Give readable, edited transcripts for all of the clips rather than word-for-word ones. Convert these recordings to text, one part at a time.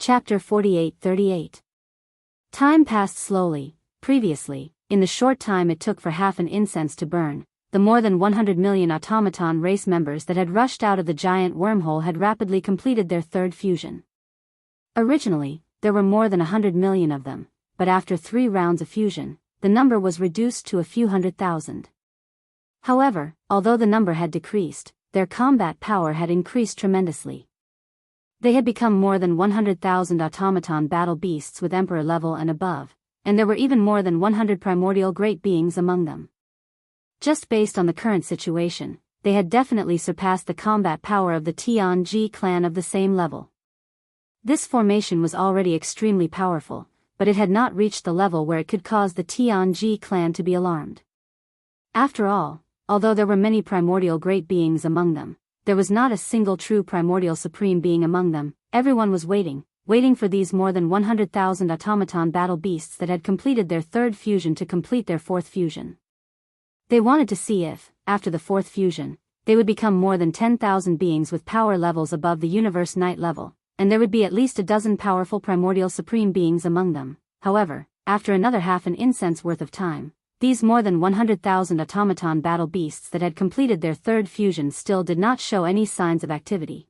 Chapter 48-38. Time passed slowly. Previously, in the short time it took for half an incense to burn, the more than 100 million automaton race members that had rushed out of the giant wormhole had rapidly completed their third fusion. Originally, there were more than 100 million of them, but after 3 rounds of fusion, the number was reduced to a few 100,000. However, although the number had decreased, their combat power had increased tremendously. They had become more than 100,000 automaton battle beasts with emperor level and above, and there were even more than 100 primordial great beings among them. Just based on the current situation, they had definitely surpassed the combat power of the Tianji clan of the same level. This formation was already extremely powerful, but it had not reached the level where it could cause the Tianji clan to be alarmed. After all, although there were many primordial great beings among them, there was not a single true primordial supreme being among them. Everyone was waiting for these more than 100,000 automaton battle beasts that had completed their third fusion to complete their fourth fusion. They wanted to see if, after the fourth fusion, they would become more than 10,000 beings with power levels above the universe night level, and there would be at least a dozen powerful primordial supreme beings among them. However, after another half an incense worth of time, these more than 100,000 automaton battle beasts that had completed their third fusion still did not show any signs of activity.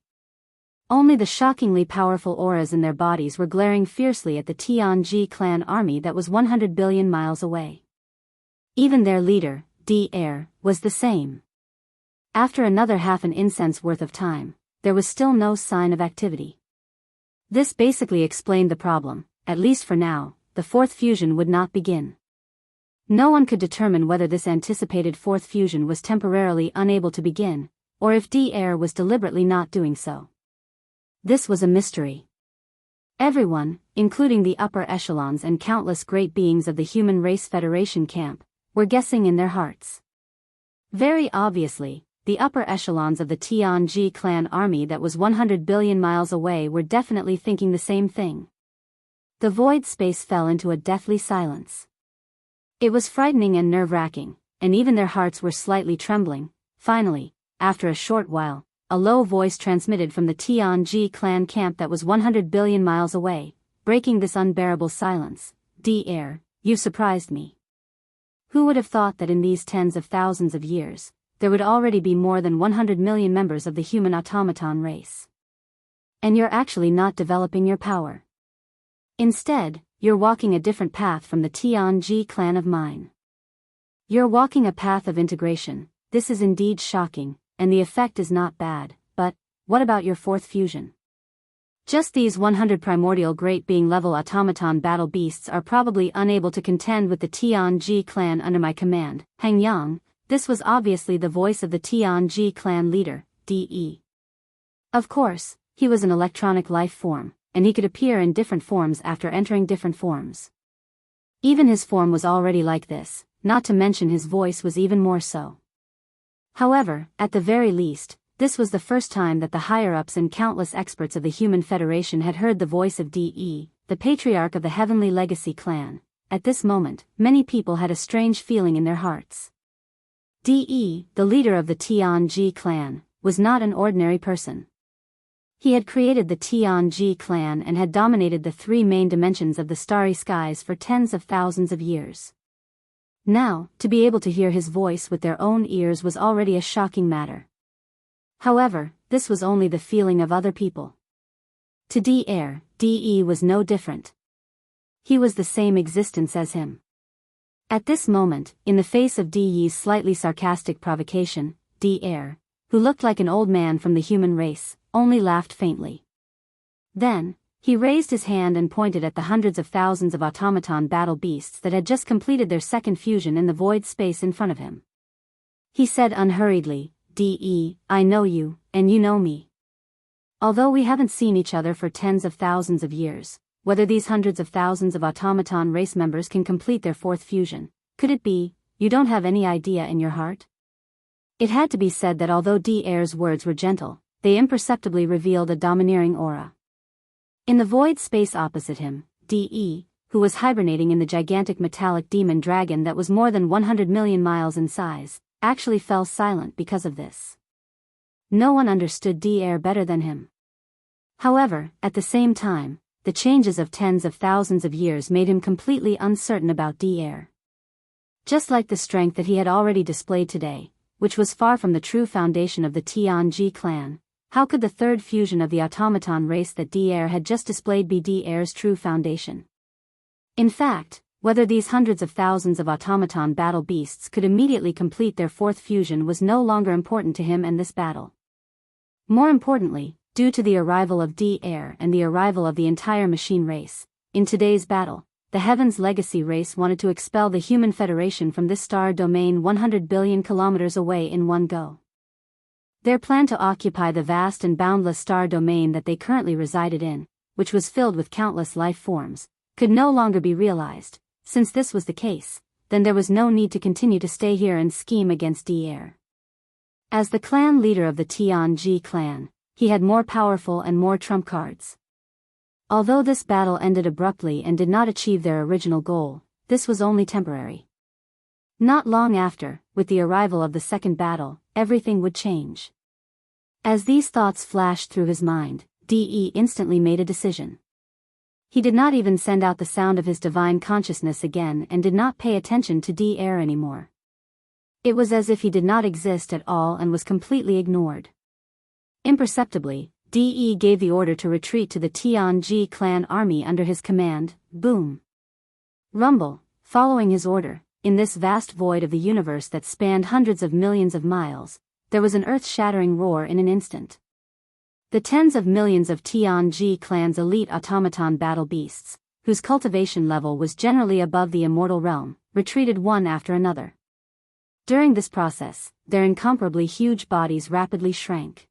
Only the shockingly powerful auras in their bodies were glaring fiercely at the Tianji clan army that was 100 billion miles away. Even their leader, D-Air, was the same. After another half an incense worth of time, there was still no sign of activity. This basically explained the problem. At least for now, the fourth fusion would not begin. No one could determine whether this anticipated fourth fusion was temporarily unable to begin, or if D-Air was deliberately not doing so. This was a mystery. Everyone, including the upper echelons and countless great beings of the Human Race Federation camp, were guessing in their hearts. Very obviously, the upper echelons of the Tianji clan army that was 100 billion miles away were definitely thinking the same thing. The void space fell into a deathly silence. It was frightening and nerve-wracking, and even their hearts were slightly trembling. Finally, after a short while, a low voice transmitted from the Tianji clan camp that was 100 billion miles away, breaking this unbearable silence. D-Air, you've surprised me. Who would have thought that in these tens of thousands of years, there would already be more than 100 million members of the human automaton race? And you're actually not developing your power. Instead, you're walking a different path from the Tianji clan of mine. You're walking a path of integration. This is indeed shocking, and the effect is not bad, but what about your fourth fusion? Just these 100 primordial great being level automaton battle beasts are probably unable to contend with the Tianji clan under my command. Hang Yang, this was obviously the voice of the Tianji clan leader, De. Of course, he was an electronic life form, and he could appear in different forms after entering different forms. Even his form was already like this, not to mention his voice was even more so. However, at the very least, this was the first time that the higher-ups and countless experts of the Human Federation had heard the voice of De, the patriarch of the Heavenly Legacy clan. At this moment, many people had a strange feeling in their hearts. De, the leader of the Tianji clan, was not an ordinary person. He had created the Tianji clan and had dominated the 3 main dimensions of the starry skies for tens of thousands of years. Now, to be able to hear his voice with their own ears was already a shocking matter. However, this was only the feeling of other people. To D-Air, De was no different. He was the same existence as him. At this moment, in the face of De's slightly sarcastic provocation, D-Air, who looked like an old man from the human race, only laughed faintly. Then, he raised his hand and pointed at the hundreds of thousands of automaton battle beasts that had just completed their second fusion in the void space in front of him. He said unhurriedly, De, I know you, and you know me. Although we haven't seen each other for tens of thousands of years, whether these hundreds of thousands of automaton race members can complete their fourth fusion, could it be, you don't have any idea in your heart? It had to be said that although D-Air's words were gentle, they imperceptibly revealed a domineering aura. In the void space opposite him, De, who was hibernating in the gigantic metallic demon dragon that was more than 100 million miles in size, actually fell silent because of this. No one understood D-Air better than him. However, at the same time, the changes of tens of thousands of years made him completely uncertain about D-Air. Just like the strength that he had already displayed today, which was far from the true foundation of the Tianji clan, how could the third fusion of the automaton race that D-Air had just displayed be D-Air's true foundation? In fact, whether these hundreds of thousands of automaton battle beasts could immediately complete their fourth fusion was no longer important to him and this battle. More importantly, due to the arrival of D-Air and the arrival of the entire machine race, in today's battle, the Heaven's Legacy race wanted to expel the Human Federation from this star domain 100 billion kilometers away in one go. Their plan to occupy the vast and boundless star domain that they currently resided in, which was filled with countless life forms, could no longer be realized. Since this was the case, then there was no need to continue to stay here and scheme against D-Air. As the clan leader of the Tianji clan, he had more powerful and more trump cards. Although this battle ended abruptly and did not achieve their original goal, this was only temporary. Not long after, with the arrival of the second battle, everything would change. As these thoughts flashed through his mind, De instantly made a decision. He did not even send out the sound of his divine consciousness again and did not pay attention to D-Air anymore. It was as if he did not exist at all and was completely ignored. Imperceptibly, De gave the order to retreat to the Tianji clan army under his command. Boom! Rumble, following his order, in this vast void of the universe that spanned hundreds of millions of miles, there was an earth-shattering roar in an instant. The tens of millions of Tianji clan's elite automaton battle beasts, whose cultivation level was generally above the immortal realm, retreated one after another. During this process, their incomparably huge bodies rapidly shrank.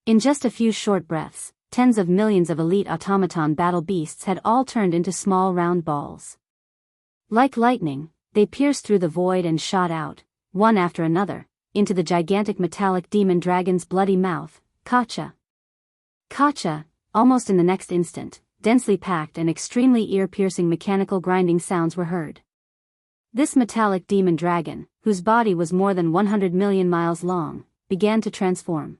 In just a few short breaths, tens of millions of elite automaton battle beasts had all turned into small round balls. Like lightning, they pierced through the void and shot out, one after another, into the gigantic metallic demon dragon's bloody mouth, Kacha. Kacha, almost in the next instant, densely packed and extremely ear-piercing mechanical grinding sounds were heard. This metallic demon dragon, whose body was more than 100 million miles long, began to transform.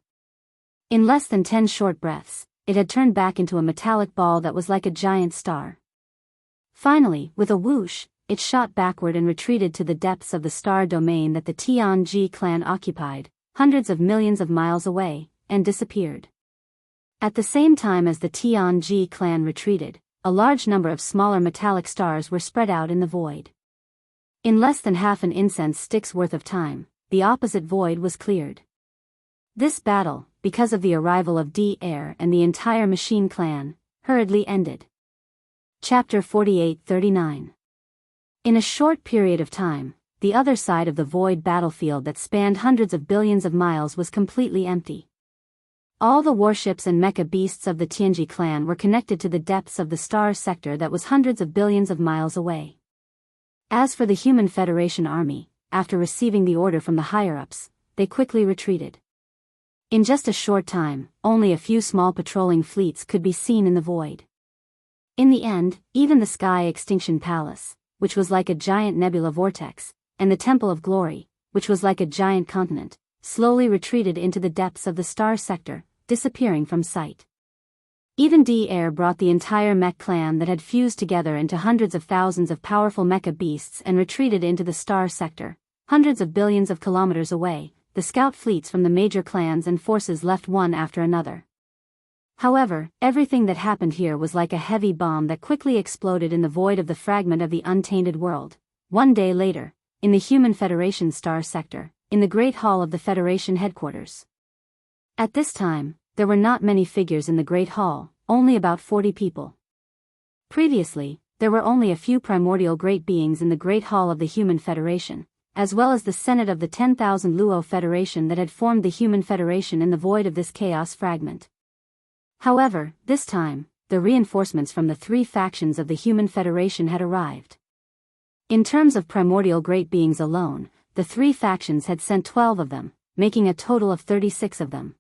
In less than 10 short breaths, it had turned back into a metallic ball that was like a giant star. Finally, with a whoosh, it shot backward and retreated to the depths of the star domain that the Tianji clan occupied, hundreds of millions of miles away, and disappeared. At the same time as the Tianji clan retreated, a large number of smaller metallic stars were spread out in the void. In less than half an incense stick's worth of time, the opposite void was cleared. This battle, because of the arrival of D-Air and the entire machine clan, hurriedly ended. Chapter 48-39. In a short period of time, the other side of the void battlefield that spanned hundreds of billions of miles was completely empty. All the warships and mecha beasts of the Tianji clan were connected to the depths of the star sector that was hundreds of billions of miles away. As for the Human Federation army, after receiving the order from the higher-ups, they quickly retreated. In just a short time, only a few small patrolling fleets could be seen in the void. In the end, even the Sky Extinction Palace, which was like a giant nebula vortex, and the Temple of Glory, which was like a giant continent, slowly retreated into the depths of the star sector, disappearing from sight. Even D-Air brought the entire mech clan that had fused together into hundreds of thousands of powerful mecha beasts and retreated into the star sector, hundreds of billions of kilometers away. The scout fleets from the major clans and forces left one after another. However, everything that happened here was like a heavy bomb that quickly exploded in the void of the fragment of the untainted world. One day later, in the Human Federation star sector, in the Great Hall of the Federation headquarters. At this time, there were not many figures in the Great Hall, only about 40 people. Previously, there were only a few primordial great beings in the Great Hall of the Human Federation, as well as the Senate of the 10,000 Luo Federation that had formed the Human Federation in the void of this chaos fragment. However, this time, the reinforcements from the three factions of the Human Federation had arrived. In terms of primordial great beings alone, the three factions had sent 12 of them, making a total of 36 of them.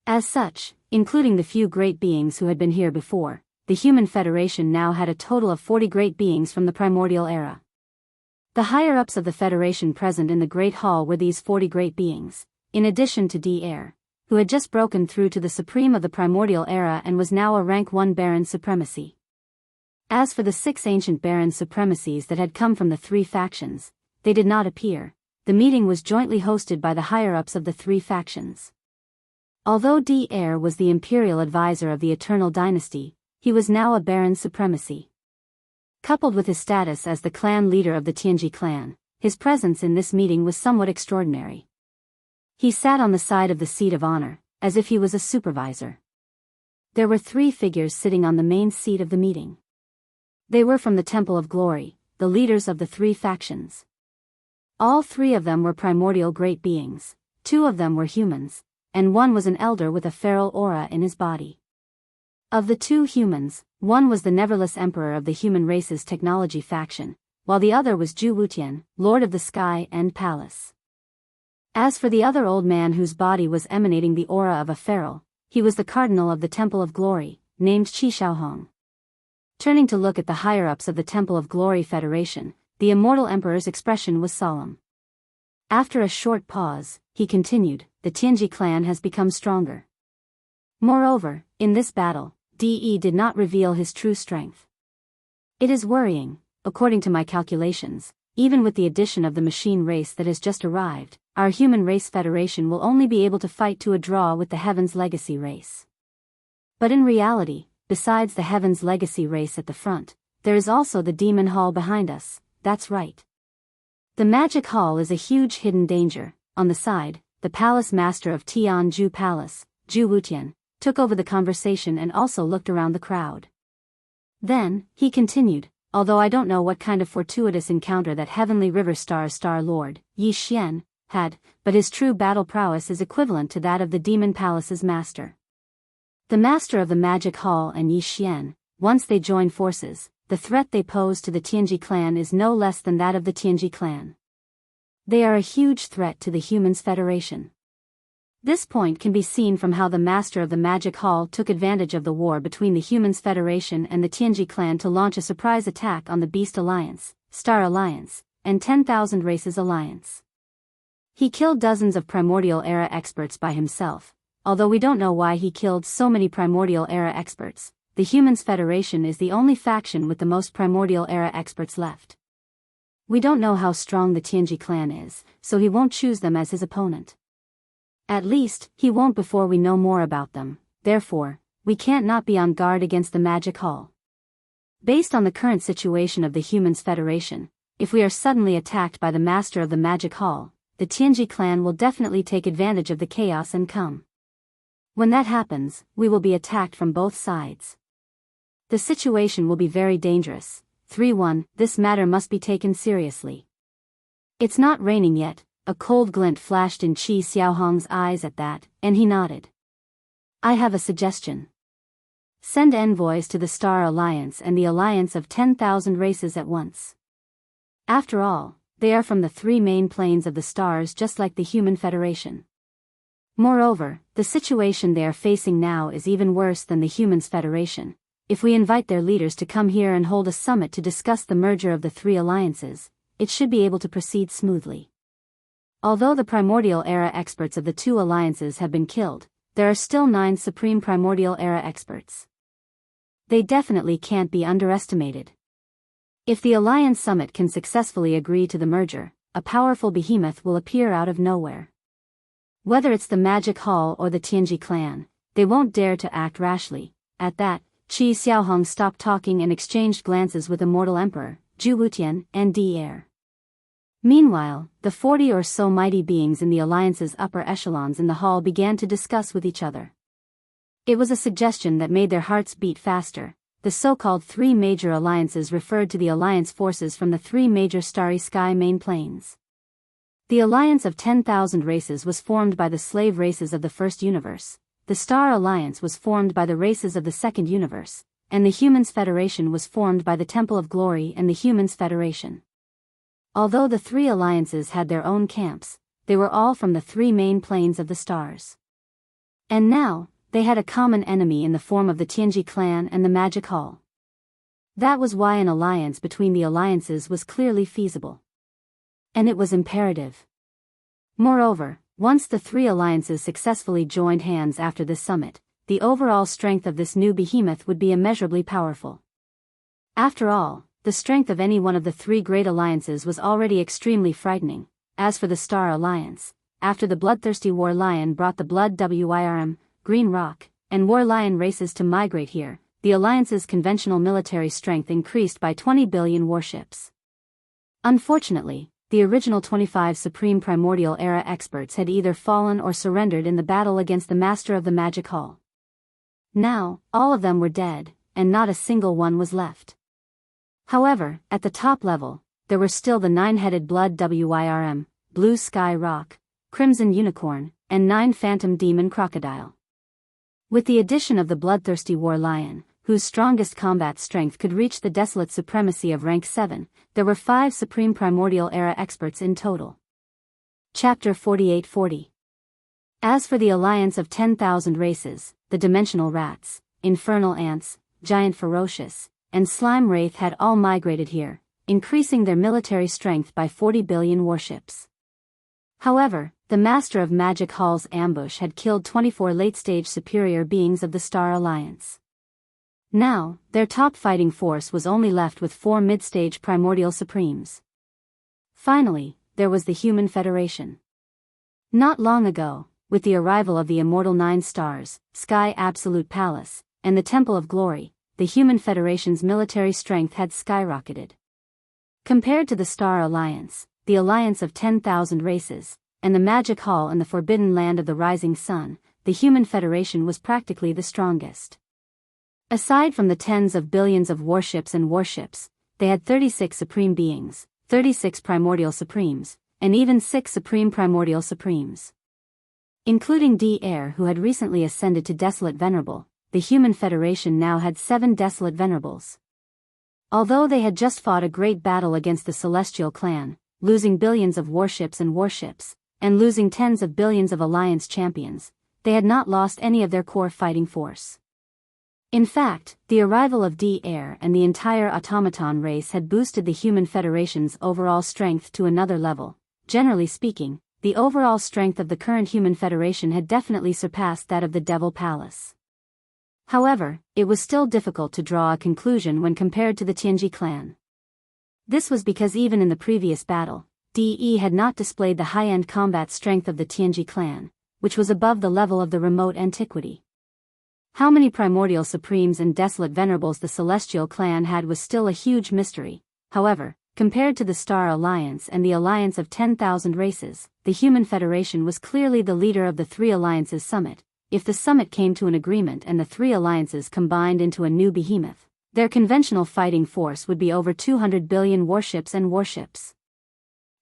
As such, including the few great beings who had been here before, the Human Federation now had a total of 40 great beings from the primordial era. The higher-ups of the Federation present in the Great Hall were these 40 great beings, in addition to D-Air, who had just broken through to the supreme of the primordial era and was now a rank 1 Baron supremacy. As for the 6 ancient Baron supremacies that had come from the 3 factions, they did not appear. The meeting was jointly hosted by the higher-ups of the 3 factions. Although D-Heir was the imperial advisor of the Eternal Dynasty, he was now a Baron supremacy. Coupled with his status as the clan leader of the Tianji clan, his presence in this meeting was somewhat extraordinary. He sat on the side of the seat of honor, as if he was a supervisor. There were 3 figures sitting on the main seat of the meeting. They were from the Temple of Glory, the leaders of the 3 factions. All 3 of them were primordial great beings, 2 of them were humans, and 1 was an elder with a feral aura in his body. Of the 2 humans, 1 was the neverless emperor of the human race's technology faction, while the other was Zhu Wutian, lord of the sky and palace. As for the other old man whose body was emanating the aura of a feral, he was the cardinal of the Temple of Glory, named Qi Xiaohong. Turning to look at the higher-ups of the Temple of Glory Federation, the immortal emperor's expression was solemn. After a short pause, he continued, "The Tianji clan has become stronger. Moreover, in this battle, De did not reveal his true strength. It is worrying. According to my calculations, even with the addition of the machine race that has just arrived, our human race federation will only be able to fight to a draw with the Heaven's Legacy race. But in reality, besides the Heaven's Legacy race at the front, there is also the Demon Hall behind us. That's right. The Magic Hall is a huge hidden danger." On the side, the palace master of Tianju Palace, Zhu Wutian, took over the conversation and also looked around the crowd. Then, he continued, "Although I don't know what kind of fortuitous encounter that Heavenly River Star Lord, Yi Xian, had, but his true battle prowess is equivalent to that of the Demon Palace's master. The master of the Magic Hall and Yi Xian, once they join forces, the threat they pose to the Tianji clan is no less than that of the Tianji clan. They are a huge threat to the Humans Federation. This point can be seen from how the master of the Magic Hall took advantage of the war between the Humans Federation and the Tianji clan to launch a surprise attack on the Beast Alliance, Star Alliance, and 10,000 Races Alliance. He killed dozens of Primordial Era experts by himself. Although we don't know why he killed so many Primordial Era experts, the Humans Federation is the only faction with the most Primordial Era experts left. We don't know how strong the Tianji clan is, so he won't choose them as his opponent. At least, he won't before we know more about them. Therefore, we can't not be on guard against the Magic Hall. Based on the current situation of the Humans Federation, if we are suddenly attacked by the master of the Magic Hall, the Tianji clan will definitely take advantage of the chaos and come. When that happens, we will be attacked from both sides. The situation will be very dangerous. 3-1, this matter must be taken seriously. It's not raining yet." A cold glint flashed in Qi Xiaohong's eyes at that, and he nodded. "I have a suggestion. Send envoys to the Star Alliance and the Alliance of 10,000 Races at once. After all, they are from the 3 main planes of the stars just like the Human Federation. Moreover, the situation they are facing now is even worse than the Humans Federation. If we invite their leaders to come here and hold a summit to discuss the merger of the 3 alliances, it should be able to proceed smoothly. Although the Primordial Era experts of the 2 alliances have been killed, there are still 9 Supreme Primordial Era experts. They definitely can't be underestimated. If the Alliance Summit can successfully agree to the merger, a powerful behemoth will appear out of nowhere. Whether it's the Magic Hall or the Tianji clan, they won't dare to act rashly." At that, Qi Xiaohong stopped talking and exchanged glances with Immortal Emperor, Zhu Wutian, and D-Heir. Meanwhile, the 40 or so mighty beings in the Alliance's upper echelons in the hall began to discuss with each other. It was a suggestion that made their hearts beat faster. The so-called 3 major alliances referred to the Alliance forces from the 3 major starry sky main planes. The Alliance of 10,000 Races was formed by the slave races of the First Universe, the Star Alliance was formed by the races of the Second Universe, and the Humans Federation was formed by the Temple of Glory and the Humans Federation. Although the 3 alliances had their own camps, they were all from the 3 main planes of the stars. And now, they had a common enemy in the form of the Tianji clan and the Magic Hall. That was why an alliance between the alliances was clearly feasible. And it was imperative. Moreover, Once the three alliances successfully joined hands after this summit, the overall strength of this new behemoth would be immeasurably powerful. After all, the strength of any one of the three great alliances was already extremely frightening. As for the Star Alliance, after the bloodthirsty War Lion brought the Blood Wirm, Green Rock, and War Lion races to migrate here, the Alliance's conventional military strength increased by 20 billion warships. Unfortunately, the original 25 Supreme Primordial Era experts had either fallen or surrendered in the battle against the Master of the Magic Hall. Now, all of them were dead, and not a single one was left. However, at the top level, there were still the 9-headed Blood Wirm, Blue Sky Rock, Crimson Unicorn, and 9 Phantom Demon Crocodile. With the addition of the bloodthirsty War Lion, whose strongest combat strength could reach the desolate supremacy of rank 7, there were 5 Supreme Primordial Era experts in total. Chapter 4840. As for the alliance of 10,000 races, the Dimensional Rats, Infernal Ants, Giant Ferocious, and Slime Wraith had all migrated here, increasing their military strength by 40 billion warships. However, the Master of Magic Hall's ambush had killed 24 late-stage superior beings of the Star Alliance. Now, their top fighting force was only left with 4 mid-stage Primordial Supremes. Finally, there was the Human Federation. Not long ago, with the arrival of the immortal 9 stars, Sky Absolute Palace, and the Temple of Glory, the Human Federation's military strength had skyrocketed. Compared to the Star Alliance, the alliance of 10,000 races, and the Magic Hall and the Forbidden Land of the Rising Sun, the Human Federation was practically the strongest. Aside from the tens of billions of warships, they had 36 Supreme Beings, 36 Primordial Supremes, and even 6 Supreme Primordial Supremes. Including D-Air, who had recently ascended to Desolate Venerable, the Human Federation now had 7 Desolate Venerables. Although they had just fought a great battle against the Celestial Clan, losing billions of warships, and losing tens of billions of Alliance champions, they had not lost any of their core fighting force. In fact, the arrival of D-Air and the entire automaton race had boosted the Human Federation's overall strength to another level. Generally speaking, the overall strength of the current Human Federation had definitely surpassed that of the Devil Palace. However, it was still difficult to draw a conclusion when compared to the Tianji clan. This was because even in the previous battle, DE had not displayed the high-end combat strength of the Tianji clan, which was above the level of the remote antiquity. How many Primordial Supremes and Desolate Venerables the Celestial clan had was still a huge mystery. However, compared to the Star Alliance and the alliance of 10,000 races, the Human Federation was clearly the leader of the three alliances summit. If the summit came to an agreement and the three alliances combined into a new behemoth, their conventional fighting force would be over 200 billion warships.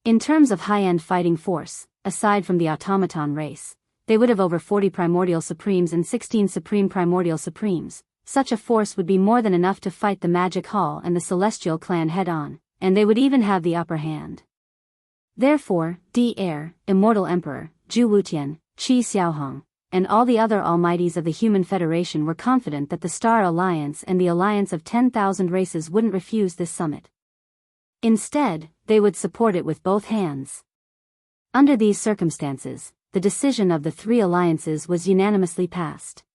In terms of high-end fighting force, aside from the automaton race, they would have over 40 Primordial Supremes and 16 Supreme Primordial Supremes. Such a force would be more than enough to fight the Magic Hall and the Celestial clan head-on, and they would even have the upper hand. Therefore, D-Air, Immortal Emperor, Zhu Wutian, Qi Xiaohong, and all the other almighties of the Human Federation were confident that the Star Alliance and the alliance of 10,000 races wouldn't refuse this summit. Instead, they would support it with both hands. Under these circumstances, the decision of the three alliances was unanimously passed.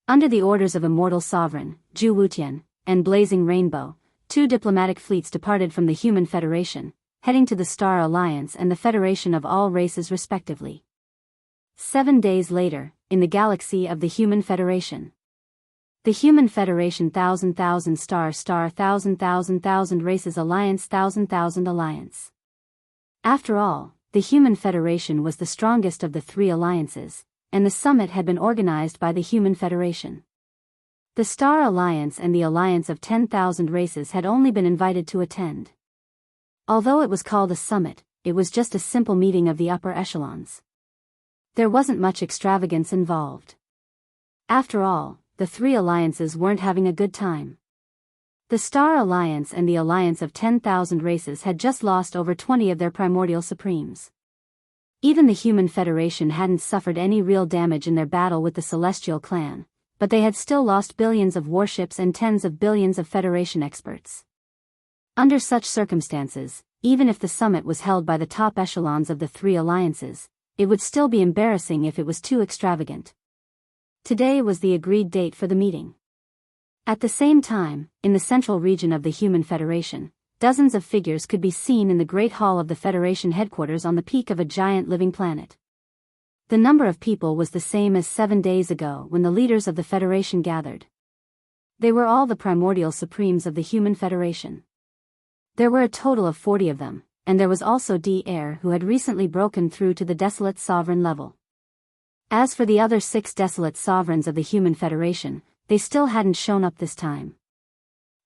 Under the orders of Immortal Sovereign, Zhu Wutian, and Blazing Rainbow, 2 diplomatic fleets departed from the Human Federation, heading to the Star Alliance and the Federation of all races respectively. 7 days later, in the galaxy of the Human Federation. The Human Federation 1,000,000 star 1,000,000 races alliance 1,000,000 alliance. After all, the Human Federation was the strongest of the three alliances, and the summit had been organized by the Human Federation. The Star Alliance and the alliance of 10,000 races had only been invited to attend. Although it was called a summit, it was just a simple meeting of the upper echelons. There wasn't much extravagance involved. After all, the three alliances weren't having a good time. The Star Alliance and the alliance of 10,000 races had just lost over 20 of their Primordial Supremes. Even the Human Federation hadn't suffered any real damage in their battle with the Celestial Clan, but they had still lost billions of warships and tens of billions of Federation experts. Under such circumstances, even if the summit was held by the top echelons of the three alliances, it would still be embarrassing if it was too extravagant. Today was the agreed date for the meeting. At the same time, in the central region of the Human Federation, dozens of figures could be seen in the Great Hall of the Federation headquarters on the peak of a giant living planet. The number of people was the same as 7 days ago when the leaders of the Federation gathered. They were all the primordial supremes of the Human Federation. There were a total of 40 of them, and there was also D-Air who had recently broken through to the Desolate Sovereign level. As for the other 6 Desolate Sovereigns of the Human Federation, they still hadn't shown up this time.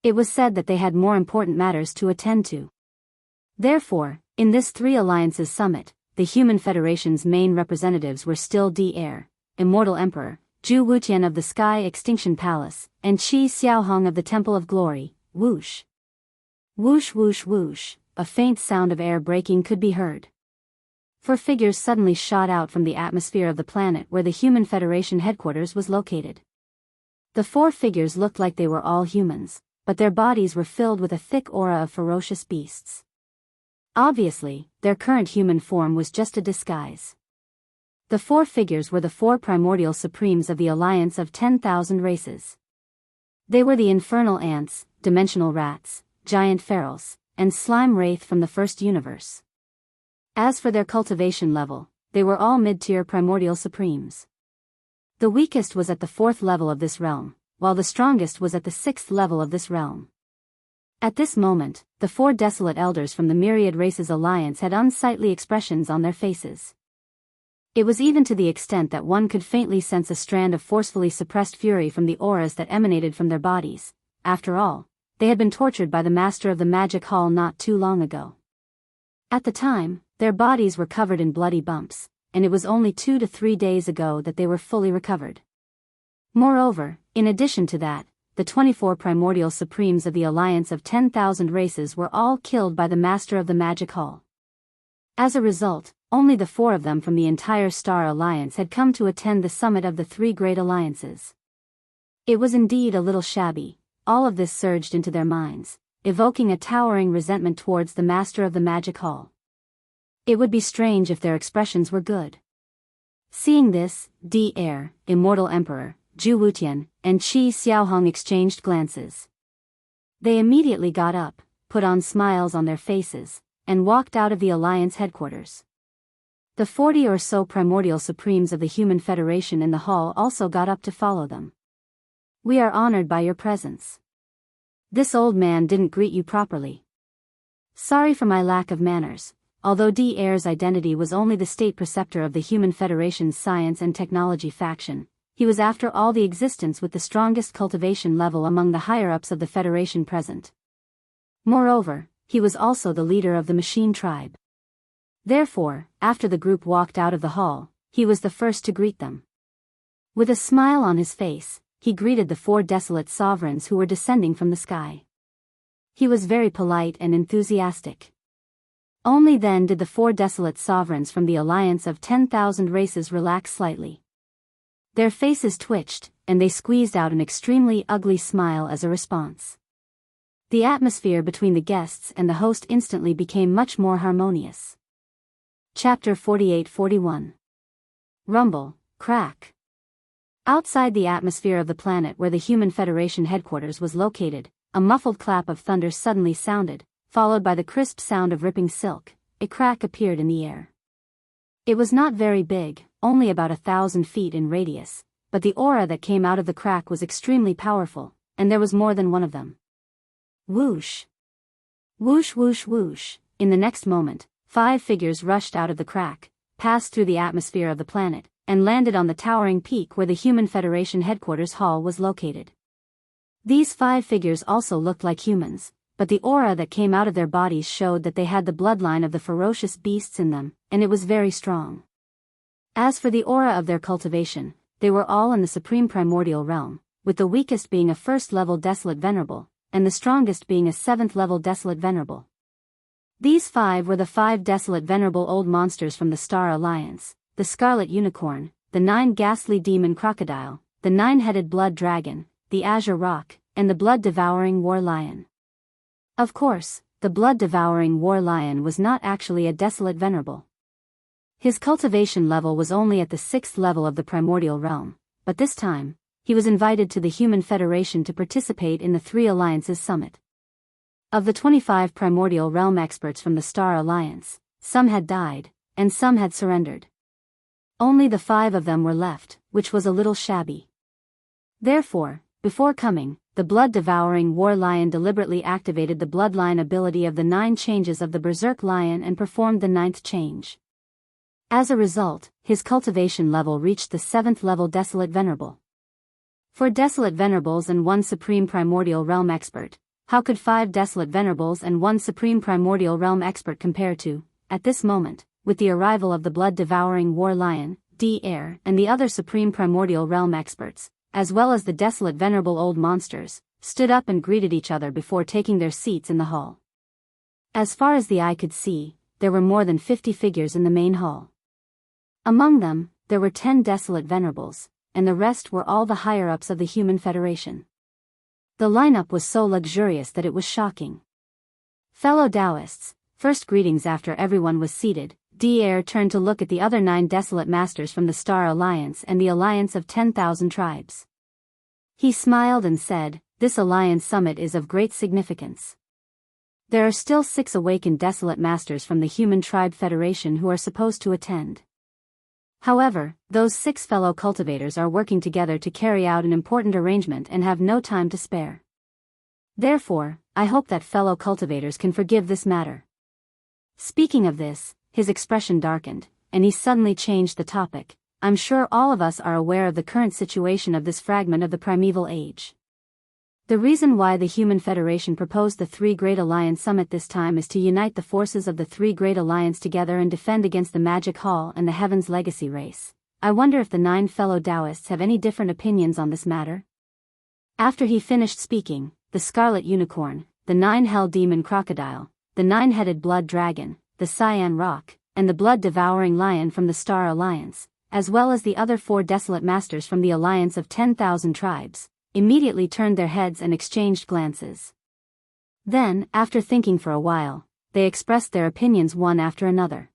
It was said that they had more important matters to attend to. Therefore, in this Three Alliances Summit, the Human Federation's main representatives were still D-Air, Immortal Emperor, Zhu Wutian of the Sky Extinction Palace, and Qi Xiaohong of the Temple of Glory. Whoosh! Whoosh whoosh whoosh, a faint sound of air breaking could be heard. 4 figures suddenly shot out from the atmosphere of the planet where the Human Federation headquarters was located. The 4 figures looked like they were all humans, but their bodies were filled with a thick aura of ferocious beasts. Obviously, their current human form was just a disguise. The 4 figures were the 4 primordial supremes of the alliance of 10,000 races. They were the infernal ants, dimensional rats, giant ferals, and slime wraith from the first universe. As for their cultivation level, they were all mid-tier primordial supremes. The weakest was at the 4th level of this realm, while the strongest was at the 6th level of this realm. At this moment, the 4 desolate elders from the Myriad Races Alliance had unsightly expressions on their faces. It was even to the extent that one could faintly sense a strand of forcefully suppressed fury from the auras that emanated from their bodies. After all, they had been tortured by the Master of the Magic Hall not too long ago. At the time, their bodies were covered in bloody bumps, and it was only 2 to 3 days ago that they were fully recovered. Moreover, in addition to that, the 24 primordial supremes of the alliance of 10,000 races were all killed by the Master of the Magic Hall. As a result, only the 4 of them from the entire Star Alliance had come to attend the summit of the 3 great alliances. It was indeed a little shabby. All of this surged into their minds, evoking a towering resentment towards the Master of the Magic Hall. It would be strange if their expressions were good. Seeing this, D-Air, Immortal Emperor, Zhu Wutian, and Qi Xiaohong exchanged glances. They immediately got up, put on smiles on their faces, and walked out of the Alliance headquarters. The 40 or so primordial supremes of the Human Federation in the hall also got up to follow them. "We are honored by your presence. This old man didn't greet you properly. Sorry for my lack of manners." Although D-Air's identity was only the state preceptor of the Human Federation's Science and Technology faction, he was after all the existence with the strongest cultivation level among the higher-ups of the Federation present. Moreover, he was also the leader of the Machine Tribe. Therefore, after the group walked out of the hall, he was the first to greet them. With a smile on his face, he greeted the 4 desolate sovereigns who were descending from the sky. He was very polite and enthusiastic. Only then did the 4 desolate sovereigns from the alliance of 10,000 races relax slightly. Their faces twitched, and they squeezed out an extremely ugly smile as a response. The atmosphere between the guests and the host instantly became much more harmonious. Chapter 48-41. Rumble, crack. Outside the atmosphere of the planet where the Human Federation headquarters was located, a muffled clap of thunder suddenly sounded, followed by the crisp sound of ripping silk. A crack appeared in the air. It was not very big, only about 1,000 feet in radius, but the aura that came out of the crack was extremely powerful, and there was more than one of them. Whoosh! Whoosh whoosh whoosh! In the next moment, 5 figures rushed out of the crack, passed through the atmosphere of the planet, and landed on the towering peak where the Human Federation headquarters hall was located. These 5 figures also looked like humans, but the aura that came out of their bodies showed that they had the bloodline of the ferocious beasts in them, and it was very strong. As for the aura of their cultivation, they were all in the supreme primordial realm, with the weakest being a 1st-level desolate venerable, and the strongest being a 7th-level desolate venerable. These 5 were the 5 desolate venerable old monsters from the Star Alliance, the Scarlet Unicorn, the 9 ghastly demon crocodile, the 9-headed blood dragon, the Azure Rock, and the blood-devouring war lion. Of course, the blood-devouring war lion was not actually a desolate venerable. His cultivation level was only at the 6th level of the primordial realm, but this time, he was invited to the Human Federation to participate in the Three Alliances Summit. Of the 25 primordial realm experts from the Star Alliance, some had died, and some had surrendered. Only the 5 of them were left, which was a little shabby. Therefore, before coming, the blood-devouring war lion deliberately activated the bloodline ability of the 9 changes of the Berserk Lion and performed the 9th change. As a result, his cultivation level reached the 7th level Desolate Venerable. For Desolate Venerables and 1 Supreme Primordial Realm Expert, how could 5 Desolate Venerables and 1 Supreme Primordial Realm Expert compare to, at this moment, with the arrival of the blood-devouring war lion, D-Air, and the other Supreme Primordial Realm Experts, as well as the Desolate Venerable Old Monsters, stood up and greeted each other before taking their seats in the hall. As far as the eye could see, there were more than 50 figures in the main hall. Among them, there were 10 Desolate Venerables, and the rest were all the higher-ups of the Human Federation. The lineup was so luxurious that it was shocking. Fellow Taoists, first greetings after everyone was seated. D-Air turned to look at the other 9 Desolate Masters from the Star Alliance and the Alliance of 10,000 Tribes. He smiled and said, "This Alliance Summit is of great significance. There are still 6 awakened Desolate Masters from the Human Tribe Federation who are supposed to attend. However, those 6 fellow cultivators are working together to carry out an important arrangement and have no time to spare. Therefore, I hope that fellow cultivators can forgive this matter." Speaking of this, his expression darkened, and he suddenly changed the topic. "I'm sure all of us are aware of the current situation of this fragment of the primeval age. The reason why the Human Federation proposed the 3 Great Alliance Summit this time is to unite the forces of the 3 Great Alliance together and defend against the Magic Hall and the Heaven's Legacy race. I wonder if the 9 fellow Taoists have any different opinions on this matter?" After he finished speaking, the Scarlet Unicorn, the 9 Hell Demon Crocodile, the 9-headed Blood Dragon, the Cyan Rock, and the Blood-Devouring Lion from the Star Alliance, as well as the other 4 Desolate Masters from the Alliance of 10,000 Tribes, immediately turned their heads and exchanged glances. Then, after thinking for a while, they expressed their opinions one after another.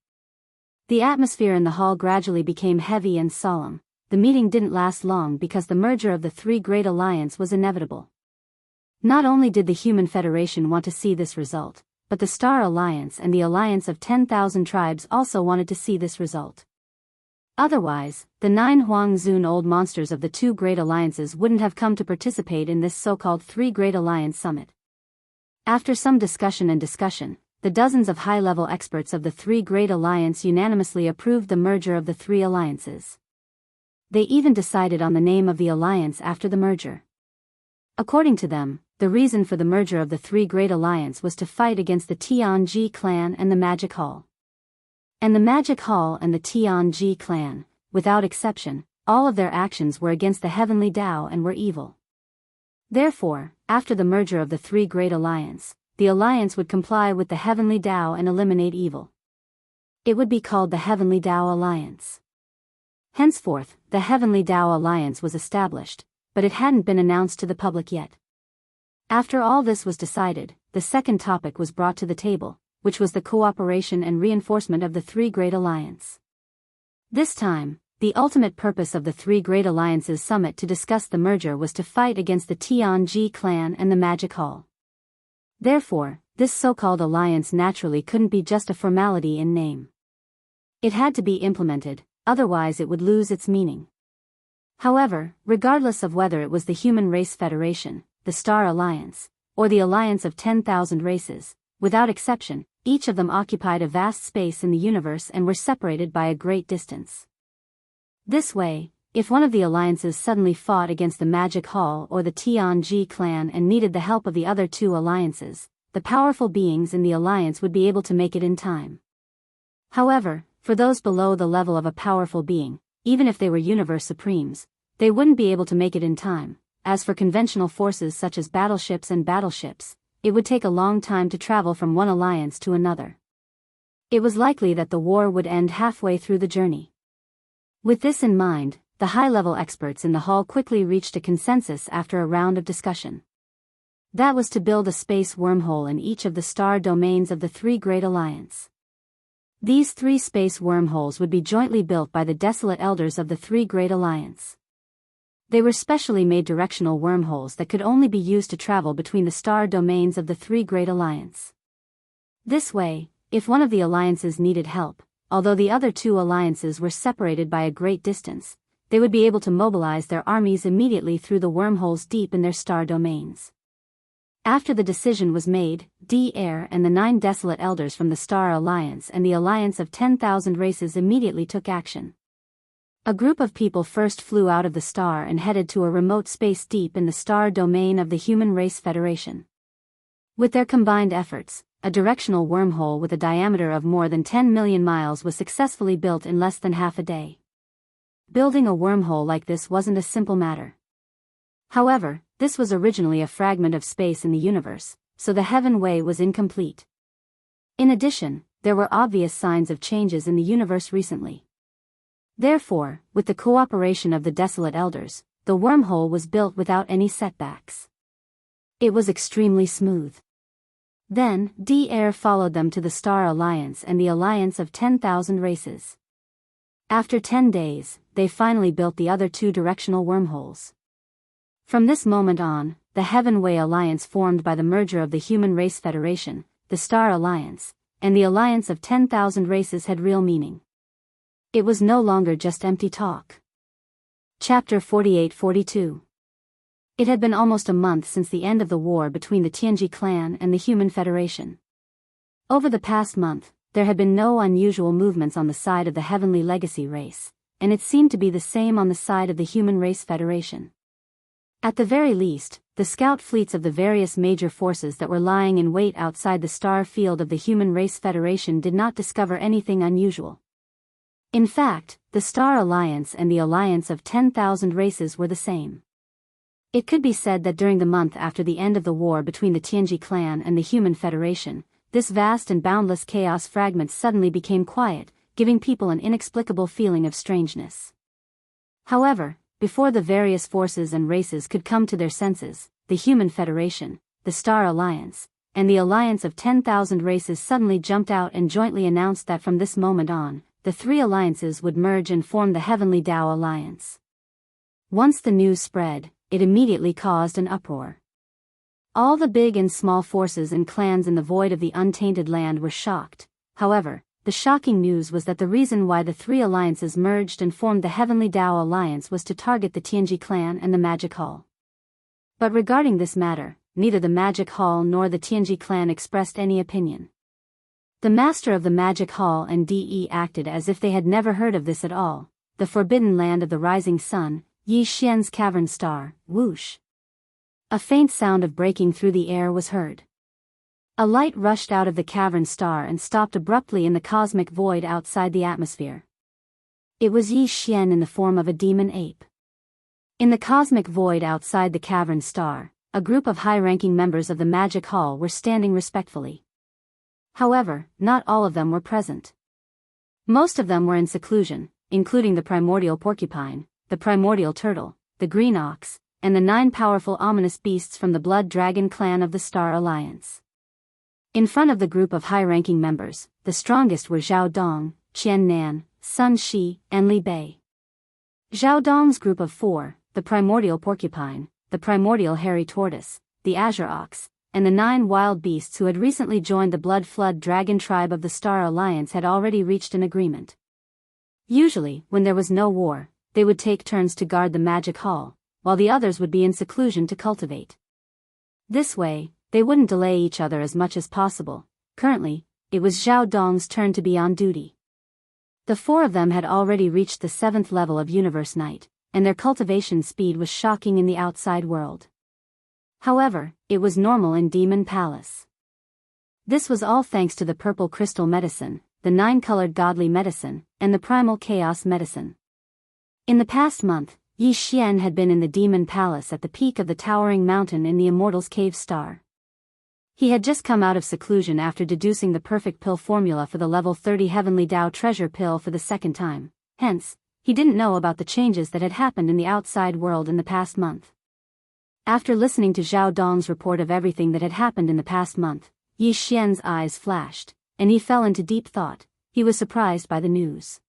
The atmosphere in the hall gradually became heavy and solemn. The meeting didn't last long because the merger of the 3 Great Alliance was inevitable. Not only did the Human Federation want to see this result, but the Star Alliance and the Alliance of 10,000 Tribes also wanted to see this result. Otherwise, the 9 Huang Zun Old Monsters of the 2 Great Alliances wouldn't have come to participate in this so-called 3 Great Alliance Summit. After some discussion, the dozens of high-level experts of the 3 Great Alliance unanimously approved the merger of the 3 alliances. They even decided on the name of the alliance after the merger. According to them, the reason for the merger of the 3 Great Alliance was to fight against the Tianji clan and the Magic Hall. And the Magic Hall and the Tianji clan, without exception, all of their actions were against the Heavenly Tao and were evil. Therefore, after the merger of the 3 Great Alliance, the alliance would comply with the Heavenly Tao and eliminate evil. It would be called the Heavenly Tao Alliance. Henceforth, the Heavenly Tao Alliance was established, but it hadn't been announced to the public yet. After all this was decided, the second topic was brought to the table, which was the cooperation and reinforcement of the 3 Great Alliance. This time, the ultimate purpose of the 3 Great Alliances Summit to discuss the merger was to fight against the Tianji clan and the Magic Hall. Therefore, this so-called alliance naturally couldn't be just a formality in name. It had to be implemented, otherwise it would lose its meaning. However, regardless of whether it was the Human Race Federation, the Star Alliance, or the Alliance of 10,000 Races, without exception, each of them occupied a vast space in the universe and were separated by a great distance. This way, if one of the alliances suddenly fought against the Magic Hall or the Tianji clan and needed the help of the other 2 alliances, the powerful beings in the alliance would be able to make it in time. However, for those below the level of a powerful being, even if they were universe supremes, they wouldn't be able to make it in time. As for conventional forces such as battleships, it would take a long time to travel from one alliance to another. It was likely that the war would end halfway through the journey. With this in mind, the high-level experts in the hall quickly reached a consensus after a round of discussion. That was to build a space wormhole in each of the star domains of the 3 Great Alliance. These 3 space wormholes would be jointly built by the desolate elders of the 3 Great Alliance. They were specially made directional wormholes that could only be used to travel between the star domains of the 3 Great Alliance. This way, if one of the alliances needed help, although the other 2 alliances were separated by a great distance, they would be able to mobilize their armies immediately through the wormholes deep in their star domains. After the decision was made, D-Air and the 9 desolate elders from the Star Alliance and the Alliance of 10,000 races immediately took action. A group of people first flew out of the star and headed to a remote space deep in the star domain of the Human Race Federation. With their combined efforts, a directional wormhole with a diameter of more than 10 million miles was successfully built in less than half a day. Building a wormhole like this wasn't a simple matter. However, this was originally a fragment of space in the universe, so the Heaven Way was incomplete. In addition, there were obvious signs of changes in the universe recently. Therefore, with the cooperation of the desolate elders, the wormhole was built without any setbacks. It was extremely smooth. Then, D-Air followed them to the Star Alliance and the Alliance of 10,000 races. After 10 days, they finally built the other 2 directional wormholes. From this moment on, the Heaven Way Alliance formed by the merger of the Human Race Federation, the Star Alliance, and the Alliance of 10,000 races had real meaning. It was no longer just empty talk. Chapter 48-42. It had been almost a month since the end of the war between the Tianji clan and the Human Federation. Over the past month, there had been no unusual movements on the side of the Heavenly Legacy race, and it seemed to be the same on the side of the Human Race Federation. At the very least, the scout fleets of the various major forces that were lying in wait outside the star field of the Human Race Federation did not discover anything unusual. In fact, the Star Alliance and the Alliance of 10,000 races were the same. It could be said that during the month after the end of the war between the Tianji clan and the Human Federation, this vast and boundless chaos fragment suddenly became quiet, giving people an inexplicable feeling of strangeness. However, before the various forces and races could come to their senses, the Human Federation, the Star Alliance, and the Alliance of 10,000 races suddenly jumped out and jointly announced that from this moment on, the 3 alliances would merge and form the Heavenly Tao Alliance. Once the news spread, it immediately caused an uproar. All the big and small forces and clans in the void of the untainted land were shocked. However, the shocking news was that the reason why the 3 alliances merged and formed the Heavenly Tao Alliance was to target the Tianji clan and the Magic Hall. But regarding this matter, neither the Magic Hall nor the Tianji clan expressed any opinion. The master of the Magic Hall and De acted as if they had never heard of this at all. The forbidden land of the rising sun, Yi Xian's cavern star, whoosh. A faint sound of breaking through the air was heard. A light rushed out of the cavern star and stopped abruptly in the cosmic void outside the atmosphere. It was Yi Xian in the form of a demon ape. In the cosmic void outside the cavern star, a group of high-ranking members of the Magic Hall were standing respectfully. However, not all of them were present. Most of them were in seclusion, including the primordial porcupine, the primordial turtle, the green ox, and the 9 powerful ominous beasts from the Blood Dragon clan of the Star Alliance. In front of the group of high-ranking members, the strongest were Zhao Dong, Qian Nan, Sun Shi, and Li Bei. Zhao Dong's group of 4, the primordial porcupine, the primordial hairy tortoise, the azure ox, and the 9 wild beasts who had recently joined the Blood Flood Dragon tribe of the Star Alliance had already reached an agreement. Usually, when there was no war, they would take turns to guard the Magic Hall, while the others would be in seclusion to cultivate. This way, they wouldn't delay each other as much as possible. Currently, it was Zhao Dong's turn to be on duty. The 4 of them had already reached the 7th level of Universe Night, and their cultivation speed was shocking in the outside world. However, it was normal in Demon Palace. This was all thanks to the purple crystal medicine, the 9-colored godly medicine, and the primal chaos medicine. In the past month, Yi Xian had been in the Demon Palace at the peak of the towering mountain in the Immortals Cave Star. He had just come out of seclusion after deducing the perfect pill formula for the level 30 Heavenly Tao treasure pill for the 2nd time. Hence, he didn't know about the changes that had happened in the outside world in the past month. After listening to Zhao Dong's report of everything that had happened in the past month, Yi Xian's eyes flashed, and he fell into deep thought. he was surprised by the news.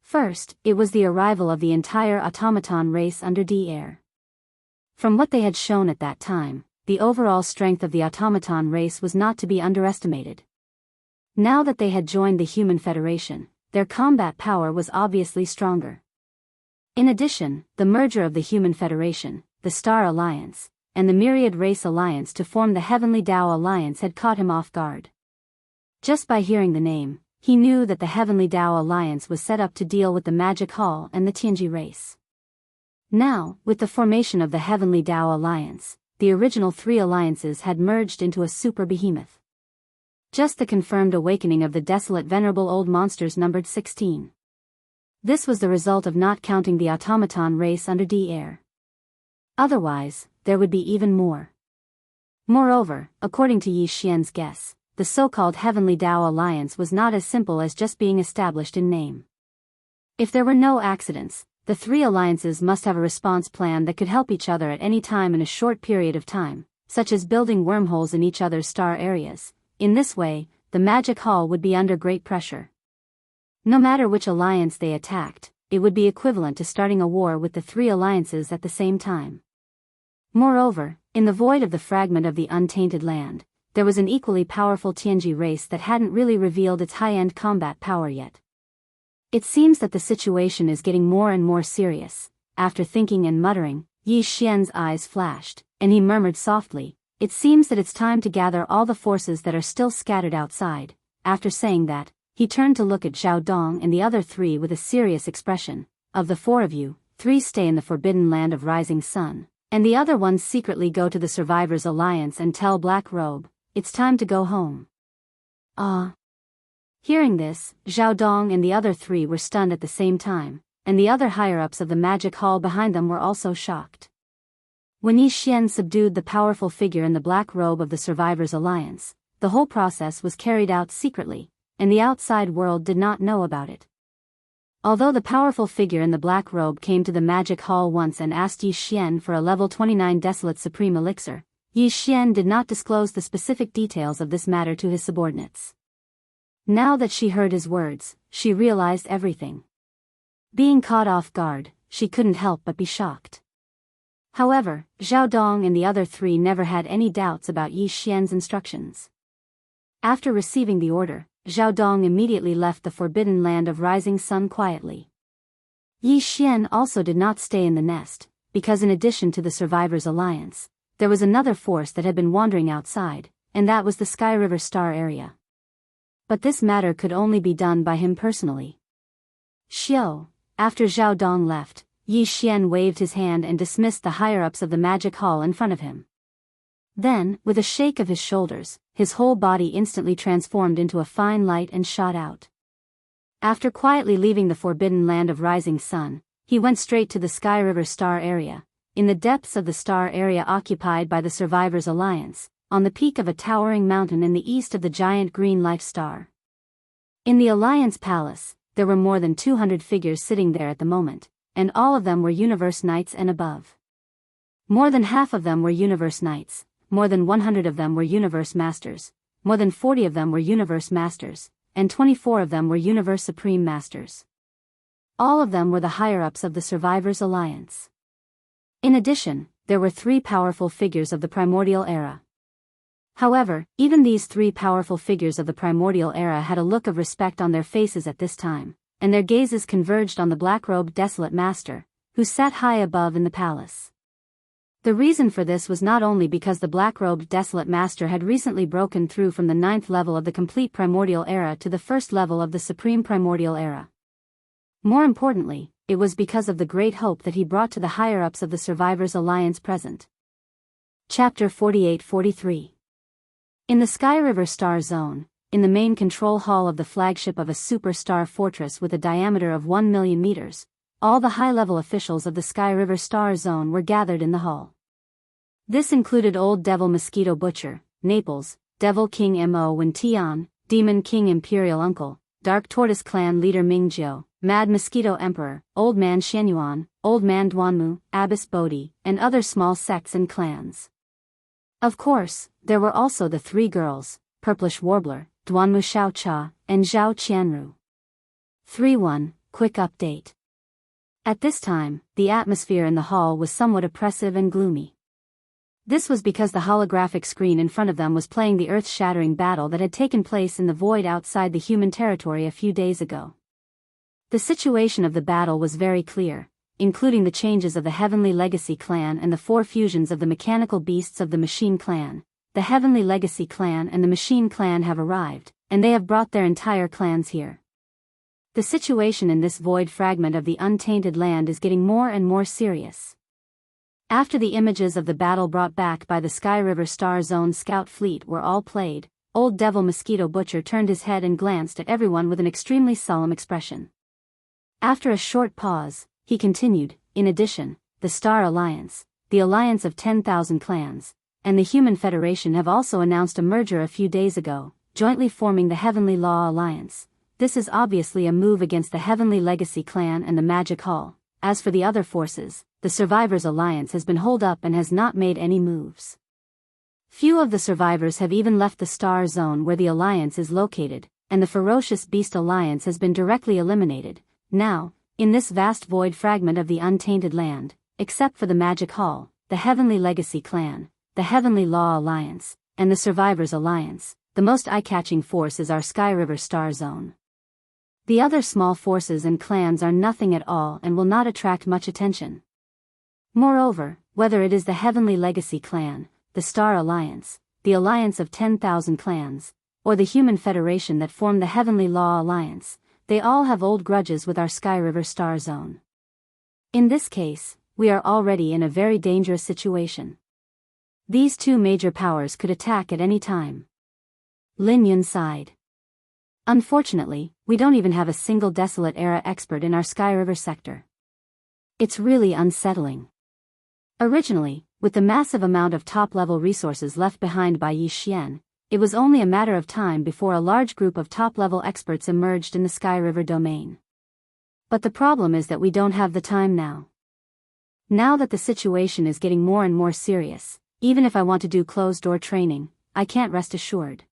First, it was the arrival of the entire automaton race under the air. From what they had shown at that time, the overall strength of the automaton race was not to be underestimated. Now that they had joined the Human Federation, their combat power was obviously stronger. In addition, the merger of the Human Federation, the Star Alliance, and the Myriad Race Alliance to form the Heavenly Tao Alliance had caught him off guard. Just by hearing the name, he knew that the Heavenly Tao Alliance was set up to deal with the Magic Hall and the Tianji race. Now, with the formation of the Heavenly Tao Alliance, the original three alliances had merged into a super behemoth. Just the confirmed awakening of the desolate venerable old monsters numbered 16. This was the result of not counting the automaton race under the air. Otherwise, there would be even more. Moreover, according to Yi Xian's guess, the so-called Heavenly Tao Alliance was not as simple as just being established in name. If there were no accidents, the three alliances must have a response plan that could help each other at any time in a short period of time, such as building wormholes in each other's star areas. In this way, the Magic Hall would be under great pressure. No matter which alliance they attacked, it would be equivalent to starting a war with the three alliances at the same time. Moreover, in the void of the fragment of the untainted land, there was an equally powerful Tianji race that hadn't really revealed its high-end combat power yet. It seems that the situation is getting more and more serious. After thinking and muttering, Yi Xian's eyes flashed, and he murmured softly, "It seems that it's time to gather all the forces that are still scattered outside." After saying that, he turned to look at Zhao Dong and the other three with a serious expression. "Of the four of you, 3 stay in the forbidden land of Rising Sun, and the other ones secretly go to the Survivors Alliance and tell Black Robe, it's time to go home." Ah. Hearing this, Zhao Dong and the other 3 were stunned at the same time, and the other higher-ups of the Magic Hall behind them were also shocked. When Yi Xian subdued the powerful figure in the black robe of the Survivors Alliance, the whole process was carried out secretly, and the outside world did not know about it. Although the powerful figure in the black robe came to the Magic Hall once and asked Yi Xian for a level 29 Desolate Supreme Elixir, Yi Xian did not disclose the specific details of this matter to his subordinates. Now that she heard his words, she realized everything. Being caught off guard, she couldn't help but be shocked. However, Zhao Dong and the other 3 never had any doubts about Yi Xian's instructions. After receiving the order, Zhao Dong immediately left the forbidden land of Rising Sun quietly. Yi Xian also did not stay in the nest, because in addition to the Survivors Alliance, there was another force that had been wandering outside, and that was the Sky River Star area. But this matter could only be done by him personally. Xiao. After Zhao Dong left, Yi Xian waved his hand and dismissed the higher-ups of the Magic Hall in front of him. Then, with a shake of his shoulders, his whole body instantly transformed into a fine light and shot out. After quietly leaving the forbidden land of Rising Sun, he went straight to the Sky River Star area, in the depths of the star area occupied by the Survivors Alliance, on the peak of a towering mountain in the east of the giant green life star. In the Alliance Palace, there were more than 200 figures sitting there at the moment, and all of them were Universe Knights and above. More than half of them were Universe Knights, more than 100 of them were Universe Masters, more than 40 of them were Universe Masters, and 24 of them were Universe Supreme Masters. All of them were the higher-ups of the Survivors Alliance. In addition, there were 3 powerful figures of the Primordial Era. However, even these 3 powerful figures of the Primordial Era had a look of respect on their faces at this time, and their gazes converged on the black-robed Desolate Master, who sat high above in the palace. The reason for this was not only because the black-robed Desolate Master had recently broken through from the 9th level of the complete Primordial Era to the 1st level of the Supreme Primordial Era. More importantly, it was because of the great hope that he brought to the higher-ups of the Survivors Alliance present. Chapter 48-43. In the Sky River Star Zone, in the main control hall of the flagship of a superstar fortress with a diameter of 1 million meters, all the high-level officials of the Sky River Star Zone were gathered in the hall. This included Old Devil Mosquito Butcher, Naples, Devil King Mo Wen Tian, Demon King Imperial Uncle, Dark Tortoise Clan Leader Mingjiu, Mad Mosquito Emperor, Old Man Xianyuan, Old Man Duanmu, Abbess Bodhi, and other small sects and clans. Of course, there were also the 3 girls, Purplish Warbler, Duanmu Xiaocha, and Zhao Qianru. 3.1 Quick update. At this time, the atmosphere in the hall was somewhat oppressive and gloomy. This was because the holographic screen in front of them was playing the earth-shattering battle that had taken place in the void outside the human territory a few days ago. The situation of the battle was very clear, including the changes of the Heavenly Legacy clan and the 4 fusions of the mechanical beasts of the Machine clan. The Heavenly Legacy clan and the Machine clan have arrived, and they have brought their entire clans here. The situation in this void fragment of the untainted land is getting more and more serious. After the images of the battle brought back by the Sky River Star Zone scout fleet were all played, Old Devil Mosquito Butcher turned his head and glanced at everyone with an extremely solemn expression. After a short pause, he continued, in addition, the Star Alliance, the alliance of 10,000 clans, and the Human Federation have also announced a merger a few days ago, jointly forming the Heavenly Law Alliance. This is obviously a move against the Heavenly Legacy clan and the Magic Hall. As for the other forces, the Survivors Alliance has been holed up and has not made any moves. Few of the survivors have even left the Star Zone where the Alliance is located, and the Ferocious Beast Alliance has been directly eliminated. Now, in this vast void fragment of the untainted land, except for the Magic Hall, the Heavenly Legacy clan, the Heavenly Law Alliance, and the Survivors Alliance, the most eye-catching force is our Sky River Star Zone. The other small forces and clans are nothing at all and will not attract much attention. Moreover, whether it is the Heavenly Legacy clan, the Star Alliance, the alliance of 10,000 clans, or the Human Federation that formed the Heavenly Law Alliance, they all have old grudges with our Sky River Star Zone. In this case, we are already in a very dangerous situation. These 2 major powers could attack at any time. Lin Yun sighed. Unfortunately, we don't even have a single Desolate Era expert in our Sky River sector. It's really unsettling. Originally, with the massive amount of top-level resources left behind by Yi Xian, it was only a matter of time before a large group of top-level experts emerged in the Sky River domain. But the problem is that we don't have the time now. Now that the situation is getting more and more serious, even if I want to do closed-door training, I can't rest assured.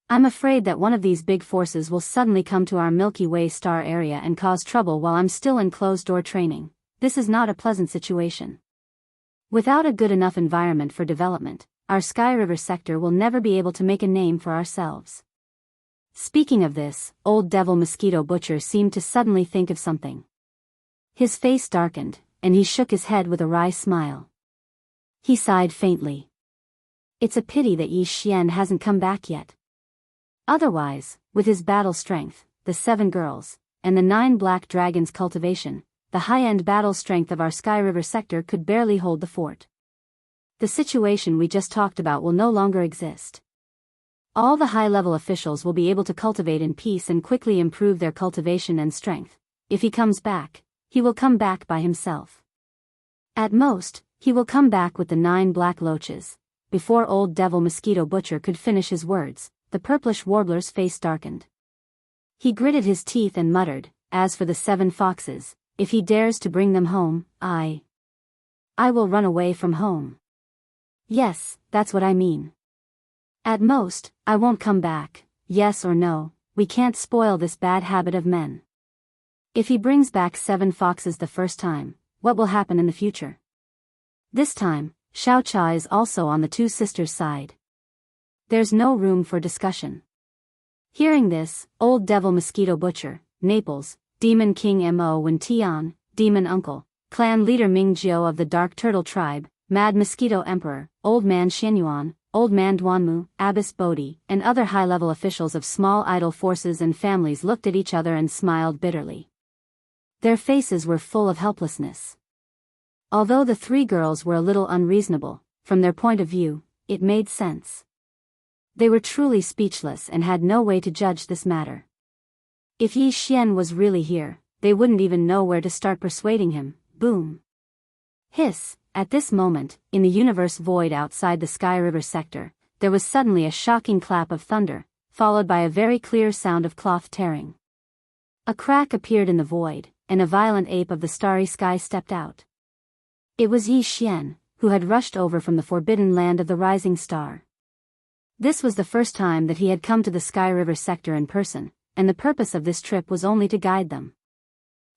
I'm afraid that one of these big forces will suddenly come to our Milky Way star area and cause trouble while I'm still in closed-door training. This is not a pleasant situation. Without a good enough environment for development, our Sky River sector will never be able to make a name for ourselves. Speaking of this, Old Devil Mosquito Butcher seemed to suddenly think of something. His face darkened, and he shook his head with a wry smile. He sighed faintly. It's a pity that Yi Xian hasn't come back yet. Otherwise, with his battle strength, the 7 girls, and the 9 black dragons cultivation, the high-end battle strength of our Sky River sector could barely hold the fort. The situation we just talked about will no longer exist. All the high-level officials will be able to cultivate in peace and quickly improve their cultivation and strength. If he comes back, he will come back by himself. At most, he will come back with the 9 black loaches. Before Old Devil Mosquito Butcher could finish his words, the purplish warbler's face darkened. He gritted his teeth and muttered, as for the 7 foxes, if he dares to bring them home, I will run away from home. Yes, that's what I mean. At most, I won't come back. Yes or no, we can't spoil this bad habit of men. If he brings back 7 foxes the first time, what will happen in the future? This time, Xiao Cha is also on the 2 sisters' side. There's no room for discussion. Hearing this, Old Devil Mosquito Butcher, Naples, Demon King Mo Wen Tian, Demon Uncle, Clan Leader Ming Jiao of the Dark Turtle Tribe, Mad Mosquito Emperor, Old Man Xianyuan, Old Man Duanmu, Abbess Bodhi, and other high-level officials of small idol forces and families looked at each other and smiled bitterly. Their faces were full of helplessness. Although the 3 girls were a little unreasonable, from their point of view, it made sense. They were truly speechless and had no way to judge this matter. If Yi Xian was really here, they wouldn't even know where to start persuading him. Boom. Hiss. At this moment, in the universe void outside the Sky River sector, there was suddenly a shocking clap of thunder, followed by a very clear sound of cloth tearing. A crack appeared in the void, and a violent ape of the starry sky stepped out. It was Yi Xian, who had rushed over from the forbidden land of the rising star. This was the first time that he had come to the Sky River sector in person, and the purpose of this trip was only to guide them.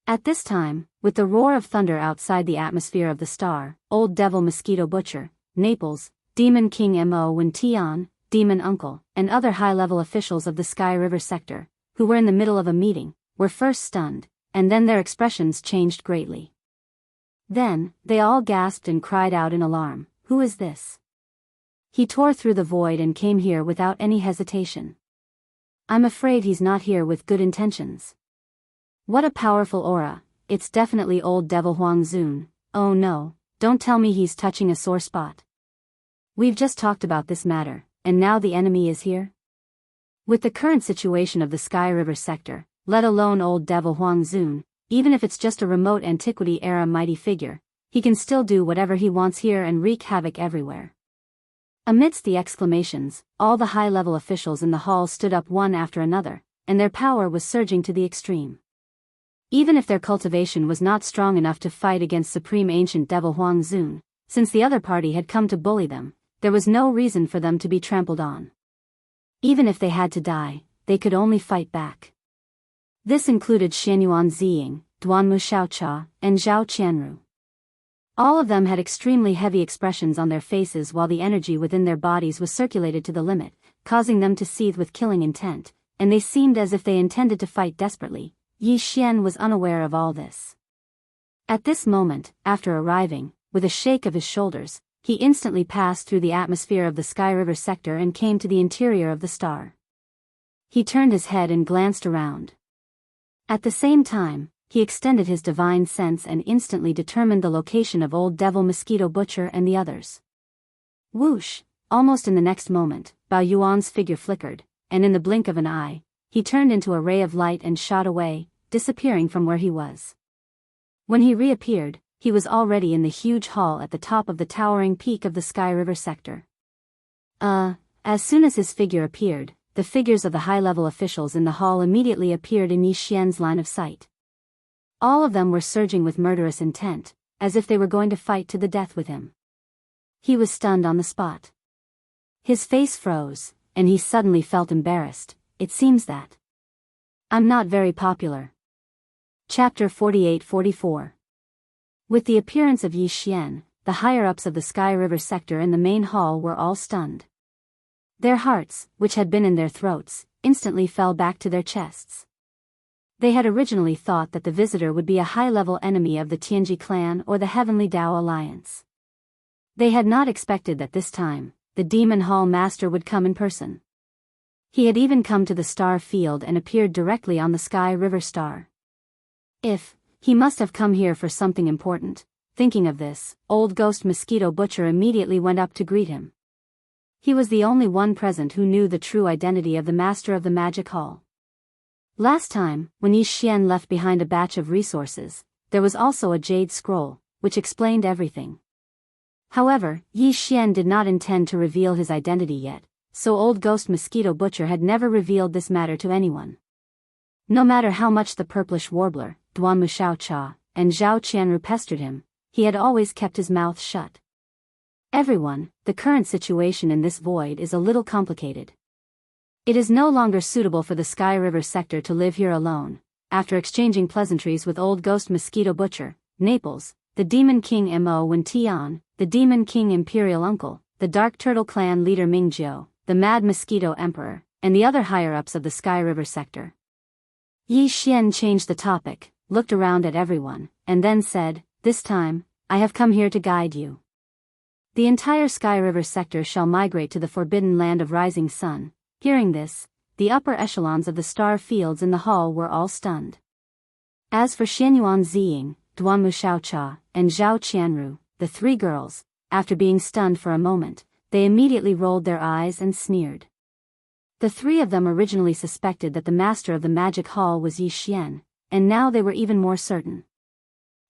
At this time, with the roar of thunder outside the atmosphere of the star, Old Devil Mosquito Butcher, Naples, Demon King Mo Wen Tian, Demon Uncle, and other high-level officials of the Sky River sector, who were in the middle of a meeting, were first stunned, and then their expressions changed greatly. Then, they all gasped and cried out in alarm, "Who is this? He tore through the void and came here without any hesitation. I'm afraid he's not here with good intentions. What a powerful aura, it's definitely Old Devil Huang Zun. Oh no, don't tell me he's touching a sore spot. We've just talked about this matter, and now the enemy is here?" With the current situation of the Sky River sector, let alone Old Devil Huang Zun, even if it's just a remote antiquity-era mighty figure, he can still do whatever he wants here and wreak havoc everywhere. Amidst the exclamations, all the high-level officials in the hall stood up one after another, and their power was surging to the extreme. Even if their cultivation was not strong enough to fight against Supreme Ancient Devil Huang Zun, since the other party had come to bully them, there was no reason for them to be trampled on. Even if they had to die, they could only fight back. This included Xianyuan Ziying, Duanmu Xiaocha, and Zhao Qianru. All of them had extremely heavy expressions on their faces while the energy within their bodies was circulated to the limit, causing them to seethe with killing intent, and they seemed as if they intended to fight desperately. Yi Xian was unaware of all this. At this moment, after arriving, with a shake of his shoulders, he instantly passed through the atmosphere of the Sky River sector and came to the interior of the star. He turned his head and glanced around. At the same time, he extended his divine sense and instantly determined the location of Old Devil Mosquito Butcher and the others. Whoosh! Almost in the next moment, Bao Yuan's figure flickered, and in the blink of an eye, he turned into a ray of light and shot away, disappearing from where he was. When he reappeared, he was already in the huge hall at the top of the towering peak of the Sky River sector. As soon as his figure appeared, the figures of the high-level officials in the hall immediately appeared in Yi Xian's line of sight. All of them were surging with murderous intent, as if they were going to fight to the death with him. He was stunned on the spot. His face froze, and he suddenly felt embarrassed. It seems that I'm not very popular. Chapter 48-44. With the appearance of Yi Xian, the higher-ups of the Sky River sector in the main hall were all stunned. Their hearts, which had been in their throats, instantly fell back to their chests. They had originally thought that the visitor would be a high-level enemy of the Tianji clan or the Heavenly Dao Alliance. They had not expected that this time, the Demon Hall Master would come in person. He had even come to the star field and appeared directly on the Sky River star. He must have come here for something important. Thinking of this, Old Ghost Mosquito Butcher immediately went up to greet him. He was the only one present who knew the true identity of the Master of the Magic Hall. Last time, when Yi Xian left behind a batch of resources, there was also a jade scroll, which explained everything. However, Yi Xian did not intend to reveal his identity yet, so Old Ghost Mosquito Butcher had never revealed this matter to anyone. No matter how much the purplish warbler, Duanmu Xiaocha, and Zhao Qianru pestered him, he had always kept his mouth shut. Everyone, the current situation in this void is a little complicated. It is no longer suitable for the Sky River sector to live here alone. After exchanging pleasantries with Old Ghost Mosquito Butcher, Naples, the Demon King Mo Wen Tian, the Demon King Imperial Uncle, the Dark Turtle Clan leader Mingjiu, the Mad Mosquito Emperor, and the other higher-ups of the Sky River sector. Yi Xian changed the topic, looked around at everyone, and then said, "This time, I have come here to guide you. The entire Sky River sector shall migrate to the forbidden land of Rising Sun." Hearing this, the upper echelons of the star fields in the hall were all stunned. As for Xianyuan Ziying, Duanmu Xiaocha, and Zhao Qianru, the three girls, after being stunned for a moment, they immediately rolled their eyes and sneered. The three of them originally suspected that the master of the magic hall was Yi Xian, and now they were even more certain.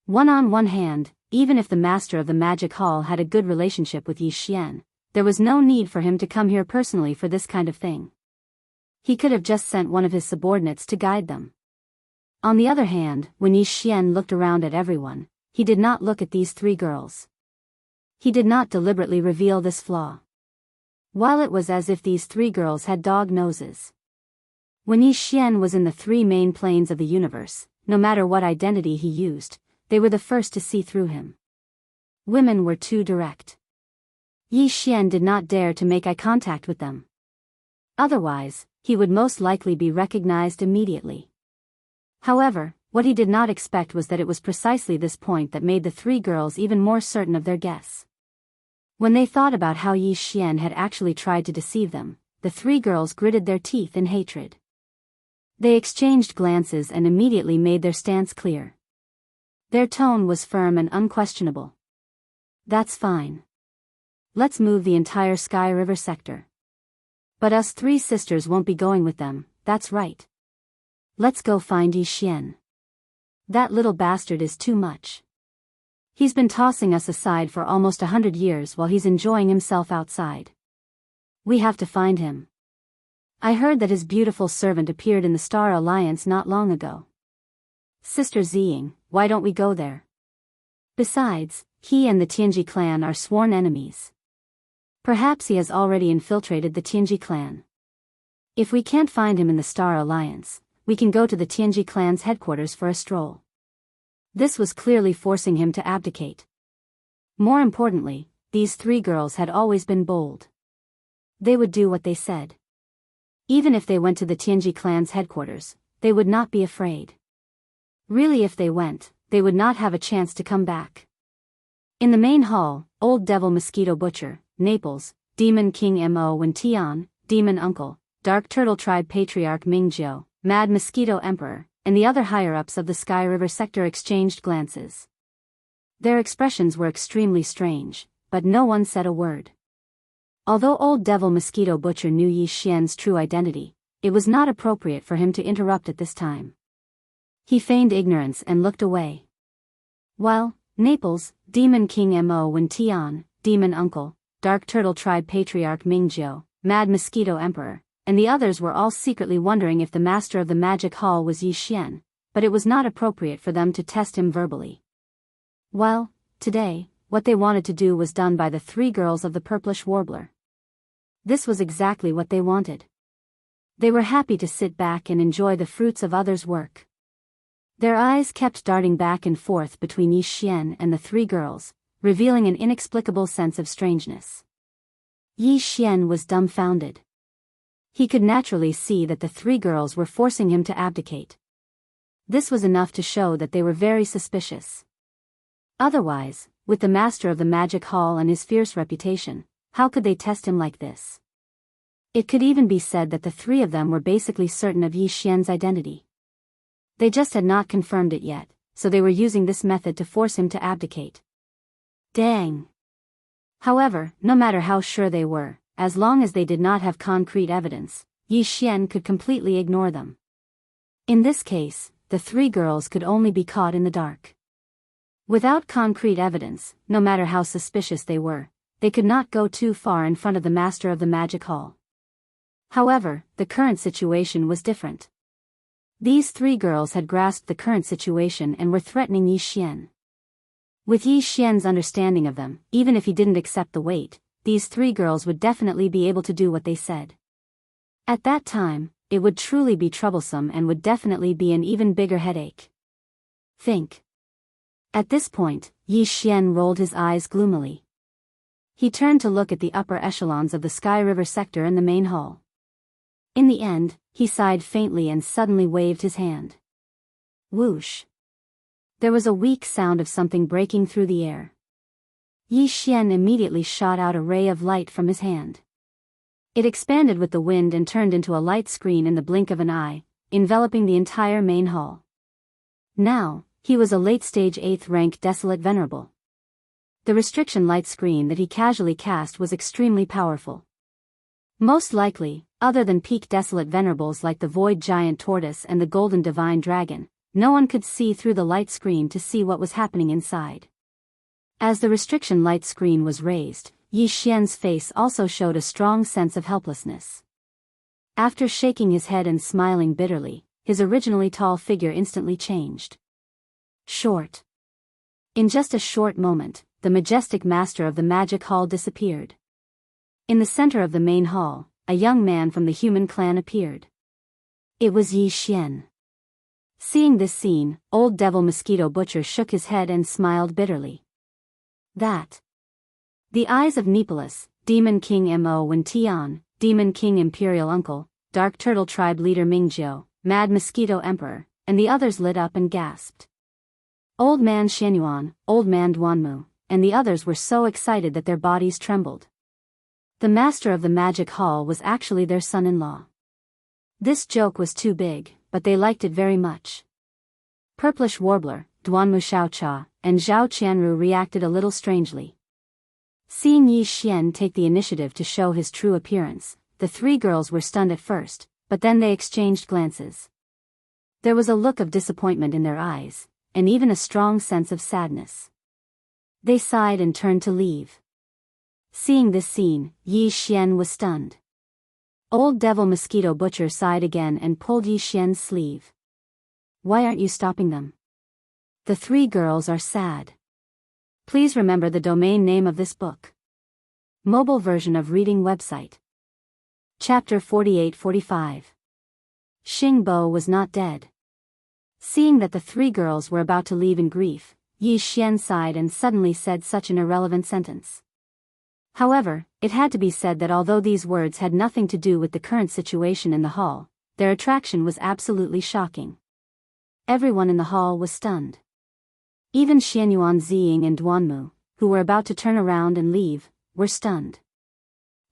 On one hand, even if the master of the magic hall had a good relationship with Yi Xian, there was no need for him to come here personally for this kind of thing. He could have just sent one of his subordinates to guide them. On the other hand, when Yi Xian looked around at everyone, he did not look at these three girls. He did not deliberately reveal this flaw. while it was as if these three girls had dog noses. When Yi Xian was in the three main planes of the universe, no matter what identity he used, they were the first to see through him. Women were too direct. Yi Xian did not dare to make eye contact with them. Otherwise, he would most likely be recognized immediately. However, what he did not expect was that it was precisely this point that made the three girls even more certain of their guess. When they thought about how Yi Xian had actually tried to deceive them, the three girls gritted their teeth in hatred. They exchanged glances and immediately made their stance clear. Their tone was firm and unquestionable. That's fine. Let's move the entire Sky River sector. But us three sisters won't be going with them, that's right. Let's go find Yi Xian. That little bastard is too much. He's been tossing us aside for almost 100 years while he's enjoying himself outside. We have to find him. I heard that his beautiful servant appeared in the Star Alliance not long ago. Sister Ziying, why don't we go there? Besides, he and the Tianji clan are sworn enemies. Perhaps he has already infiltrated the Tianji clan. If we can't find him in the Star Alliance, we can go to the Tianji clan's headquarters for a stroll. This was clearly forcing him to abdicate. More importantly, these three girls had always been bold. They would do what they said. Even if they went to the Tianji clan's headquarters, they would not be afraid. Really, if they went, they would not have a chance to come back. In the main hall, Old Devil Mosquito Butcher, Naples, Demon King Mo Wen Tian, Demon Uncle, Dark Turtle Tribe Patriarch Mingjiu, Mad Mosquito Emperor, and the other higher-ups of the Sky River sector exchanged glances. Their expressions were extremely strange, but no one said a word. Although Old Devil Mosquito Butcher knew Yi Xian's true identity, it was not appropriate for him to interrupt at this time. He feigned ignorance and looked away. While Naples, Demon King Mo Wen Tian, Demon Uncle, Dark Turtle Tribe Patriarch Mingjiu, Mad Mosquito Emperor, and the others were all secretly wondering if the master of the magic hall was Yi Xian, but it was not appropriate for them to test him verbally. Well, today, what they wanted to do was done by the three girls of the Purplish Warbler. This was exactly what they wanted. They were happy to sit back and enjoy the fruits of others' work. Their eyes kept darting back and forth between Yi Xian and the three girls, revealing an inexplicable sense of strangeness. Yi Xian was dumbfounded. He could naturally see that the three girls were forcing him to abdicate. This was enough to show that they were very suspicious. Otherwise, with the master of the magic hall and his fierce reputation, how could they test him like this? It could even be said that the three of them were basically certain of Yi Xian's identity. They just had not confirmed it yet, so they were using this method to force him to abdicate. Dang! However, no matter how sure they were, as long as they did not have concrete evidence, Yi Xian could completely ignore them. In this case, the three girls could only be caught in the dark. Without concrete evidence, no matter how suspicious they were, they could not go too far in front of the master of the magic hall. However, the current situation was different. These three girls had grasped the current situation and were threatening Yi Xian. With Yi Xian's understanding of them, even if he didn't accept the weight, these three girls would definitely be able to do what they said. At that time, it would truly be troublesome and would definitely be an even bigger headache. Think. At this point, Yi Xian rolled his eyes gloomily. He turned to look at the upper echelons of the Sky River sector in the main hall. In the end, he sighed faintly and suddenly waved his hand. Whoosh. There was a weak sound of something breaking through the air. Yi Xian immediately shot out a ray of light from his hand. It expanded with the wind and turned into a light screen in the blink of an eye, enveloping the entire main hall. Now, he was a late-stage 8th rank Desolate Venerable. The restriction light screen that he casually cast was extremely powerful. Most likely, other than peak Desolate Venerables like the Void Giant Tortoise and the Golden Divine Dragon, no one could see through the light screen to see what was happening inside. As the restriction light screen was raised, Yi Xian's face also showed a strong sense of helplessness. After shaking his head and smiling bitterly, his originally tall figure instantly changed. Short. In just a short moment, the majestic master of the magic hall disappeared. In the center of the main hall, a young man from the human clan appeared. It was Yi Xian. Seeing this scene, old devil mosquito butcher shook his head and smiled bitterly. That. The eyes of Nepolis, Demon King Mo Wen Tian, Demon King Imperial Uncle, Dark Turtle Tribe Leader Mingjiu, Mad Mosquito Emperor, and the others lit up and gasped. Old Man Xianyuan, Old Man Duanmu, and the others were so excited that their bodies trembled. The master of the magic hall was actually their son-in-law. This joke was too big, but they liked it very much. Purplish Warbler, Duanmu Xiaocha, and Zhao Qianru reacted a little strangely. Seeing Yi Xian take the initiative to show his true appearance, the three girls were stunned at first, but then they exchanged glances. There was a look of disappointment in their eyes, and even a strong sense of sadness. They sighed and turned to leave. Seeing this scene, Yi Xian was stunned. Old devil mosquito butcher sighed again and pulled Yi Xian's sleeve. Why aren't you stopping them? The three girls are sad. Please remember the domain name of this book. Mobile version of reading website. Chapter 48-45. Xing Bo was not dead. Seeing that the three girls were about to leave in grief, Yi Xian sighed and suddenly said such an irrelevant sentence. However, it had to be said that although these words had nothing to do with the current situation in the hall, their attraction was absolutely shocking. Everyone in the hall was stunned. Even Xianyuan Ziying and Duanmu, who were about to turn around and leave, were stunned.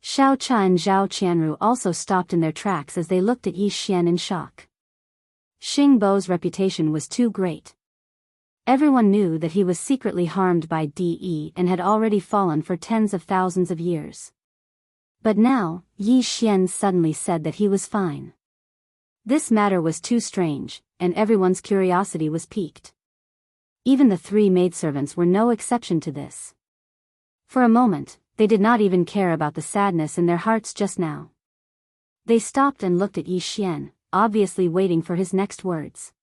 Xiao Cha and Zhao Qianru also stopped in their tracks as they looked at Yi Xian in shock. Xing Bo's reputation was too great. Everyone knew that he was secretly harmed by De and had already fallen for tens of thousands of years. But now, Yi Xian suddenly said that he was fine. This matter was too strange, and everyone's curiosity was piqued. Even the three maidservants were no exception to this. For a moment, they did not even care about the sadness in their hearts just now. They stopped and looked at Yi Xian, obviously waiting for his next words.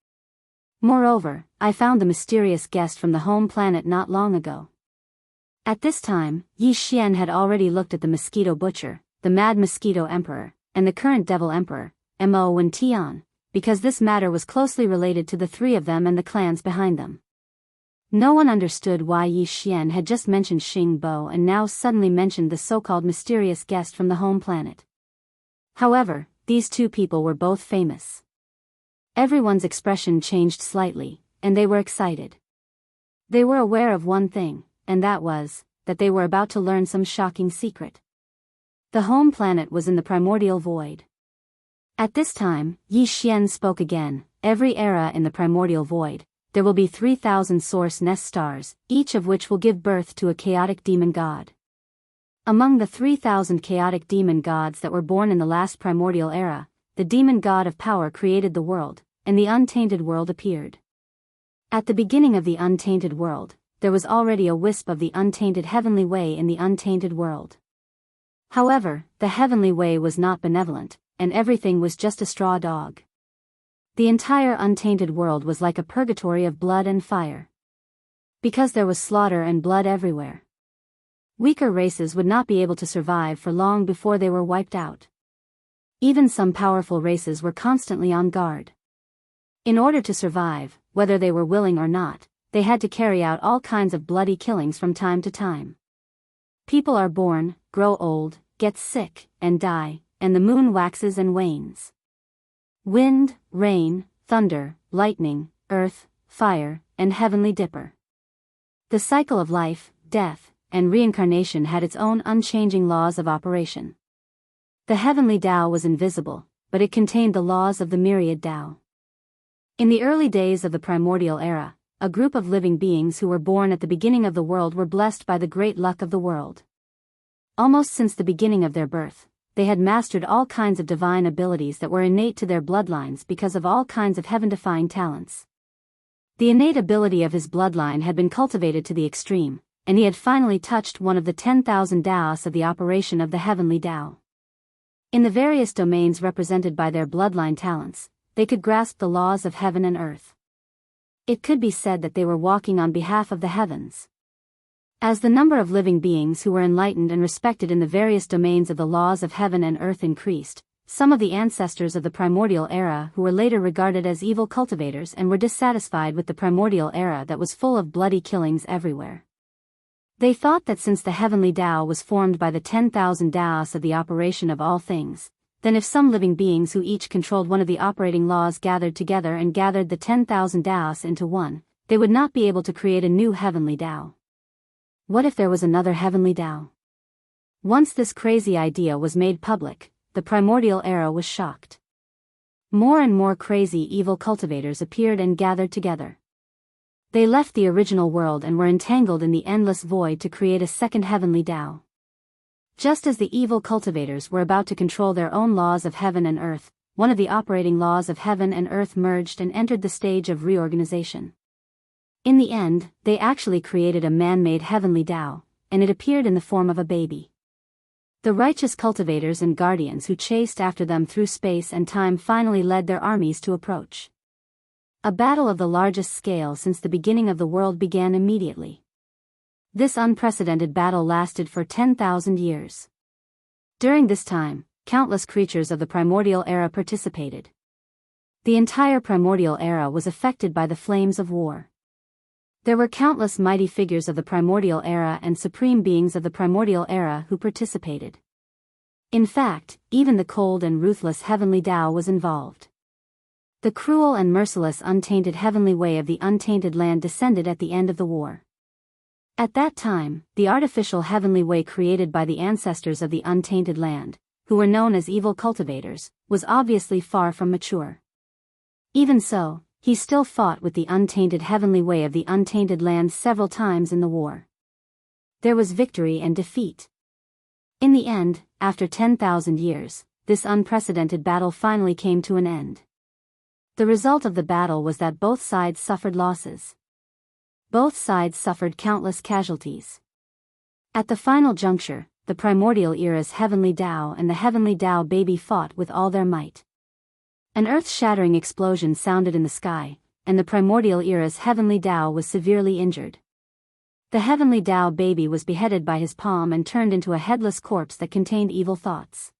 Moreover, I found the mysterious guest from the home planet not long ago. At this time, Yi Xian had already looked at the mosquito butcher, the mad mosquito emperor, and the current devil emperor, Mo Wen Tian, because this matter was closely related to the three of them and the clans behind them. No one understood why Yi Xian had just mentioned Xing Bo and now suddenly mentioned the so-called mysterious guest from the home planet. However, these two people were both famous. Everyone's expression changed slightly, and they were excited. They were aware of one thing, and that was, that they were about to learn some shocking secret. The home planet was in the primordial void. At this time, Yi Xian spoke again. Every era in the primordial void, there will be 3,000 source nest stars, each of which will give birth to a chaotic demon god. Among the 3,000 chaotic demon gods that were born in the last primordial era, the demon god of power created the world, and the untainted world appeared. At the beginning of the untainted world, there was already a wisp of the untainted heavenly way in the untainted world. However, the heavenly way was not benevolent, and everything was just a straw dog. The entire untainted world was like a purgatory of blood and fire. Because there was slaughter and blood everywhere. Weaker races would not be able to survive for long before they were wiped out. Even some powerful races were constantly on guard. In order to survive, whether they were willing or not, they had to carry out all kinds of bloody killings from time to time. People are born, grow old, get sick, and die, and the moon waxes and wanes. Wind, rain, thunder, lightning, earth, fire, and heavenly dipper. The cycle of life, death, and reincarnation had its own unchanging laws of operation. The heavenly Tao was invisible, but it contained the laws of the myriad Tao. In the early days of the primordial era, a group of living beings who were born at the beginning of the world were blessed by the great luck of the world. Almost since the beginning of their birth, they had mastered all kinds of divine abilities that were innate to their bloodlines because of all kinds of heaven-defying talents. The innate ability of his bloodline had been cultivated to the extreme, and he had finally touched one of the 10,000 Taos of the operation of the heavenly Tao. In the various domains represented by their bloodline talents, they could grasp the laws of heaven and earth. It could be said that they were walking on behalf of the heavens. As the number of living beings who were enlightened and respected in the various domains of the laws of heaven and earth increased, some of the ancestors of the primordial era who were later regarded as evil cultivators and were dissatisfied with the primordial era that was full of bloody killings everywhere. They thought that since the heavenly Tao was formed by the 10,000 Taos of the operation of all things, then if some living beings who each controlled one of the operating laws gathered together and gathered the 10,000 Taos into one, they would not be able to create a new heavenly Tao. What if there was another heavenly Tao? Once this crazy idea was made public, the primordial era was shocked. More and more crazy evil cultivators appeared and gathered together. They left the original world and were entangled in the endless void to create a second heavenly Tao. Just as the evil cultivators were about to control their own laws of heaven and earth, one of the operating laws of heaven and earth merged and entered the stage of reorganization. In the end, they actually created a man-made heavenly Tao, and it appeared in the form of a baby. The righteous cultivators and guardians who chased after them through space and time finally led their armies to approach. A battle of the largest scale since the beginning of the world began immediately. This unprecedented battle lasted for 10,000 years. During this time, countless creatures of the primordial era participated. The entire primordial era was affected by the flames of war. There were countless mighty figures of the primordial era and supreme beings of the primordial era who participated. In fact, even the cold and ruthless heavenly Tao was involved. The cruel and merciless untainted heavenly way of the untainted land descended at the end of the war. At that time, the artificial heavenly way created by the ancestors of the untainted land, who were known as evil cultivators, was obviously far from mature. Even so, he still fought with the untainted heavenly way of the untainted land several times in the war. There was victory and defeat. In the end, after 10,000 years, this unprecedented battle finally came to an end. The result of the battle was that both sides suffered losses. Both sides suffered countless casualties. At the final juncture, the primordial era's heavenly Tao and the heavenly Tao baby fought with all their might. An earth-shattering explosion sounded in the sky, and the primordial era's heavenly Tao was severely injured. The heavenly Tao baby was beheaded by his palm and turned into a headless corpse that contained evil thoughts.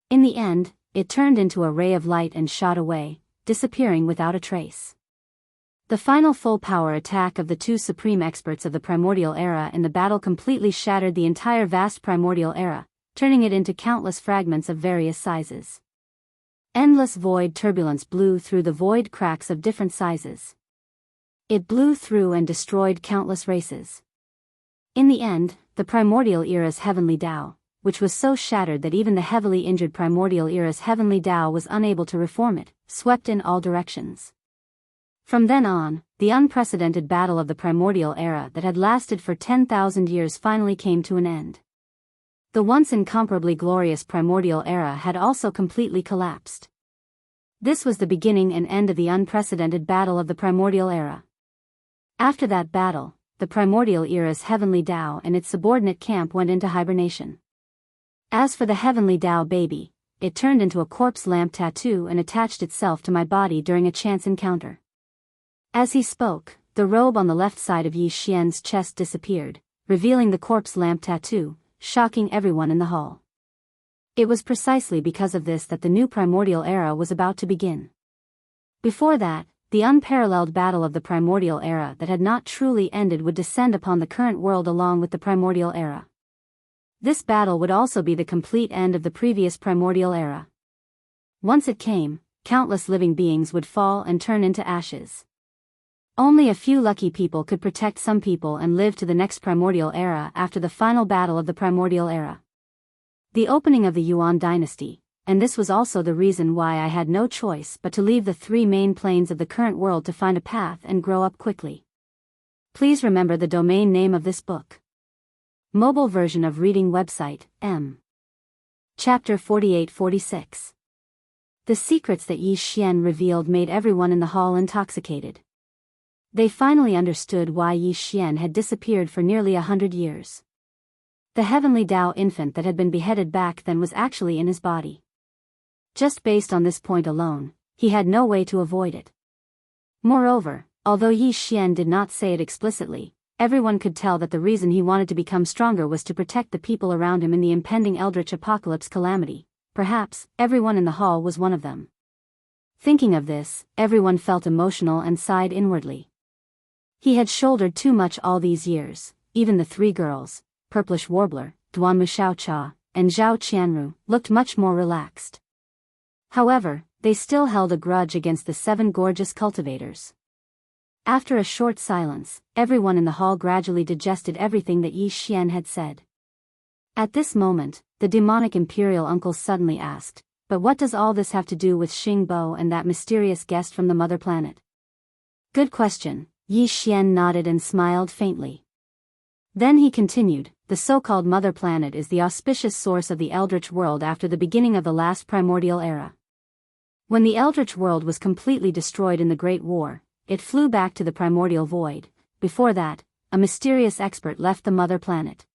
In the end, it turned into a ray of light and shot away, disappearing without a trace. The final full-power attack of the two supreme experts of the primordial era in the battle completely shattered the entire vast primordial era, turning it into countless fragments of various sizes. Endless void turbulence blew through the void cracks of different sizes. It blew through and destroyed countless races. In the end, the primordial era's heavenly Tao, which was so shattered that even the heavily injured primordial era's heavenly Tao was unable to reform it, swept in all directions. From then on, the unprecedented battle of the primordial era that had lasted for 10,000 years finally came to an end. The once incomparably glorious primordial era had also completely collapsed. This was the beginning and end of the unprecedented battle of the primordial era. After that battle, the primordial era's heavenly Tao and its subordinate camp went into hibernation. As for the heavenly Tao baby, it turned into a corpse lamp tattoo and attached itself to my body during a chance encounter. As he spoke, the robe on the left side of Yi Xian's chest disappeared, revealing the corpse lamp tattoo, shocking everyone in the hall. It was precisely because of this that the new primordial era was about to begin. Before that, the unparalleled battle of the primordial era that had not truly ended would descend upon the current world along with the primordial era. This battle would also be the complete end of the previous primordial era. Once it came, countless living beings would fall and turn into ashes. Only a few lucky people could protect some people and live to the next primordial era after the final battle of the primordial era. The opening of the Yuan dynasty, and this was also the reason why I had no choice but to leave the three main planes of the current world to find a path and grow up quickly. Please remember the domain name of this book. Mobile version of reading website, M. Chapter 48-46. The secrets that Yi Xian revealed made everyone in the hall intoxicated. They finally understood why Yi Xian had disappeared for nearly 100 years. The heavenly Tao infant that had been beheaded back then was actually in his body. Just based on this point alone, he had no way to avoid it. Moreover, although Yi Xian did not say it explicitly, everyone could tell that the reason he wanted to become stronger was to protect the people around him in the impending eldritch apocalypse calamity. Perhaps, everyone in the hall was one of them. Thinking of this, everyone felt emotional and sighed inwardly. He had shouldered too much all these years. Even the three girls, Purplish Warbler, Duan Muxiaocha, and Zhao Qianru, looked much more relaxed. However, they still held a grudge against the 7 gorgeous cultivators. After a short silence, everyone in the hall gradually digested everything that Yi Xian had said. At this moment, the demonic imperial uncle suddenly asked, "But what does all this have to do with Xing Bo and that mysterious guest from the mother planet?" "Good question," Yi Xian nodded and smiled faintly. Then he continued, "The so-called mother planet is the auspicious source of the Eldritch world after the beginning of the last primordial era. When the Eldritch world was completely destroyed in the Great War, it flew back to the primordial void. Before that, a mysterious expert left the mother planet.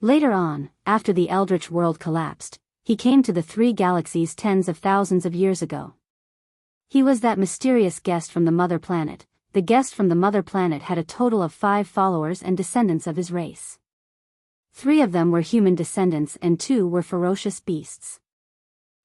Later on, after the Eldritch world collapsed, he came to the 3 galaxies tens of thousands of years ago. He was that mysterious guest from the mother planet. The guest from the mother planet had a total of 5 followers and descendants of his race. 3 of them were human descendants and 2 were ferocious beasts.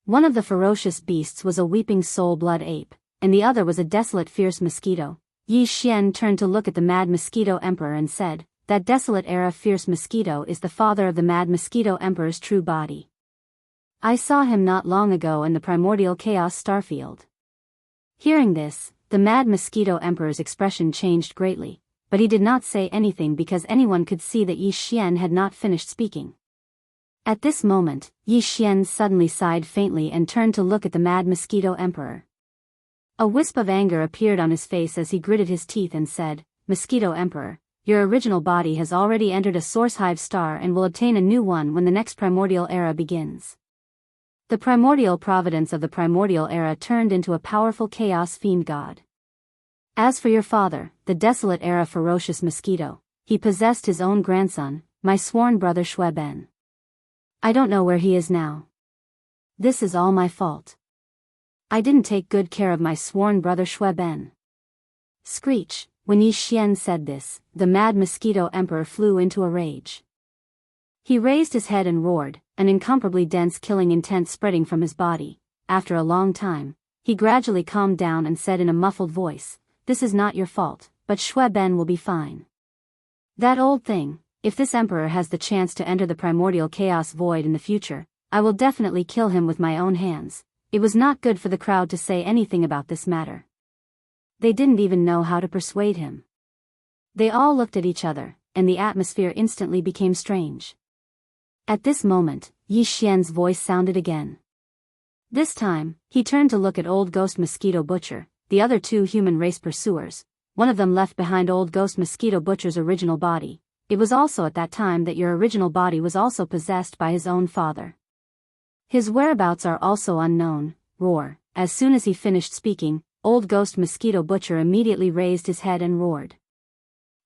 One of the ferocious beasts was a weeping soul blood ape, and the other was a desolate fierce mosquito. Yi Xian turned to look at the Mad Mosquito Emperor and said, "That desolate era fierce mosquito is the father of the Mad Mosquito Emperor's true body. I saw him not long ago in the primordial chaos starfield." Hearing this, the Mad Mosquito Emperor's expression changed greatly, but he did not say anything because anyone could see that Yi Xian had not finished speaking. At this moment, Yi Xian suddenly sighed faintly and turned to look at the Mad Mosquito Emperor. A wisp of anger appeared on his face as he gritted his teeth and said, "Mosquito Emperor, your original body has already entered a source hive star and will obtain a new one when the next primordial era begins." The primordial providence of the primordial era turned into a powerful chaos fiend god. As for your father, the desolate era ferocious mosquito, he possessed his own grandson, my sworn brother Shui Ben. I don't know where he is now. This is all my fault. I didn't take good care of my sworn brother Shui Ben. Screech. When Yi Xian said this, the Mad Mosquito Emperor flew into a rage. He raised his head and roared, an incomparably dense killing intent spreading from his body. After a long time, he gradually calmed down and said in a muffled voice, "This is not your fault, but Shui Ben will be fine. That old thing, if this emperor has the chance to enter the primordial chaos void in the future, I will definitely kill him with my own hands." It was not good for the crowd to say anything about this matter. They didn't even know how to persuade him. They all looked at each other, and the atmosphere instantly became strange. At this moment, Yi Xian's voice sounded again. This time, he turned to look at Old Ghost Mosquito Butcher, the other 2 human race pursuers. One of them left behind Old Ghost Mosquito Butcher's original body. It was also at that time that your original body was also possessed by his own father. His whereabouts are also unknown. Roar. As soon as he finished speaking, Old Ghost Mosquito Butcher immediately raised his head and roared.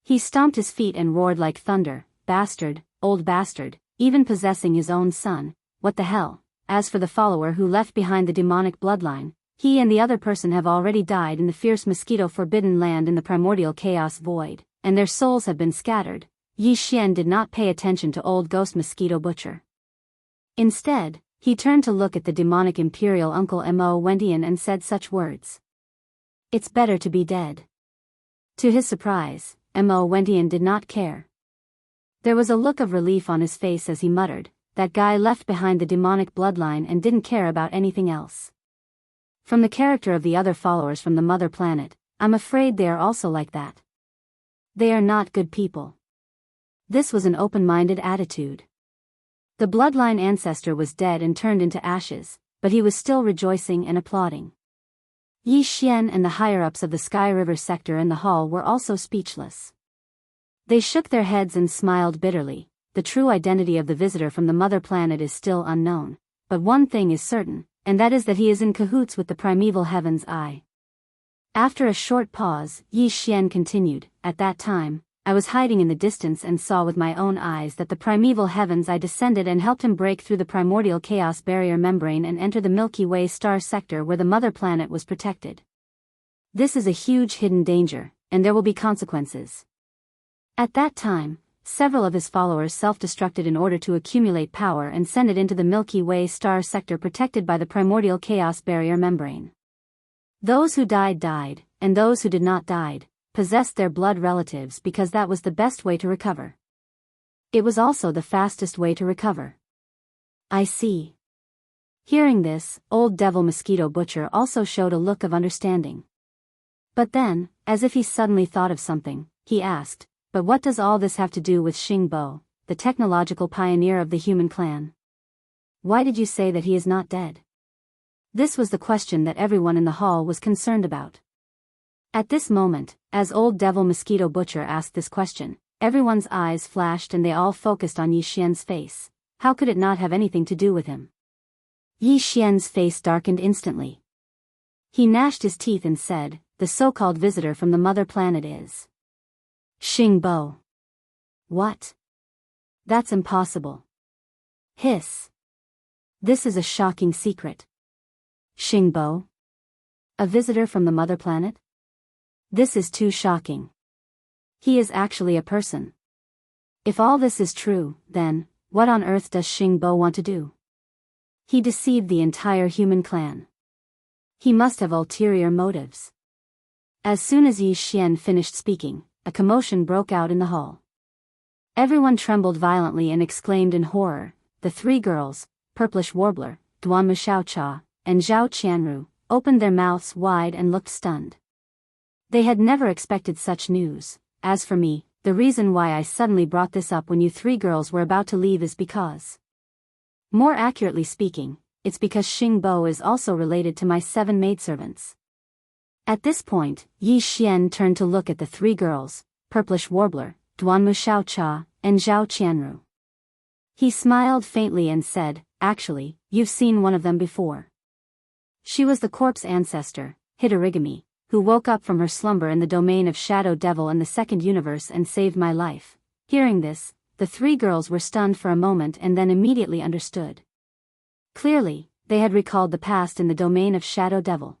He stomped his feet and roared like thunder, "Bastard, old bastard, even possessing his own son, what the hell?" As for the follower who left behind the demonic bloodline, he and the other person have already died in the fierce mosquito forbidden land in the primordial chaos void, and their souls have been scattered. Yi Xian did not pay attention to Old Ghost Mosquito Butcher. Instead, he turned to look at the demonic imperial uncle Mo Wentian and said such words. "It's better to be dead." To his surprise, Mo Wentian did not care. There was a look of relief on his face as he muttered, "That guy left behind the demonic bloodline and didn't care about anything else." From the character of the other followers from the mother planet, I'm afraid they are also like that. They are not good people. This was an open-minded attitude. The bloodline ancestor was dead and turned into ashes, but he was still rejoicing and applauding. Yi Xian and the higher-ups of the Sky River sector in the hall were also speechless. They shook their heads and smiled bitterly. The true identity of the visitor from the mother planet is still unknown, but one thing is certain, and that is that he is in cahoots with the primeval heaven's eye. After a short pause, Yi Xian continued, "At that time, I was hiding in the distance and saw with my own eyes that the primeval heavens I descended and helped him break through the primordial chaos barrier membrane and enter the Milky Way star sector where the mother planet was protected. This is a huge hidden danger, and there will be consequences. At that time, several of his followers self-destructed in order to accumulate power and send it into the Milky Way star sector protected by the primordial chaos barrier membrane. Those who died, and those who did not died, possessed their blood relatives because that was the best way to recover. It was also the fastest way to recover. I see. Hearing this, old devil mosquito butcher also showed a look of understanding. But then, as if he suddenly thought of something, he asked, "But what does all this have to do with Xing Bo, the technological pioneer of the human clan? Why did you say that he is not dead?" This was the question that everyone in the hall was concerned about. At this moment, as old devil mosquito butcher asked this question, everyone's eyes flashed and they all focused on Yi Xian's face. How could it not have anything to do with him? Yi Xian's face darkened instantly. He gnashed his teeth and said, "The so-called visitor from the mother planet is Xing Bo." What? That's impossible. Hiss. This is a shocking secret. Xing Bo? A visitor from the mother planet? This is too shocking. He is actually a person. If all this is true, then, what on earth does Xing Bo want to do? He deceived the entire human clan. He must have ulterior motives. As soon as Yi Xian finished speaking, a commotion broke out in the hall. Everyone trembled violently and exclaimed in horror. The three girls, Purplish Warbler, Duan Muxiaocha, and Zhao Qianru, opened their mouths wide and looked stunned. They had never expected such news. As for me, the reason why I suddenly brought this up when you three girls were about to leave is because... More accurately speaking, it's because Xing Bo is also related to my 7 maidservants. At this point, Yi Xian turned to look at the three girls, Purplish Warbler, Duan Muxiaocha, and Zhao Qianru. He smiled faintly and said, "Actually, you've seen one of them before. She was the corpse ancestor, Hitorigami, who woke up from her slumber in the domain of Shadow Devil in the second universe and saved my life." Hearing this, the three girls were stunned for a moment and then immediately understood. Clearly, they had recalled the past in the domain of Shadow Devil.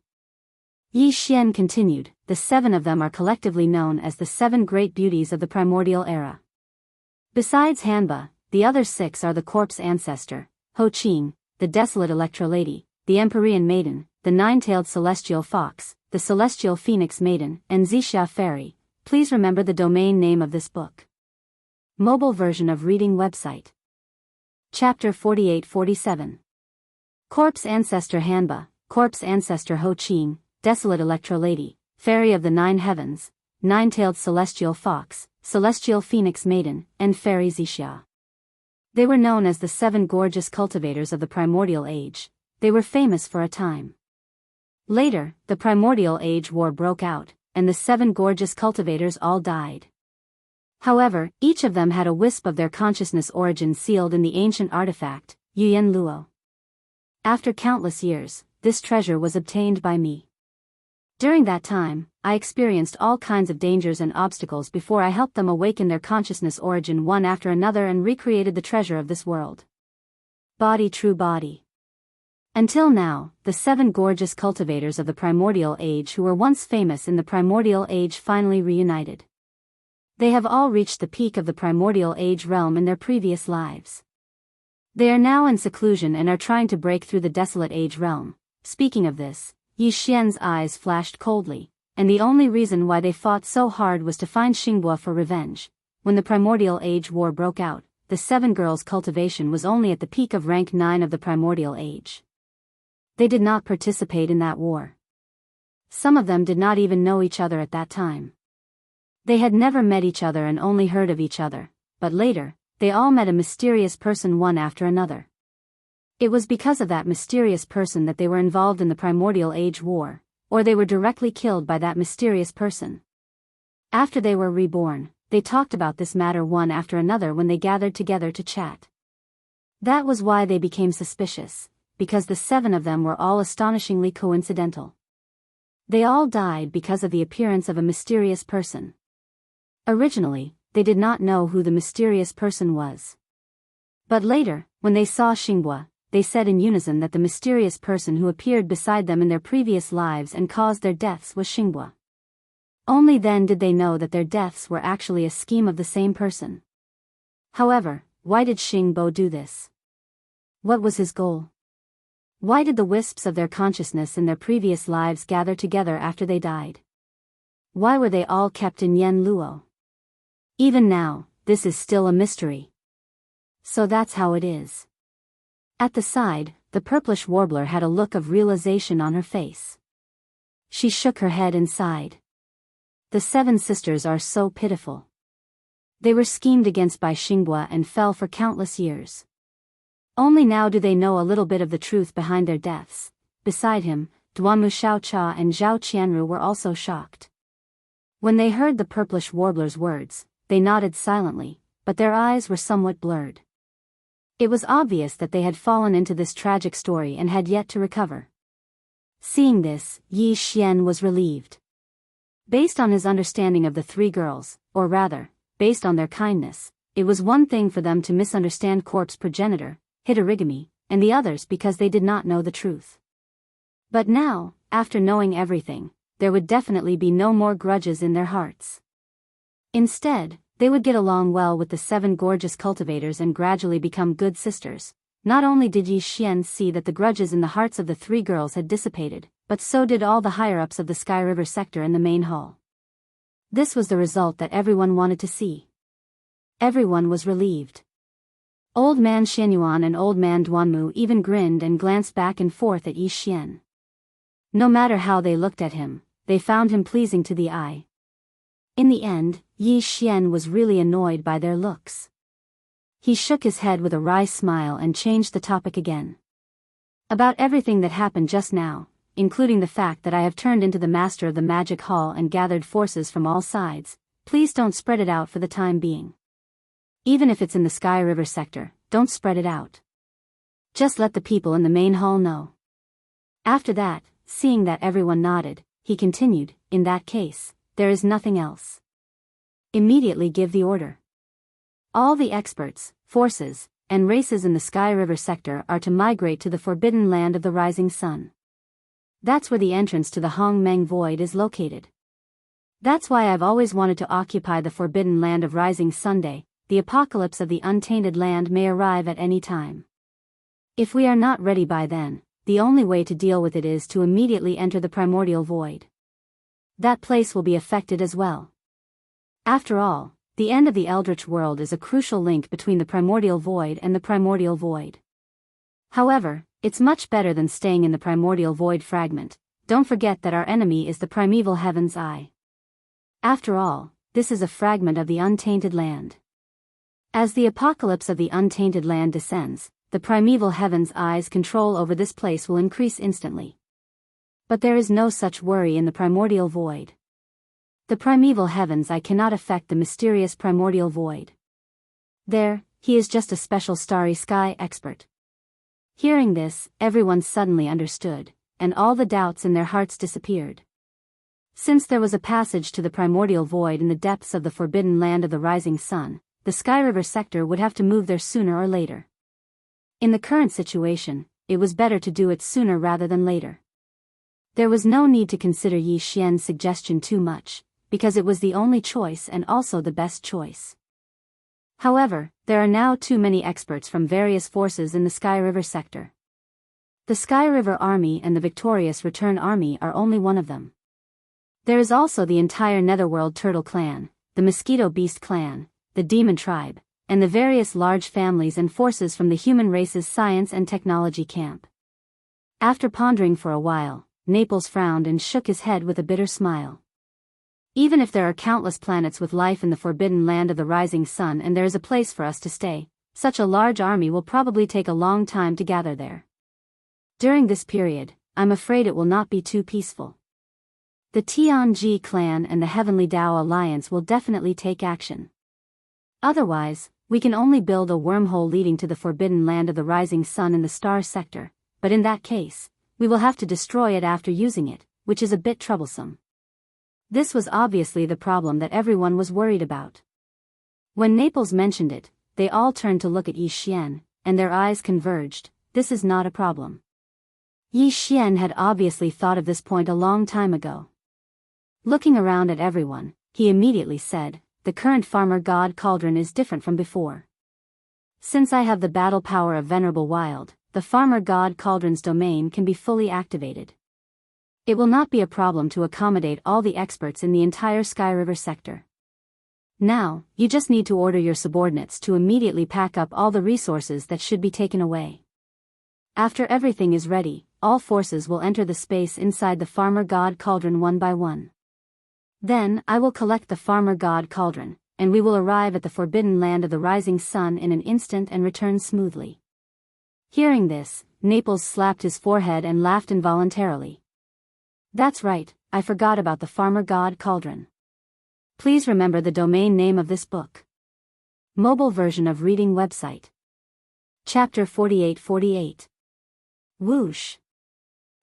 Yi Xian continued, "The 7 of them are collectively known as the 7 great beauties of the primordial era. Besides Hanba, the other 6 are the corpse ancestor, Ho Qing, the desolate Electro Lady, the Empyrean Maiden, the 9-tailed celestial fox, the celestial phoenix maiden, and Zixia Fairy." Please remember the domain name of this book. Mobile version of reading website. Chapter 48-47. Corpse Ancestor Hanba, Corpse Ancestor Ho Qing, Desolate Electro Lady, Fairy of the 9 Heavens, 9-tailed celestial fox, celestial phoenix maiden, and Fairy Zixia. They were known as the 7 gorgeous cultivators of the primordial age. They were famous for a time. Later, the primordial age war broke out, and the 7 gorgeous cultivators all died. However, each of them had a wisp of their consciousness origin sealed in the ancient artifact, Yuyan Luo. After countless years, this treasure was obtained by me. During that time, I experienced all kinds of dangers and obstacles before I helped them awaken their consciousness origin one after another and recreated the treasure of this world. Body true body. Until now, the 7 gorgeous cultivators of the primordial age who were once famous in the primordial age finally reunited. They have all reached the peak of the primordial age realm in their previous lives. They are now in seclusion and are trying to break through the desolate age realm. Speaking of this, Yi Xian's eyes flashed coldly, and the only reason why they fought so hard was to find Xinghua for revenge. When the primordial age war broke out, the 7 girls' cultivation was only at the peak of rank 9 of the primordial age. They did not participate in that war. Some of them did not even know each other at that time. They had never met each other and only heard of each other, but later, they all met a mysterious person one after another. It was because of that mysterious person that they were involved in the primordial age war, or they were directly killed by that mysterious person. After they were reborn, they talked about this matter one after another when they gathered together to chat. That was why they became suspicious, because the 7 of them were all astonishingly coincidental. They all died because of the appearance of a mysterious person. Originally, they did not know who the mysterious person was. But later, when they saw Xinghua, they said in unison that the mysterious person who appeared beside them in their previous lives and caused their deaths was Xinghua. Only then did they know that their deaths were actually a scheme of the same person. However, why did Xingbo do this? What was his goal? Why did the wisps of their consciousness in their previous lives gather together after they died? Why were they all kept in Yen Luo? Even now, this is still a mystery. So that's how it is. At the side, the purplish warbler had a look of realization on her face. She shook her head and sighed. The 7 sisters are so pitiful. They were schemed against by Xinghua and fell for countless years. Only now do they know a little bit of the truth behind their deaths. Beside him, Duanmu Xiaocha and Zhao Qianru were also shocked. When they heard the purplish warbler's words, they nodded silently, but their eyes were somewhat blurred. It was obvious that they had fallen into this tragic story and had yet to recover. Seeing this, Yi Xian was relieved. Based on his understanding of the 3 girls, or rather, based on their kindness, it was one thing for them to misunderstand corpse progenitor, Hitorigami, and the others because they did not know the truth. But now, after knowing everything, there would definitely be no more grudges in their hearts. Instead, they would get along well with the 7 gorgeous cultivators and gradually become good sisters. Not only did Yi Xian see that the grudges in the hearts of the 3 girls had dissipated, but so did all the higher-ups of the Sky River sector in the main hall. This was the result that everyone wanted to see. Everyone was relieved. Old man Xianyuan and old man Duanmu even grinned and glanced back and forth at Yi Xian. No matter how they looked at him, they found him pleasing to the eye. In the end, Yi Xian was really annoyed by their looks. He shook his head with a wry smile and changed the topic again. About everything that happened just now, including the fact that I have turned into the master of the magic hall and gathered forces from all sides, please don't spread it out for the time being. Even if it's in the Sky River sector, don't spread it out. Just let the people in the main hall know. After that, seeing that everyone nodded, he continued, in that case, there is nothing else. Immediately give the order. All the experts, forces, and races in the Sky River sector are to migrate to the forbidden land of the rising sun. That's where the entrance to the Hongmeng Void is located. That's why I've always wanted to occupy the forbidden land of rising Sunday. The apocalypse of the untainted land may arrive at any time. If we are not ready by then, the only way to deal with it is to immediately enter the primordial void. That place will be affected as well. After all, the end of the Eldritch world is a crucial link between the primordial void and the primordial void. However, it's much better than staying in the primordial void fragment. Don't forget that our enemy is the primeval heaven's eye. After all, this is a fragment of the untainted land. As the apocalypse of the untainted land descends, the primeval heaven's eye's control over this place will increase instantly. But there is no such worry in the primordial void. The primeval heaven's eye cannot affect the mysterious primordial void. There, he is just a special starry sky expert. Hearing this, everyone suddenly understood, and all the doubts in their hearts disappeared. Since there was a passage to the primordial void in the depths of the forbidden land of the rising sun, the Sky River sector would have to move there sooner or later. In the current situation, it was better to do it sooner rather than later. There was no need to consider Yi Xian's suggestion too much, because it was the only choice and also the best choice. However, there are now too many experts from various forces in the Sky River sector. The Sky River Army and the Victorious Return Army are only one of them. There is also the entire Netherworld Turtle Clan, the Mosquito Beast Clan, the Demon Tribe, and the various large families and forces from the human race's science and technology camp. After pondering for a while, Naples frowned and shook his head with a bitter smile. Even if there are countless planets with life in the forbidden land of the rising sun and there is a place for us to stay, such a large army will probably take a long time to gather there. During this period, I'm afraid it will not be too peaceful. The Tianji clan and the Heavenly Tao Alliance will definitely take action. Otherwise, we can only build a wormhole leading to the forbidden land of the rising sun in the star sector, but in that case, we will have to destroy it after using it, which is a bit troublesome. This was obviously the problem that everyone was worried about. When Naples mentioned it, they all turned to look at Yi Xian, and their eyes converged. This is not a problem. Yi Xian had obviously thought of this point a long time ago. Looking around at everyone, he immediately said, "The current farmer god cauldron is different from before. Since I have the battle power of Venerable Wild, the farmer god cauldron's domain can be fully activated. It will not be a problem to accommodate all the experts in the entire Sky River sector. Now, you just need to order your subordinates to immediately pack up all the resources that should be taken away. After everything is ready, all forces will enter the space inside the farmer god cauldron one by one. Then, I will collect the farmer god cauldron, and we will arrive at the forbidden land of the rising sun in an instant and return smoothly." Hearing this, Naples slapped his forehead and laughed involuntarily. "That's right, I forgot about the farmer god cauldron. Please remember the domain name of this book." Mobile version of reading website. Chapter 48. Whoosh.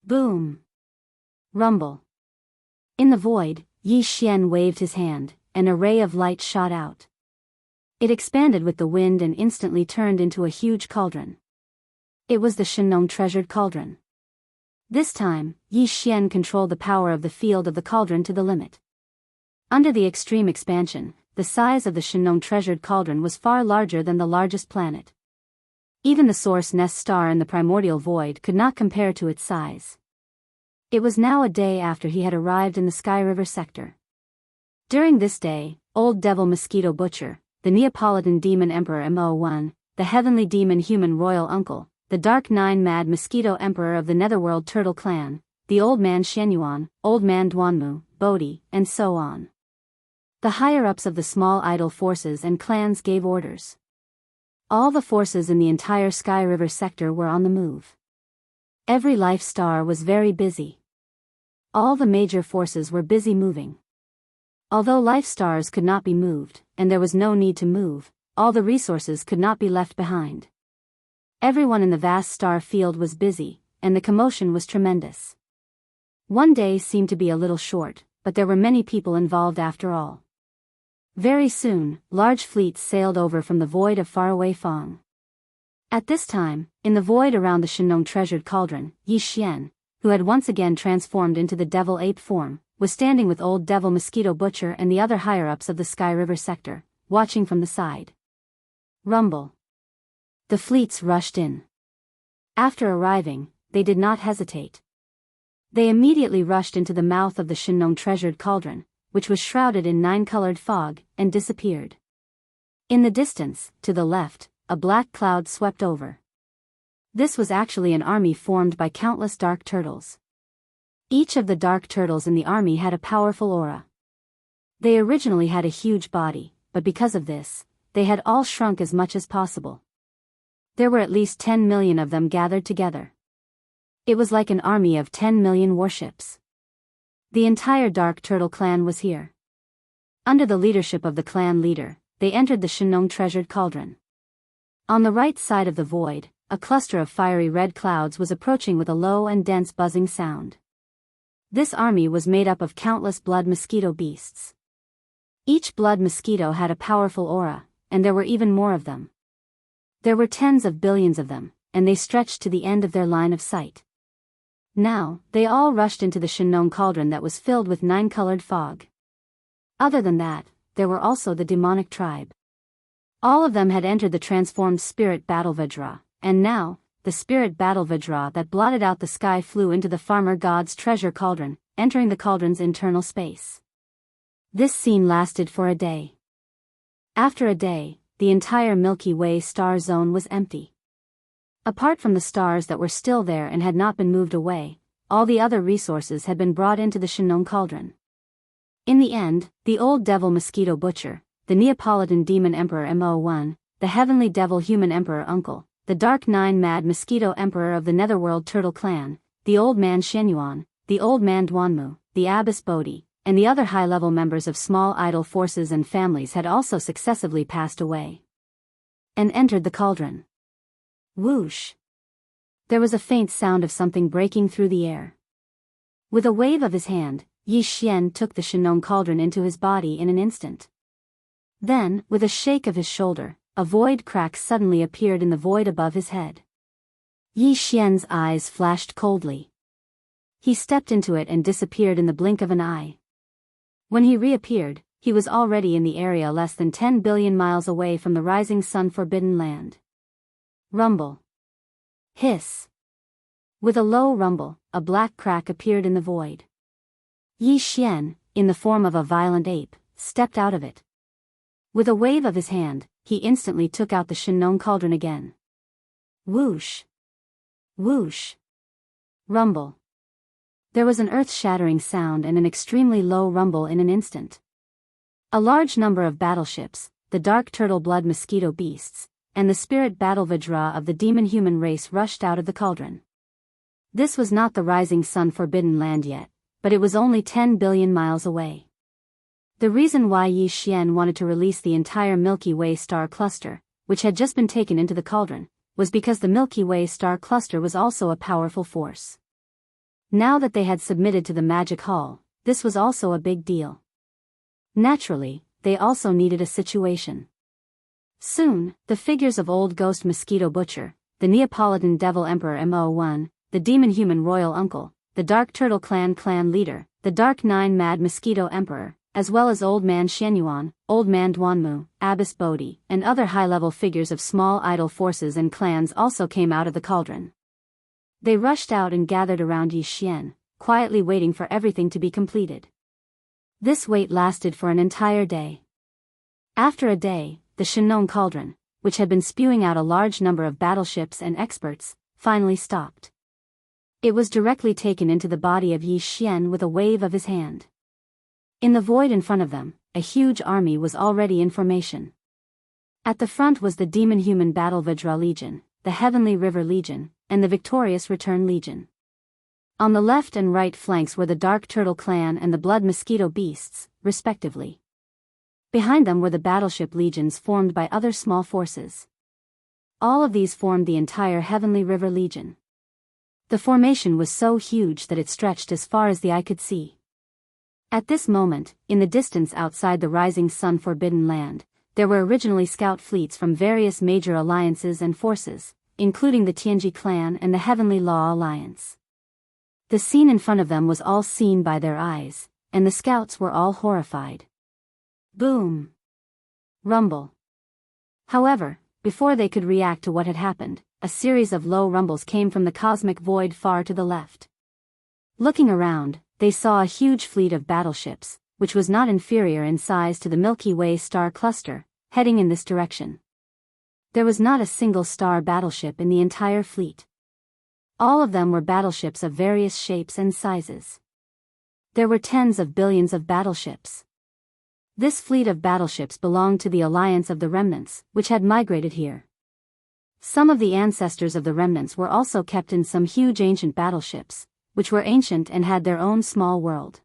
Boom. Rumble. In the void, Yi Xian waved his hand. An array of light shot out. It expanded with the wind and instantly turned into a huge cauldron. It was the Shenong treasured cauldron. This time, Yi Xian controlled the power of the field of the cauldron to the limit. Under the extreme expansion, the size of the Shenong treasured cauldron was far larger than the largest planet. Even the source nest star in the primordial void could not compare to its size. It was now a day after he had arrived in the Sky River sector. During this day, Old Devil Mosquito Butcher, the Neapolitan Demon Emperor Mo1, the Heavenly Demon Human Royal Uncle, the Dark Nine Mad Mosquito Emperor of the Netherworld Turtle Clan, the Old Man Shenyuan, Old Man Duanmu, Bodhi, and so on. The higher-ups of the small idol forces and clans gave orders. All the forces in the entire Sky River sector were on the move. Every life star was very busy. All the major forces were busy moving. Although life stars could not be moved, and there was no need to move, all the resources could not be left behind. Everyone in the vast star field was busy, and the commotion was tremendous. One day seemed to be a little short, but there were many people involved after all. Very soon, large fleets sailed over from the void of faraway Fang. At this time, in the void around the Shenong treasured cauldron, Yi Xian, who had once again transformed into the devil ape form, was standing with Old Devil Mosquito Butcher and the other higher-ups of the Sky River sector, watching from the side. Rumble. The fleets rushed in. After arriving, they did not hesitate. They immediately rushed into the mouth of the Shenong treasured cauldron, which was shrouded in nine-colored fog, and disappeared. In the distance, to the left, a black cloud swept over. This was actually an army formed by countless dark turtles. Each of the dark turtles in the army had a powerful aura. They originally had a huge body, but because of this, they had all shrunk as much as possible. There were at least 10 million of them gathered together. It was like an army of 10 million warships. The entire Dark Turtle clan was here. Under the leadership of the clan leader, they entered the Shenong treasured cauldron. On the right side of the void, a cluster of fiery red clouds was approaching with a low and dense buzzing sound. This army was made up of countless blood mosquito beasts. Each blood mosquito had a powerful aura, and there were even more of them. There were tens of billions of them, and they stretched to the end of their line of sight. Now, they all rushed into the Shenong cauldron that was filled with nine-colored fog. Other than that, there were also the demonic tribe. All of them had entered the transformed spirit battle Vajra, and now, the spirit battle Vajra that blotted out the sky flew into the farmer god's treasure cauldron, entering the cauldron's internal space. This scene lasted for a day. After a day, the entire Milky Way star zone was empty. Apart from the stars that were still there and had not been moved away, all the other resources had been brought into the Shenong cauldron. In the end, the Old Devil Mosquito Butcher, the Neapolitan Demon Emperor Mo1, the Heavenly Devil Human Emperor Uncle, the Dark Nine Mad Mosquito Emperor of the Netherworld Turtle Clan, the Old Man Shenyuan, the Old Man Duanmu, the Abbess Bodhi, and the other high-level members of small idol forces and families had also successively passed away and entered the cauldron. Whoosh! There was a faint sound of something breaking through the air. With a wave of his hand, Yi Xian took the Shenong cauldron into his body in an instant. Then, with a shake of his shoulder, a void crack suddenly appeared in the void above his head. Yi Xian's eyes flashed coldly. He stepped into it and disappeared in the blink of an eye. When he reappeared, he was already in the area less than 10 billion miles away from the rising sun forbidden land. Rumble. Hiss. With a low rumble, a black crack appeared in the void. Yi Xian, in the form of a violent ape, stepped out of it. With a wave of his hand, he instantly took out the Shinnon cauldron again. Whoosh. Whoosh. Rumble. There was an earth-shattering sound and an extremely low rumble in an instant. A large number of battleships, the dark turtle blood mosquito beasts, and the spirit battle Vajra of the demon-human race rushed out of the cauldron. This was not the rising sun forbidden land yet, but it was only 10 billion miles away. The reason why Yi Xian wanted to release the entire Milky Way star cluster, which had just been taken into the cauldron, was because the Milky Way star cluster was also a powerful force. Now that they had submitted to the magic hall, this was also a big deal. Naturally, they also needed a situation. Soon, the figures of Old Ghost Mosquito Butcher, the Neapolitan Devil Emperor Mo1, the Demon-Human Royal Uncle, the Dark Turtle Clan leader, the Dark Nine Mad Mosquito Emperor, as well as Old Man Xianyuan, Old Man Duanmu, Abbess Bodhi, and other high-level figures of small idol forces and clans also came out of the cauldron. They rushed out and gathered around Yi Xian, quietly waiting for everything to be completed. This wait lasted for an entire day. After a day, the Shinnon cauldron, which had been spewing out a large number of battleships and experts, finally stopped. It was directly taken into the body of Yi Xian with a wave of his hand. In the void in front of them, a huge army was already in formation. At the front was the demon-human battle Vajra Legion, the Heavenly River Legion, and the Victorious Return Legion. On the left and right flanks were the Dark Turtle Clan and the Blood Mosquito Beasts, respectively. Behind them were the battleship legions formed by other small forces. All of these formed the entire Heavenly River Legion. The formation was so huge that it stretched as far as the eye could see. At this moment, in the distance outside the rising sun forbidden land, there were originally scout fleets from various major alliances and forces, including the Tianji clan and the Heavenly Law Alliance. The scene in front of them was all seen by their eyes, and the scouts were all horrified. Boom! Rumble. However, before they could react to what had happened, a series of low rumbles came from the cosmic void far to the left. Looking around, they saw a huge fleet of battleships, which was not inferior in size to the Milky Way star cluster, heading in this direction. There was not a single star battleship in the entire fleet. All of them were battleships of various shapes and sizes. There were tens of billions of battleships. This fleet of battleships belonged to the Alliance of the Remnants, which had migrated here. Some of the ancestors of the Remnants were also kept in some huge ancient battleships, which were ancient and had their own small world.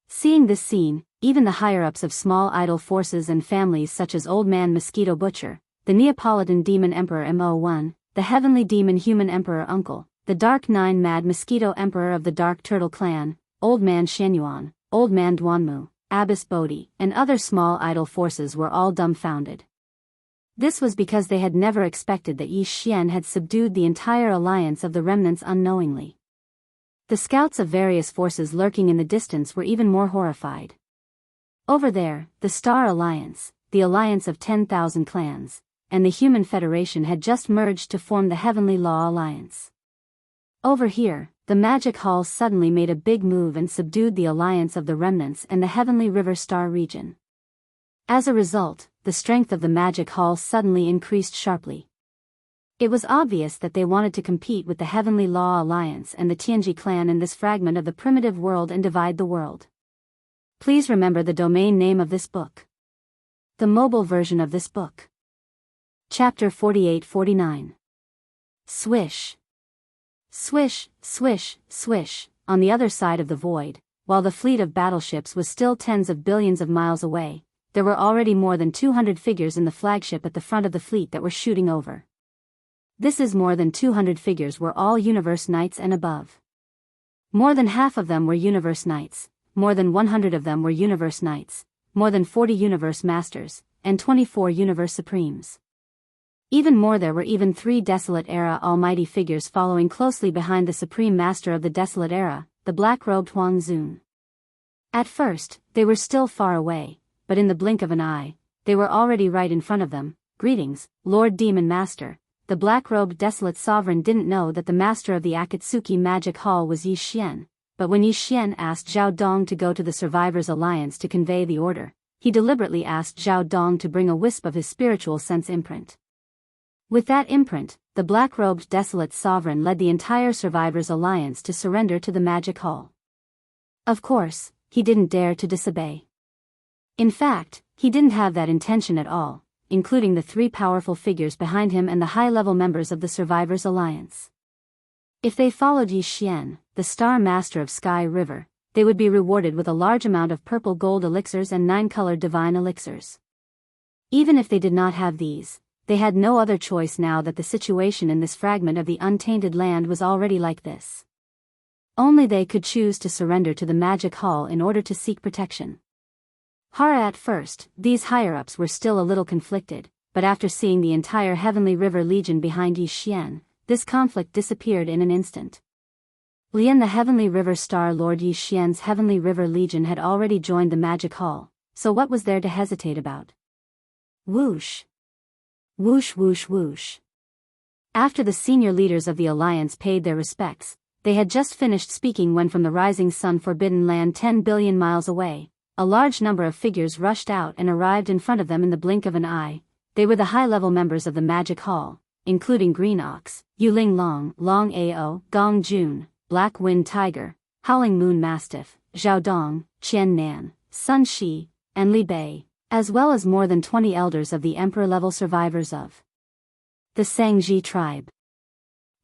Seeing this scene, even the higher-ups of small idol forces and families such as Old Man Mosquito Butcher, the Neapolitan Demon Emperor Mo1, the Heavenly Demon Human Emperor Uncle, the Dark Nine Mad Mosquito Emperor of the Dark Turtle Clan, Old Man Xianyuan, Old Man Duanmu, Abbess Bodhi, and other small idol forces were all dumbfounded. This was because they had never expected that Yi Xian had subdued the entire alliance of the remnants unknowingly. The scouts of various forces lurking in the distance were even more horrified. Over there, the Star Alliance, the alliance of 10,000 clans, and the Human Federation had just merged to form the Heavenly Law Alliance. Over here, the Magic Hall suddenly made a big move and subdued the alliance of the Remnants and the Heavenly River Star region. As a result, the strength of the Magic Hall suddenly increased sharply. It was obvious that they wanted to compete with the Heavenly Law Alliance and the Tianji clan in this fragment of the primitive world and divide the world. Please remember the domain name of this book. The mobile version of this book. Chapter 48-49. Swish. Swish, swish, swish, on the other side of the void, while the fleet of battleships was still tens of billions of miles away, there were already more than 200 figures in the flagship at the front of the fleet that were shooting over. This is more than 200 figures were all Universe Knights and above. More than half of them were Universe Knights, more than 100 of them were Universe Knights, more than 40 Universe Masters, and 24 Universe Supremes. Even more, there were even 3 Desolate Era Almighty figures following closely behind the Supreme Master of the Desolate Era, the black-robed Huang Zun. At first, they were still far away, but in the blink of an eye, they were already right in front of them. Greetings, Lord Demon Master. The black-robed desolate sovereign didn't know that the master of the Akatsuki Magic Hall was Yi Xian, but when Yi Xian asked Zhao Dong to go to the Survivors Alliance to convey the order, he deliberately asked Zhao Dong to bring a wisp of his spiritual sense imprint. With that imprint, the black-robed desolate sovereign led the entire Survivors Alliance to surrender to the Magic Hall. Of course, he didn't dare to disobey. In fact, he didn't have that intention at all, including the three powerful figures behind him and the high-level members of the Survivors Alliance. If they followed Yi Xian, the Star Master of Sky River, they would be rewarded with a large amount of purple gold elixirs and 9-colored divine elixirs. Even if they did not have these, they had no other choice now that the situation in this fragment of the untainted land was already like this. Only they could choose to surrender to the Magic Hall in order to seek protection. At first, these higher-ups were still a little conflicted, but after seeing the entire Heavenly River Legion behind Yi Xian, this conflict disappeared in an instant. Lian, the Heavenly River Star Lord Yi Xian's Heavenly River Legion, had already joined the Magic Hall, so what was there to hesitate about? Whoosh! Whoosh whoosh whoosh. After the senior leaders of the Alliance paid their respects, they had just finished speaking when from the rising sun forbidden land 10 billion miles away, a large number of figures rushed out and arrived in front of them in the blink of an eye. They were the high-level members of the Magic Hall, including Green Ox, Yuling Long, Long Ao, Gong Jun, Black Wind Tiger, Howling Moon Mastiff, Zhao Dong, Qian Nan, Sun Shi, and Li Bei, as well as more than 20 elders of the Emperor-level survivors of the Sangji tribe.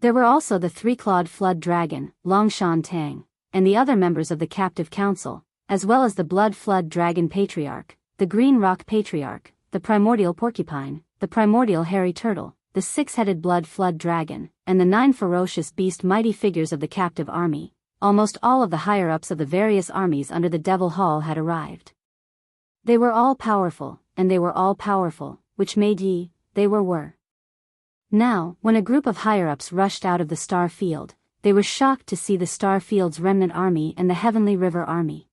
There were also the three-clawed flood dragon, Longshan Tang, and the other members of the captive council, as well as the blood flood dragon patriarch, the green rock patriarch, the primordial porcupine, the primordial hairy turtle, the six-headed blood flood dragon, and the 9 ferocious beast mighty figures of the captive army. Almost all of the higher-ups of the various armies under the Devil Hall had arrived. They were all powerful, and they were all powerful, which made they were. Now, when a group of higher-ups rushed out of the Star Field, they were shocked to see the Star Field's remnant army and the Heavenly River Army.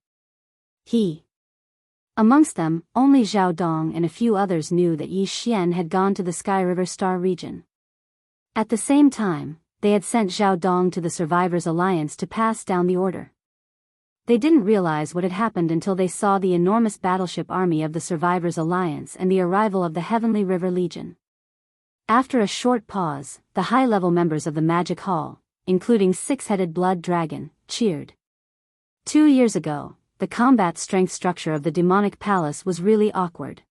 Amongst them, only Zhao Dong and a few others knew that Yi Xian had gone to the Sky River Star region. At the same time, they had sent Zhao Dong to the Survivors Alliance to pass down the order. They didn't realize what had happened until they saw the enormous battleship army of the Survivors Alliance and the arrival of the Heavenly River Legion. After a short pause, the high-level members of the Magic Hall, including six-headed blood dragon, cheered. 2 years ago, the combat strength structure of the demonic palace was really awkward.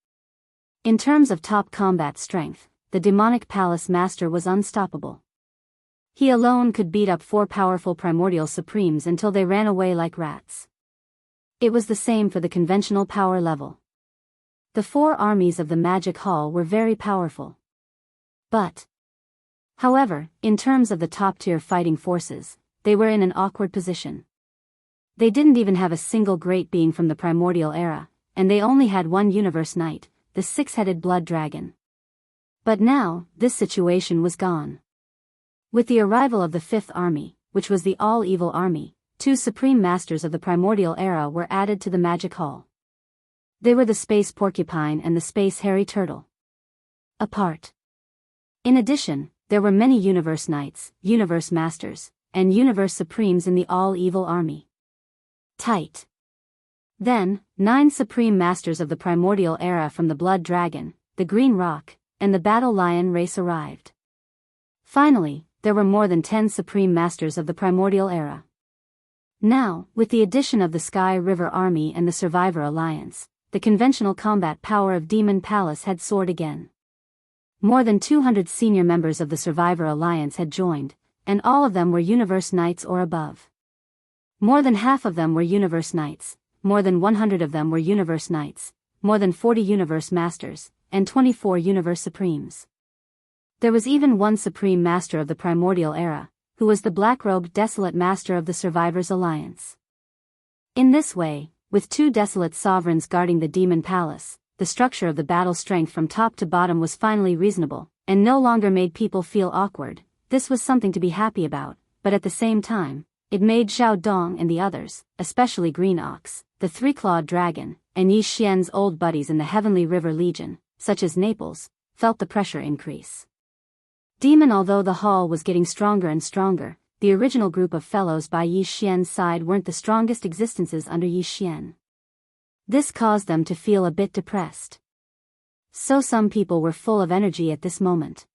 In terms of top combat strength, the demonic palace master was unstoppable. He alone could beat up 4 powerful primordial supremes until they ran away like rats. It was the same for the conventional power level. The 4 armies of the Magic Hall were very powerful. However, in terms of the top-tier fighting forces, they were in an awkward position. They didn't even have a single great being from the primordial era, and they only had one universe knight, the 6-headed blood dragon. But now, this situation was gone. With the arrival of the 5th army, which was the all-evil army, 2 supreme masters of the primordial era were added to the Magic Hall. They were the space porcupine and the space hairy turtle. Apart. In addition, there were many universe knights, universe masters, and universe supremes in the all-evil army. Tight. Then, 9 supreme masters of the primordial era from the blood dragon, the green rock, and the battle lion race arrived. Finally, there were more than 10 supreme masters of the primordial era. Now, with the addition of the Sky River Army and the Survivor Alliance, the conventional combat power of Demon Palace had soared again. More than 200 senior members of the Survivor Alliance had joined, and all of them were universe knights or above. More than half of them were universe knights, more than 100 of them were universe knights, more than 40 universe masters, and 24 universe supremes. There was even one supreme master of the primordial era, who was the black-robed desolate master of the Survivors Alliance. In this way, with 2 desolate sovereigns guarding the Demon Palace, the structure of the battle strength from top to bottom was finally reasonable, and no longer made people feel awkward. This was something to be happy about, but at the same time, It made Zhao Dong and the others, especially Green Ox, the three-clawed dragon, and Yi Xian's old buddies in the Heavenly River Legion, such as Naples, felt the pressure increase. Although the hall was getting stronger and stronger, the original group of fellows by Yi Xian's side weren't the strongest existences under Yi Xian. This caused them to feel a bit depressed. So some people were full of energy at this moment.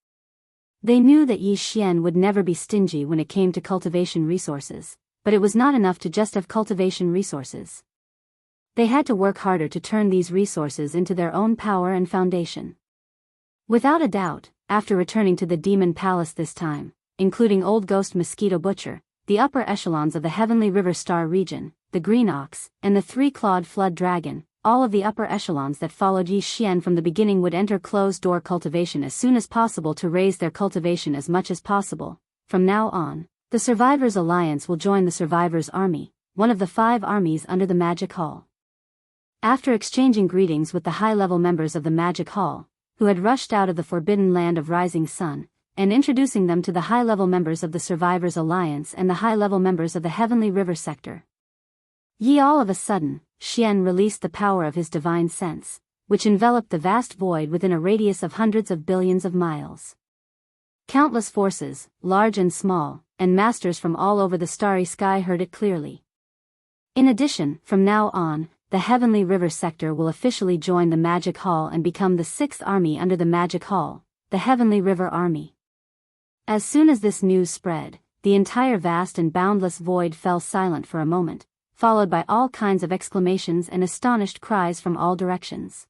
They knew that Yi Xian would never be stingy when it came to cultivation resources, but it was not enough to just have cultivation resources. They had to work harder to turn these resources into their own power and foundation. Without a doubt, after returning to the Demon Palace this time, including Old Ghost Mosquito Butcher, the upper echelons of the Heavenly River Star region, the Green Ox, and the three-clawed Flood Dragon, all of the upper echelons that followed Yi Xian from the beginning would enter closed-door cultivation as soon as possible to raise their cultivation as much as possible. From now on, the Survivors Alliance will join the Survivors Army, one of the 5 armies under the Magic Hall. After exchanging greetings with the high-level members of the Magic Hall, who had rushed out of the Forbidden Land of Rising Sun, and introducing them to the high-level members of the Survivors Alliance and the high-level members of the Heavenly River Sector, all of a sudden, Xian released the power of his divine sense, which enveloped the vast void within a radius of hundreds of billions of miles. Countless forces, large and small, and masters from all over the starry sky heard it clearly. In addition, from now on, the Heavenly River Sector will officially join the Magic Hall and become the 6th army under the Magic Hall, the Heavenly River Army. As soon as this news spread, the entire vast and boundless void fell silent for a moment, followed by all kinds of exclamations and astonished cries from all directions.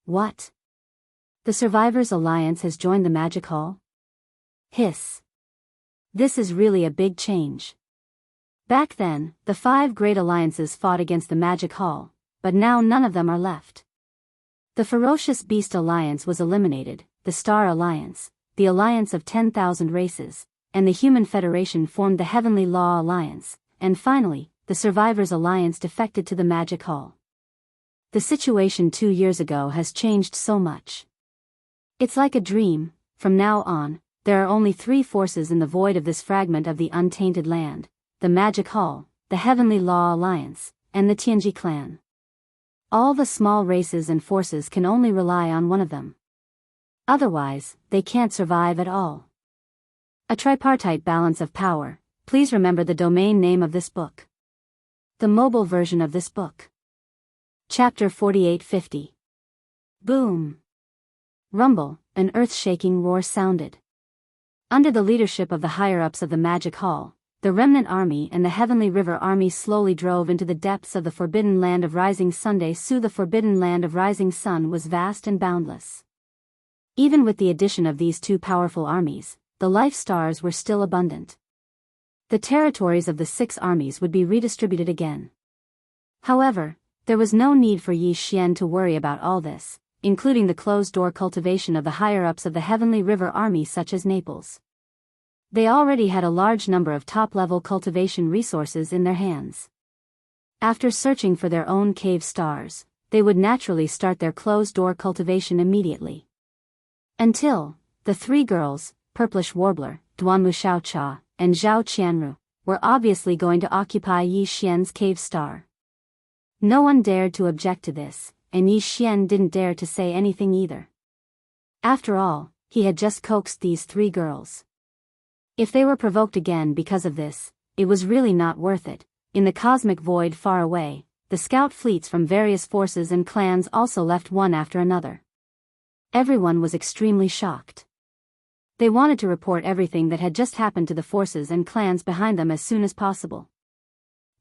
What? The Survivors Alliance has joined the Magic Hall? Hiss. This is really a big change. Back then, the 5 great alliances fought against the Magic Hall, but now none of them are left. The Ferocious Beast Alliance was eliminated, the Star Alliance, the Alliance of 10,000 Races, and the Human Federation formed the Heavenly Law Alliance, and finally, the Survivors Alliance defected to the Magic Hall. The situation 2 years ago has changed so much. It's like a dream. From now on, there are only 3 forces in the void of this fragment of the untainted land: the Magic Hall, the Heavenly Law Alliance, and the Tianji clan. All the small races and forces can only rely on one of them. Otherwise, they can't survive at all. A tripartite balance of power. Please remember the domain name of this book. The mobile version of this book. Chapter 4850. Boom. Rumble, an earth-shaking roar sounded. Under the leadership of the higher-ups of the Magic Hall, the Remnant Army and the Heavenly River Army slowly drove into the depths of the Forbidden Land of Rising Sun. The Forbidden Land of Rising Sun was vast and boundless. Even with the addition of these 2 powerful armies, the life stars were still abundant. The territories of the 6 armies would be redistributed again. However, there was no need for Yi Xian to worry about all this, including the closed-door cultivation of the higher-ups of the Heavenly River Army such as Naples. They already had a large number of top-level cultivation resources in their hands. After searching for their own cave stars, they would naturally start their closed-door cultivation immediately. Until, the 3 girls, Purplish Warbler, Duanmu Xiaocha, and Zhao Qianru, were obviously going to occupy Yi Xian's cave star. No one dared to object to this, and Yi Xian didn't dare to say anything either. After all, he had just coaxed these 3 girls. If they were provoked again because of this, it was really not worth it. In the cosmic void far away, the scout fleets from various forces and clans also left one after another. Everyone was extremely shocked. They wanted to report everything that had just happened to the forces and clans behind them as soon as possible.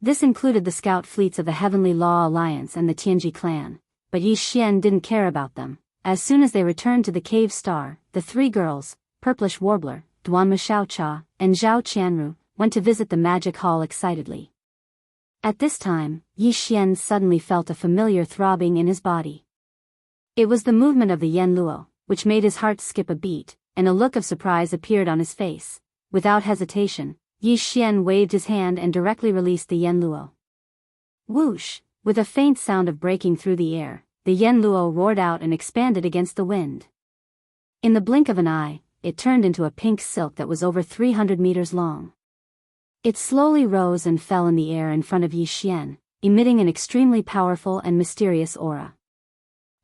This included the scout fleets of the Heavenly Law Alliance and the Tianji clan, but Yi Xian didn't care about them. As soon as they returned to the cave star, the 3 girls, Purplish Warbler, Duanmu Xiaocha, and Zhao Qianru, went to visit the Magic Hall excitedly. At this time, Yi Xian suddenly felt a familiar throbbing in his body. It was the movement of the Yen Luo, which made his heart skip a beat, and a look of surprise appeared on his face. Without hesitation, Yi Xian waved his hand and directly released the Yen Luo. Whoosh! With a faint sound of breaking through the air, the Yen Luo roared out and expanded against the wind. In the blink of an eye, it turned into a pink silk that was over 300 meters long. It slowly rose and fell in the air in front of Yi Xian, emitting an extremely powerful and mysterious aura.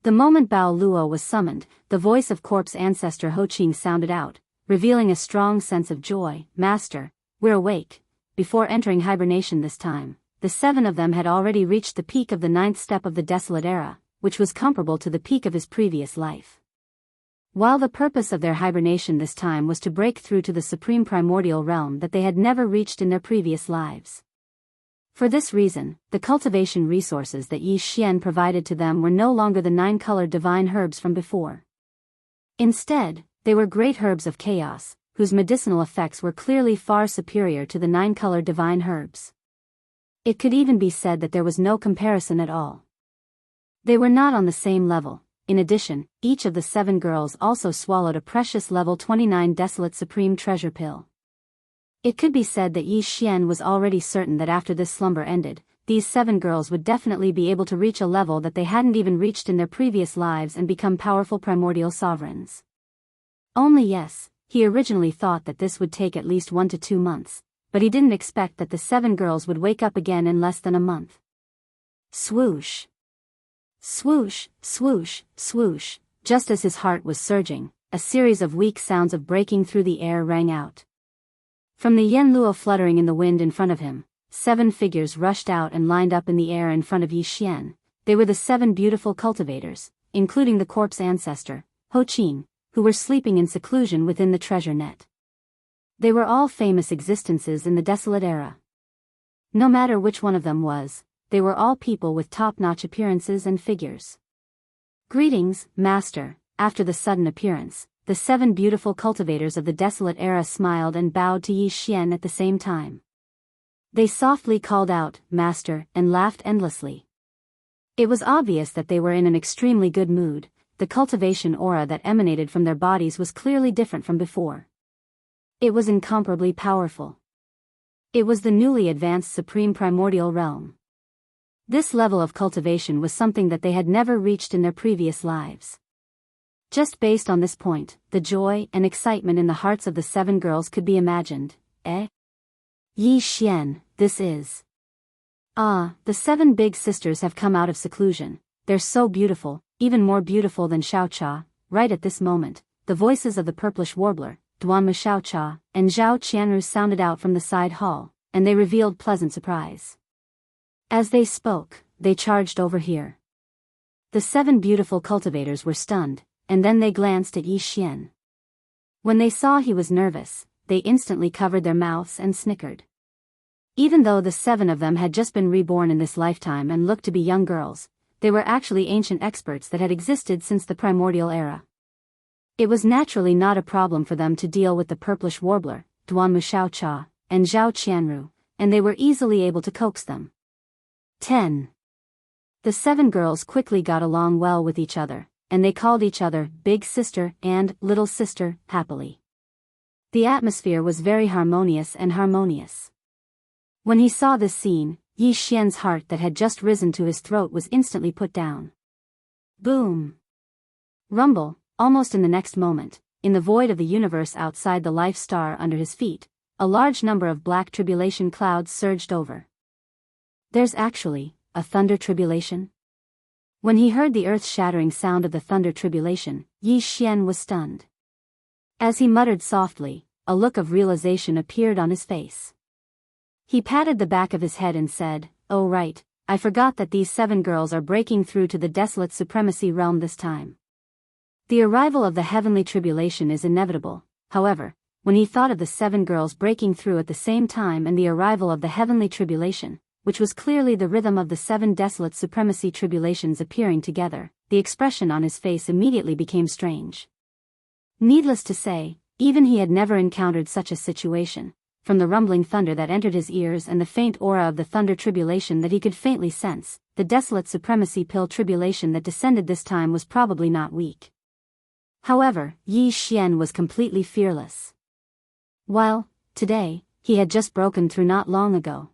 The moment Bao Luo was summoned, the voice of corpse ancestor Ho Qing sounded out, revealing a strong sense of joy. "Master, we're awake." Before entering hibernation this time, the 7 of them had already reached the peak of the 9th step of the Desolate Era, which was comparable to the peak of his previous life. While the purpose of their hibernation this time was to break through to the supreme primordial realm that they had never reached in their previous lives. For this reason, the cultivation resources that Yi Xian provided to them were no longer the 9-colored divine herbs from before. Instead, they were great herbs of chaos, whose medicinal effects were clearly far superior to the 9-colored divine herbs. It could even be said that there was no comparison at all. They were not on the same level. In addition, each of the 7 girls also swallowed a precious level 29 Desolate Supreme Treasure Pill. It could be said that Yi Xian was already certain that after this slumber ended, these 7 girls would definitely be able to reach a level that they hadn't even reached in their previous lives and become powerful primordial sovereigns. Only yes, he originally thought that this would take at least 1 to 2 months, but he didn't expect that the 7 girls would wake up again in less than a month. Swoosh! Swoosh, swoosh, swoosh. Just as his heart was surging, a series of weak sounds of breaking through the air rang out. From the Yen Luo fluttering in the wind in front of him, 7 figures rushed out and lined up in the air in front of Yi Xian. They were the 7 beautiful cultivators, including the corpse ancestor, Ho Qing, who were sleeping in seclusion within the treasure net. They were all famous existences in the Desolate Era. No matter which one of them was, they were all people with top-notch appearances and figures. "Greetings, Master." After the sudden appearance, the 7 beautiful cultivators of the Desolate Era smiled and bowed to Yi Xian at the same time. They softly called out, "Master," and laughed endlessly. It was obvious that they were in an extremely good mood. The cultivation aura that emanated from their bodies was clearly different from before. It was incomparably powerful. It was the newly advanced Supreme Primordial Realm. This level of cultivation was something that they had never reached in their previous lives. Just based on this point, the joy and excitement in the hearts of the 7 girls could be imagined. Yi Xian, this is... Ah, the 7 big sisters have come out of seclusion. They're so beautiful, even more beautiful than Xiao Cha. Right at this moment, the voices of the purplish warbler, Duanmu Xiao Cha, and Zhao Qianru sounded out from the side hall, and they revealed pleasant surprise. As they spoke, they charged over here. The 7 beautiful cultivators were stunned, and then they glanced at Yi Xian. When they saw he was nervous, they instantly covered their mouths and snickered. Even though the 7 of them had just been reborn in this lifetime and looked to be young girls, they were actually ancient experts that had existed since the primordial era. It was naturally not a problem for them to deal with the purplish warbler, Duanmu Xiao Cha, and Zhao Qianru, and they were easily able to coax them. 10. The 7 girls quickly got along well with each other, and they called each other Big Sister and Little Sister happily. The atmosphere was very harmonious. When he saw this scene, Yi Xian's heart that had just risen to his throat was instantly put down. Boom! Rumble, almost in the next moment, in the void of the universe outside the life star under his feet, a large number of black tribulation clouds surged over. There's actually a thunder tribulation? When he heard the earth-shattering sound of the thunder tribulation, Yi Xian was stunned. As he muttered softly, a look of realization appeared on his face. He patted the back of his head and said, "Oh right, I forgot that these 7 girls are breaking through to the desolate supremacy realm this time. The arrival of the heavenly tribulation is inevitable." However, when he thought of the 7 girls breaking through at the same time and the arrival of the heavenly tribulation, which was clearly the rhythm of the 7 desolate supremacy tribulations appearing together, the expression on his face immediately became strange. Needless to say, even he had never encountered such a situation. From the rumbling thunder that entered his ears and the faint aura of the thunder tribulation that he could faintly sense, the desolate supremacy pill tribulation that descended this time was probably not weak. However, Yi Xian was completely fearless. Well, today, he had just broken through not long ago.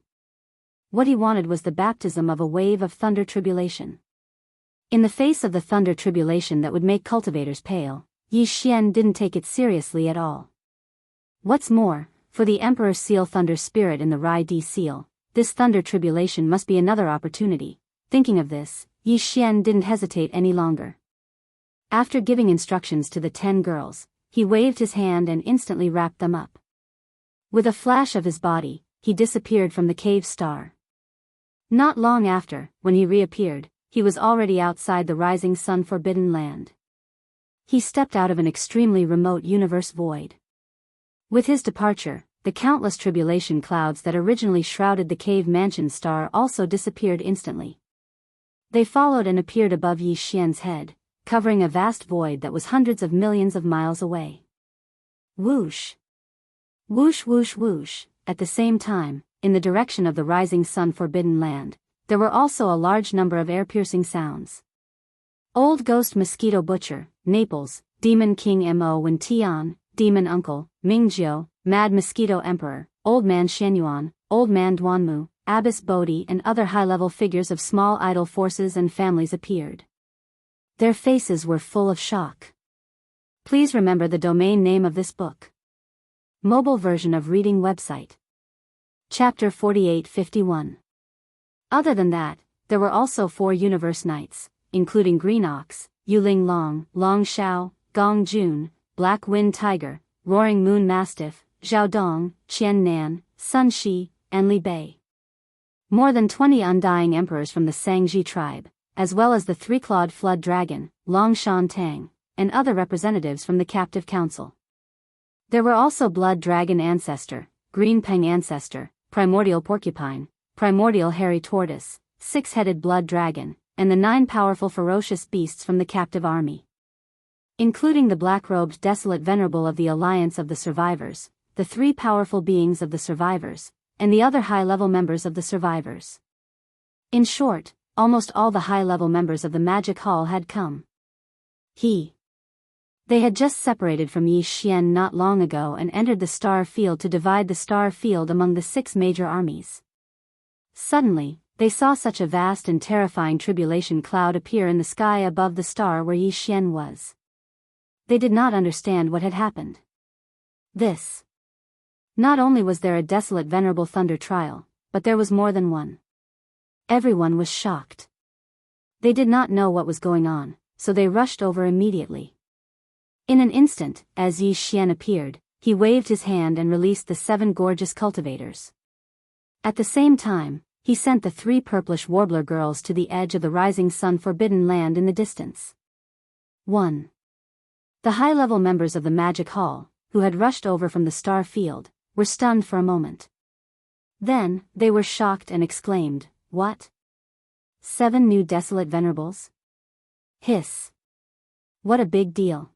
What he wanted was the baptism of a wave of thunder tribulation. In the face of the thunder tribulation that would make cultivators pale, Yi Xian didn't take it seriously at all. What's more, for the Emperor Seal Thunder Spirit in the Rai Di Seal, this thunder tribulation must be another opportunity. Thinking of this, Yi Xian didn't hesitate any longer. After giving instructions to the 10 girls, he waved his hand and instantly wrapped them up. With a flash of his body, he disappeared from the cave star. Not long after, when he reappeared, he was already outside the rising sun forbidden land. He stepped out of an extremely remote universe void. With his departure, the countless tribulation clouds that originally shrouded the cave mansion star also disappeared instantly. They followed and appeared above Yi Xian's head, covering a vast void that was hundreds of millions of miles away. Whoosh! Whoosh whoosh whoosh! At the same time, in the direction of the rising sun forbidden land, there were also a large number of air-piercing sounds. Old Ghost Mosquito Butcher, Naples, Demon King Mo Wen Tian, Demon Uncle, Mingjiu, Mad Mosquito Emperor, Old Man Shenyuan, Old Man Duanmu, Abbess Bodhi and other high-level figures of small idol forces and families appeared. Their faces were full of shock. Please remember the domain name of this book. Mobile version of reading website. Chapter 4851. Other than that, there were also 4 universe knights, including Green Ox, Yuling Long, Long Shao, Gong Jun, Black Wind Tiger, Roaring Moon Mastiff, Zhao Dong, Qian Nan, Sun Shi, and Li Bei. More than 20 undying emperors from the Sangji tribe, as well as the 3-clawed flood dragon, Long Shan Tang, and other representatives from the captive council. There were also Blood Dragon Ancestor, Green Peng Ancestor, Primordial Porcupine, Primordial Hairy Tortoise, 6-headed Blood Dragon, and the 9 powerful ferocious beasts from the captive army. Including the black-robed Desolate Venerable of the Alliance of the Survivors, the 3 powerful beings of the Survivors, and the other high-level members of the Survivors. In short, almost all the high-level members of the Magic Hall had come. They had just separated from Yi Xian not long ago and entered the star field to divide the star field among the 6 major armies. Suddenly, they saw such a vast and terrifying tribulation cloud appear in the sky above the star where Yi Xian was. They did not understand what had happened. Not only was there a desolate venerable thunder trial, but there was more than one. Everyone was shocked. They did not know what was going on, so they rushed over immediately. In an instant, as Yi Xian appeared, he waved his hand and released the 7 gorgeous cultivators. At the same time, he sent the 3 purplish warbler girls to the edge of the rising sun forbidden land in the distance. 1. The high-level members of the Magic Hall, who had rushed over from the star field, were stunned for a moment. Then, they were shocked and exclaimed, "What? 7 new desolate venerables? Hiss! What a big deal!"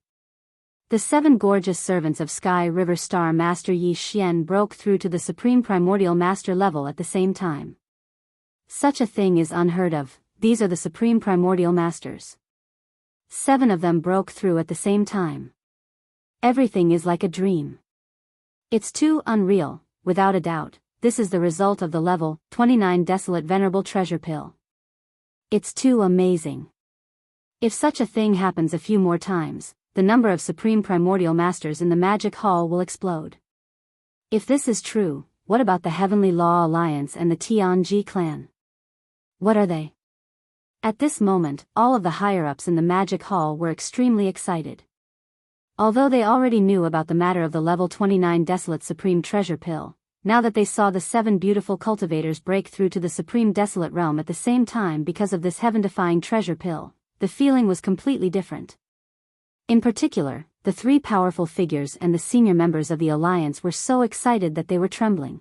The 7 gorgeous servants of Sky River Star Master Yi Xian broke through to the Supreme Primordial Master level at the same time. Such a thing is unheard of. These are the Supreme Primordial Masters. 7 of them broke through at the same time. Everything is like a dream. It's too unreal, without a doubt. This is the result of the level 29 Desolate Venerable Treasure Pill. It's too amazing. If such a thing happens a few more times, the number of Supreme Primordial Masters in the Magic Hall will explode. If this is true, what about the Heavenly Law Alliance and the Tianji clan? What are they? At this moment, all of the higher-ups in the Magic Hall were extremely excited. Although they already knew about the matter of the level 29 Desolate Supreme Treasure Pill, now that they saw the 7 beautiful cultivators break through to the Supreme Desolate Realm at the same time because of this heaven-defying treasure pill, the feeling was completely different. In particular, the 3 powerful figures and the senior members of the Alliance were so excited that they were trembling.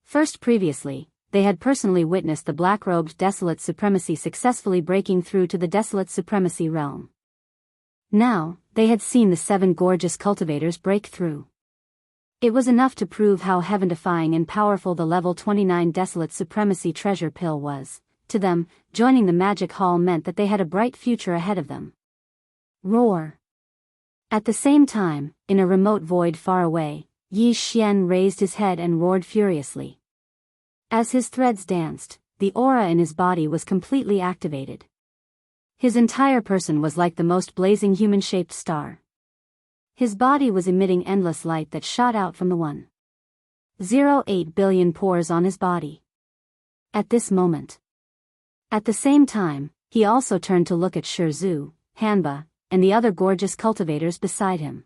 First, previously, they had personally witnessed the black-robed Desolate Supremacy successfully breaking through to the Desolate Supremacy realm. Now, they had seen the 7 gorgeous cultivators break through. It was enough to prove how heaven-defying and powerful the level 29 Desolate Supremacy treasure pill was. To them, joining the Magic Hall meant that they had a bright future ahead of them. Roar! At the same time, in a remote void far away, Yi Xian raised his head and roared furiously. As his threads danced, the aura in his body was completely activated. His entire person was like the most blazing human-shaped star. His body was emitting endless light that shot out from the one. 0.8 billion pores on his body. At this moment. At the same time, he also turned to look at Shizhu, Hanba, and the other gorgeous cultivators beside him.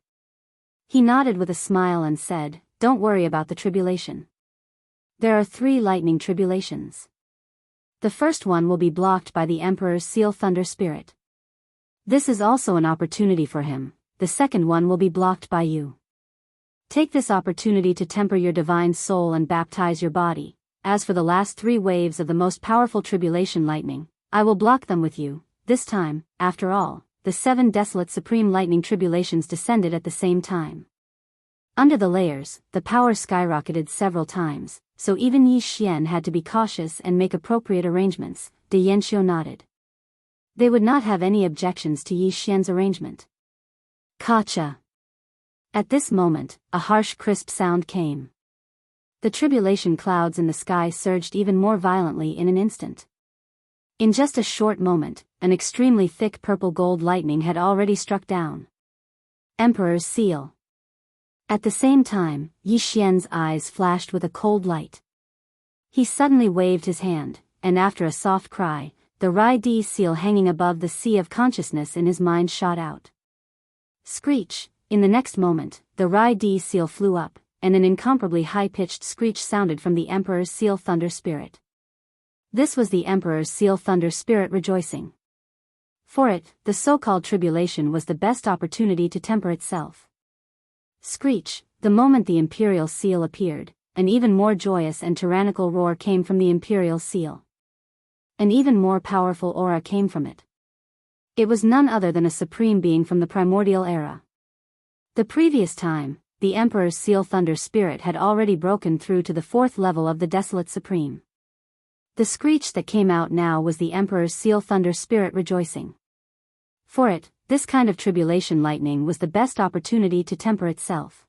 He nodded with a smile and said, "Don't worry about the tribulation. There are 3 lightning tribulations. The first one will be blocked by the Emperor's seal Thunder Spirit. This is also an opportunity for him. The second one will be blocked by you. Take this opportunity to temper your divine soul and baptize your body. As for the last 3 waves of the most powerful tribulation lightning, I will block them with you." This time, after all, the 7 desolate supreme lightning tribulations descended at the same time. Under the layers, the power skyrocketed several times, so even Yi Xian had to be cautious and make appropriate arrangements. De Yanxiu nodded. They would not have any objections to Yi Xian's arrangement. Kacha. At this moment, a harsh crisp sound came. The tribulation clouds in the sky surged even more violently in an instant. In just a short moment, an extremely thick purple gold lightning had already struck down. Emperor's seal. At the same time, Yi Xian's eyes flashed with a cold light. He suddenly waved his hand, and after a soft cry, the Rai-Di seal hanging above the sea of consciousness in his mind shot out. Screech! In the next moment, the Rai-Di seal flew up, and an incomparably high-pitched screech sounded from the Emperor's seal Thunder Spirit. This was the Emperor's seal Thunder Spirit rejoicing. For it, the so-called tribulation was the best opportunity to temper itself. Screech! The moment the Imperial seal appeared, an even more joyous and tyrannical roar came from the Imperial seal. An even more powerful aura came from it. It was none other than a supreme being from the primordial era. The previous time, the Emperor's seal Thunder Spirit had already broken through to the 4th level of the Desolate Supreme. The screech that came out now was the Emperor's seal Thunder Spirit rejoicing. For it, this kind of tribulation lightning was the best opportunity to temper itself.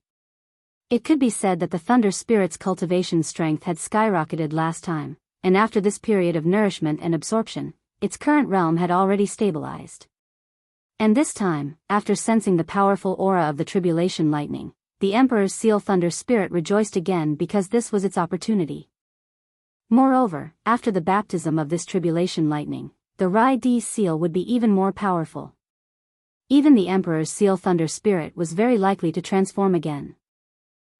It could be said that the Thunder Spirit's cultivation strength had skyrocketed last time, and after this period of nourishment and absorption, its current realm had already stabilized. And this time, after sensing the powerful aura of the tribulation lightning, the Emperor's seal Thunder Spirit rejoiced again because this was its opportunity. Moreover, after the baptism of this tribulation lightning, the Rai-Di seal would be even more powerful. Even the Emperor's seal Thunder Spirit was very likely to transform again.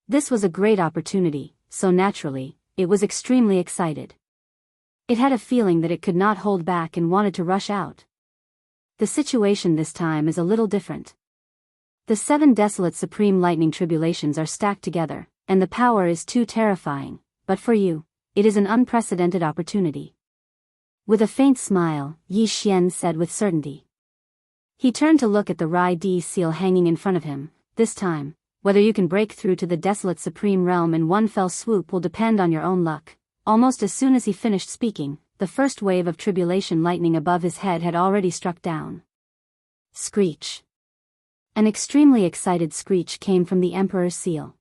This was a great opportunity, so naturally, it was extremely excited. It had a feeling that it could not hold back and wanted to rush out. The situation this time is a little different. The 7 desolate supreme lightning tribulations are stacked together, and the power is too terrifying, but for you, it is an unprecedented opportunity. With a faint smile, Yi Xian said with certainty. He turned to look at the Rai-Di seal hanging in front of him. This time, whether you can break through to the desolate supreme realm in one fell swoop will depend on your own luck. Almost as soon as he finished speaking, the first wave of tribulation lightning above his head had already struck down. Screech! An extremely excited screech came from the Emperor's seal.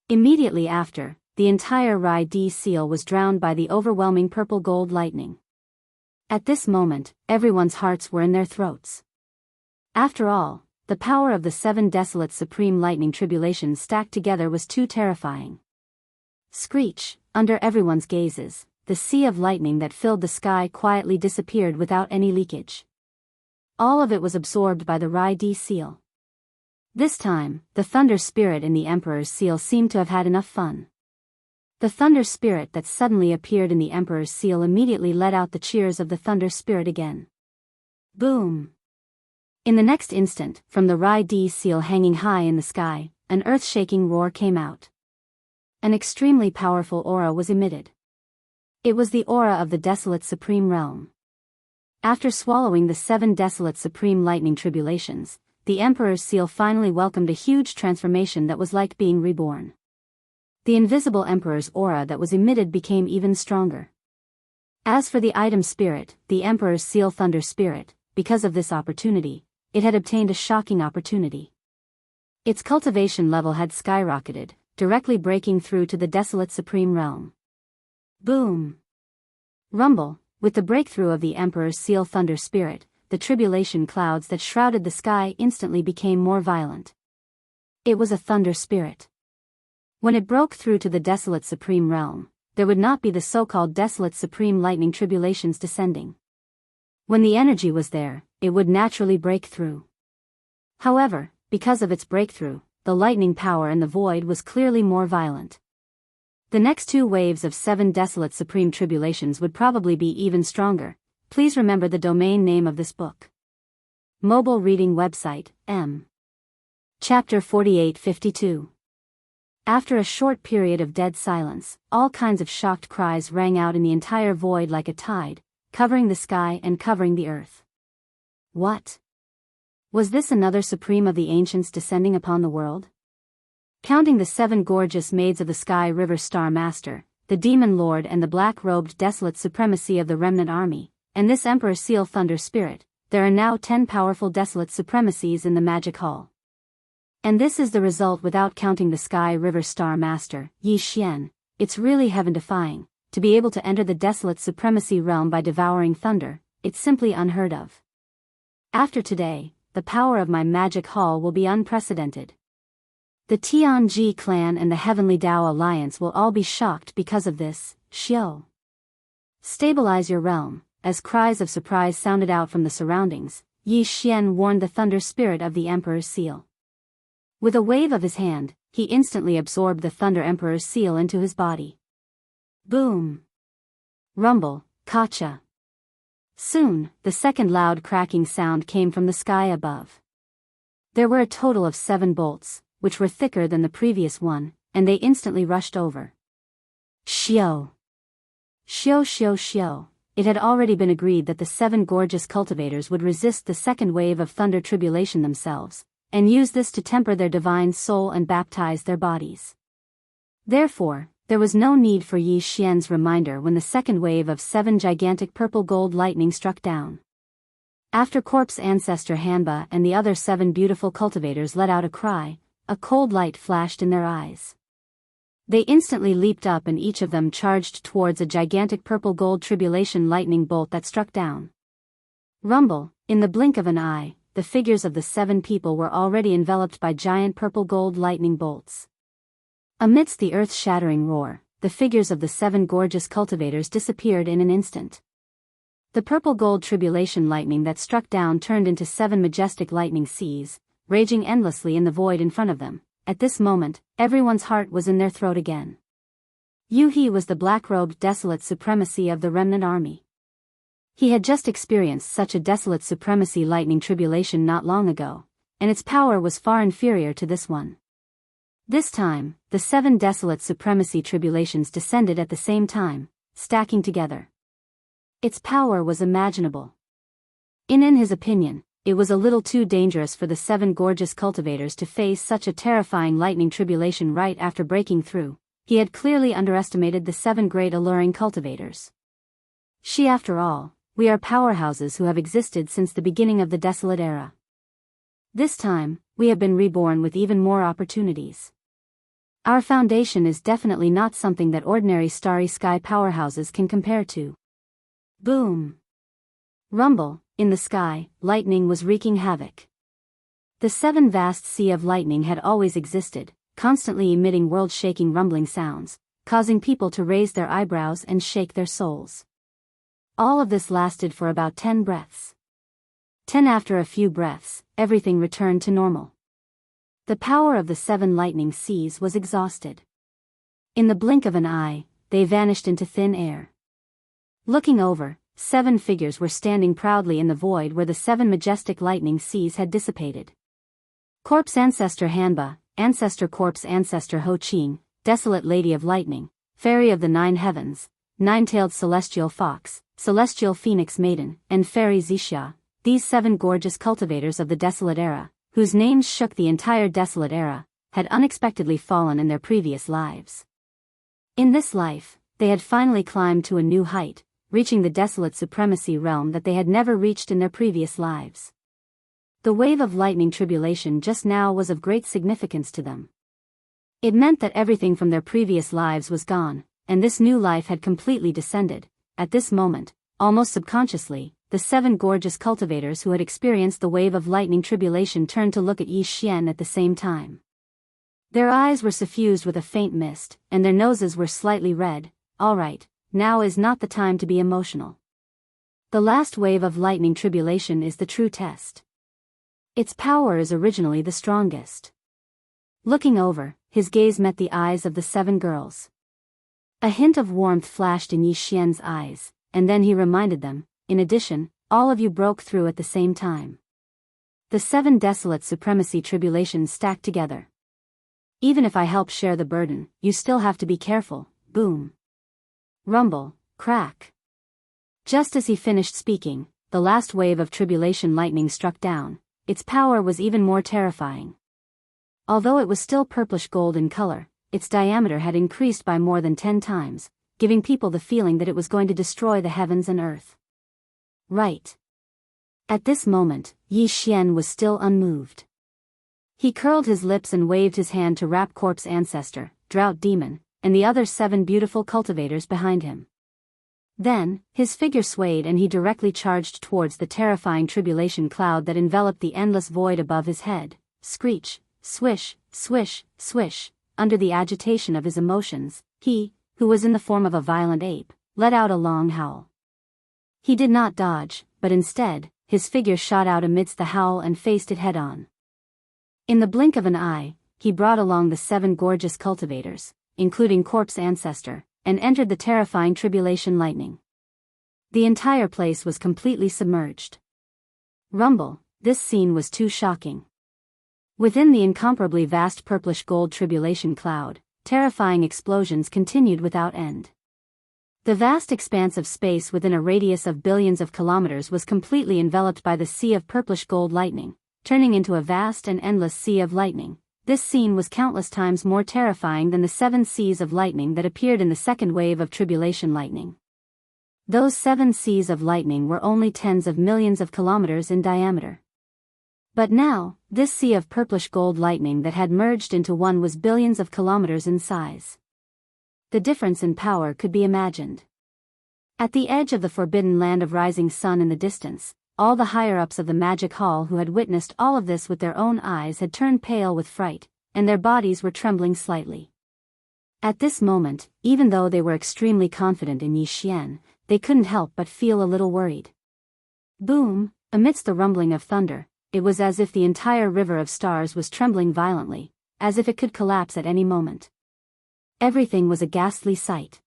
Immediately after, the entire Rai-Di seal was drowned by the overwhelming purple gold lightning. At this moment, everyone's hearts were in their throats. After all, the power of the 7 desolate supreme lightning tribulations stacked together was too terrifying. Screech! Under everyone's gazes, the sea of lightning that filled the sky quietly disappeared without any leakage. All of it was absorbed by the Rai-Di seal. This time, the Thunder Spirit in the Emperor's seal seemed to have had enough fun. The Thunder Spirit that suddenly appeared in the Emperor's seal immediately let out the cheers of the Thunder Spirit again. Boom! In the next instant, from the Rai-Di seal hanging high in the sky, an earth-shaking roar came out. An extremely powerful aura was emitted. It was the aura of the desolate supreme realm. After swallowing the 7 desolate supreme lightning tribulations, the Emperor's seal finally welcomed a huge transformation that was like being reborn. The invisible Emperor's aura that was emitted became even stronger. As for the item spirit, the Emperor's seal Thunder Spirit, because of this opportunity, it had obtained a shocking opportunity. Its cultivation level had skyrocketed, directly breaking through to the desolate supreme realm. Boom! Rumble! With the breakthrough of the Emperor's seal Thunder Spirit, the tribulation clouds that shrouded the sky instantly became more violent. It was a Thunder Spirit. When it broke through to the desolate supreme realm, there would not be the so-called desolate supreme lightning tribulations descending. When the energy was there, it would naturally break through. However, because of its breakthrough, the lightning power in the void was clearly more violent. The next 2 waves of 7 desolate supreme tribulations would probably be even stronger. Please remember the domain name of this book. Mobile reading website, M. Chapter 4852. After a short period of dead silence, all kinds of shocked cries rang out in the entire void like a tide, covering the sky and covering the earth. What? Was this another supreme of the ancients descending upon the world? Counting the 7 gorgeous maids of the sky river star master, the demon lord and the black-robed desolate supremacy of the remnant army, and this emperor seal thunder spirit, there are now 10 powerful desolate supremacies in the magic hall. And this is the result without counting the sky river star master, Yi Xian. It's really heaven-defying, to be able to enter the desolate supremacy realm by devouring thunder. It's simply unheard of. After today, the power of my magic hall will be unprecedented. The Tianji clan and the Heavenly Dao Alliance will all be shocked because of this. Xiao. Stabilize your realm. As cries of surprise sounded out from the surroundings, Yi Xian warned the thunder spirit of the Emperor's seal. With a wave of his hand, he instantly absorbed the Thunder Emperor's seal into his body. Boom! Rumble, Kacha! Soon, the second loud cracking sound came from the sky above. There were a total of 7 bolts, which were thicker than the previous one, and they instantly rushed over. Xiao! Xiao xiao xiao! It had already been agreed that the 7 gorgeous cultivators would resist the second wave of thunder tribulation themselves, and use this to temper their divine soul and baptize their bodies. Therefore, there was no need for Yi Xian's reminder when the second wave of 7 gigantic purple-gold lightning struck down. After Corpse Ancestor Hanba and the other 7 beautiful cultivators let out a cry, a cold light flashed in their eyes. They instantly leaped up and each of them charged towards a gigantic purple-gold tribulation lightning bolt that struck down. Rumble, in the blink of an eye, the figures of the 7 people were already enveloped by giant purple-gold lightning bolts. Amidst the earth-shattering roar, the figures of the 7 gorgeous cultivators disappeared in an instant. The purple-gold tribulation lightning that struck down turned into 7 majestic lightning seas, raging endlessly in the void in front of them. At this moment, everyone's heart was in their throat again. Yu He was the black-robed desolate supremacy of the remnant army. He had just experienced such a desolate supremacy lightning tribulation not long ago, and its power was far inferior to this one. This time, the 7 desolate supremacy tribulations descended at the same time, stacking together. Its power was imaginable. In his opinion, it was a little too dangerous for the 7 gorgeous cultivators to face such a terrifying lightning tribulation right after breaking through. He had clearly underestimated the 7 great alluring cultivators. After all, we are powerhouses who have existed since the beginning of the desolate era. This time, we have been reborn with even more opportunities. Our foundation is definitely not something that ordinary starry sky powerhouses can compare to. Boom! Rumble, in the sky, lightning was wreaking havoc. The 7 vast sea of lightning had always existed, constantly emitting world-shaking rumbling sounds, causing people to raise their eyebrows and shake their souls. All of this lasted for about 10 breaths. 10 after a few breaths, everything returned to normal. The power of the 7 lightning seas was exhausted. In the blink of an eye, they vanished into thin air. Looking over, 7 figures were standing proudly in the void where the 7 majestic lightning seas had dissipated. Corpse Ancestor Hanba, Ancestor Corpse Ancestor Ho Qing, Desolate Lady of Lightning, Fairy of the 9 Heavens, 9-tailed Celestial Fox, Celestial Phoenix Maiden, and Fairy Zixia, these 7 gorgeous cultivators of the desolate era, whose names shook the entire desolate era, had unexpectedly fallen in their previous lives. In this life, they had finally climbed to a new height, reaching the desolate supremacy realm that they had never reached in their previous lives. The wave of lightning tribulation just now was of great significance to them. It meant that everything from their previous lives was gone, and this new life had completely descended. At this moment, almost subconsciously, the 7 gorgeous cultivators who had experienced the wave of lightning tribulation turned to look at Yi Xian at the same time. Their eyes were suffused with a faint mist, and their noses were slightly red. All right, now is not the time to be emotional. The last wave of lightning tribulation is the true test. Its power is originally the strongest. Looking over, his gaze met the eyes of the 7 girls. A hint of warmth flashed in Yi Xian's eyes, and then he reminded them, in addition, all of you broke through at the same time. The 7 desolate supremacy tribulations stacked together. Even if I help share the burden, you still have to be careful. Boom. Rumble, crack. Just as he finished speaking, the last wave of tribulation lightning struck down. Its power was even more terrifying. Although it was still purplish gold in color, its diameter had increased by more than 10 times, giving people the feeling that it was going to destroy the heavens and earth. Right. At this moment, Yi Xian was still unmoved. He curled his lips and waved his hand to Rap Corp's ancestor, Drought Demon, and the other 7 beautiful cultivators behind him. Then, his figure swayed and he directly charged towards the terrifying tribulation cloud that enveloped the endless void above his head. Screech, swish, swish, swish. Under the agitation of his emotions, he, who was in the form of a violent ape, let out a long howl. He did not dodge, but instead, his figure shot out amidst the howl and faced it head-on. In the blink of an eye, he brought along the 7 gorgeous cultivators, including Corp's ancestor, and entered the terrifying tribulation lightning. The entire place was completely submerged. Rumble, this scene was too shocking. Within the incomparably vast purplish gold tribulation cloud, terrifying explosions continued without end. The vast expanse of space within a radius of billions of kilometers was completely enveloped by the sea of purplish gold lightning, turning into a vast and endless sea of lightning. This scene was countless times more terrifying than the 7 seas of lightning that appeared in the second wave of tribulation lightning. Those 7 seas of lightning were only tens of millions of kilometers in diameter. But now, this sea of purplish gold lightning that had merged into one was billions of kilometers in size. The difference in power could be imagined. At the edge of the forbidden land of rising sun in the distance, all the higher-ups of the magic hall who had witnessed all of this with their own eyes had turned pale with fright, and their bodies were trembling slightly. At this moment, even though they were extremely confident in Yi Xian, they couldn't help but feel a little worried. Boom! Amidst the rumbling of thunder, it was as if the entire river of stars was trembling violently, as if it could collapse at any moment. Everything was a ghastly sight.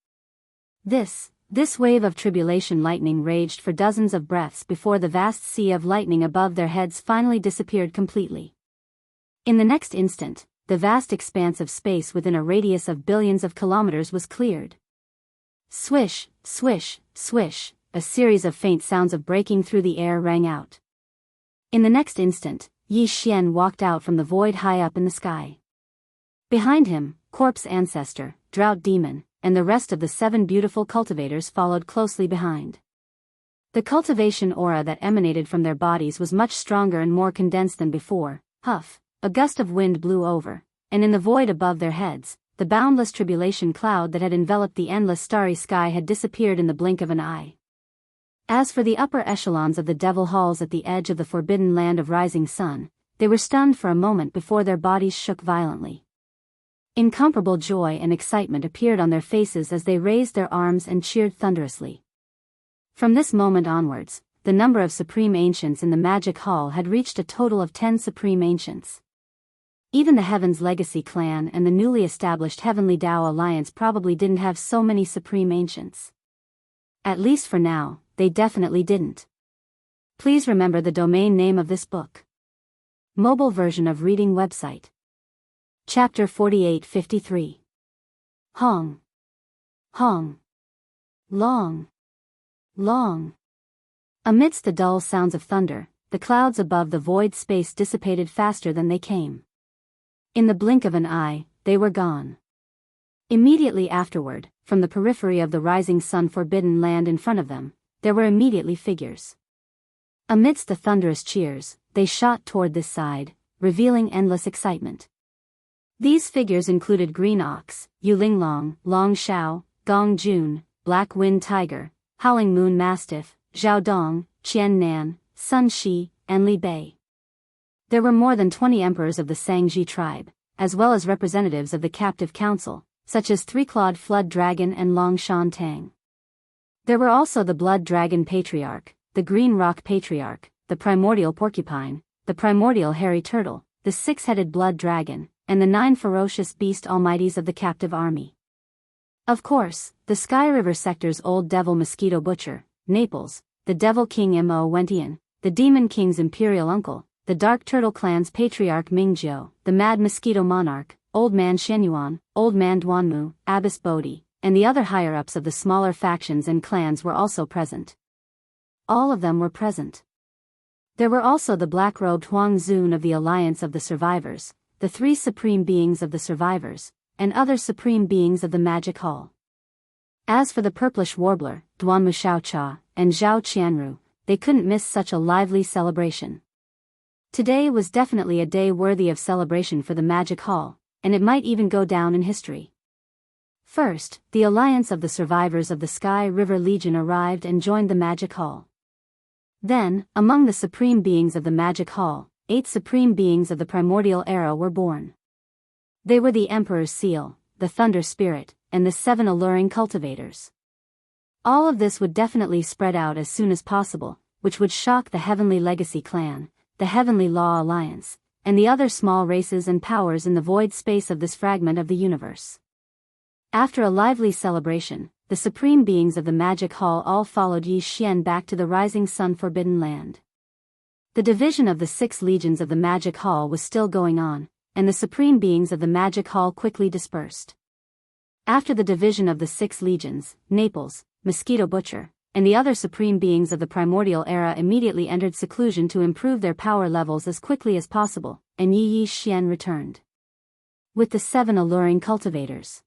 This wave of tribulation lightning raged for dozens of breaths before the vast sea of lightning above their heads finally disappeared completely. In the next instant, the vast expanse of space within a radius of billions of kilometers was cleared. Swish, swish, swish, a series of faint sounds of breaking through the air rang out. In the next instant, Yi Xian walked out from the void high up in the sky. Behind him, Corp's ancestor, Drought Demon, and the rest of the 7 beautiful cultivators followed closely behind. The cultivation aura that emanated from their bodies was much stronger and more condensed than before. Huff, a gust of wind blew over, and in the void above their heads, the boundless tribulation cloud that had enveloped the endless starry sky had disappeared in the blink of an eye. As for the upper echelons of the devil halls at the edge of the forbidden land of rising sun, they were stunned for a moment before their bodies shook violently. Incomparable joy and excitement appeared on their faces as they raised their arms and cheered thunderously. From this moment onwards, the number of supreme ancients in the magic hall had reached a total of 10 supreme ancients. Even the Heaven's Legacy clan and the newly established Heavenly Tao Alliance probably didn't have so many supreme ancients. At least for now, they definitely didn't. Please remember the domain name of this book. Mobile version of reading website. Chapter 4853. Hong. Hong. Long. Long. Amidst the dull sounds of thunder, the clouds above the void space dissipated faster than they came. In the blink of an eye, they were gone. Immediately afterward, from the periphery of the rising sun forbidden land in front of them, there were immediately figures. Amidst the thunderous cheers, they shot toward this side, revealing endless excitement. These figures included Green Ox, Yu Linglong, Long Shao, Gong Jun, Black Wind Tiger, Howling Moon Mastiff, Zhao Dong, Qian Nan, Sun Shi, and Li Bei. There were more than 20 emperors of the Sangji tribe, as well as representatives of the captive council, such as Three-Clawed Flood Dragon and Long Shan Tang. There were also the Blood Dragon Patriarch, the Green Rock Patriarch, the Primordial Porcupine, the Primordial Hairy Turtle, the Six-Headed Blood Dragon, and the 9 ferocious beast almighties of the captive army. Of course, the Sky River sector's Old Devil Mosquito Butcher, Naples, the Devil King Mo Wentian, the Demon King's Imperial Uncle, the Dark Turtle Clan's Patriarch Mingjiu, the Mad Mosquito Monarch, Old Man Shenyuan, Old Man Duanmu, Abbess Bodhi, and the other higher-ups of the smaller factions and clans were also present. All of them were present. There were also the black-robed Huang Zun of the Alliance of the Survivors, the 3 supreme beings of the Survivors, and other supreme beings of the Magic Hall. As for the purplish warbler, Duanmu Xiaocha, and Zhao Qianru, they couldn't miss such a lively celebration. Today was definitely a day worthy of celebration for the Magic Hall, and it might even go down in history. First, the Alliance of the Survivors of the Sky River Legion arrived and joined the Magic Hall. Then, among the supreme beings of the Magic Hall, 8 supreme beings of the primordial era were born. They were the Emperor's Seal, the Thunder Spirit, and the 7 alluring cultivators. All of this would definitely spread out as soon as possible, which would shock the Heavenly Legacy Clan, the Heavenly Law Alliance, and the other small races and powers in the void space of this fragment of the universe. After a lively celebration, the supreme beings of the Magic Hall all followed Yi Xian back to the Rising Sun Forbidden Land. The division of the 6 legions of the Magic Hall was still going on, and the supreme beings of the Magic Hall quickly dispersed. After the division of the 6 legions, Naples, Mosquito Butcher, and the other supreme beings of the primordial era immediately entered seclusion to improve their power levels as quickly as possible, and Yi Xian returned with the 7 alluring cultivators.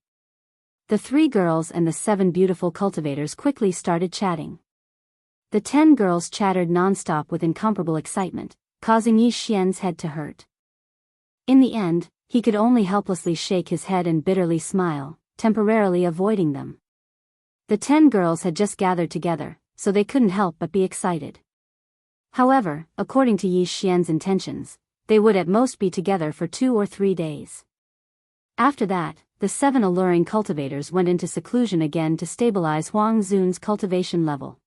The 3 girls and the 7 beautiful cultivators quickly started chatting. The 10 girls chattered non-stop with incomparable excitement, causing Yi Xian's head to hurt. In the end, he could only helplessly shake his head and bitterly smile, temporarily avoiding them. The 10 girls had just gathered together, so they couldn't help but be excited. However, according to Yi Xian's intentions, they would at most be together for 2 or 3 days. After that, the 7 alluring cultivators went into seclusion again to stabilize Huang Zun's cultivation level.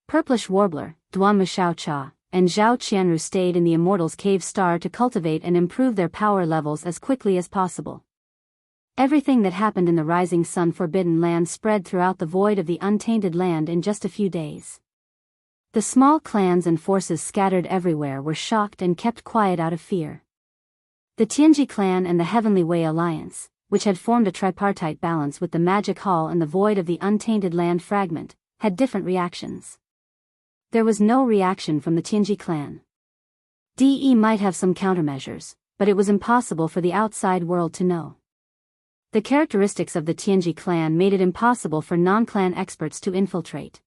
Purplish Warbler, Duanmu Xiaocha, and Zhao Qianru stayed in the Immortals' Cave Star to cultivate and improve their power levels as quickly as possible. Everything that happened in the Rising Sun Forbidden Land spread throughout the void of the Untainted Land in just a few days. The small clans and forces scattered everywhere were shocked and kept quiet out of fear. The Tianji clan and the Heavenly Way Alliance, which had formed a tripartite balance with the Magic Hall and the void of the Untainted Land fragment, had different reactions. There was no reaction from the Tianji clan. DE might have some countermeasures, but it was impossible for the outside world to know. The characteristics of the Tianji clan made it impossible for non-clan experts to infiltrate.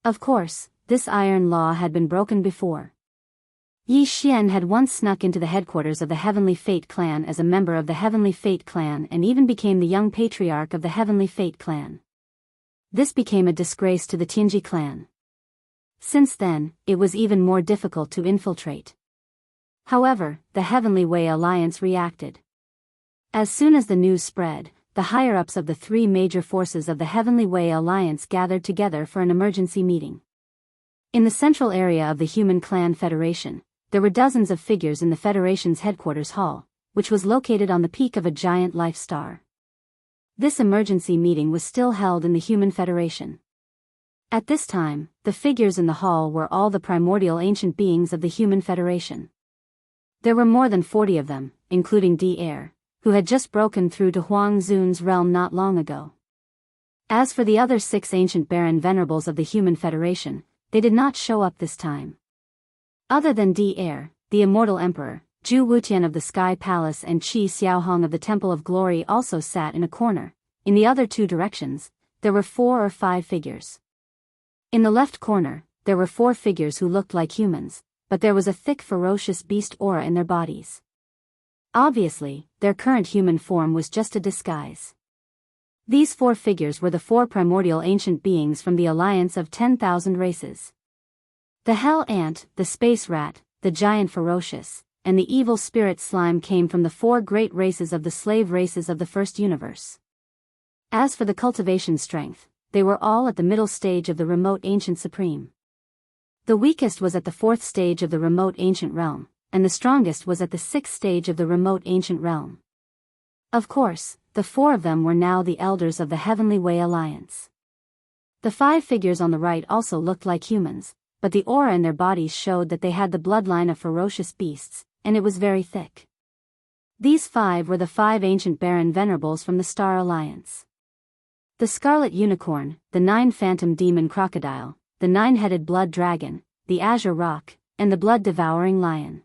Of course, this iron law had been broken before. Yi Xian had once snuck into the headquarters of the Heavenly Fate clan as a member of the Heavenly Fate clan and even became the young patriarch of the Heavenly Fate clan. This became a disgrace to the Tianji clan. Since then, it was even more difficult to infiltrate. However, the Heavenly Way Alliance reacted. As soon as the news spread, the higher-ups of the 3 major forces of the Heavenly Way Alliance gathered together for an emergency meeting. In the central area of the Human Clan Federation, there were dozens of figures in the Federation's headquarters hall, which was located on the peak of a giant life star. This emergency meeting was still held in the Human Federation. At this time, the figures in the hall were all the primordial ancient beings of the Human Federation. There were more than 40 of them, including D-Air, who had just broken through to Huang Zun's realm not long ago. As for the other 6 ancient Baron Venerables of the Human Federation, they did not show up this time. Other than D-Air, the Immortal Emperor, Zhu Wutian of the Sky Palace and Qi Xiaohong of the Temple of Glory also sat in a corner. In the other 2 directions, there were 4 or 5 figures. In the left corner, there were 4 figures who looked like humans, but there was a thick ferocious beast aura in their bodies. Obviously, their current human form was just a disguise. These 4 figures were the 4 primordial ancient beings from the Alliance of 10,000 races. The Hell Ant, the Space Rat, the Giant Ferocious, and the evil spirit slime came from the 4 great races of the slave races of the first universe. As for the cultivation strength, they were all at the middle stage of the remote ancient supreme. The weakest was at the 4th stage of the remote ancient realm, and the strongest was at the 6th stage of the remote ancient realm. Of course, the 4 of them were now the elders of the Heavenly Way Alliance. The 5 figures on the right also looked like humans, but the aura in their bodies showed that they had the bloodline of ferocious beasts, and it was very thick. These 5 were the 5 ancient Baron Venerables from the Star Alliance. The Scarlet Unicorn, the 9 Phantom Demon Crocodile, the 9-headed Blood Dragon, the Azure Rock, and the Blood-Devouring Lion.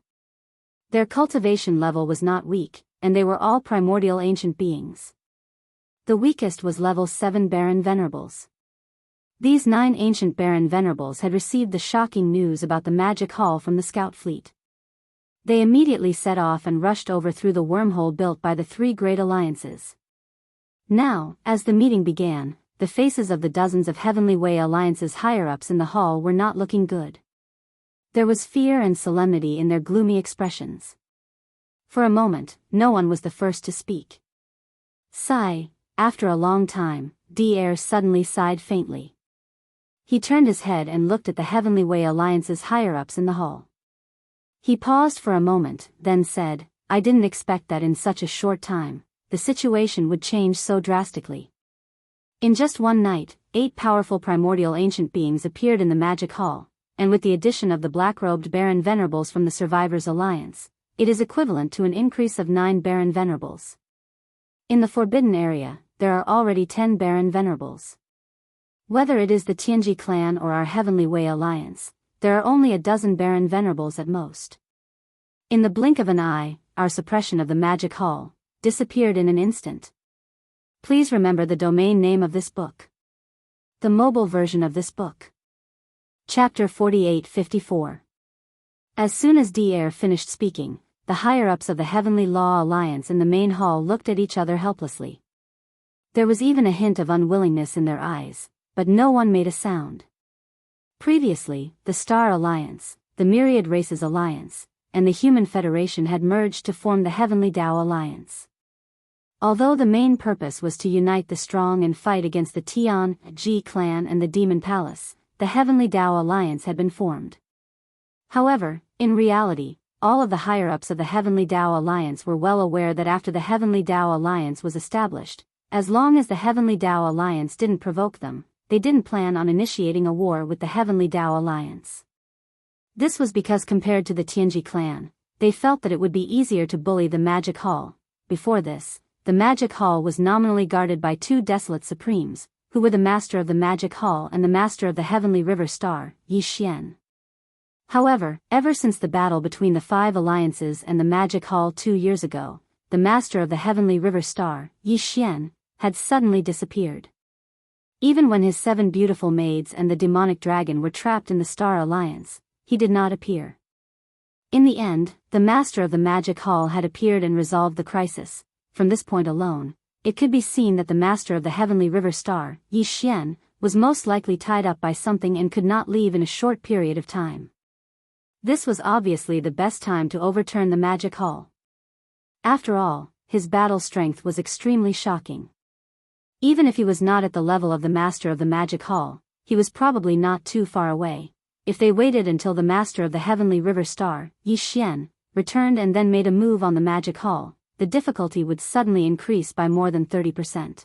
Their cultivation level was not weak, and they were all primordial ancient beings. The weakest was level 7 Baron Venerables. These 9 ancient Baron Venerables had received the shocking news about the magic hall from the scout fleet. They immediately set off and rushed over through the wormhole built by the 3 great alliances. Now, as the meeting began, the faces of the dozens of Heavenly Way Alliance's higher-ups in the hall were not looking good. There was fear and solemnity in their gloomy expressions. For a moment, no one was the first to speak. Sigh, after a long time, D-Air suddenly sighed faintly. He turned his head and looked at the Heavenly Way Alliance's higher-ups in the hall. He paused for a moment, then said, "I didn't expect that in such a short time, the situation would change so drastically." In just one night, 8 powerful primordial ancient beings appeared in the magic hall, and with the addition of the black-robed Baron Venerables from the Survivors Alliance, it is equivalent to an increase of 9 Baron Venerables. In the Forbidden Area, there are already 10 Baron Venerables. Whether it is the Tianji clan or our Heavenly Way Alliance, there are only a dozen Baron Venerables at most. In the blink of an eye, our suppression of the magic hall disappeared in an instant. Please remember the domain name of this book. The mobile version of this book. Chapter 4854. As soon as D-Air finished speaking, the higher-ups of the Heavenly Law Alliance in the main hall looked at each other helplessly. There was even a hint of unwillingness in their eyes, but no one made a sound. Previously, the Star Alliance, the Myriad Races Alliance, and the Human Federation had merged to form the Heavenly Tao Alliance. Although the main purpose was to unite the strong and fight against the Tianji clan and the Demon Palace, the Heavenly Tao Alliance had been formed. However, in reality, all of the higher-ups of the Heavenly Tao Alliance were well aware that after the Heavenly Tao Alliance was established, as long as the Heavenly Tao Alliance didn't provoke them, they didn't plan on initiating a war with the Heavenly Tao Alliance. This was because compared to the Tianji clan, they felt that it would be easier to bully the Magic Hall. Before this, the Magic Hall was nominally guarded by 2 Desolate Supremes, who were the Master of the Magic Hall and the Master of the Heavenly River Star, Yi Xian. However, ever since the battle between the 5 alliances and the Magic Hall 2 years ago, the Master of the Heavenly River Star, Yi Xian, had suddenly disappeared. Even when his 7 beautiful maids and the demonic dragon were trapped in the Star Alliance, he did not appear. In the end, the Master of the Magic Hall had appeared and resolved the crisis. From this point alone, it could be seen that the Master of the Heavenly River Star, Yi Xian, was most likely tied up by something and could not leave in a short period of time. This was obviously the best time to overturn the Magic Hall. After all, his battle strength was extremely shocking. Even if he was not at the level of the Master of the Magic Hall, he was probably not too far away. If they waited until the Master of the Heavenly River Star, Yi Xian, returned and then made a move on the Magic Hall, the difficulty would suddenly increase by more than 30%.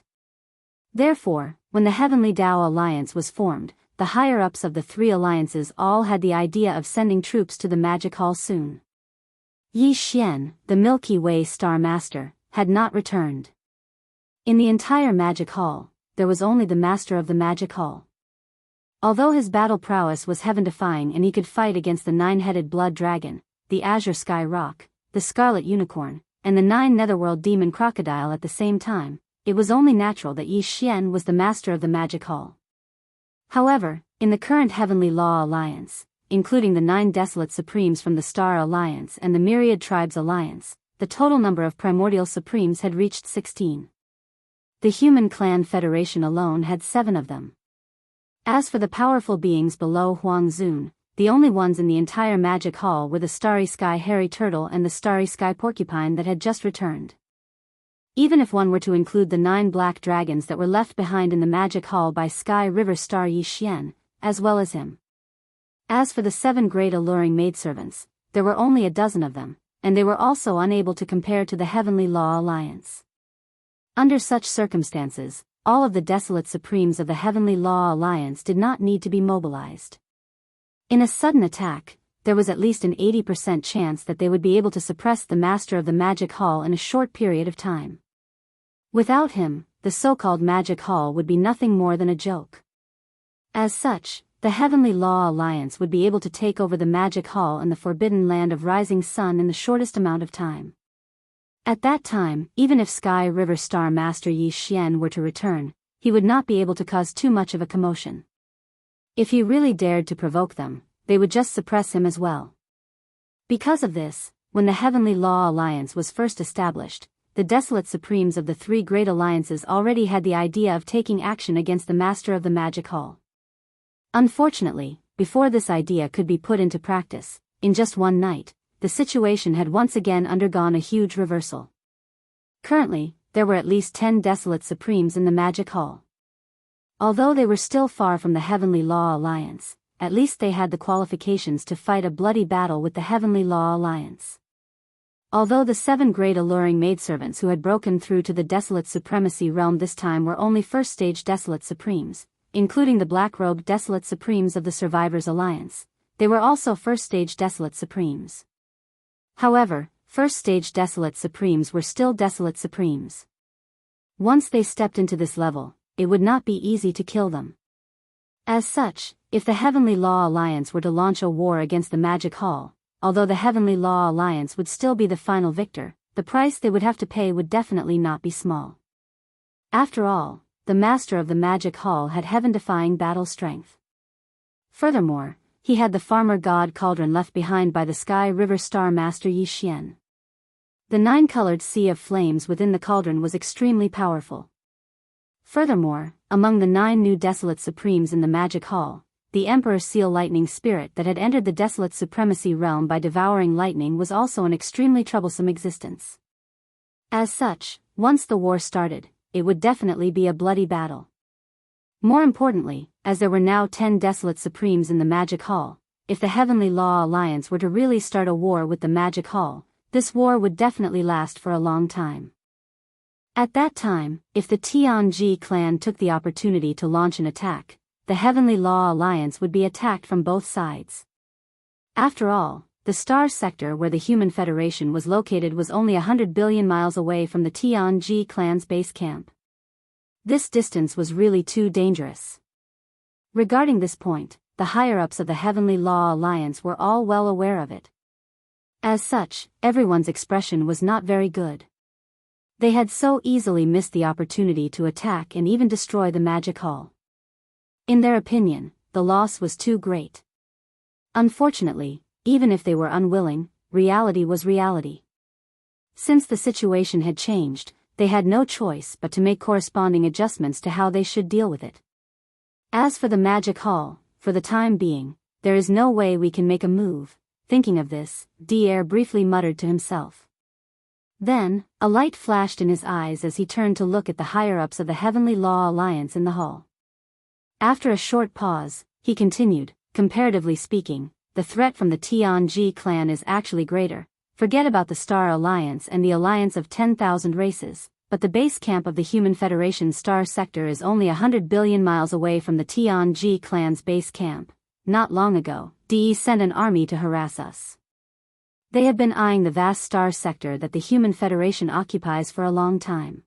Therefore, when the Heavenly Tao Alliance was formed, the higher-ups of the 3 alliances all had the idea of sending troops to the Magic Hall soon. Yi Xian, the Milky Way Star Master, had not returned. In the entire Magic Hall, there was only the Master of the Magic Hall. Although his battle prowess was heaven-defying and he could fight against the 9-headed Blood Dragon, the Azure Sky Rock, the Scarlet Unicorn, and the 9 Netherworld Demon Crocodile at the same time, it was only natural that Yi Xian was the Master of the Magic Hall. However, in the current Heavenly Law Alliance, including the 9 Desolate Supremes from the Star Alliance and the Myriad Tribes Alliance, the total number of Primordial Supremes had reached 16. The Human Clan Federation alone had 7 of them. As for the powerful beings below Huang Zun, the only ones in the entire Magic Hall were the Starry Sky Hairy Turtle and the Starry Sky Porcupine that had just returned. Even if one were to include the 9 black dragons that were left behind in the Magic Hall by Sky River Star Yi Xian, as well as him. As for the 7 great alluring maidservants, there were only a dozen of them, and they were also unable to compare to the Heavenly Law Alliance. Under such circumstances, all of the desolate supremes of the Heavenly Law Alliance did not need to be mobilized. In a sudden attack, there was at least an 80% chance that they would be able to suppress the Master of the Magic Hall in a short period of time. Without him, the so-called Magic Hall would be nothing more than a joke. As such, the Heavenly Law Alliance would be able to take over the Magic Hall and the Forbidden Land of Rising Sun in the shortest amount of time. At that time, even if Sky River Star Master Yi Xian were to return, he would not be able to cause too much of a commotion. If he really dared to provoke them, they would just suppress him as well. Because of this, when the Heavenly Law Alliance was first established, the desolate supremes of the 3 great alliances already had the idea of taking action against the Master of the Magic Hall. Unfortunately, before this idea could be put into practice, in just one night, the situation had once again undergone a huge reversal. Currently, there were at least 10 desolate supremes in the Magic Hall. Although they were still far from the Heavenly Law Alliance, at least they had the qualifications to fight a bloody battle with the Heavenly Law Alliance. Although the 7 great alluring maidservants who had broken through to the Desolate Supremacy realm this time were only first-stage Desolate Supremes, including the black-robed Desolate Supremes of the Survivors Alliance, they were also first-stage Desolate Supremes. However, first-stage Desolate Supremes were still Desolate Supremes. Once they stepped into this level, it would not be easy to kill them. As such, if the Heavenly Law Alliance were to launch a war against the Magic Hall, although the Heavenly Law Alliance would still be the final victor, the price they would have to pay would definitely not be small. After all, the Master of the Magic Hall had heaven-defying battle strength. Furthermore, he had the Farmer God Cauldron left behind by the Sky River Star Master Yi Xian. The 9-colored sea of flames within the cauldron was extremely powerful. Furthermore, among the 9 new Desolate Supremes in the Magic Hall, the Emperor Seal Lightning Spirit that had entered the Desolate Supremacy realm by devouring lightning was also an extremely troublesome existence. As such, once the war started, it would definitely be a bloody battle. More importantly, as there were now 10 Desolate Supremes in the Magic Hall, if the Heavenly Law Alliance were to really start a war with the Magic Hall, this war would definitely last for a long time. At that time, if the Tianji clan took the opportunity to launch an attack, the Heavenly Law Alliance would be attacked from both sides. After all, the Star Sector where the Human Federation was located was only 100 billion miles away from the Tianji clan's base camp. This distance was really too dangerous. Regarding this point, the higher-ups of the Heavenly Law Alliance were all well aware of it. As such, everyone's expression was not very good. They had so easily missed the opportunity to attack and even destroy the Magic Hall. In their opinion, the loss was too great. Unfortunately, even if they were unwilling, reality was reality. Since the situation had changed, they had no choice but to make corresponding adjustments to how they should deal with it. As for the Magic Hall, for the time being, there is no way we can make a move. Thinking of this, Dier briefly muttered to himself. Then, a light flashed in his eyes as he turned to look at the higher-ups of the Heavenly Law Alliance in the hall. After a short pause, he continued, comparatively speaking, the threat from the Tianji clan is actually greater. Forget about the Star Alliance and the alliance of 10,000 races, but the base camp of the Human Federation Star Sector is only 100 billion miles away from the Tianji clan's base camp. Not long ago, DE sent an army to harass us. They have been eyeing the vast Star Sector that the Human Federation occupies for a long time.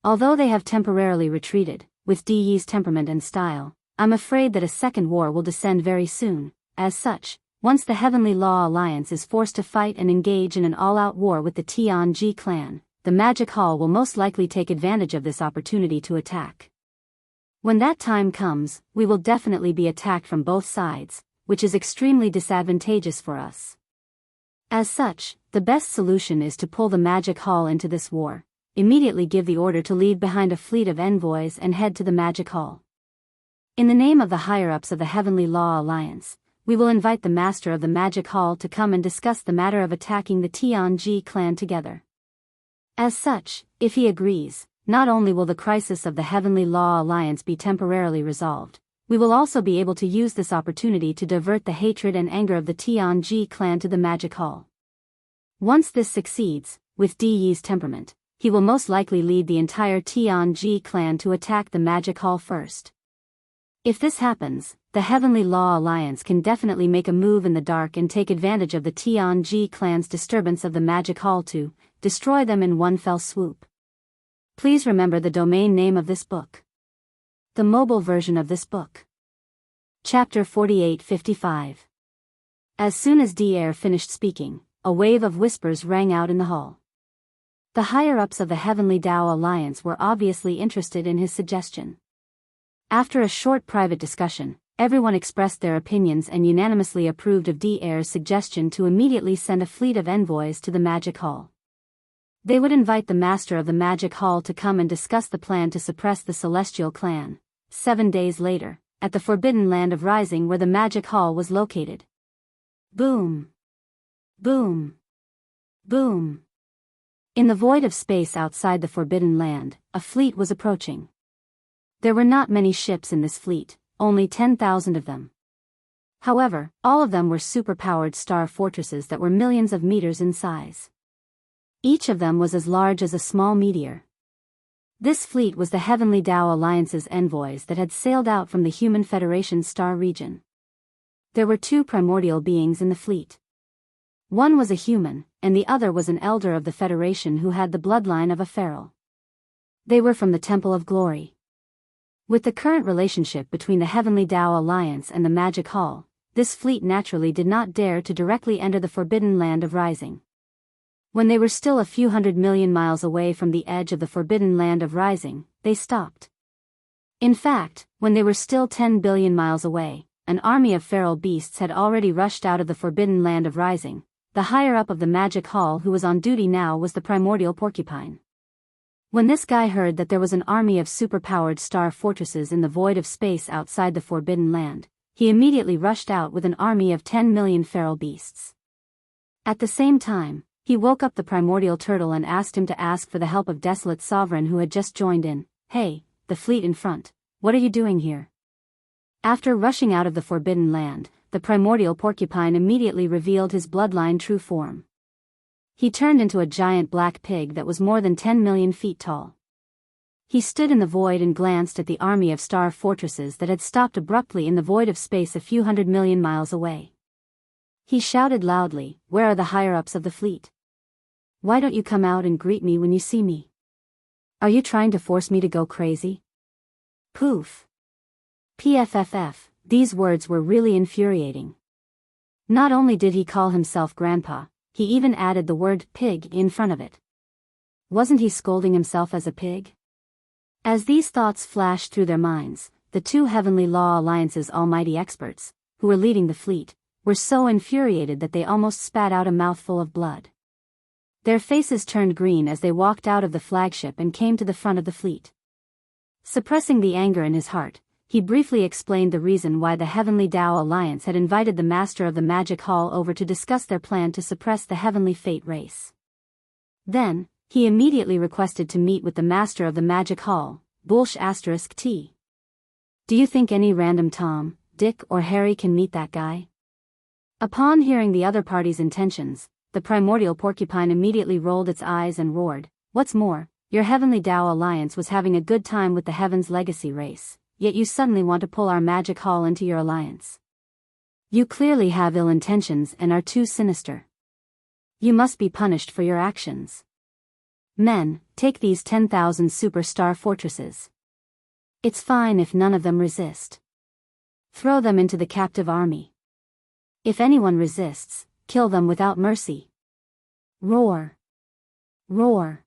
Although they have temporarily retreated, with DE's temperament and style, I'm afraid that a second war will descend very soon. As such, once the Heavenly Law Alliance is forced to fight and engage in an all-out war with the Tianji clan, the Magic Hall will most likely take advantage of this opportunity to attack. When that time comes, we will definitely be attacked from both sides, which is extremely disadvantageous for us. As such, the best solution is to pull the Magic Hall into this war, immediately give the order to leave behind a fleet of envoys and head to the Magic Hall. In the name of the higher-ups of the Heavenly Law Alliance, we will invite the master of the Magic Hall to come and discuss the matter of attacking the Tianji clan together. As such, if he agrees, not only will the crisis of the Heavenly Law Alliance be temporarily resolved, we will also be able to use this opportunity to divert the hatred and anger of the Tianji clan to the Magic Hall. Once this succeeds, with Di Yi's temperament, he will most likely lead the entire Tianji clan to attack the Magic Hall first. If this happens, the Heavenly Law Alliance can definitely make a move in the dark and take advantage of the Tianji clan's disturbance of the Magic Hall to destroy them in one fell swoop. Please remember the domain name of this book. The mobile version of this book. Chapter 4855. As soon as Dier finished speaking, a wave of whispers rang out in the hall. The higher-ups of the Heavenly Tao Alliance were obviously interested in his suggestion. After a short private discussion, everyone expressed their opinions and unanimously approved of Dier's suggestion to immediately send a fleet of envoys to the Magic Hall. They would invite the master of the Magic Hall to come and discuss the plan to suppress the Celestial Clan, 7 days later, at the Forbidden Land of Rising where the Magic Hall was located. Boom! Boom! Boom! In the void of space outside the Forbidden Land, a fleet was approaching. There were not many ships in this fleet, only 10,000 of them. However, all of them were super-powered star fortresses that were millions of meters in size. Each of them was as large as a small meteor. This fleet was the Heavenly Tao Alliance's envoys that had sailed out from the Human Federation's star region. There were 2 primordial beings in the fleet. One was a human, and the other was an elder of the Federation who had the bloodline of a feral. They were from the Temple of Glory. With the current relationship between the Heavenly Tao Alliance and the Magic Hall, this fleet naturally did not dare to directly enter the Forbidden Land of Rising. When they were still a few 100 million miles away from the edge of the Forbidden Land of Rising, they stopped. In fact, when they were still 10 billion miles away, an army of feral beasts had already rushed out of the Forbidden Land of Rising. The higher-up of the Magic Hall who was on duty now was the primordial porcupine. When this guy heard that there was an army of super-powered star fortresses in the void of space outside the Forbidden Land, he immediately rushed out with an army of 10 million feral beasts. At the same time, he woke up the primordial turtle and asked him to ask for the help of Desolate Sovereign who had just joined in. Hey, the fleet in front, what are you doing here? After rushing out of the Forbidden Land, the primordial porcupine immediately revealed his bloodline true form. He turned into a giant black pig that was more than 10 million feet tall. He stood in the void and glanced at the army of star fortresses that had stopped abruptly in the void of space a few 100 million miles away. He shouted loudly, "Where are the higher-ups of the fleet? Why don't you come out and greet me when you see me? Are you trying to force me to go crazy?" Poof. PFFF, these words were really infuriating. Not only did he call himself Grandpa, he even added the word pig in front of it. Wasn't he scolding himself as a pig? As these thoughts flashed through their minds, the 2 Heavenly Law Alliance's almighty experts, who were leading the fleet, were so infuriated that they almost spat out a mouthful of blood. Their faces turned green as they walked out of the flagship and came to the front of the fleet. Suppressing the anger in his heart, he briefly explained the reason why the Heavenly Tao Alliance had invited the Master of the Magic Hall over to discuss their plan to suppress the Heavenly Fate race. Then, he immediately requested to meet with the Master of the Magic Hall, *T. Do you think any random Tom, Dick or Harry can meet that guy? Upon hearing the other party's intentions, the primordial porcupine immediately rolled its eyes and roared, "What's more, your Heavenly Tao Alliance was having a good time with the Heaven's Legacy race, yet you suddenly want to pull our Magic Hall into your alliance. You clearly have ill intentions and are too sinister. You must be punished for your actions. Men, take these 10,000 superstar fortresses. It's fine if none of them resist. Throw them into the captive army. If anyone resists, kill them without mercy. Roar. Roar.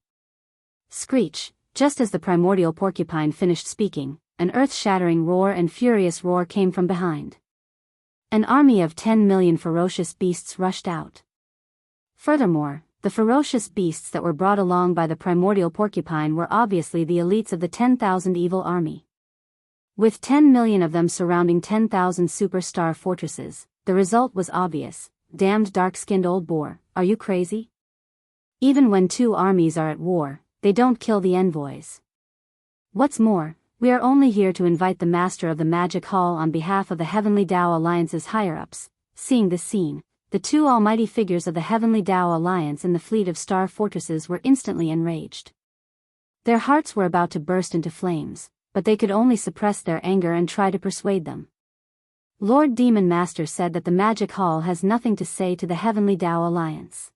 Screech." Just as the primordial porcupine finished speaking, an earth-shattering roar and furious roar came from behind. An army of 10 million ferocious beasts rushed out. Furthermore, the ferocious beasts that were brought along by the primordial porcupine were obviously the elites of the 10,000 evil army. With 10 million of them surrounding 10,000 superstar fortresses, the result was obvious. Damned dark-skinned old boar, are you crazy? Even when two armies are at war, they don't kill the envoys. What's more, we are only here to invite the master of the magic hall on behalf of the Heavenly Tao Alliance's higher-ups. Seeing this scene, the two almighty figures of the Heavenly Tao Alliance in the fleet of star fortresses were instantly enraged. Their hearts were about to burst into flames, but they could only suppress their anger and try to persuade them. Lord Demon Master said that the Magic Hall has nothing to say to the Heavenly Tao Alliance.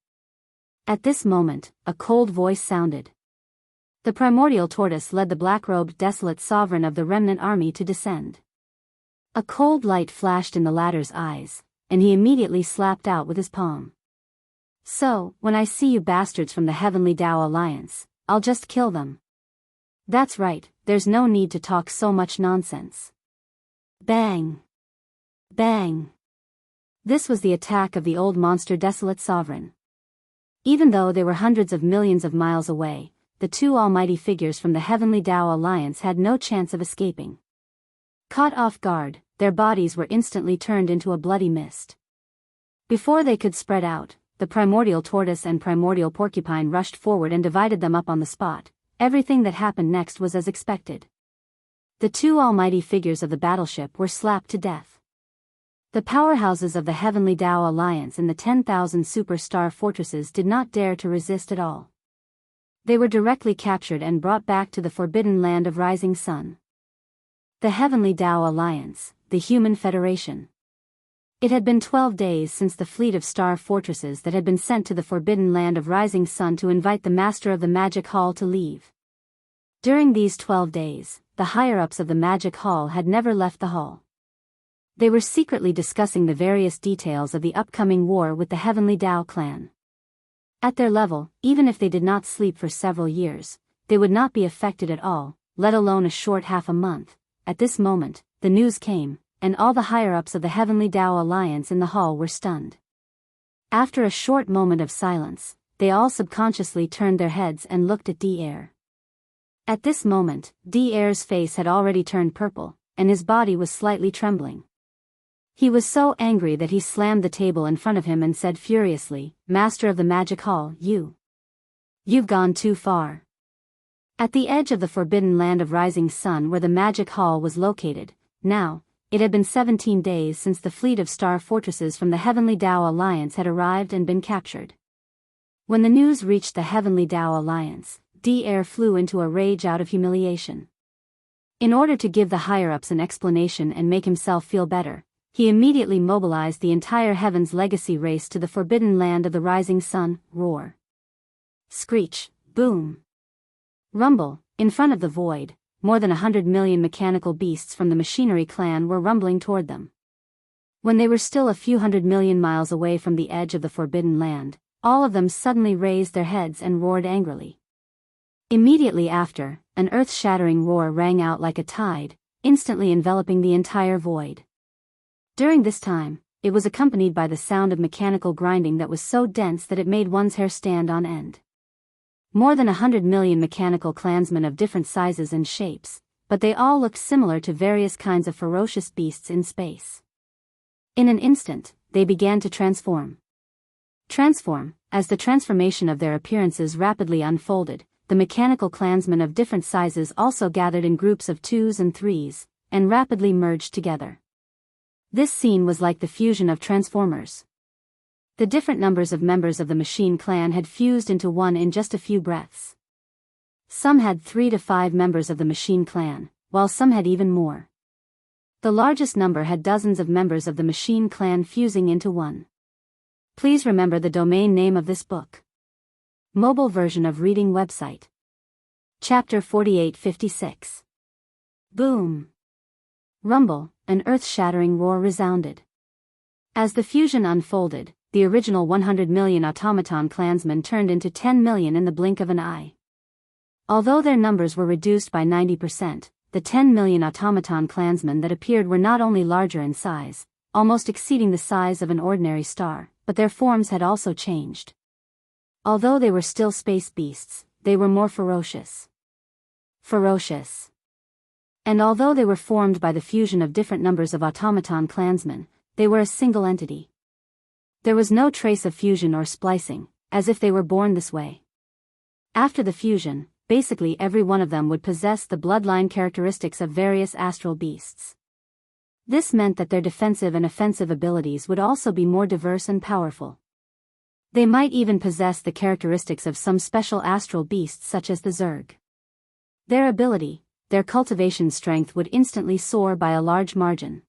At this moment, a cold voice sounded. The primordial tortoise led the black-robed desolate sovereign of the remnant army to descend. A cold light flashed in the latter's eyes, and he immediately slapped out with his palm. So, when I see you bastards from the Heavenly Tao Alliance, I'll just kill them. That's right, there's no need to talk so much nonsense. Bang! Bang! This was the attack of the old monster desolate sovereign. Even though they were hundreds of millions of miles away, the two almighty figures from the Heavenly Tao Alliance had no chance of escaping. Caught off guard, their bodies were instantly turned into a bloody mist. Before they could spread out, the primordial tortoise and primordial porcupine rushed forward and divided them up on the spot. Everything that happened next was as expected. The two almighty figures of the battleship were slapped to death. The powerhouses of the Heavenly Tao Alliance and the 10,000 superstar fortresses did not dare to resist at all. They were directly captured and brought back to the forbidden land of Rising Sun. The Heavenly Tao Alliance, the Human Federation. It had been 12 days since the fleet of star fortresses that had been sent to the forbidden land of Rising Sun to invite the master of the Magic Hall to leave. During these 12 days, the higher-ups of the Magic Hall had never left the hall. They were secretly discussing the various details of the upcoming war with the Heavenly Tao clan. At their level, even if they did not sleep for several years, they would not be affected at all, let alone a short half a month. At this moment, the news came, and all the higher-ups of the Heavenly Tao Alliance in the hall were stunned. After a short moment of silence, they all subconsciously turned their heads and looked at D-Air. At this moment, D-Air's face had already turned purple, and his body was slightly trembling. He was so angry that he slammed the table in front of him and said furiously, "Master of the Magic Hall, you've gone too far." At the edge of the forbidden land of Rising Sun where the Magic Hall was located, now, it had been 17 days since the fleet of star fortresses from the Heavenly Tao Alliance had arrived and been captured. When the news reached the Heavenly Tao Alliance, D-Air flew into a rage out of humiliation. In order to give the higher-ups an explanation and make himself feel better, he immediately mobilized the entire Heaven's Legacy race to the forbidden land of the Rising Sun. Roar. Screech, boom. Rumble. In front of the void, more than 100 million mechanical beasts from the Machinery clan were rumbling toward them. When they were still a few 100 million miles away from the edge of the forbidden land, all of them suddenly raised their heads and roared angrily. Immediately after, an earth-shattering roar rang out like a tide, instantly enveloping the entire void. During this time, it was accompanied by the sound of mechanical grinding that was so dense that it made one's hair stand on end. More than 100 million mechanical clansmen of different sizes and shapes, but they all looked similar to various kinds of ferocious beasts in space. In an instant, they began to transform. As the transformation of their appearances rapidly unfolded, the mechanical clansmen of different sizes also gathered in groups of 2s and 3s, and rapidly merged together. This scene was like the fusion of Transformers. The different numbers of members of the Machine clan had fused into one in just a few breaths. Some had 3 to 5 members of the Machine clan, while some had even more. The largest number had dozens of members of the Machine clan fusing into one. Please remember the domain name of this book. Mobile version of reading website. Chapter 4856. Boom. Rumble, an earth-shattering roar resounded. As the fusion unfolded, the original 100 million automaton clansmen turned into 10 million in the blink of an eye. Although their numbers were reduced by 90%, the 10 million automaton clansmen that appeared were not only larger in size, almost exceeding the size of an ordinary star, but their forms had also changed. Although they were still space beasts, they were more ferocious. And although they were formed by the fusion of different numbers of automaton clansmen, they were a single entity. There was no trace of fusion or splicing, as if they were born this way. After the fusion, basically every one of them would possess the bloodline characteristics of various astral beasts. This meant that their defensive and offensive abilities would also be more diverse and powerful. They might even possess the characteristics of some special astral beasts such as the Zerg. Their ability, their cultivation strength would instantly soar by a large margin.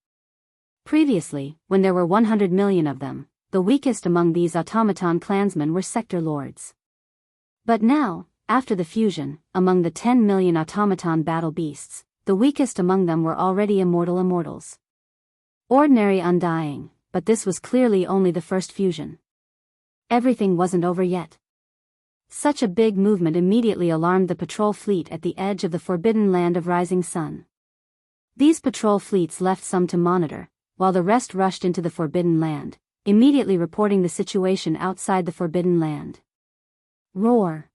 Previously, when there were 100 million of them, the weakest among these automaton clansmen were sector lords. But now, after the fusion, among the 10 million automaton battle beasts, the weakest among them were already immortals. Ordinary undying, but this was clearly only the first fusion. Everything wasn't over yet. Such a big movement immediately alarmed the patrol fleet at the edge of the forbidden land of Rising Sun. These patrol fleets left some to monitor, while the rest rushed into the forbidden land, immediately reporting the situation outside the forbidden land. Roar!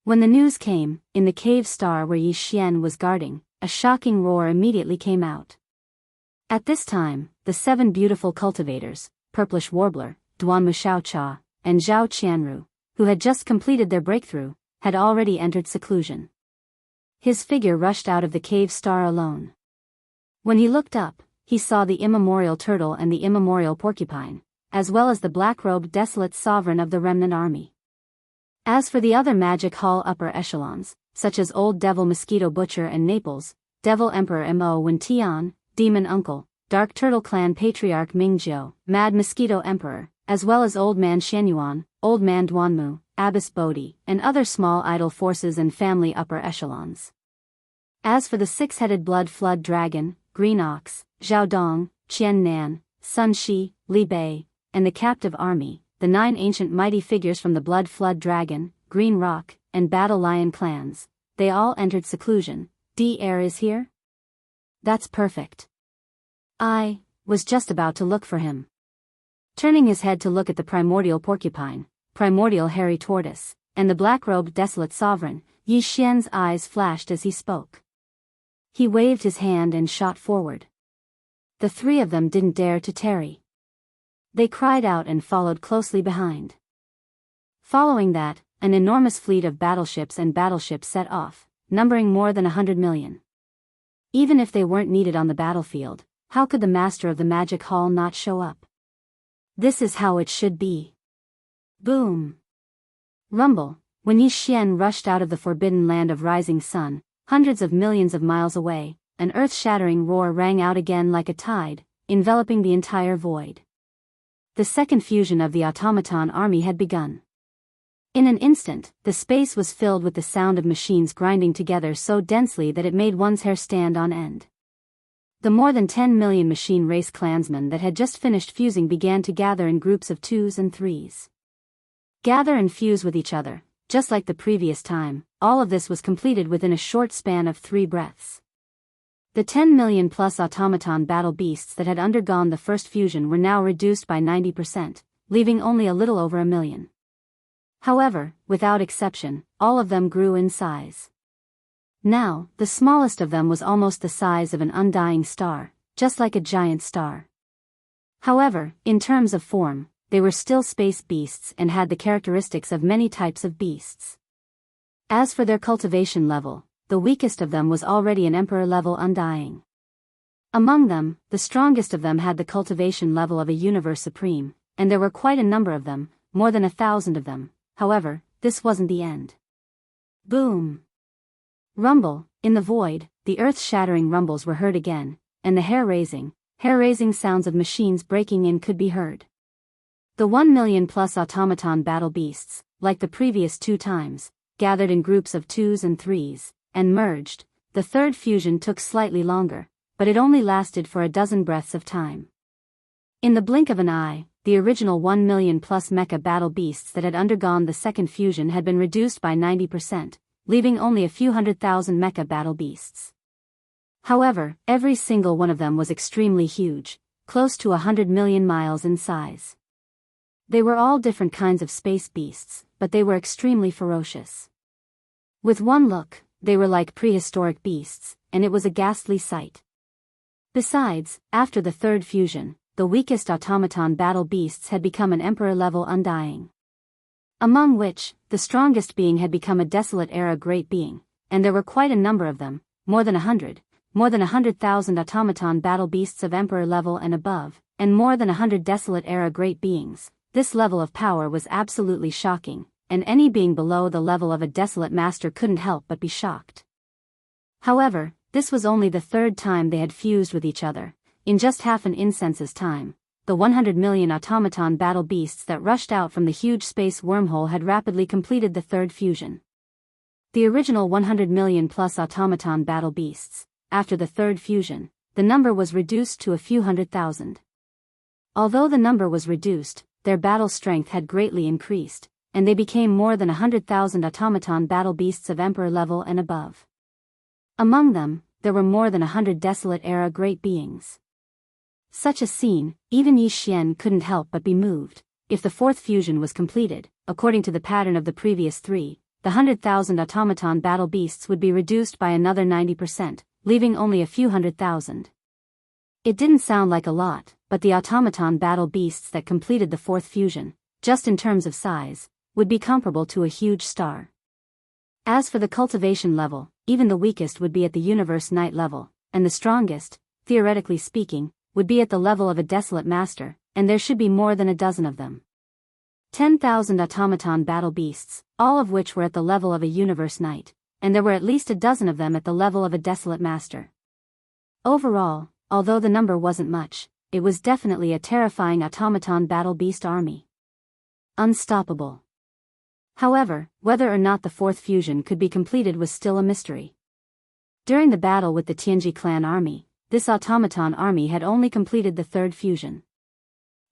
When the news came, in the cave star where Yi Xian was guarding, a shocking roar immediately came out. At this time, the 7 beautiful cultivators, Purplish Warbler, Duanmu Xiaocha, and Zhao Qianru, who had just completed their breakthrough, had already entered seclusion. His figure rushed out of the cave star alone. When he looked up, he saw the immemorial turtle and the immemorial porcupine, as well as the black-robed desolate sovereign of the remnant army. As for the other magic hall upper echelons, such as Old Devil Mosquito Butcher and Naples, Devil Emperor Mo Wen Tian, Demon Uncle, Dark Turtle Clan Patriarch Mingjiu, Mad Mosquito Emperor, as well as Old Man Xianyuan, Old Man Duanmu, Abbess Bodhi, and other small idol forces and family upper echelons. As for the 6-headed Blood Flood Dragon, Green Ox, Zhao Dong, Qian Nan, Sun Shi, Li Bei, and the captive army, the 9 ancient mighty figures from the Blood Flood Dragon, Green Rock, and Battle Lion clans, they all entered seclusion. D-Air is here? That's perfect. I was just about to look for him. Turning his head to look at the primordial porcupine, primordial hairy tortoise, and the black-robed desolate sovereign, Yi Xian's eyes flashed as he spoke. He waved his hand and shot forward. The 3 of them didn't dare to tarry. They cried out and followed closely behind. Following that, an enormous fleet of battleships set off, numbering more than 100 million. Even if they weren't needed on the battlefield, how could the master of the magic hall not show up? This is how it should be. Boom! Rumble! When Yi Xian rushed out of the forbidden land of Rising Sun, hundreds of millions of miles away, an earth-shattering roar rang out again like a tide, enveloping the entire void. The second fusion of the automaton army had begun. In an instant, the space was filled with the sound of machines grinding together so densely that it made one's hair stand on end. The more than 10 million machine race clansmen that had just finished fusing began to gather in groups of 2s and 3s. Gather and fuse with each other, just like the previous time. All of this was completed within a short span of 3 breaths. The 10 million plus automaton battle beasts that had undergone the first fusion were now reduced by 90%, leaving only a little over 1 million. However, without exception, all of them grew in size. Now, the smallest of them was almost the size of an undying star, just like a giant star. However, in terms of form, they were still space beasts and had the characteristics of many types of beasts. As for their cultivation level, the weakest of them was already an emperor-level undying. Among them, the strongest of them had the cultivation level of a universe supreme, and there were quite a number of them, more than 1,000 of them. However, this wasn't the end. Boom! Rumble! In the void, the earth-shattering rumbles were heard again, and the hair-raising sounds of machines breaking in could be heard. The 1 million plus automaton battle beasts, like the previous 2 times, gathered in groups of 2s and 3s, and merged. The third fusion took slightly longer, but it only lasted for a dozen breaths of time. In the blink of an eye, the original 1 million plus mecha battle beasts that had undergone the second fusion had been reduced by 90%, leaving only a few 100,000 mecha battle beasts. However, every single one of them was extremely huge, close to 100 million miles in size. They were all different kinds of space beasts, but they were extremely ferocious. With one look, they were like prehistoric beasts, and it was a ghastly sight. Besides, after the third fusion, the weakest automaton battle beasts had become an emperor-level undying. Among which, the strongest being had become a desolate era great being, and there were quite a number of them, more than 100,000 automaton battle beasts of emperor level and above, and more than 100 desolate era great beings. This level of power was absolutely shocking, and any being below the level of a desolate master couldn't help but be shocked. However, this was only the third time they had fused with each other. In just half an incense's time, the 100 million automaton battle beasts that rushed out from the huge space wormhole had rapidly completed the third fusion. The original 100 million plus automaton battle beasts, after the third fusion, the number was reduced to a few 100,000. Although the number was reduced, their battle strength had greatly increased, and they became more than 100,000 automaton battle beasts of emperor level and above. Among them, there were more than 100 desolate era great beings. Such a scene, even Yi Xian couldn't help but be moved. If the fourth fusion was completed, according to the pattern of the previous three, the 100,000 automaton battle beasts would be reduced by another 90%, leaving only a few 100,000. It didn't sound like a lot, but the automaton battle beasts that completed the fourth fusion, just in terms of size, would be comparable to a huge star. As for the cultivation level, even the weakest would be at the universe night level, and the strongest, theoretically speaking, would be at the level of a desolate master, and there should be more than a dozen of them. 10,000 automaton battle beasts, all of which were at the level of a universe knight, and there were at least a dozen of them at the level of a desolate master. Overall, although the number wasn't much, it was definitely a terrifying automaton battle beast army. Unstoppable. However, whether or not the fourth fusion could be completed was still a mystery. During the battle with the Tianji clan army, this automaton army had only completed the third fusion.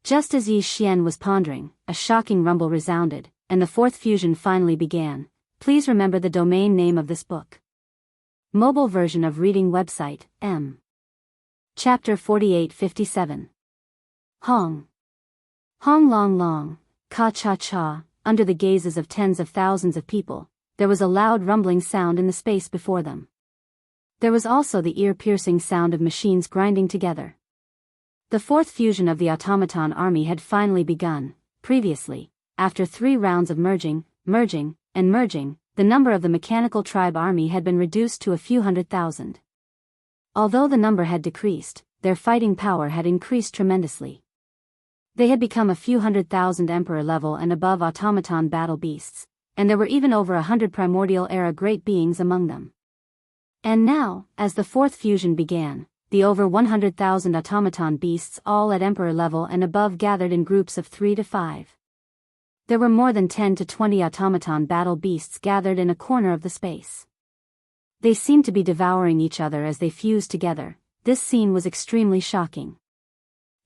Just as Yi Xian was pondering, a shocking rumble resounded, and the fourth fusion finally began. Please remember the domain name of this book. Mobile version of reading website, M. Chapter 4857. Hong. Hong long long, ka cha cha, under the gazes of tens of thousands of people, there was a loud rumbling sound in the space before them. There was also the ear-piercing sound of machines grinding together. The fourth fusion of the automaton army had finally begun. Previously, after 3 rounds of merging, the number of the mechanical tribe army had been reduced to a few 100,000. Although the number had decreased, their fighting power had increased tremendously. They had become a few 100,000 emperor level and above automaton battle beasts, and there were even over 100 primordial era great beings among them. And now, as the fourth fusion began, the over 100,000 automaton beasts all at emperor level and above gathered in groups of 3 to 5. There were more than 10 to 20 automaton battle beasts gathered in a corner of the space. They seemed to be devouring each other as they fused together. This scene was extremely shocking.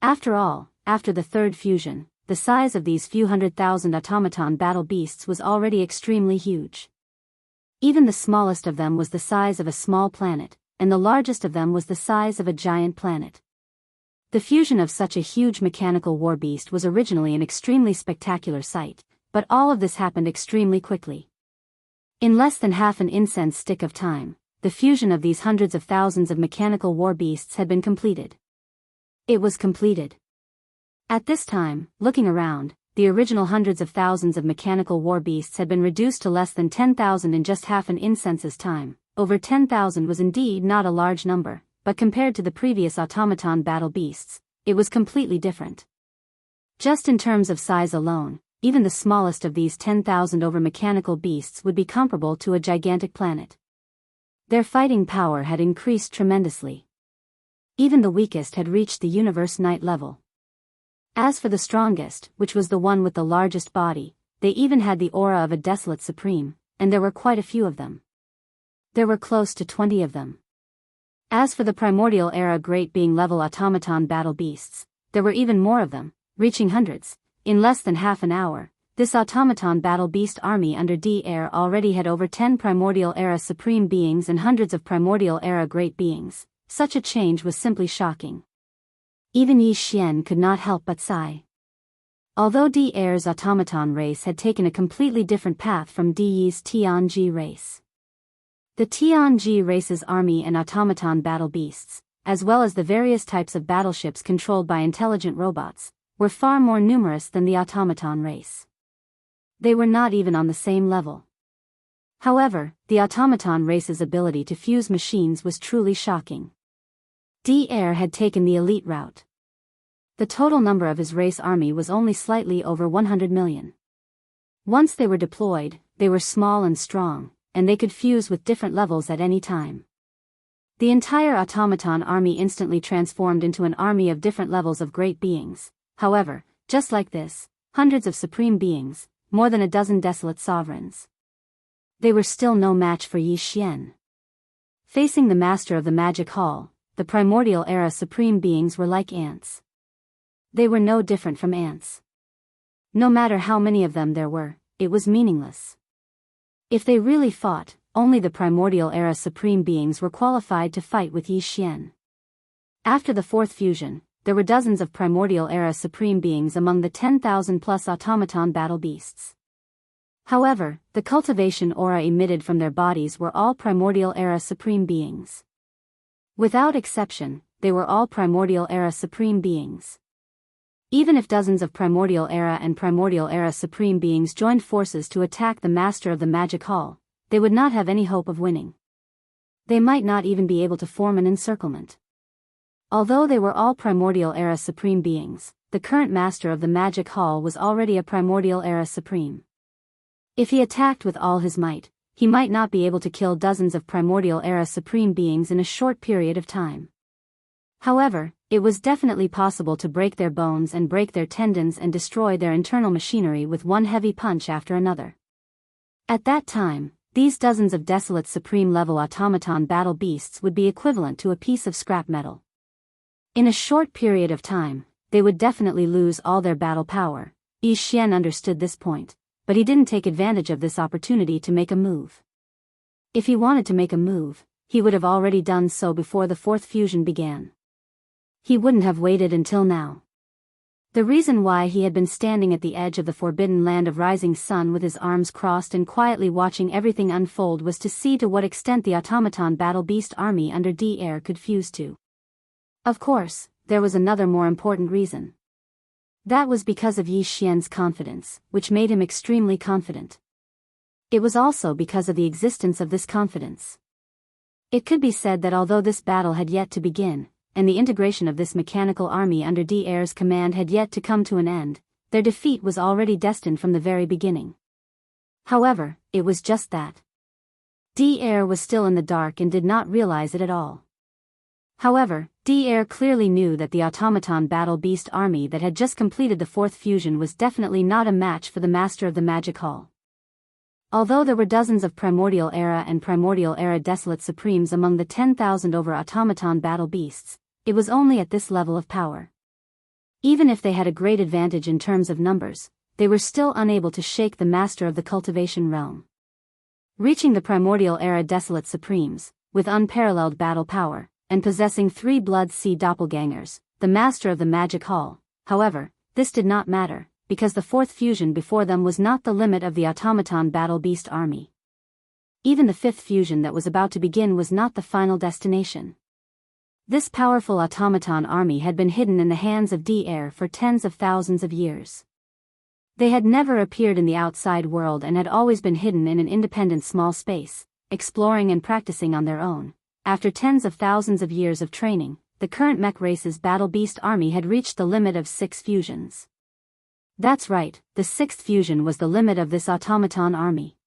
After all, after the third fusion, the size of these few 100,000 automaton battle beasts was already extremely huge. Even the smallest of them was the size of a small planet, and the largest of them was the size of a giant planet. The fusion of such a huge mechanical war beast was originally an extremely spectacular sight, but all of this happened extremely quickly. In less than half an incense stick of time, the fusion of these hundreds of thousands of mechanical war beasts had been completed. It was completed. At this time, looking around, the original hundreds of thousands of mechanical war beasts had been reduced to less than 10,000 in just half an incense's time. Over 10,000 was indeed not a large number, but compared to the previous automaton battle beasts, it was completely different. Just in terms of size alone, even the smallest of these 10,000 over mechanical beasts would be comparable to a gigantic planet. Their fighting power had increased tremendously. Even the weakest had reached the universe night level. As for the strongest, which was the one with the largest body, they even had the aura of a desolate supreme, and there were quite a few of them. There were close to 20 of them. As for the primordial era great being level automaton battle beasts, there were even more of them, reaching hundreds. In less than half an hour, this automaton battle beast army under D-Air already had over 10 primordial era supreme beings and hundreds of primordial era great beings. Such a change was simply shocking. Even Yi Xian could not help but sigh. Although D-Air's automaton race had taken a completely different path from D-Yi's Tianji race. The Tianji race's army and automaton battle beasts, as well as the various types of battleships controlled by intelligent robots, were far more numerous than the automaton race. They were not even on the same level. However, the automaton race's ability to fuse machines was truly shocking. D-Air had taken the elite route. The total number of his race army was only slightly over 100 million. Once they were deployed, they were small and strong, and they could fuse with different levels at any time. The entire automaton army instantly transformed into an army of different levels of great beings. However, just like this, hundreds of supreme beings, more than a dozen desolate sovereigns. They were still no match for Yi Xian. Facing the master of the magic hall, the primordial era supreme beings were like ants. They were no different from ants. No matter how many of them there were, it was meaningless. If they really fought, only the primordial era supreme beings were qualified to fight with Yi Xian. After the fourth fusion, there were dozens of primordial era supreme beings among the 10,000 plus automaton battle beasts. However, the cultivation aura emitted from their bodies were all primordial era supreme beings. Without exception, they were all primordial era supreme beings. Even if dozens of primordial era and primordial era supreme beings joined forces to attack the master of the magic hall, they would not have any hope of winning. They might not even be able to form an encirclement. Although they were all primordial era supreme beings, the current master of the magic hall was already a primordial era supreme. If he attacked with all his might, he might not be able to kill dozens of primordial era supreme beings in a short period of time. However, it was definitely possible to break their bones and break their tendons and destroy their internal machinery with one heavy punch after another. At that time, these dozens of desolate supreme-level automaton battle beasts would be equivalent to a piece of scrap metal. In a short period of time, they would definitely lose all their battle power. Yi Xian understood this point, but he didn't take advantage of this opportunity to make a move. If he wanted to make a move, he would have already done so before the fourth fusion began. He wouldn't have waited until now. The reason why he had been standing at the edge of the forbidden land of rising sun with his arms crossed and quietly watching everything unfold was to see to what extent the automaton battle beast army under D-Air could fuse to. Of course, there was another more important reason. That was because of Yi Xian's confidence, which made him extremely confident. It was also because of the existence of this confidence. It could be said that although this battle had yet to begin, and the integration of this mechanical army under D-Air's command had yet to come to an end, their defeat was already destined from the very beginning. However, it was just that. D-Air was still in the dark and did not realize it at all. However, D-Air clearly knew that the automaton battle beast army that had just completed the fourth fusion was definitely not a match for the master of the magic hall. Although there were dozens of primordial era and primordial era desolate supremes among the 10,000 over automaton battle beasts, it was only at this level of power. Even if they had a great advantage in terms of numbers, they were still unable to shake the master of the cultivation realm. Reaching the primordial era desolate supremes, with unparalleled battle power, and possessing 3 blood sea doppelgangers, the master of the magic hall, however, this did not matter, because the fourth fusion before them was not the limit of the automaton battle beast army. Even the fifth fusion that was about to begin was not the final destination. This powerful automaton army had been hidden in the hands of D-Air for tens of thousands of years. They had never appeared in the outside world and had always been hidden in an independent small space, exploring and practicing on their own. After tens of thousands of years of training, the current mech race's battle beast army had reached the limit of 6 fusions. That's right, the 6th fusion was the limit of this automaton army.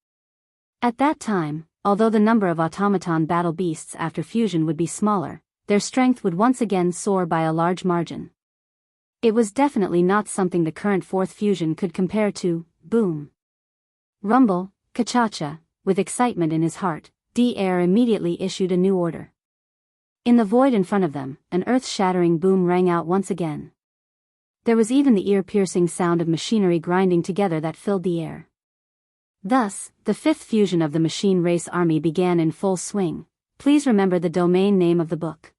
At that time, although the number of automaton battle beasts after fusion would be smaller, their strength would once again soar by a large margin. It was definitely not something the current 4th fusion could compare to. Boom. Rumble, Kachacha, with excitement in his heart, D-Air immediately issued a new order. In the void in front of them, an earth-shattering boom rang out once again. There was even the ear-piercing sound of machinery grinding together that filled the air. Thus, the 5th fusion of the machine race army began in full swing. Please remember the domain name of the book.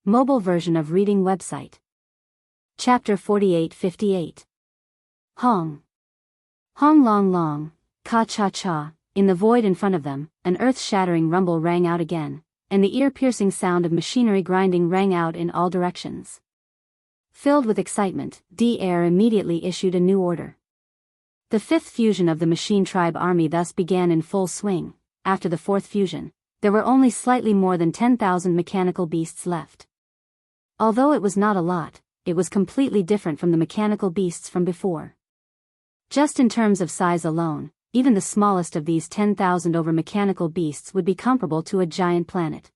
Mobile version of reading website. Chapter 4858. Hong. Hong long long, ka cha cha. In the void in front of them, an earth-shattering rumble rang out again, and the ear-piercing sound of machinery grinding rang out in all directions. Filled with excitement, D-Air immediately issued a new order. The fifth fusion of the Machine Tribe army thus began in full swing. After the fourth fusion, there were only slightly more than 10,000 mechanical beasts left. Although it was not a lot, it was completely different from the mechanical beasts from before. Just in terms of size alone, even the smallest of these 10,000 over mechanical beasts would be comparable to a giant planet.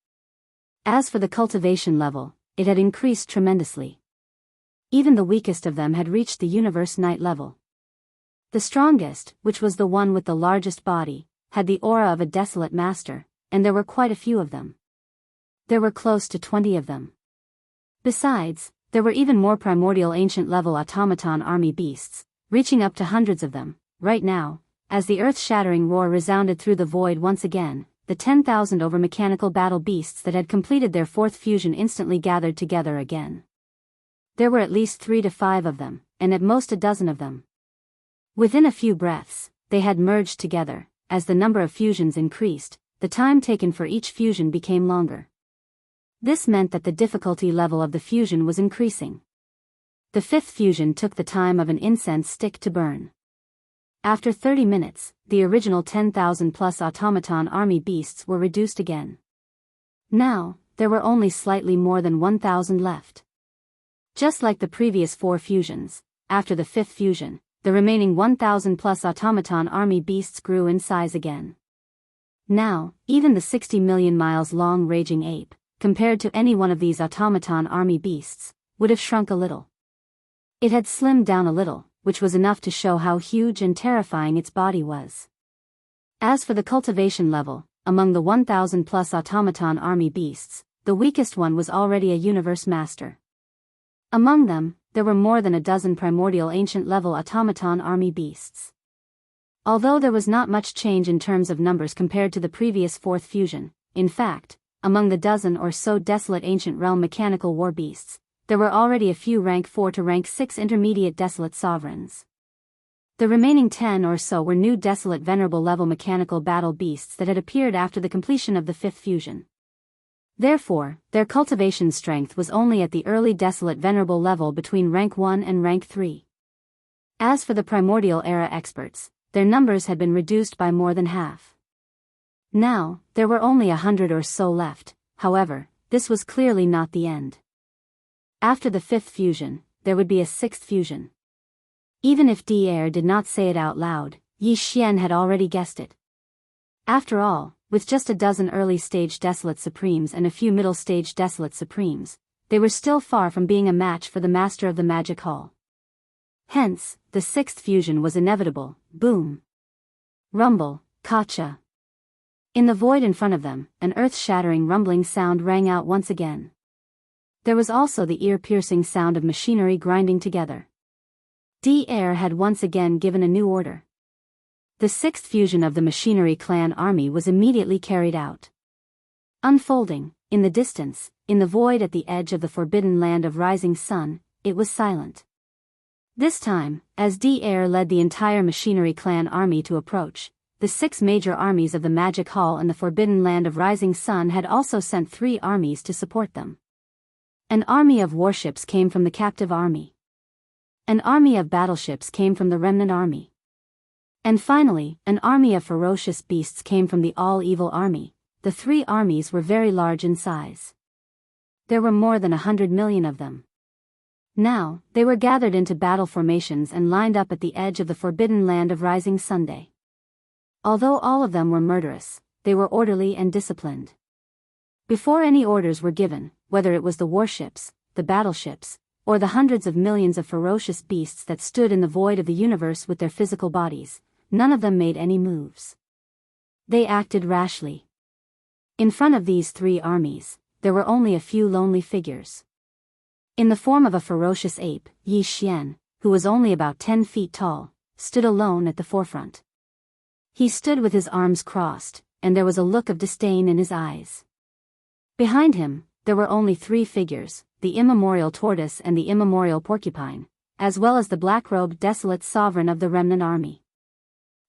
As for the cultivation level, it had increased tremendously. Even the weakest of them had reached the universe night level. The strongest, which was the one with the largest body, had the aura of a desolate master, and there were quite a few of them. There were close to 20 of them. Besides, there were even more primordial ancient level automaton army beasts, reaching up to hundreds of them. Right now, as the earth-shattering roar resounded through the void once again, the 10,000 over mechanical battle beasts that had completed their fourth fusion instantly gathered together again. There were at least 3 to 5 of them, and at most a dozen of them. Within a few breaths, they had merged together. As the number of fusions increased, the time taken for each fusion became longer. This meant that the difficulty level of the fusion was increasing. The fifth fusion took the time of an incense stick to burn. After 30 minutes, the original 10,000 plus automaton army beasts were reduced again. Now, there were only slightly more than 1,000 left. Just like the previous 4 fusions, after the fifth fusion, the remaining 1,000 plus automaton army beasts grew in size again. Now, even the 60 million miles long raging ape, compared to any one of these automaton army beasts, would have shrunk a little. It had slimmed down a little, which was enough to show how huge and terrifying its body was. As for the cultivation level, among the 1,000 plus automaton army beasts, the weakest one was already a universe master. Among them, there were more than a dozen primordial ancient level automaton army beasts. Although there was not much change in terms of numbers compared to the previous fourth fusion, in fact, among the dozen or so desolate ancient realm mechanical war beasts, there were already a few rank 4 to rank 6 intermediate desolate sovereigns. The remaining 10 or so were new desolate venerable level mechanical battle beasts that had appeared after the completion of the fifth fusion. Therefore, their cultivation strength was only at the early desolate venerable level between rank 1 and rank 3. As for the primordial era experts, their numbers had been reduced by more than half. Now, there were only 100 or so left. However, this was clearly not the end. After the fifth fusion, there would be a sixth fusion. Even if D-Air did not say it out loud, Yi Xian had already guessed it. After all, with just a dozen early-stage Desolate Supremes and a few middle-stage Desolate Supremes, they were still far from being a match for the Master of the Magic Hall. Hence, the sixth fusion was inevitable. Boom! Rumble, Kacha! In the void in front of them, an earth-shattering rumbling sound rang out once again. There was also the ear-piercing sound of machinery grinding together. D-Air had once again given a new order. The sixth fusion of the Machinery Clan army was immediately carried out. Unfolding, in the distance, in the void at the edge of the forbidden land of Rising Sun, it was silent. This time, as D-Air led the entire Machinery Clan army to approach, the 6 major armies of the Magic Hall and the forbidden land of Rising Sun had also sent 3 armies to support them. An army of warships came from the captive army. An army of battleships came from the remnant army. And finally, an army of ferocious beasts came from the all-evil army. The 3 armies were very large in size. There were more than 100 million of them. Now, they were gathered into battle formations and lined up at the edge of the forbidden land of Rising Sunday. Although all of them were murderous, they were orderly and disciplined. Before any orders were given, whether it was the warships, the battleships, or the hundreds of millions of ferocious beasts that stood in the void of the universe with their physical bodies, none of them made any moves. They acted rashly. In front of these 3 armies, there were only a few lonely figures. In the form of a ferocious ape, Yi Xian, who was only about 10 feet tall, stood alone at the forefront. He stood with his arms crossed, and there was a look of disdain in his eyes. Behind him, there were only 3 figures, the immemorial tortoise and the immemorial porcupine, as well as the black-robed desolate sovereign of the remnant army.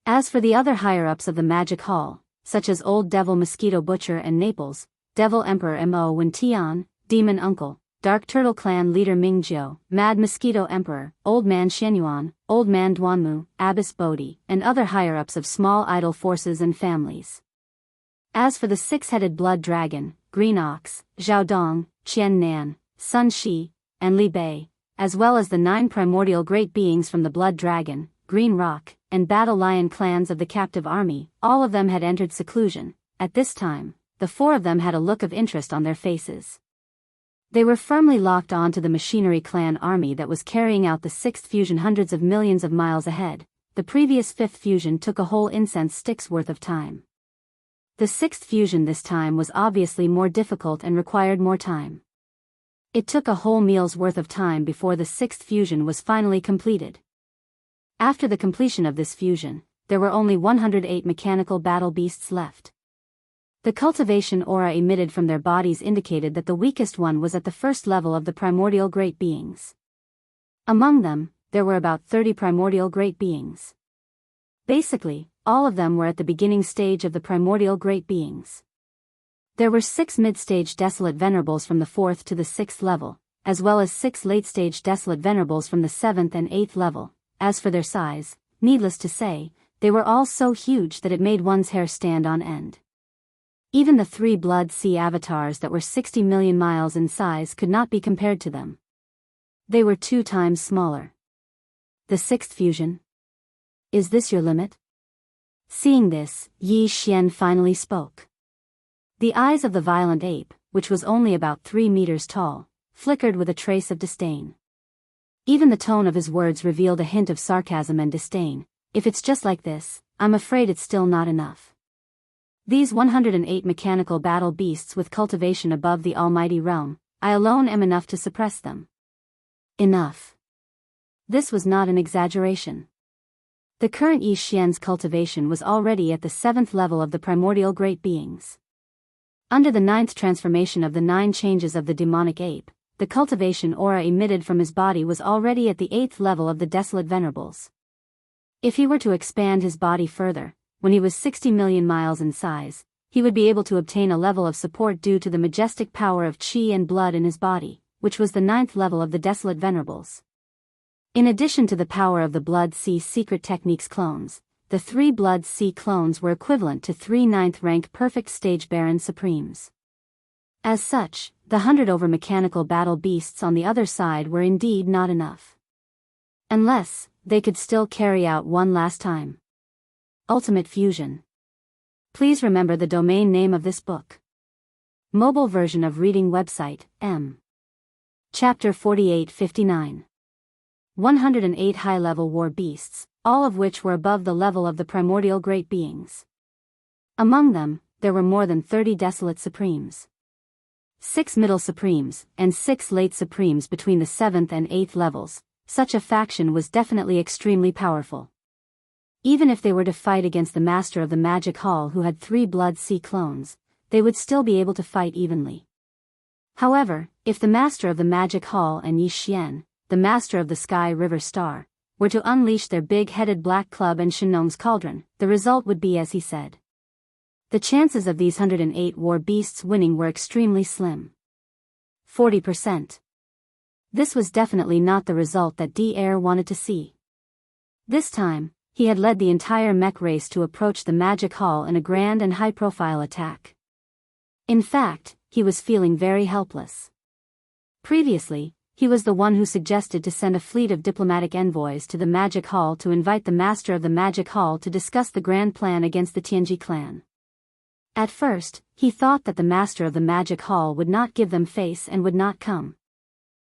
As for the other higher-ups of the Magic Hall, such as Old Devil Mosquito Butcher and Naples, Devil Emperor Mo Wen Tian, Demon Uncle, Dark Turtle Clan Leader Ming Jiu, Mad Mosquito Emperor, Old Man Shenyuan, Old Man Duanmu, Abbess Bodhi, and other higher-ups of small idol forces and families. As for the six-headed blood dragon, Green Ox, Zhao Dong, Qian Nan, Sun Shi, and Li Bei, as well as the 9 primordial great beings from the Blood Dragon, Green Rock, and Battle Lion clans of the captive army, all of them had entered seclusion. At this time, the 4 of them had a look of interest on their faces. They were firmly locked on to the Machinery Clan army that was carrying out the 6th fusion hundreds of millions of miles ahead. The previous 5th fusion took a whole incense stick's worth of time. The 6th fusion this time was obviously more difficult and required more time. It took a whole meal's worth of time before the 6th fusion was finally completed. After the completion of this fusion, there were only 108 mechanical battle beasts left. The cultivation aura emitted from their bodies indicated that the weakest one was at the first level of the primordial great beings. Among them, there were about 30 primordial great beings. Basically, all of them were at the beginning stage of the primordial great beings. There were 6 mid-stage desolate venerables from the 4th to the 6th level, as well as 6 late-stage desolate venerables from the 7th and 8th level. As for their size, needless to say, they were all so huge that it made one's hair stand on end. Even the 3 Blood Sea avatars that were 60 million miles in size could not be compared to them. They were 2 times smaller. The 6th fusion? Is this your limit? Seeing this, Yi Xian finally spoke. The eyes of the violent ape, which was only about 3 meters tall, flickered with a trace of disdain. Even the tone of his words revealed a hint of sarcasm and disdain. If it's just like this, I'm afraid it's still not enough. These 108 mechanical battle beasts with cultivation above the almighty realm, I alone am enough to suppress them. Enough. This was not an exaggeration. The current Yi Xian's cultivation was already at the 7th level of the primordial great beings. Under the 9th transformation of the 9 changes of the demonic ape, the cultivation aura emitted from his body was already at the 8th level of the desolate venerables. If he were to expand his body further, when he was 60 million miles in size, he would be able to obtain a level of support due to the majestic power of qi and blood in his body, which was the 9th level of the desolate venerables. In addition to the power of the Blood Sea secret techniques clones, the 3 Blood Sea clones were equivalent to 3 9th rank perfect stage Baron Supremes. As such, the 100 over mechanical battle beasts on the other side were indeed not enough. Unless, they could still carry out one last time. Ultimate Fusion. Please remember the domain name of this book. Mobile version of reading website, M. Chapter 4859. 108 high-level war beasts, all of which were above the level of the primordial great beings. Among them, there were more than 30 desolate supremes. 6 middle supremes, and 6 late supremes between the 7th and 8th levels. Such a faction was definitely extremely powerful. Even if they were to fight against the Master of the Magic Hall who had 3 Blood Sea clones, they would still be able to fight evenly. However, if the Master of the Magic Hall and Yi Xian, the Master of the Sky River Star, were to unleash their big-headed black club and Shenong's cauldron, the result would be as he said. The chances of these 108 war beasts winning were extremely slim. 40%. This was definitely not the result that D-Air wanted to see. This time, he had led the entire mech race to approach the Magic Hall in a grand and high-profile attack. In fact, he was feeling very helpless. Previously, he was the one who suggested to send a fleet of diplomatic envoys to the Magic Hall to invite the Master of the Magic Hall to discuss the grand plan against the Tianji clan. At first, he thought that the Master of the Magic Hall would not give them face and would not come.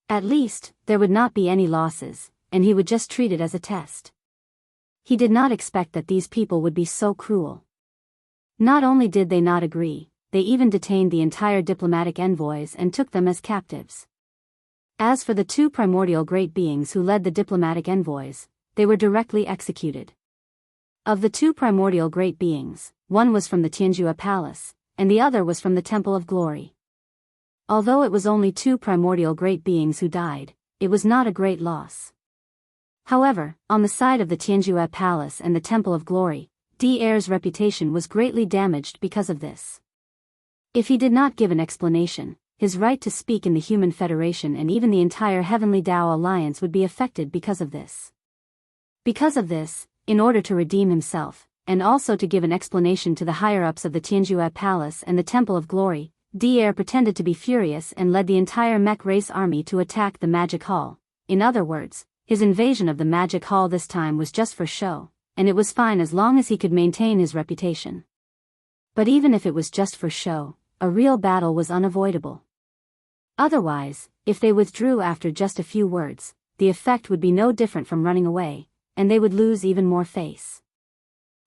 At least, there would not be any losses, and he would just treat it as a test. He did not expect that these people would be so cruel. Not only did they not agree, they even detained the entire diplomatic envoys and took them as captives. As for the 2 primordial great beings who led the diplomatic envoys, they were directly executed. Of the 2 primordial great beings, one was from the Tianjua Palace, and the other was from the Temple of Glory. Although it was only 2 primordial great beings who died, it was not a great loss. However, on the side of the Tianjua Palace and the Temple of Glory, D-Air's reputation was greatly damaged because of this. If he did not give an explanation, his right to speak in the Human Federation and even the entire Heavenly Tao Alliance would be affected because of this. Because of this, in order to redeem himself, and also to give an explanation to the higher-ups of the Tianjue Palace and the Temple of Glory, Dier pretended to be furious and led the entire mech race army to attack the Magic Hall. In other words, his invasion of the Magic Hall this time was just for show, and it was fine as long as he could maintain his reputation. But even if it was just for show, a real battle was unavoidable. Otherwise, if they withdrew after just a few words, the effect would be no different from running away, and they would lose even more face.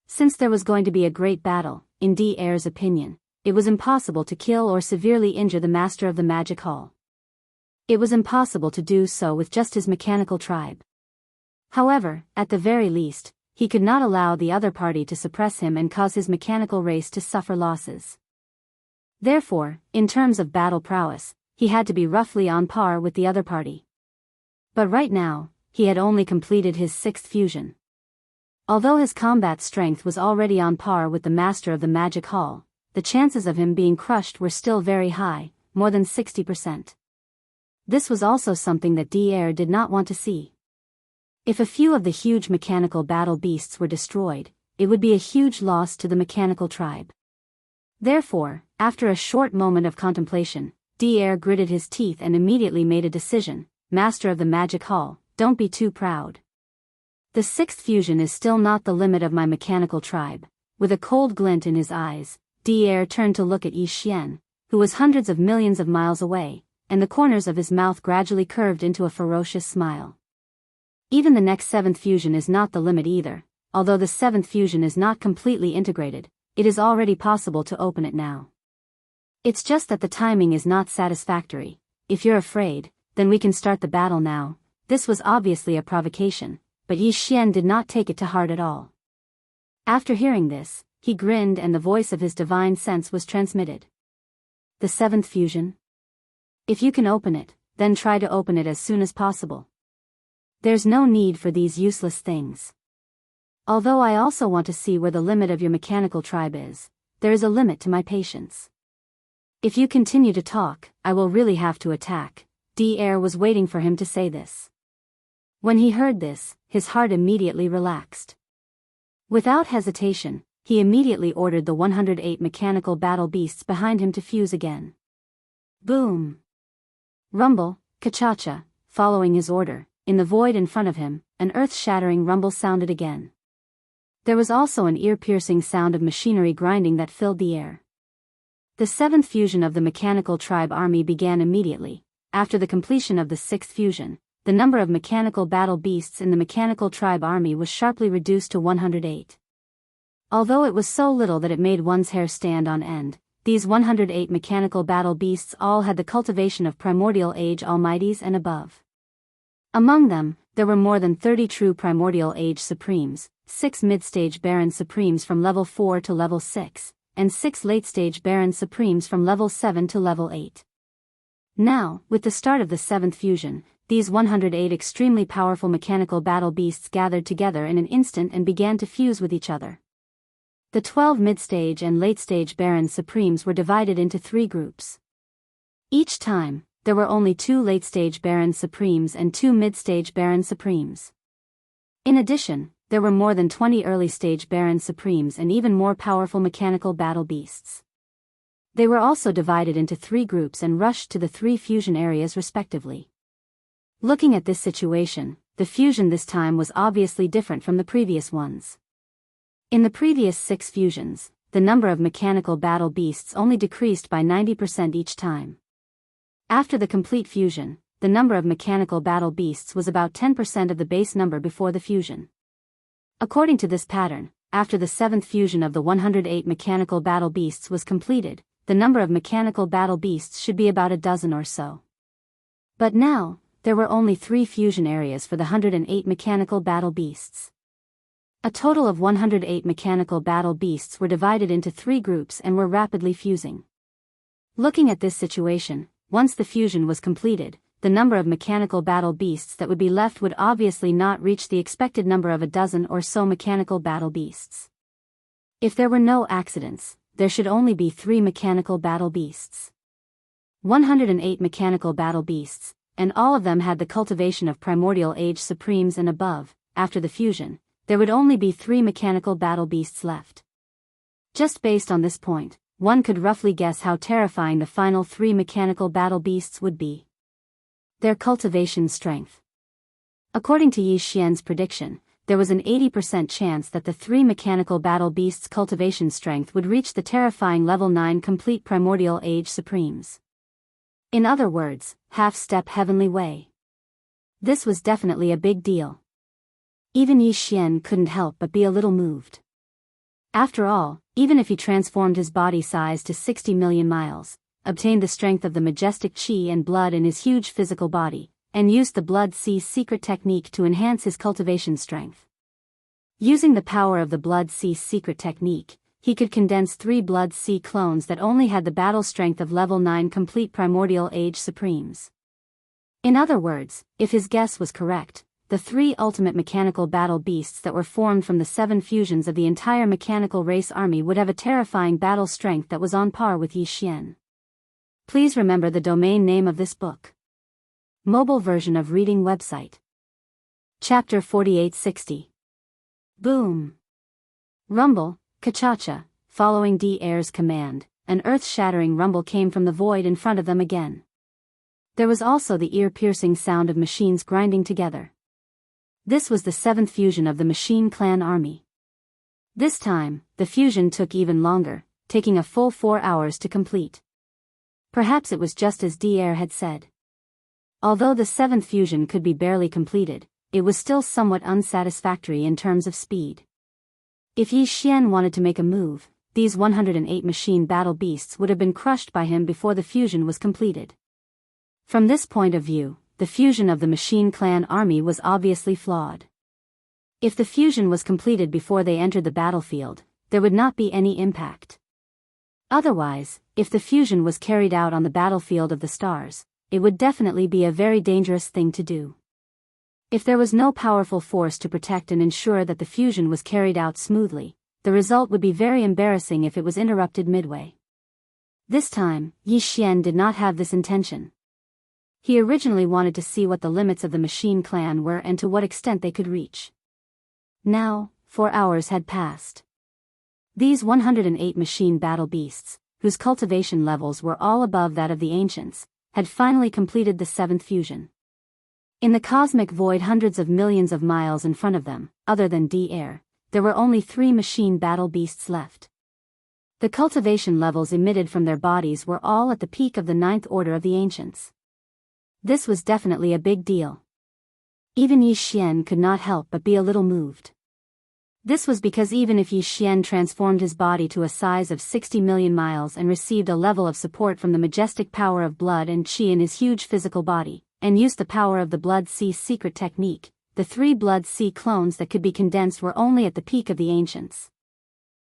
Since there was going to be a great battle, in Dier's opinion, it was impossible to kill or severely injure the master of the Magic Hall. It was impossible to do so with just his mechanical tribe. However, at the very least, he could not allow the other party to suppress him and cause his mechanical race to suffer losses. Therefore, in terms of battle prowess, he had to be roughly on par with the other party. But right now, he had only completed his 6th fusion. Although his combat strength was already on par with the master of the Magic Hall, the chances of him being crushed were still very high, more than 60%. This was also something that Dier did not want to see. If a few of the huge mechanical battle beasts were destroyed, it would be a huge loss to the mechanical tribe. Therefore, after a short moment of contemplation, Dier gritted his teeth and immediately made a decision. Master of the Magic Hall, don't be too proud. The 6th fusion is still not the limit of my mechanical tribe. With a cold glint in his eyes, Dier turned to look at Yi Xian, who was hundreds of millions of miles away, and the corners of his mouth gradually curved into a ferocious smile. Even the next 7th fusion is not the limit either. Although the 7th fusion is not completely integrated, it is already possible to open it now. It's just that the timing is not satisfactory. If you're afraid, then we can start the battle now. This was obviously a provocation, but Yi Xian did not take it to heart at all. After hearing this, he grinned and the voice of his divine sense was transmitted. The 7th fusion? If you can open it, then try to open it as soon as possible. There's no need for these useless things. Although I also want to see where the limit of your mechanical tribe is, there is a limit to my patience. If you continue to talk, I will really have to attack. Dier was waiting for him to say this. When he heard this, his heart immediately relaxed. Without hesitation, he immediately ordered the 108 mechanical battle beasts behind him to fuse again. Boom! Rumble, ka-cha-cha, following his order, in the void in front of him, an earth-shattering rumble sounded again. There was also an ear-piercing sound of machinery grinding that filled the air. The 7th fusion of the mechanical tribe army began immediately. After the completion of the 6th fusion, the number of mechanical battle beasts in the mechanical tribe army was sharply reduced to 108. Although it was so little that it made one's hair stand on end, these 108 mechanical battle beasts all had the cultivation of primordial age almighties and above. Among them, there were more than 30 true primordial age supremes, 6 mid-stage Baron supremes from level 4 to level 6, and 6 late-stage Baron supremes from level 7 to level 8. Now, with the start of the 7th fusion, these 108 extremely powerful mechanical battle beasts gathered together in an instant and began to fuse with each other. The 12 mid-stage and late-stage Baron Supremes were divided into 3 groups. Each time, there were only 2 late-stage Baron Supremes and 2 mid-stage Baron Supremes. In addition, there were more than 20 early-stage Baron Supremes and even more powerful mechanical battle beasts. They were also divided into 3 groups and rushed to the 3 fusion areas respectively. Looking at this situation, the fusion this time was obviously different from the previous ones. In the previous 6 fusions, the number of mechanical battle beasts only decreased by 90% each time. After the complete fusion, the number of mechanical battle beasts was about 10% of the base number before the fusion. According to this pattern, after the 7th fusion of the 108 mechanical battle beasts was completed, the number of mechanical battle beasts should be about a dozen or so. But now, there were only 3 fusion areas for the 108 mechanical battle beasts. A total of 108 mechanical battle beasts were divided into 3 groups and were rapidly fusing. Looking at this situation, once the fusion was completed, the number of mechanical battle beasts that would be left would obviously not reach the expected number of a dozen or so mechanical battle beasts. If there were no accidents, there should only be 3 mechanical battle beasts. 108 mechanical battle beasts, and all of them had the cultivation of primordial age supremes and above. After the fusion, there would only be 3 mechanical battle beasts left. Just based on this point, one could roughly guess how terrifying the final 3 mechanical battle beasts would be. Their cultivation strength. According to Yi Xian's prediction, there was an 80% chance that the 3 mechanical battle beasts' cultivation strength would reach the terrifying level 9 complete primordial age supremes. In other words, half-step heavenly way. This was definitely a big deal. Even Yi Xian couldn't help but be a little moved. After all, even if he transformed his body size to 60 million miles, obtained the strength of the majestic qi and blood in his huge physical body, and used the Blood Sea's secret technique to enhance his cultivation strength. Using the power of the Blood Sea's secret technique, he could condense 3 Blood Sea clones that only had the battle strength of level 9 complete primordial age supremes. In other words, if his guess was correct, the 3 ultimate mechanical battle beasts that were formed from the 7 fusions of the entire mechanical race army would have a terrifying battle strength that was on par with Yi Xian. Please remember the domain name of this book. Mobile version of reading website. Chapter 4860. Boom. Rumble, Kachacha, following D. Air's command, an earth-shattering rumble came from the void in front of them again. There was also the ear-piercing sound of machines grinding together. This was the 7th fusion of the Machine Clan army. This time, the fusion took even longer, taking a full 4 hours to complete. Perhaps it was just as D. Air had said. Although the 7th fusion could be barely completed, it was still somewhat unsatisfactory in terms of speed. If Yi Xian wanted to make a move, these 108 machine battle beasts would have been crushed by him before the fusion was completed. From this point of view, the fusion of the Machine Clan army was obviously flawed. If the fusion was completed before they entered the battlefield, there would not be any impact. Otherwise, if the fusion was carried out on the battlefield of the stars, it would definitely be a very dangerous thing to do. If there was no powerful force to protect and ensure that the fusion was carried out smoothly, the result would be very embarrassing if it was interrupted midway. This time, Yi Xian did not have this intention. He originally wanted to see what the limits of the Machine Clan were and to what extent they could reach. Now, 4 hours had passed. These 108 machine battle beasts, whose cultivation levels were all above that of the ancients, had finally completed the 7th fusion. In the cosmic void hundreds of millions of miles in front of them, other than D. Air, there were only 3 machine battle beasts left. The cultivation levels emitted from their bodies were all at the peak of the 9th order of the ancients. This was definitely a big deal. Even Yi Xian could not help but be a little moved. This was because even if Yi Xian transformed his body to a size of 60 million miles and received a level of support from the majestic power of blood and qi in his huge physical body, and used the power of the Blood Sea's secret technique, the 3 Blood Sea clones that could be condensed were only at the peak of the ancients.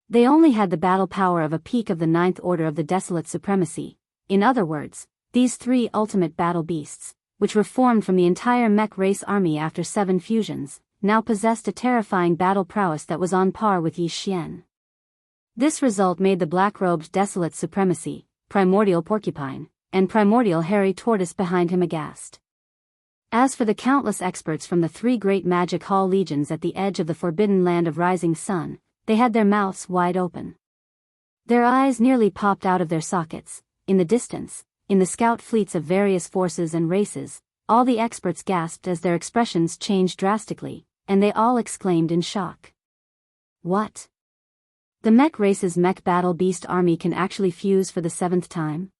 They only had the battle power of a peak of the 9th order of the desolate supremacy. In other words, these 3 ultimate battle beasts, which were formed from the entire mech race army after 7 fusions, now possessed a terrifying battle prowess that was on par with Yi Xian. This result made the black-robed desolate supremacy, primordial porcupine, and primordial hairy tortoise behind him aghast. As for the countless experts from the 3 great magic hall legions at the edge of the forbidden land of Rising Sun, they had their mouths wide open. Their eyes nearly popped out of their sockets. In the distance, in the scout fleets of various forces and races, all the experts gasped as their expressions changed drastically, and they all exclaimed in shock. What? The mech race's mech battle beast army can actually fuse for the 7th time?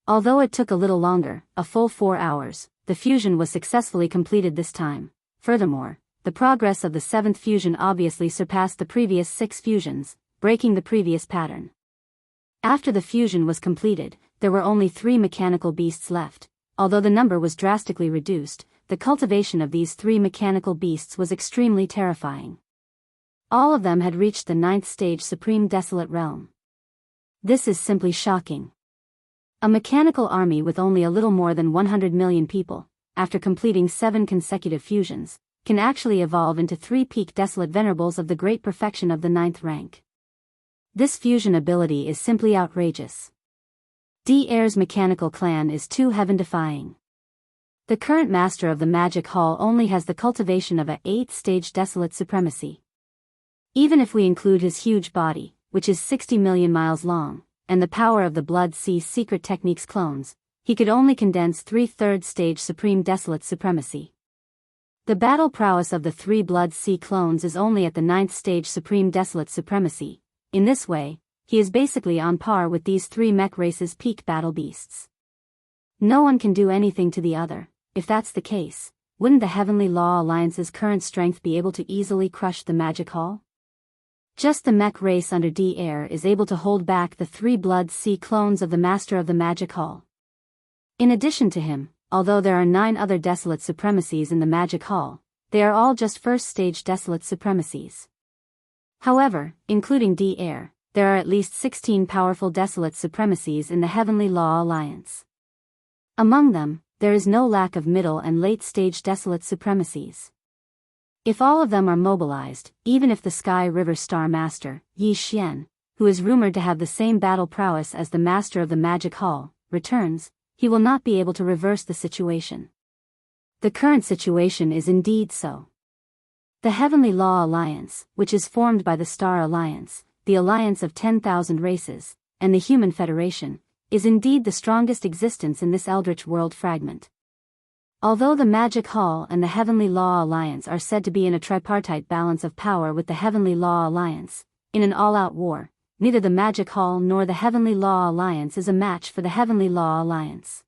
Although it took a little longer, a full 4 hours, the fusion was successfully completed this time. Furthermore, the progress of the 7th fusion obviously surpassed the previous 6 fusions, breaking the previous pattern. After the fusion was completed, there were only 3 mechanical beasts left. Although the number was drastically reduced, the cultivation of these 3 mechanical beasts was extremely terrifying. All of them had reached the 9th stage Supreme Desolate Realm. This is simply shocking. A mechanical army with only a little more than 100 million people, after completing 7 consecutive fusions, can actually evolve into 3 peak desolate venerables of the great perfection of the 9th rank. This fusion ability is simply outrageous. D-Air's mechanical clan is too heaven-defying. The current master of the magic hall only has the cultivation of a 8th-stage desolate supremacy. Even if we include his huge body, which is 60 million miles long, and the power of the Blood Sea secret techniques clones, he could only condense 3/3 stage supreme desolate supremacy. The battle prowess of the 3 Blood Sea clones is only at the 9th stage supreme desolate supremacy. In this way, he is basically on par with these 3 mech races' peak battle beasts. No one can do anything to the other. If that's the case, wouldn't the Heavenly Law Alliance's current strength be able to easily crush the Magic Hall? Just the mech race under D-Air is able to hold back the 3 Blood Sea clones of the Master of the Magic Hall. In addition to him, although there are 9 other desolate supremacies in the Magic Hall, they are all just first-stage desolate supremacies. However, including D-Air, there are at least 16 powerful desolate supremacies in the Heavenly Law Alliance. Among them, there is no lack of middle and late-stage desolate supremacies. If all of them are mobilized, even if the Sky River Star Master, Yi Xian, who is rumored to have the same battle prowess as the Master of the Magic Hall, returns, he will not be able to reverse the situation. The current situation is indeed so. The Heavenly Law Alliance, which is formed by the Star Alliance, the Alliance of 10,000 races, and the Human Federation, is indeed the strongest existence in this eldritch world fragment. Although the Magic Hall and the Heavenly Law Alliance are said to be in a tripartite balance of power with the Heavenly Law Alliance, in an all-out war, neither the Magic Hall nor the Heavenly Law Alliance is a match for the Heavenly Law Alliance.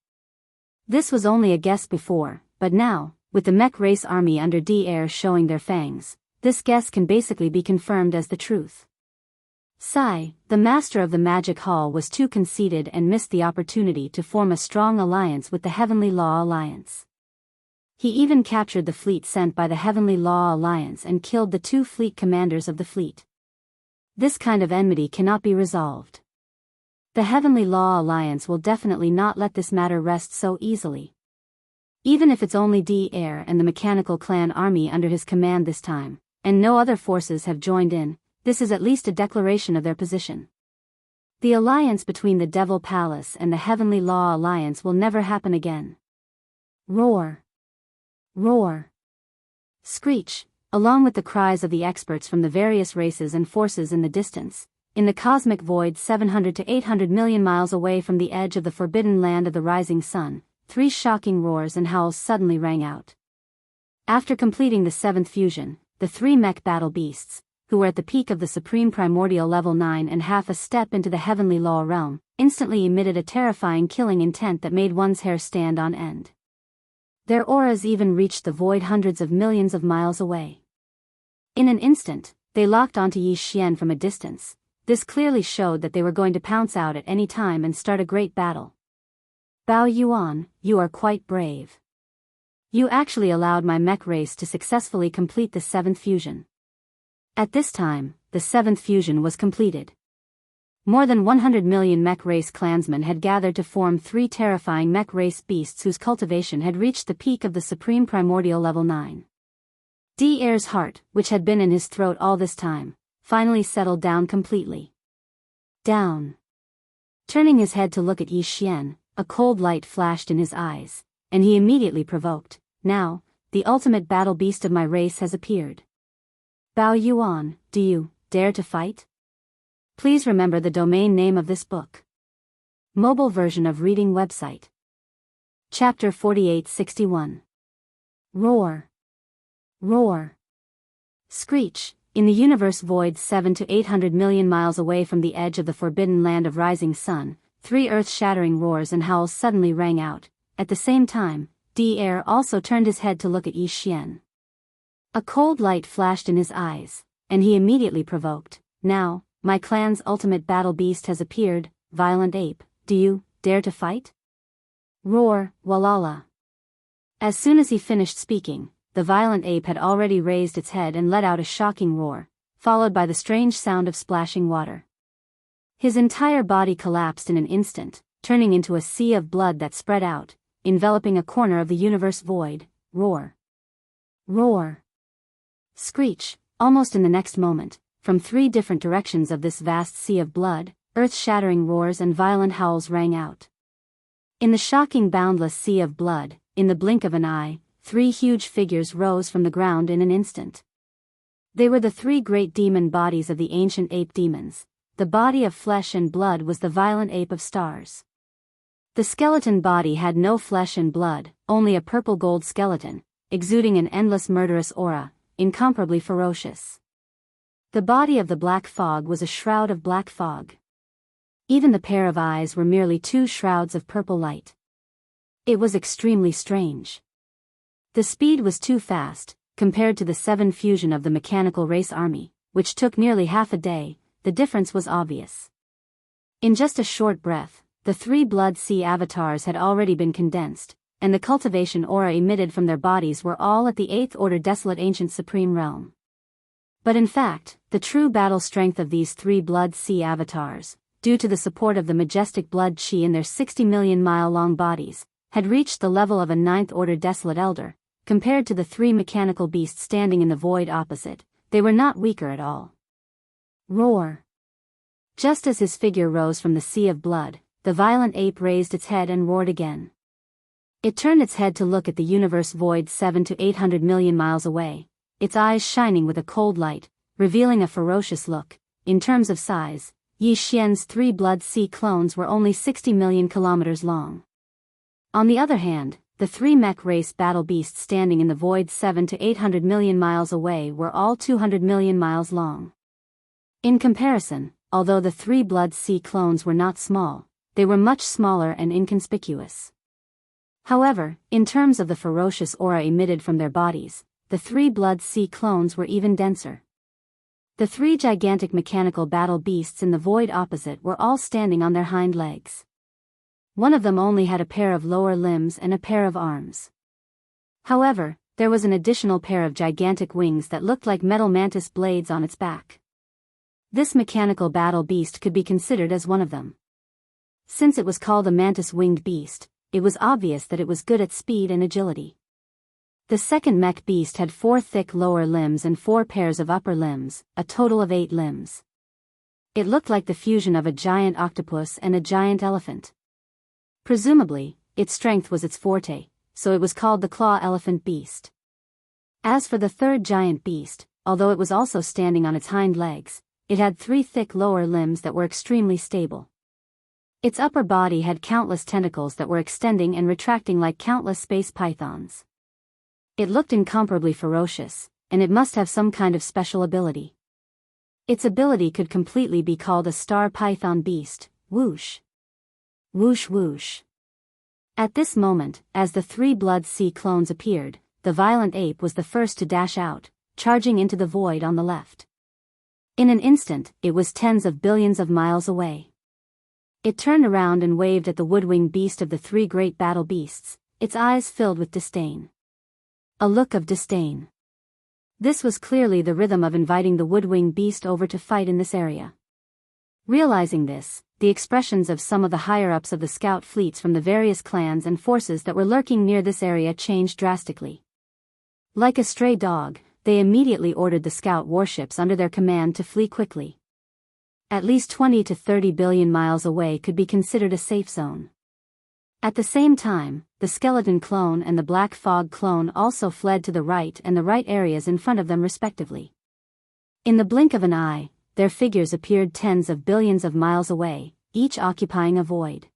This was only a guess before, but now, with the mech race army under D-Air showing their fangs, this guess can basically be confirmed as the truth. Sai, the master of the Magic Hall, was too conceited and missed the opportunity to form a strong alliance with the Heavenly Law Alliance. He even captured the fleet sent by the Heavenly Law Alliance and killed the 2 fleet commanders of the fleet. This kind of enmity cannot be resolved. The Heavenly Law Alliance will definitely not let this matter rest so easily. Even if it's only D-Air and the Mechanical Clan army under his command this time, and no other forces have joined in, this is at least a declaration of their position. The alliance between the Devil Palace and the Heavenly Law Alliance will never happen again. Roar! Roar! Screech! Along with the cries of the experts from the various races and forces in the distance, in the cosmic void 700 to 800 million miles away from the edge of the forbidden land of the rising sun, 3 shocking roars and howls suddenly rang out. After completing the 7th fusion, the 3 mech battle beasts, who were at the peak of the supreme primordial level 9 and half a step into the Heavenly Law realm, instantly emitted a terrifying killing intent that made one's hair stand on end. Their auras even reached the void hundreds of millions of miles away. In an instant, they locked onto Yi Xian from a distance. This clearly showed that they were going to pounce out at any time and start a great battle. Bao Yuan, you are quite brave. You actually allowed my mech race to successfully complete the 7th fusion. At this time, the 7th fusion was completed. More than 100 million mech race clansmen had gathered to form 3 terrifying mech race beasts whose cultivation had reached the peak of the supreme primordial level 9. D-Air's heart, which had been in his throat all this time, finally settled down completely. Down. Turning his head to look at Yi Xian, a cold light flashed in his eyes, and he immediately provoked, now, the ultimate battle beast of my race has appeared. Bao Yuan, do you dare to fight? Please remember the domain name of this book. Mobile version of reading website. Chapter 4861. Roar. Roar. Screech. In the universe void 7 to 800 million miles away from the edge of the forbidden land of rising sun, 3 earth-shattering roars and howls suddenly rang out. At the same time, D-Air also turned his head to look at Yi Xian. A cold light flashed in his eyes, and he immediately provoked, now, my clan's ultimate battle beast has appeared, violent ape, do you dare to fight? Roar, Walala. As soon as he finished speaking, the violent ape had already raised its head and let out a shocking roar, followed by the strange sound of splashing water. His entire body collapsed in an instant, turning into a sea of blood that spread out, enveloping a corner of the universe void. Roar. Roar. Screech. Almost in the next moment, from 3 different directions of this vast sea of blood, earth-shattering roars and violent howls rang out. In the shocking boundless sea of blood, in the blink of an eye, 3 huge figures rose from the ground in an instant. They were the 3 great demon bodies of the ancient ape demons. The body of flesh and blood was the violent ape of stars. The skeleton body had no flesh and blood, only a purple-gold skeleton, exuding an endless murderous aura, incomparably ferocious. The body of the black fog was a shroud of black fog. Even the pair of eyes were merely 2 shrouds of purple light. It was extremely strange. The speed was too fast, compared to the 7 fusion of the mechanical race army, which took nearly half a day. The difference was obvious. In just a short breath, the 3 blood sea avatars had already been condensed, and the cultivation aura emitted from their bodies were all at the 8th order desolate ancient supreme realm. But in fact, the true battle strength of these 3 blood sea avatars, due to the support of the majestic blood chi in their 60 million mile long bodies, had reached the level of a 9th order desolate elder. Compared to the 3 mechanical beasts standing in the void opposite, they were not weaker at all. Roar! Just as his figure rose from the sea of blood, the violent ape raised its head and roared again. It turned its head to look at the universe void 7 to 800 million miles away, its eyes shining with a cold light, revealing a ferocious look. In terms of size, Yi Xian's 3 blood sea clones were only 60 million kilometers long. On the other hand, the 3 mech race battle beasts standing in the void 7 to 800 million miles away were all 200 million miles long. In comparison, although the 3 blood sea clones were not small, they were much smaller and inconspicuous. However, in terms of the ferocious aura emitted from their bodies, the 3 blood sea clones were even denser. The 3 gigantic mechanical battle beasts in the void opposite were all standing on their hind legs. One of them only had a pair of lower limbs and a pair of arms. However, there was an additional pair of gigantic wings that looked like metal mantis blades on its back. This mechanical battle beast could be considered as one of them. Since it was called a mantis-winged beast, it was obvious that it was good at speed and agility. The second mech beast had 4 thick lower limbs and 4 pairs of upper limbs, a total of 8 limbs. It looked like the fusion of a giant octopus and a giant elephant. Presumably, its strength was its forte, so it was called the claw elephant beast. As for the third giant beast, although it was also standing on its hind legs, it had 3 thick lower limbs that were extremely stable. Its upper body had countless tentacles that were extending and retracting like countless space pythons. It looked incomparably ferocious, and it must have some kind of special ability. Its ability could completely be called a star python beast. Whoosh! Whoosh whoosh. At this moment, as the 3 blood sea clones appeared, the violent ape was the first to dash out, charging into the void on the left. In an instant, it was tens of billions of miles away. It turned around and waved at the woodwing beast of the 3 great battle beasts, its eyes filled with disdain. A look of disdain. This was clearly the rhythm of inviting the woodwing beast over to fight in this area. Realizing this, the expressions of some of the higher-ups of the scout fleets from the various clans and forces that were lurking near this area changed drastically. Like a stray dog, they immediately ordered the scout warships under their command to flee quickly. At least 20 to 30 billion miles away could be considered a safe zone. At the same time, the skeleton clone and the black fog clone also fled to the right and the right areas in front of them respectively. In the blink of an eye, their figures appeared tens of billions of miles away, each occupying a void.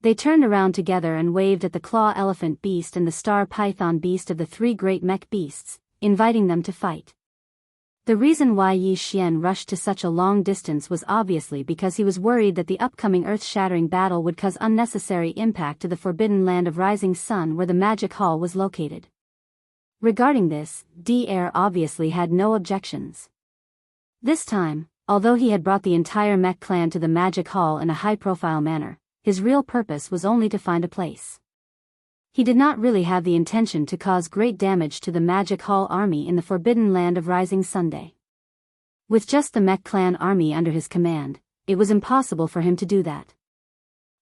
They turned around together and waved at the claw elephant beast and the star python beast of the 3 great mech beasts, inviting them to fight. The reason why Yi Xian rushed to such a long distance was obviously because he was worried that the upcoming earth-shattering battle would cause unnecessary impact to the forbidden land of Rising Sun where the magic hall was located. Regarding this, Dr. obviously had no objections. This time, although he had brought the entire mech clan to the magic hall in a high-profile manner, his real purpose was only to find a place. He did not really have the intention to cause great damage to the magic hall army in the forbidden land of Rising Sunday. With just the mech clan army under his command, it was impossible for him to do that.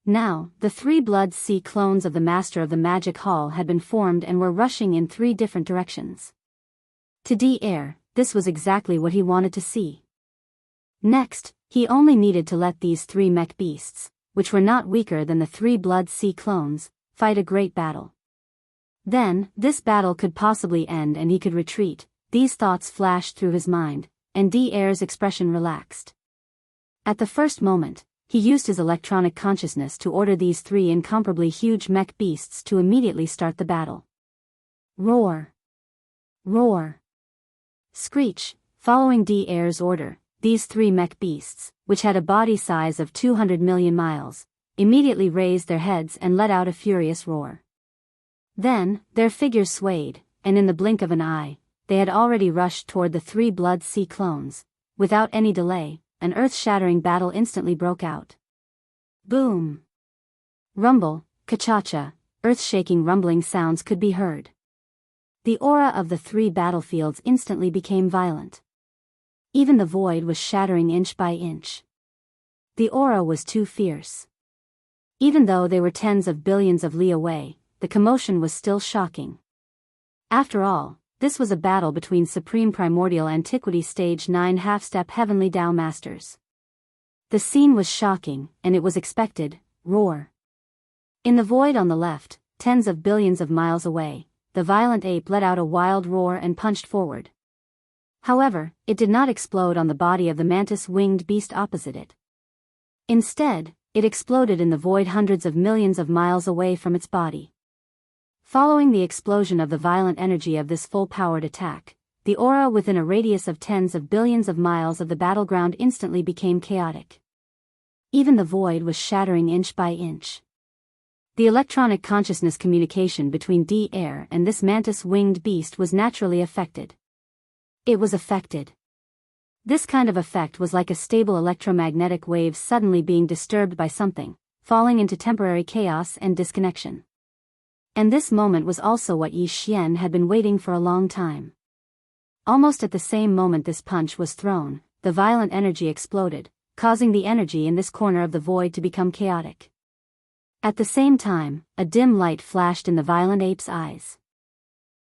Now, the 3 blood sea clones of the master of the magic hall had been formed and were rushing in 3 different directions. To Dr. This was exactly what he wanted to see. Next, he only needed to let these 3 mech beasts, which were not weaker than the 3 Blood Sea clones, fight a great battle. Then, this battle could possibly end and he could retreat. These thoughts flashed through his mind, and D'Air's expression relaxed. At the first moment, he used his electronic consciousness to order these 3 incomparably huge mech beasts to immediately start the battle. Roar! Roar! Screech! Following D'Air's order, these 3 mech beasts, which had a body size of 200 million miles, immediately raised their heads and let out a furious roar. Then, their figures swayed, and in the blink of an eye, they had already rushed toward the 3 Blood Sea clones. Without any delay, an earth-shattering battle instantly broke out. Boom! Rumble, ka-cha-cha, earth-shaking rumbling sounds could be heard. The aura of the 3 battlefields instantly became violent. Even the void was shattering inch by inch. The aura was too fierce. Even though they were tens of billions of li away, the commotion was still shocking. After all, this was a battle between Supreme Primordial Antiquity Stage 9 half-step Heavenly Tao Masters. The scene was shocking, and it was expected. Roar! In the void on the left, tens of billions of miles away, the violent ape let out a wild roar and punched forward. However, it did not explode on the body of the mantis-winged beast opposite it. Instead, it exploded in the void hundreds of millions of miles away from its body. Following the explosion of the violent energy of this full-powered attack, the aura within a radius of tens of billions of miles of the battleground instantly became chaotic. Even the void was shattering inch by inch. The electronic consciousness communication between D'Air and this mantis-winged beast was naturally affected. It was affected. This kind of effect was like a stable electromagnetic wave suddenly being disturbed by something, falling into temporary chaos and disconnection. And this moment was also what Yi Xian had been waiting for a long time. Almost at the same moment this punch was thrown, the violent energy exploded, causing the energy in this corner of the void to become chaotic. At the same time, a dim light flashed in the violent ape's eyes.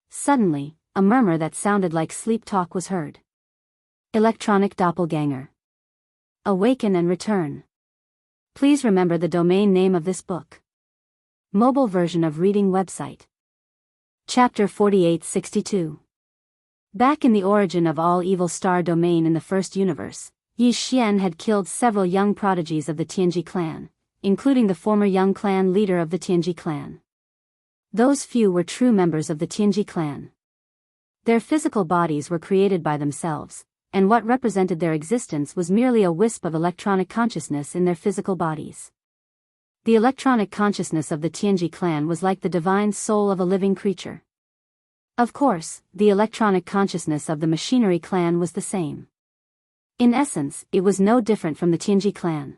Suddenly, a murmur that sounded like sleep talk was heard. Electronic doppelganger. Awaken and return. Please remember the domain name of this book. Mobile version of reading website. Chapter 4862. Back in the origin of all evil star domain in the first universe, Yi Xian had killed several young prodigies of the Tianji clan, including the former young clan leader of the Tianji clan. Those few were true members of the Tianji clan. Their physical bodies were created by themselves, and what represented their existence was merely a wisp of electronic consciousness in their physical bodies. The electronic consciousness of the Tianji clan was like the divine soul of a living creature. Of course, the electronic consciousness of the machinery clan was the same. In essence, it was no different from the Tianji clan.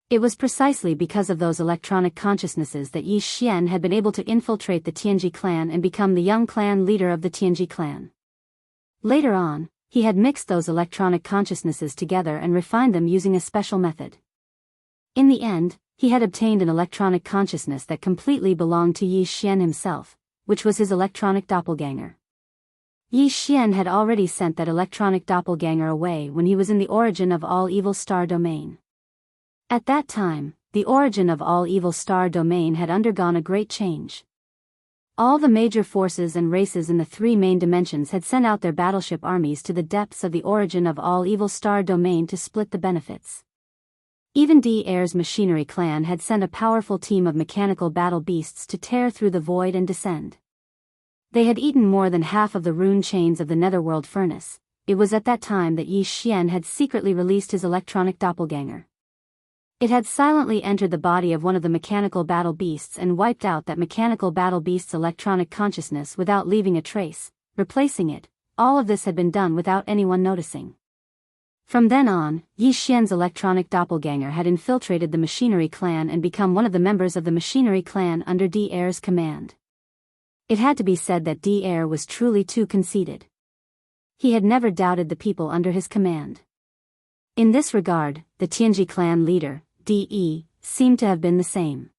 It was precisely because of those electronic consciousnesses that Yi Xian had been able to infiltrate the Tianji clan and become the young clan leader of the Tianji clan. Later on, he had mixed those electronic consciousnesses together and refined them using a special method. In the end, he had obtained an electronic consciousness that completely belonged to Yi Xian himself, which was his electronic doppelganger. Yi Xian had already sent that electronic doppelganger away when he was in the origin of all evil star domain. At that time, the origin of all evil star domain had undergone a great change. All the major forces and races in the 3 main dimensions had sent out their battleship armies to the depths of the origin of all evil star domain to split the benefits. Even D'Air's machinery clan had sent a powerful team of mechanical battle beasts to tear through the void and descend. They had eaten more than half of the rune chains of the netherworld furnace. It was at that time that Yi Xian had secretly released his electronic doppelganger. It had silently entered the body of one of the mechanical battle beasts and wiped out that mechanical battle beast's electronic consciousness without leaving a trace, replacing it. All of this had been done without anyone noticing. From then on, Yi Xian's electronic doppelganger had infiltrated the machinery clan and become one of the members of the machinery clan under D'Air's command. It had to be said that D'Air was truly too conceited. He had never doubted the people under his command. In this regard, the Tianji clan leader, De, seemed to have been the same.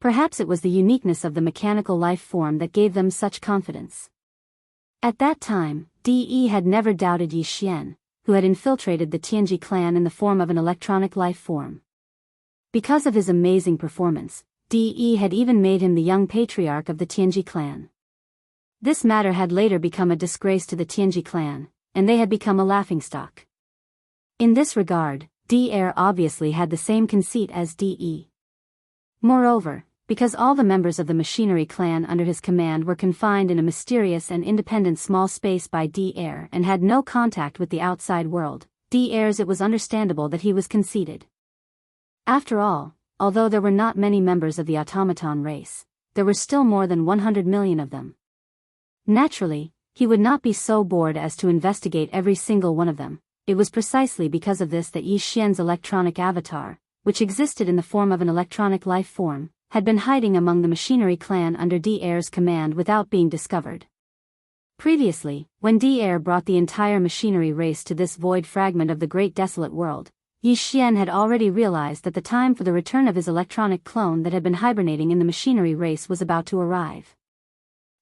Perhaps it was the uniqueness of the mechanical life form that gave them such confidence. At that time, De had never doubted Yi Xian, who had infiltrated the Tianji clan in the form of an electronic life form. Because of his amazing performance, De had even made him the young patriarch of the Tianji clan. This matter had later become a disgrace to the Tianji clan, and they had become a laughingstock. In this regard, De obviously had the same conceit as De. Moreover, because all the members of the machinery clan under his command were confined in a mysterious and independent small space by De and had no contact with the outside world, it was understandable that he was conceited. After all, although there were not many members of the automaton race, there were still more than 100 million of them. Naturally, he would not be so bored as to investigate every single one of them. It was precisely because of this that Yi Xian's electronic avatar, which existed in the form of an electronic life form, had been hiding among the machinery clan under De command without being discovered. Previously, when De brought the entire machinery race to this void fragment of the great desolate world, Yi Xian had already realized that the time for the return of his electronic clone that had been hibernating in the machinery race was about to arrive.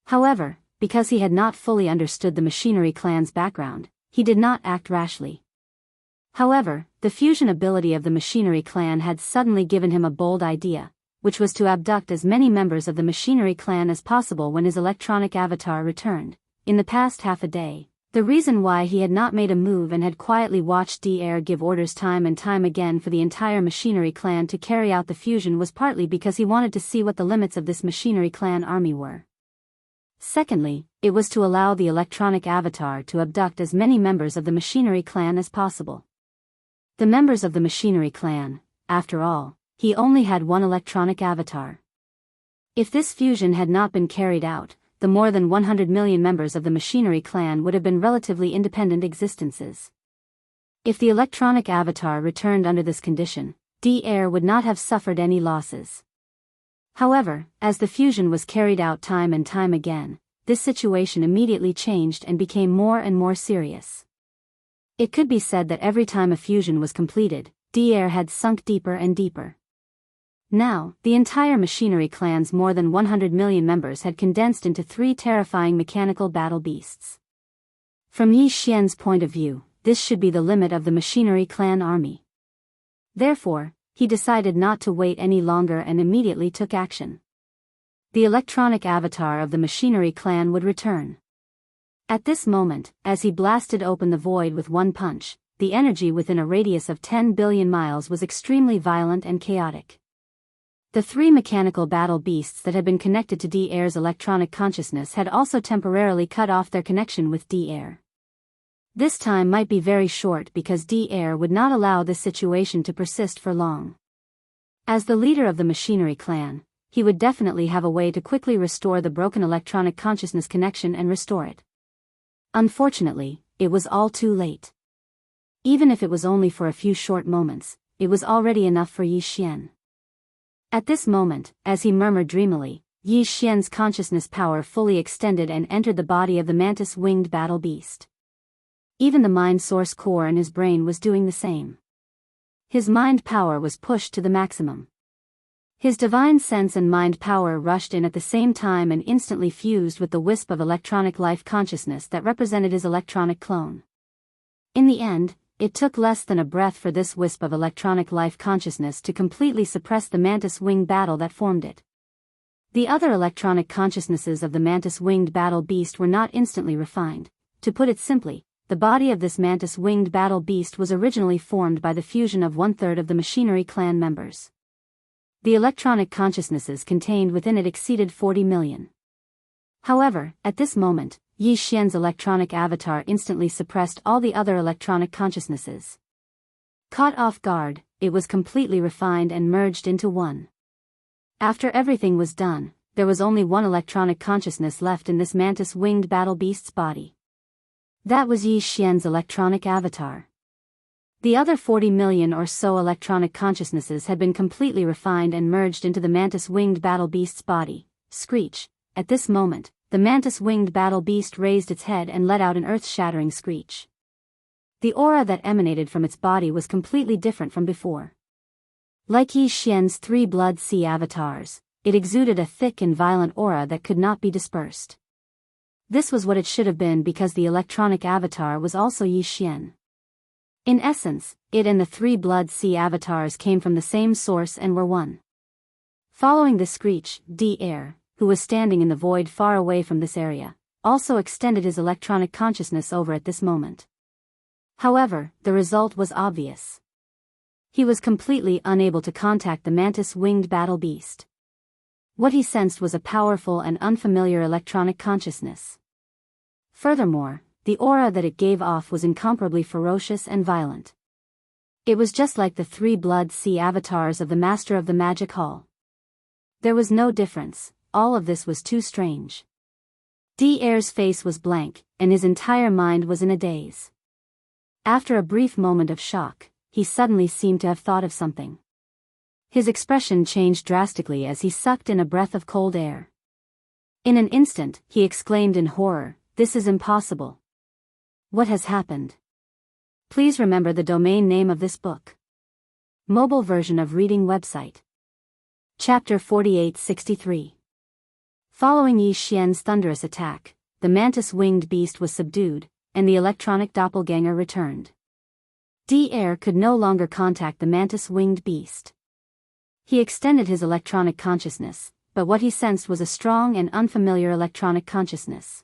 However, because he had not fully understood the machinery clan's background, he did not act rashly. However, the fusion ability of the machinery clan had suddenly given him a bold idea, which was to abduct as many members of the machinery clan as possible when his electronic avatar returned. In the past half a day, the reason why he had not made a move and had quietly watched De give orders time and time again for the entire machinery clan to carry out the fusion was partly because he wanted to see what the limits of this machinery clan army were. Secondly, it was to allow the electronic avatar to abduct as many members of the machinery clan as possible. The members of the machinery clan, after all, he only had one electronic avatar. If this fusion had not been carried out, the more than 100 million members of the machinery clan would have been relatively independent existences. If the electronic avatar returned under this condition, De would not have suffered any losses. However, as the fusion was carried out time and time again, this situation immediately changed and became more and more serious. It could be said that every time a fusion was completed, De had sunk deeper and deeper. Now, the entire machinery clan's more than 100 million members had condensed into 3 terrifying mechanical battle beasts. From Yi Xian's point of view, this should be the limit of the machinery clan army. Therefore, he decided not to wait any longer and immediately took action. The electronic avatar of the machinery clan would return. At this moment, as he blasted open the void with one punch, the energy within a radius of 10 billion miles was extremely violent and chaotic. The 3 mechanical battle beasts that had been connected to De's electronic consciousness had also temporarily cut off their connection with De. This time might be very short because De would not allow this situation to persist for long. As the leader of the machinery clan, he would definitely have a way to quickly restore the broken electronic consciousness connection and restore it. Unfortunately, it was all too late. Even if it was only for a few short moments, it was already enough for Yi Xian. At this moment, as he murmured dreamily, Yi Xian's consciousness power fully extended and entered the body of the mantis-winged battle beast. Even the mind source core in his brain was doing the same. His mind power was pushed to the maximum. His divine sense and mind power rushed in at the same time and instantly fused with the wisp of electronic life consciousness that represented his electronic clone. In the end, it took less than a breath for this wisp of electronic life consciousness to completely suppress the mantis-wing battle that formed it. The other electronic consciousnesses of the mantis-winged battle beast were not instantly refined. To put it simply, the body of this mantis-winged battle beast was originally formed by the fusion of 1/3 of the machinery clan members. The electronic consciousnesses contained within it exceeded 40 million. However, at this moment, Yi Xian's electronic avatar instantly suppressed all the other electronic consciousnesses. Caught off guard, it was completely refined and merged into one. After everything was done, there was only one electronic consciousness left in this mantis-winged battle beast's body. That was Yi Xian's electronic avatar. The other 40 million or so electronic consciousnesses had been completely refined and merged into the mantis-winged battle beast's body. Screech. At this moment, the mantis-winged battle beast raised its head and let out an earth-shattering screech. The aura that emanated from its body was completely different from before. Like Yi Xian's 3 blood sea avatars, it exuded a thick and violent aura that could not be dispersed. This was what it should have been because the electronic avatar was also Yi Xian. In essence, it and the three Blood Sea avatars came from the same source and were one. Following this screech, D-Air, who was standing in the void far away from this area, also extended his electronic consciousness over at this moment. However, the result was obvious. He was completely unable to contact the mantis-winged battle beast. What he sensed was a powerful and unfamiliar electronic consciousness. Furthermore, the aura that it gave off was incomparably ferocious and violent. It was just like the three Blood Sea avatars of the Master of the Magic Hall. There was no difference, all of this was too strange. D-Air's face was blank, and his entire mind was in a daze. After a brief moment of shock, he suddenly seemed to have thought of something. His expression changed drastically as he sucked in a breath of cold air. In an instant, he exclaimed in horror, "This is impossible. What has happened?" Please remember the domain name of this book. Mobile version of reading website. Chapter 4863. Following Yi Xian's thunderous attack, the mantis-winged beast was subdued, and the electronic doppelganger returned. D-Air could no longer contact the mantis-winged beast. He extended his electronic consciousness, but what he sensed was a strong and unfamiliar electronic consciousness.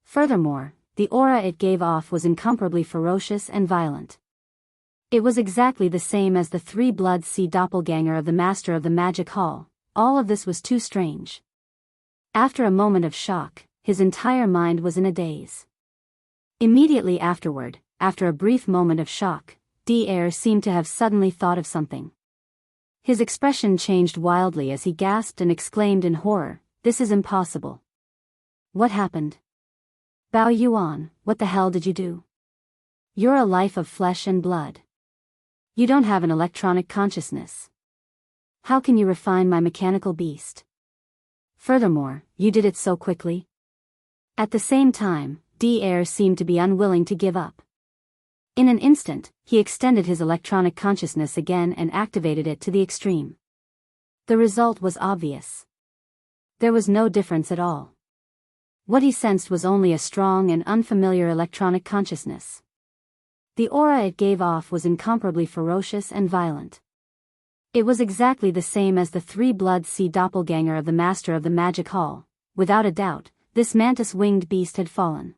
Furthermore, the aura it gave off was incomparably ferocious and violent. It was exactly the same as the three Blood Sea doppelganger of the Master of the Magic Hall. All of this was too strange. After a moment of shock, his entire mind was in a daze. Immediately afterward, after a brief moment of shock, D-Air seemed to have suddenly thought of something. His expression changed wildly as he gasped and exclaimed in horror, "This is impossible. What happened? Bao Yuan, what the hell did you do? You're a life of flesh and blood. You don't have an electronic consciousness. How can you refine my mechanical beast? Furthermore, you did it so quickly." At the same time, D-Air seemed to be unwilling to give up. In an instant, he extended his electronic consciousness again and activated it to the extreme. The result was obvious. There was no difference at all. What he sensed was only a strong and unfamiliar electronic consciousness. The aura it gave off was incomparably ferocious and violent. It was exactly the same as the three Blood Sea doppelganger of the Master of the Magic Hall. Without a doubt, this mantis-winged beast had fallen.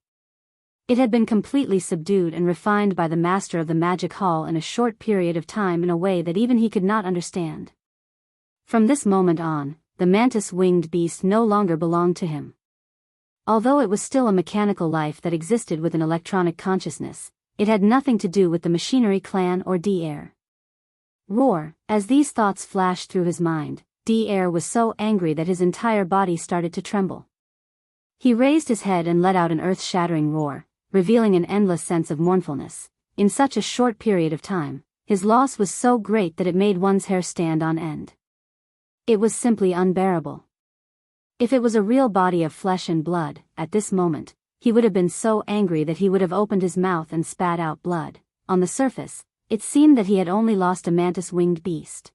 It had been completely subdued and refined by the Master of the Magic Hall in a short period of time in a way that even he could not understand. From this moment on, the mantis-winged beast no longer belonged to him. Although it was still a mechanical life that existed with an electronic consciousness, it had nothing to do with the machinery clan or D-Air. Roar! As these thoughts flashed through his mind, D-Air was so angry that his entire body started to tremble. He raised his head and let out an earth-shattering roar, revealing an endless sense of mournfulness. In such a short period of time, his loss was so great that it made one's hair stand on end. It was simply unbearable. If it was a real body of flesh and blood, at this moment, he would have been so angry that he would have opened his mouth and spat out blood. On the surface, it seemed that he had only lost a mantis-winged beast.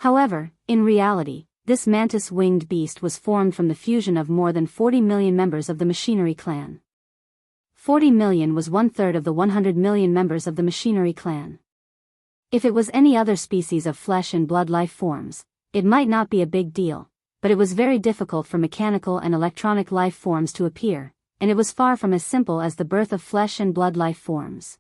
However, in reality, this mantis-winged beast was formed from the fusion of more than 40 million members of the machinery clan. 40 million was 1/3 of the 100 million members of the machinery clan. If it was any other species of flesh and blood life forms, it might not be a big deal, but it was very difficult for mechanical and electronic life forms to appear, and it was far from as simple as the birth of flesh and blood life forms.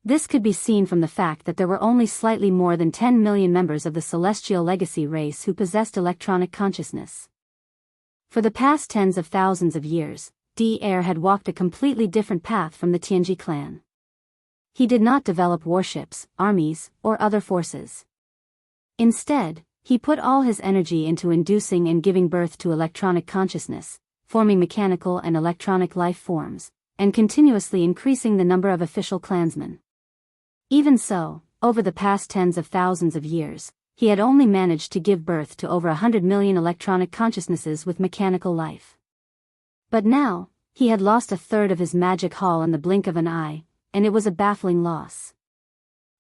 This could be seen from the fact that there were only slightly more than 10 million members of the celestial legacy race who possessed electronic consciousness. For the past tens of thousands of years, D-Air had walked a completely different path from the Tianji clan. He did not develop warships, armies, or other forces. Instead, he put all his energy into inducing and giving birth to electronic consciousness, forming mechanical and electronic life forms, and continuously increasing the number of official clansmen. Even so, over the past tens of thousands of years, he had only managed to give birth to over 100 million electronic consciousnesses with mechanical life. But now, he had lost 1/3 of his magic hall in the blink of an eye, and it was a baffling loss.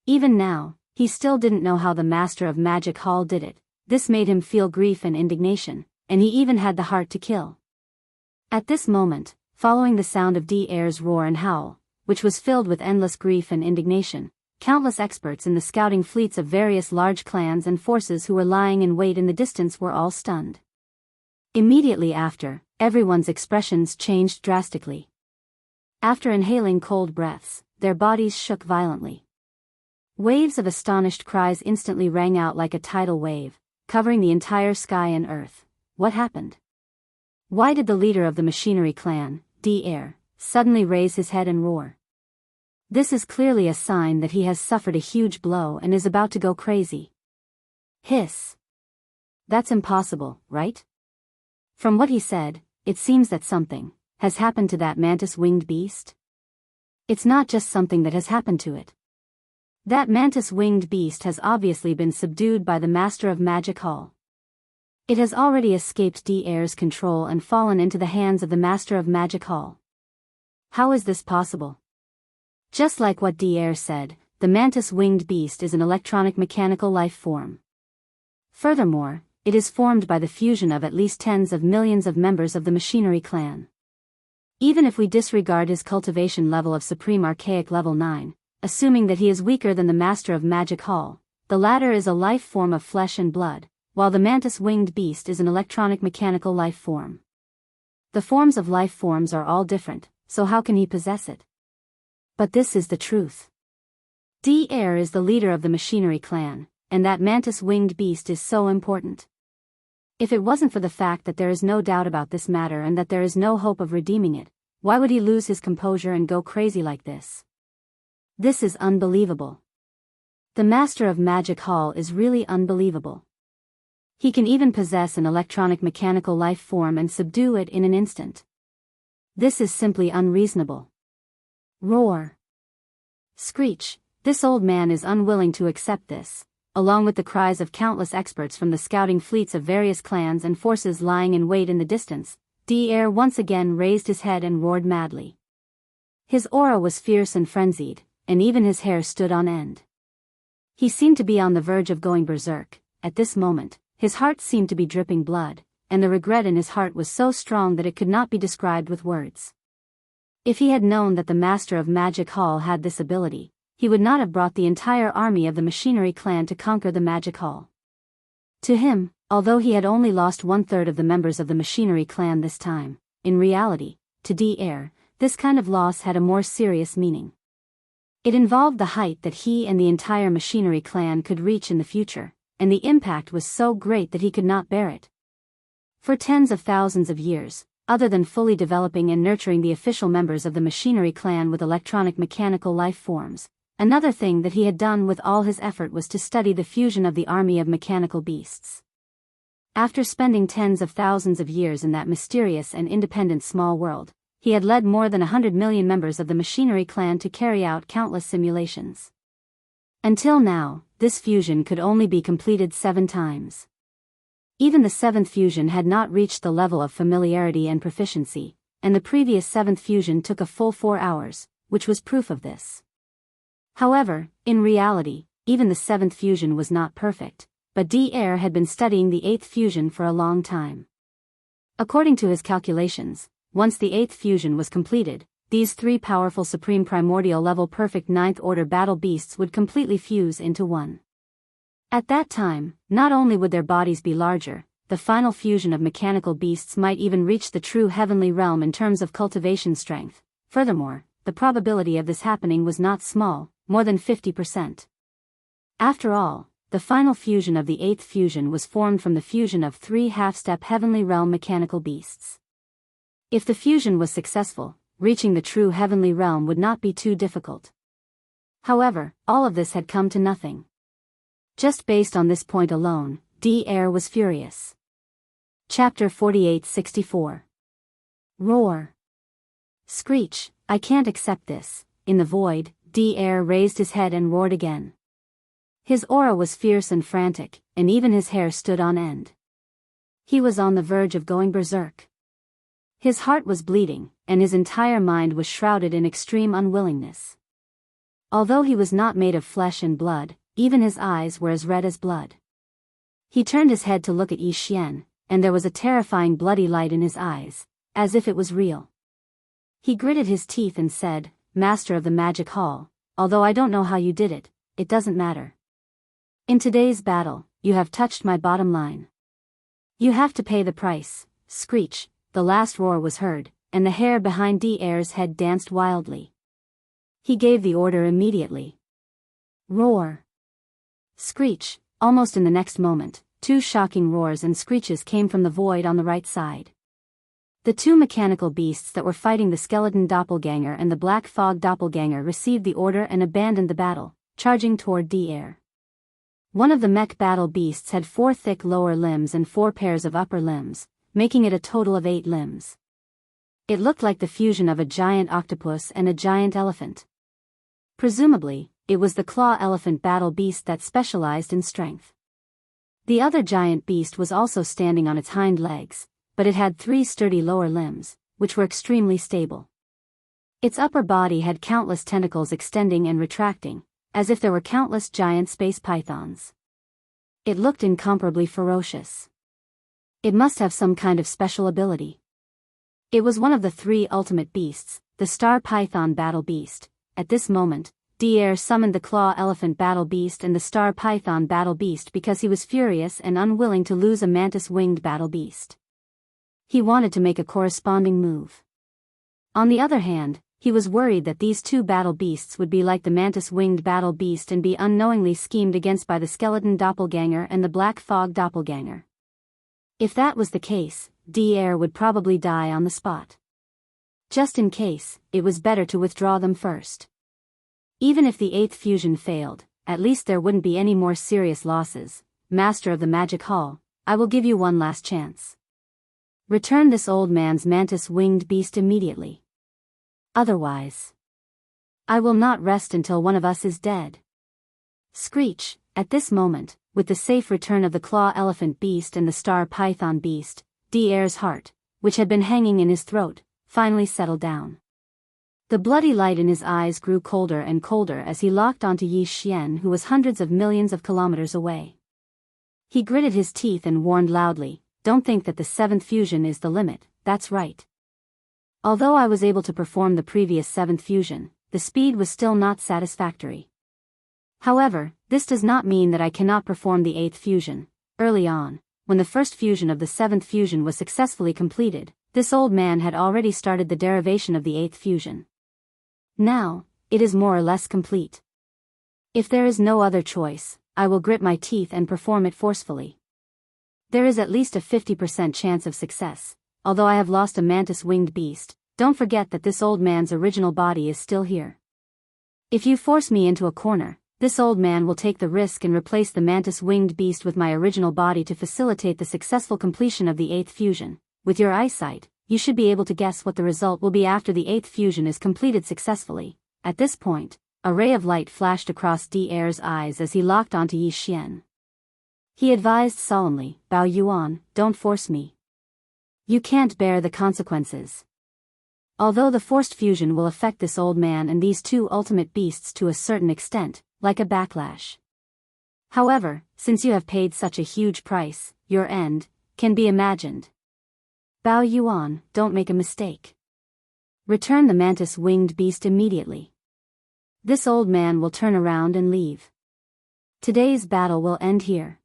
Even now, he still didn't know how the Master of Magic Hall did it. This made him feel grief and indignation, and he even had the heart to kill. At this moment, following the sound of D-Air's roar and howl, which was filled with endless grief and indignation. Countless experts in the scouting fleets of various large clans and forces who were lying in wait in the distance were all stunned. Immediately after, everyone's expressions changed drastically. After inhaling cold breaths, their bodies shook violently. Waves of astonished cries instantly rang out like a tidal wave, covering the entire sky and earth. What happened? Why did the leader of the machinery clan, D-Air, suddenly raise his head and roar? This is clearly a sign that he has suffered a huge blow and is about to go crazy. Hiss. That's impossible, right? From what he said, it seems that something has happened to that mantis-winged beast. It's not just something that has happened to it. That mantis-winged beast has obviously been subdued by the Master of Magic Hall. It has already escaped D-Air's control and fallen into the hands of the Master of Magic Hall. How is this possible? Just like what D-Air said, the mantis-winged beast is an electronic mechanical life form. Furthermore, it is formed by the fusion of at least tens of millions of members of the machinery clan. Even if we disregard his cultivation level of Supreme Archaic Level 9, assuming that he is weaker than the Master of Magic Hall, the latter is a life form of flesh and blood, while the mantis-winged beast is an electronic mechanical life form. The forms of life forms are all different, so how can he possess it? But this is the truth. D-Air is the leader of the machinery clan, and that mantis-winged beast is so important. If it wasn't for the fact that there is no doubt about this matter and that there is no hope of redeeming it, why would he lose his composure and go crazy like this? This is unbelievable. The Master of Magic Hall is really unbelievable. He can even possess an electronic mechanical life form and subdue it in an instant. This is simply unreasonable. Roar. Screech. This old man is unwilling to accept this. Along with the cries of countless experts from the scouting fleets of various clans and forces lying in wait in the distance, D-Air once again raised his head and roared madly. His aura was fierce and frenzied, and even his hair stood on end. He seemed to be on the verge of going berserk. At this moment, his heart seemed to be dripping blood, and the regret in his heart was so strong that it could not be described with words. If he had known that the Master of Magic Hall had this ability, he would not have brought the entire army of the machinery clan to conquer the Magic Hall. To him, although he had only lost 1/3 of the members of the machinery clan this time, in reality, to D-Air, this kind of loss had a more serious meaning. It involved the height that he and the entire machinery clan could reach in the future, and the impact was so great that he could not bear it. For tens of thousands of years, other than fully developing and nurturing the official members of the machinery clan with electronic mechanical life forms, another thing that he had done with all his effort was to study the fusion of the army of mechanical beasts. After spending tens of thousands of years in that mysterious and independent small world, he had led more than 100 million members of the machinery clan to carry out countless simulations. Until now, this fusion could only be completed 7 times. Even the 7th fusion had not reached the level of familiarity and proficiency, and the previous 7th fusion took a full 4 hours, which was proof of this. However, in reality, even the 7th fusion was not perfect, but D-Air had been studying the 8th fusion for a long time. According to his calculations, once the 8th fusion was completed, these 3 powerful supreme primordial level perfect 9th order battle beasts would completely fuse into one. At that time, not only would their bodies be larger, the final fusion of mechanical beasts might even reach the true heavenly realm in terms of cultivation strength. Furthermore, the probability of this happening was not small, more than 50%. After all, the final fusion of the 8th fusion was formed from the fusion of 3 half-step heavenly realm mechanical beasts. If the fusion was successful, reaching the true heavenly realm would not be too difficult. However, all of this had come to nothing. Just based on this point alone, D-Air was furious. Chapter 48-64. Roar. Screech. I can't accept this. In the void, D-Air raised his head and roared again. His aura was fierce and frantic, and even his hair stood on end. He was on the verge of going berserk. His heart was bleeding, and his entire mind was shrouded in extreme unwillingness. Although he was not made of flesh and blood, even his eyes were as red as blood. He turned his head to look at Yi Xian, and there was a terrifying bloody light in his eyes, as if it was real. He gritted his teeth and said, master of the magic hall, although I don't know how you did it, it doesn't matter. In today's battle, you have touched my bottom line. You have to pay the price." Screech, the last roar was heard, and the hair behind D'Air's head danced wildly. He gave the order immediately. Roar. Screech. Almost in the next moment, two shocking roars and screeches came from the void on the right side. The two mechanical beasts that were fighting the skeleton doppelganger and the black fog doppelganger received the order and abandoned the battle, charging toward D'Air. One of the mech battle beasts had 4 thick lower limbs and 4 pairs of upper limbs, making it a total of 8 limbs. It looked like the fusion of a giant octopus and a giant elephant. Presumably, it was the claw elephant battle beast that specialized in strength. The other giant beast was also standing on its hind legs, but it had 3 sturdy lower limbs, which were extremely stable. Its upper body had countless tentacles extending and retracting, as if there were countless giant space pythons. It looked incomparably ferocious. It must have some kind of special ability. It was one of the 3 ultimate beasts, the star python battle beast. At this moment, D'Air summoned the claw elephant battle beast and the star python battle beast because he was furious and unwilling to lose a mantis-winged battle beast. He wanted to make a corresponding move. On the other hand, he was worried that these 2 battle beasts would be like the mantis-winged battle beast and be unknowingly schemed against by the skeleton doppelganger and the black fog doppelganger. If that was the case, D'Air would probably die on the spot. Just in case, it was better to withdraw them first. Even if the 8th fusion failed, at least there wouldn't be any more serious losses. Master of the Magic Hall, I will give you one last chance. Return this old man's mantis-winged beast immediately. Otherwise, I will not rest until one of us is dead. Screech. At this moment, with the safe return of the claw elephant beast and the star python beast, D'Air's heart, which had been hanging in his throat, finally settled down. The bloody light in his eyes grew colder and colder as he locked onto Yi Xian, who was hundreds of millions of kilometers away. He gritted his teeth and warned loudly, "Don't think that the 7th fusion is the limit, that's right." Although I was able to perform the previous 7th fusion, the speed was still not satisfactory. However, this does not mean that I cannot perform the 8th fusion. Early on, when the first fusion of the 7th fusion was successfully completed, this old man had already started the derivation of the 8th fusion. Now, it is more or less complete. If there is no other choice, I will grit my teeth and perform it forcefully. There is at least a 50% chance of success, although I have lost a mantis-winged beast. Don't forget that this old man's original body is still here. If you force me into a corner, this old man will take the risk and replace the mantis-winged beast with my original body to facilitate the successful completion of the 8th fusion. With your eyesight, you should be able to guess what the result will be after the 8th fusion is completed successfully. At this point, a ray of light flashed across D'Air's eyes as he locked onto Yi Xian. He advised solemnly, "Bao Yuan, don't force me. You can't bear the consequences." Although the forced fusion will affect this old man and these 2 ultimate beasts to a certain extent, like a backlash. However, since you have paid such a huge price, your end can be imagined. Bao Yuan, don't make a mistake. Return the mantis-winged beast immediately. This old man will turn around and leave. Today's battle will end here.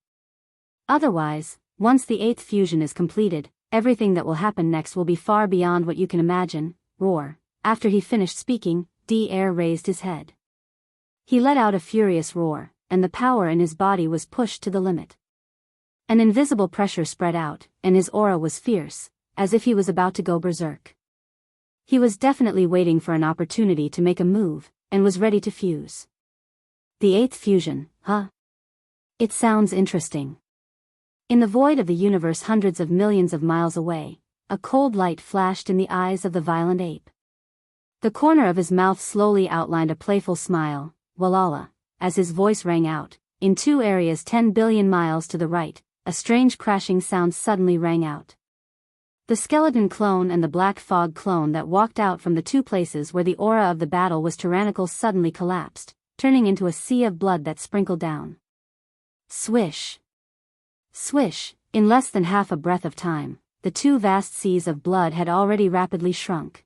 Otherwise, once the 8th fusion is completed, everything that will happen next will be far beyond what you can imagine. Roar. After he finished speaking, D'Air raised his head. He let out a furious roar, and the power in his body was pushed to the limit. An invisible pressure spread out, and his aura was fierce, as if he was about to go berserk. He was definitely waiting for an opportunity to make a move, and was ready to fuse. The 8th fusion, huh? It sounds interesting. In the void of the universe hundreds of millions of miles away, a cold light flashed in the eyes of the violent ape. The corner of his mouth slowly outlined a playful smile, Walala, as his voice rang out. In 2 areas 10 billion miles to the right, a strange crashing sound suddenly rang out. The skeleton clone and the black fog clone that walked out from the 2 places where the aura of the battle was tyrannical suddenly collapsed, turning into a sea of blood that sprinkled down. Swish. Swish. In less than half a breath of time, the 2 vast seas of blood had already rapidly shrunk.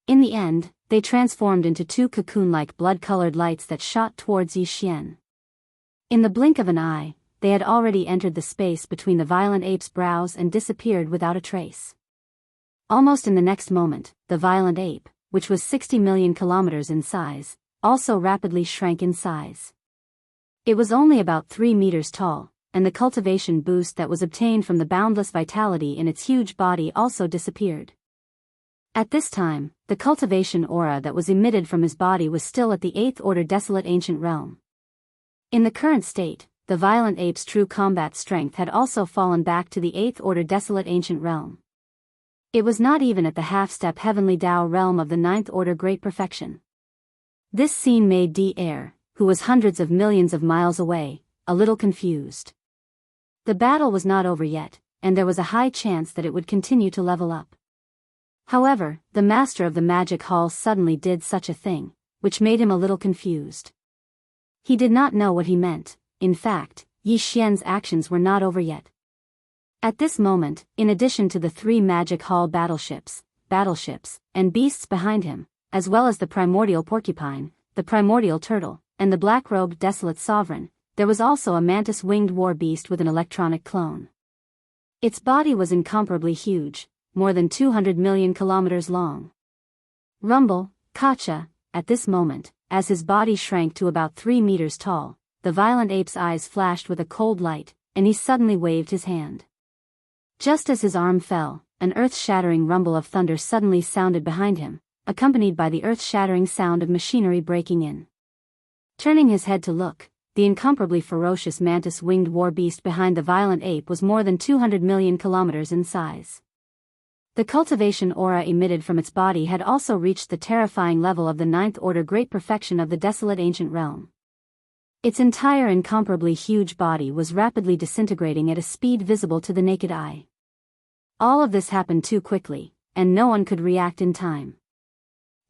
In the end, they transformed into two cocoon-like blood-colored lights that shot towards Yi Xian. In the blink of an eye, they had already entered the space between the violent ape's brows and disappeared without a trace. Almost in the next moment, the violent ape, which was 60 million kilometers in size, also rapidly shrank in size. It was only about 3 meters tall, and the cultivation boost that was obtained from the boundless vitality in its huge body also disappeared. At this time, the cultivation aura that was emitted from his body was still at the 8th order desolate ancient realm. In the current state, the violent ape's true combat strength had also fallen back to the 8th order desolate ancient realm. It was not even at the half-step heavenly Tao realm of the 9th order great perfection. This scene made D-Air, who was hundreds of millions of miles away, a little confused. The battle was not over yet, and there was a high chance that it would continue to level up. However, the master of the magic hall suddenly did such a thing, which made him a little confused. He did not know what he meant. In fact, Yi Xian's actions were not over yet. At this moment, in addition to the 3 magic hall battleships, and beasts behind him, as well as the primordial porcupine, the primordial turtle, and the black-robed desolate sovereign, there was also a mantis-winged war beast with an electronic clone. Its body was incomparably huge, more than 200 million kilometers long. Rumble, Kacha, at this moment, as his body shrank to about 3 meters tall, the violent ape's eyes flashed with a cold light, and he suddenly waved his hand. Just as his arm fell, an earth-shattering rumble of thunder suddenly sounded behind him, accompanied by the earth-shattering sound of machinery breaking in. Turning his head to look, the incomparably ferocious mantis-winged war beast behind the violent ape was more than 200 million kilometers in size. The cultivation aura emitted from its body had also reached the terrifying level of the 9th order great perfection of the desolate ancient realm. Its entire incomparably huge body was rapidly disintegrating at a speed visible to the naked eye. All of this happened too quickly, and no one could react in time.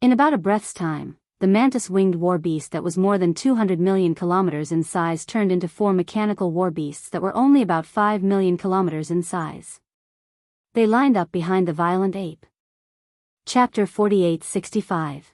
In about a breath's time, the mantis-winged war beast that was more than 200 million kilometers in size turned into 4 mechanical war beasts that were only about 5 million kilometers in size. They lined up behind the violent ape. Chapter 4865.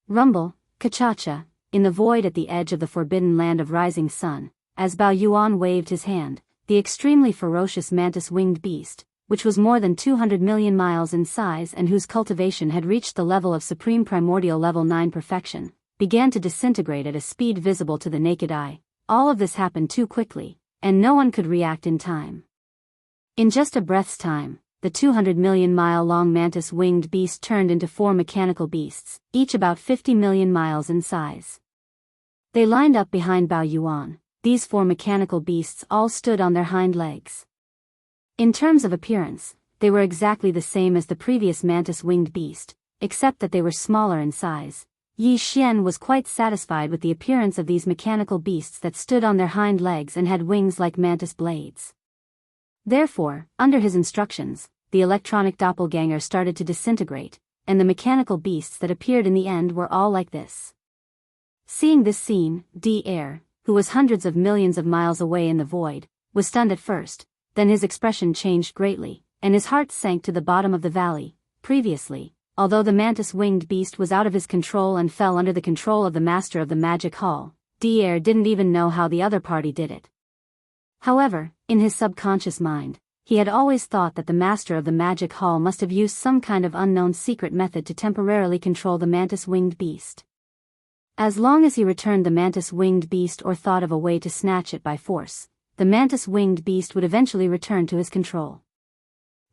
Rumble, Kachacha, in the void at the edge of the forbidden land of rising sun, as Bao Yuan waved his hand, the extremely ferocious mantis-winged beast, which was more than 200 million miles in size and whose cultivation had reached the level of supreme primordial level 9 perfection, began to disintegrate at a speed visible to the naked eye. All of this happened too quickly, and no one could react in time. In just a breath's time, the 200 million mile long mantis-winged beast turned into 4 mechanical beasts, each about 50 million miles in size. They lined up behind Bao Yuan. These 4 mechanical beasts all stood on their hind legs. In terms of appearance, they were exactly the same as the previous mantis-winged beast, except that they were smaller in size. Yi Xian was quite satisfied with the appearance of these mechanical beasts that stood on their hind legs and had wings like mantis blades. Therefore, under his instructions, the electronic doppelganger started to disintegrate, and the mechanical beasts that appeared in the end were all like this. Seeing this scene, D-Air, who was hundreds of millions of miles away in the void, was stunned at first, then his expression changed greatly, and his heart sank to the bottom of the valley. Previously, although the mantis-winged beast was out of his control and fell under the control of the master of the magic hall, D-Air didn't even know how the other party did it. However, in his subconscious mind, he had always thought that the master of the magic hall must have used some kind of unknown secret method to temporarily control the mantis-winged beast. As long as he returned the mantis-winged beast or thought of a way to snatch it by force, the mantis-winged beast would eventually return to his control.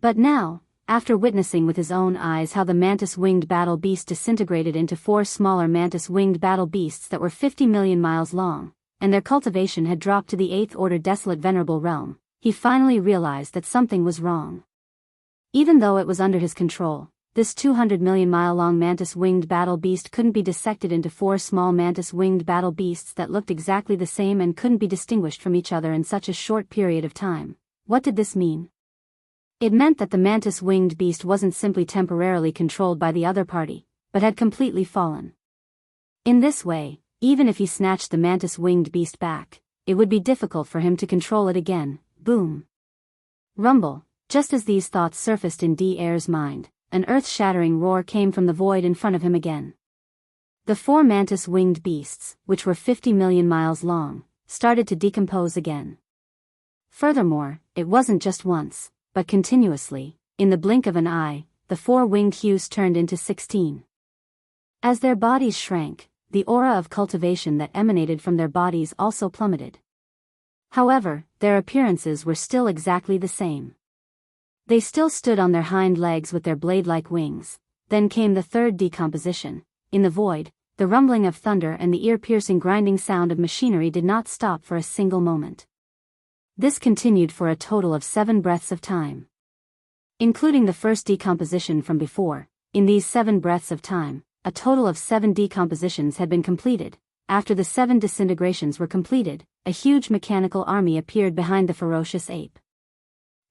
But now, after witnessing with his own eyes how the mantis-winged battle beast disintegrated into 4 smaller mantis-winged battle beasts that were 50 million miles long, and their cultivation had dropped to the 8th order desolate venerable realm, he finally realized that something was wrong. Even though it was under his control, this 200 million mile long mantis-winged battle beast couldn't be dissected into 4 small mantis-winged battle beasts that looked exactly the same and couldn't be distinguished from each other in such a short period of time. What did this mean? It meant that the mantis-winged beast wasn't simply temporarily controlled by the other party, but had completely fallen. In this way, even if he snatched the mantis-winged beast back, it would be difficult for him to control it again. Boom. Rumble. Just as these thoughts surfaced in D-Air's mind, an earth-shattering roar came from the void in front of him again. The 4 mantis-winged beasts, which were 50 million miles long, started to decompose again. Furthermore, it wasn't just once, but continuously. In the blink of an eye, the 4 winged hues turned into 16. As their bodies shrank, the aura of cultivation that emanated from their bodies also plummeted. However, their appearances were still exactly the same. They still stood on their hind legs with their blade-like wings. Then came the third decomposition. In the void, the rumbling of thunder and the ear-piercing grinding sound of machinery did not stop for a single moment. This continued for a total of 7 breaths of time. Including the first decomposition from before, in these 7 breaths of time, a total of 7 decompositions had been completed. After the 7 disintegrations were completed, a huge mechanical army appeared behind the ferocious ape.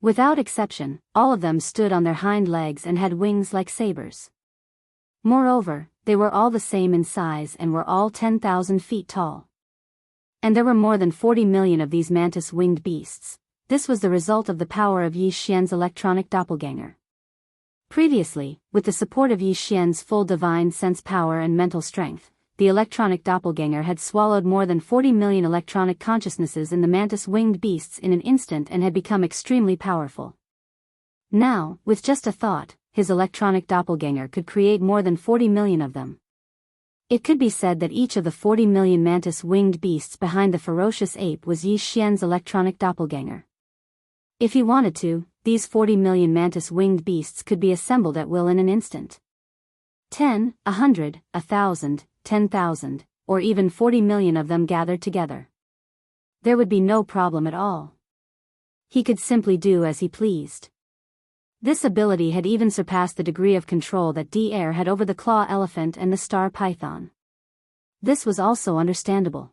Without exception, all of them stood on their hind legs and had wings like sabers. Moreover, they were all the same in size and were all 10,000 feet tall. And there were more than 40 million of these mantis-winged beasts. This was the result of the power of Yi Xian's electronic doppelganger. Previously, with the support of Yi Xian's full divine sense power and mental strength, the electronic doppelganger had swallowed more than 40 million electronic consciousnesses in the mantis-winged beasts in an instant and had become extremely powerful. Now, with just a thought, his electronic doppelganger could create more than 40 million of them. It could be said that each of the 40 million mantis-winged beasts behind the ferocious ape was Yi Xian's electronic doppelganger. If he wanted to, these 40 million mantis-winged beasts could be assembled at will in an instant. 10, 100, 1,000, 10,000, or even 40 million of them gathered together. There would be no problem at all. He could simply do as he pleased. This ability had even surpassed the degree of control that D-Air had over the claw elephant and the star python. This was also understandable.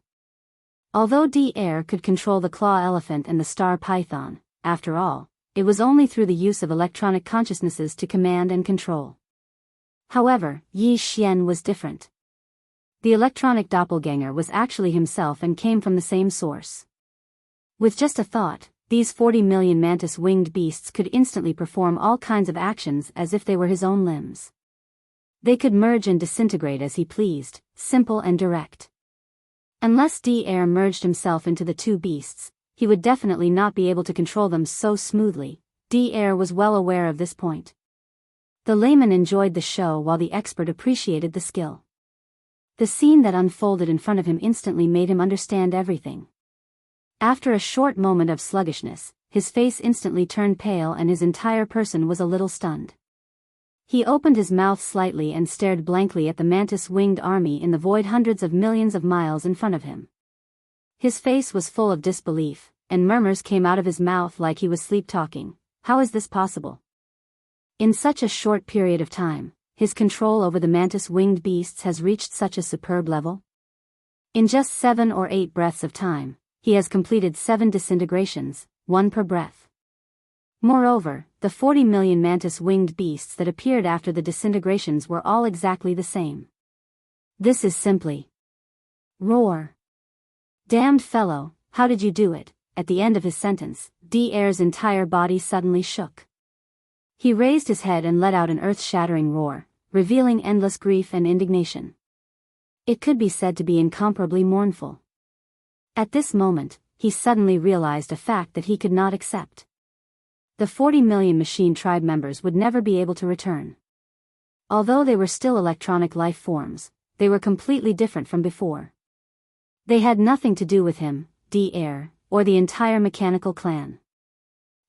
Although D-Air could control the claw elephant and the star python, after all, it was only through the use of electronic consciousnesses to command and control. However, Yi Xian was different. The electronic doppelganger was actually himself and came from the same source. With just a thought, these 40 million mantis-winged beasts could instantly perform all kinds of actions as if they were his own limbs. They could merge and disintegrate as he pleased, simple and direct. Unless D-Air merged himself into the 2 beasts, he would definitely not be able to control them so smoothly. D-Air was well aware of this point. The layman enjoyed the show while the expert appreciated the skill. The scene that unfolded in front of him instantly made him understand everything. After a short moment of sluggishness, his face instantly turned pale and his entire person was a little stunned. He opened his mouth slightly and stared blankly at the mantis-winged army in the void hundreds of millions of miles in front of him. His face was full of disbelief, and murmurs came out of his mouth like he was sleep-talking. How is this possible? In such a short period of time, his control over the mantis-winged beasts has reached such a superb level? In just 7 or 8 breaths of time, he has completed 7 disintegrations, 1 per breath. Moreover, the 40 million mantis-winged beasts that appeared after the disintegrations were all exactly the same. This is simply roar. Damned fellow, how did you do it? At the end of his sentence, D-Air's entire body suddenly shook. He raised his head and let out an earth-shattering roar, revealing endless grief and indignation. It could be said to be incomparably mournful. At this moment, he suddenly realized a fact that he could not accept. The 40 million machine tribe members would never be able to return. Although they were still electronic life forms, they were completely different from before. They had nothing to do with him, D-Air, or the entire mechanical clan.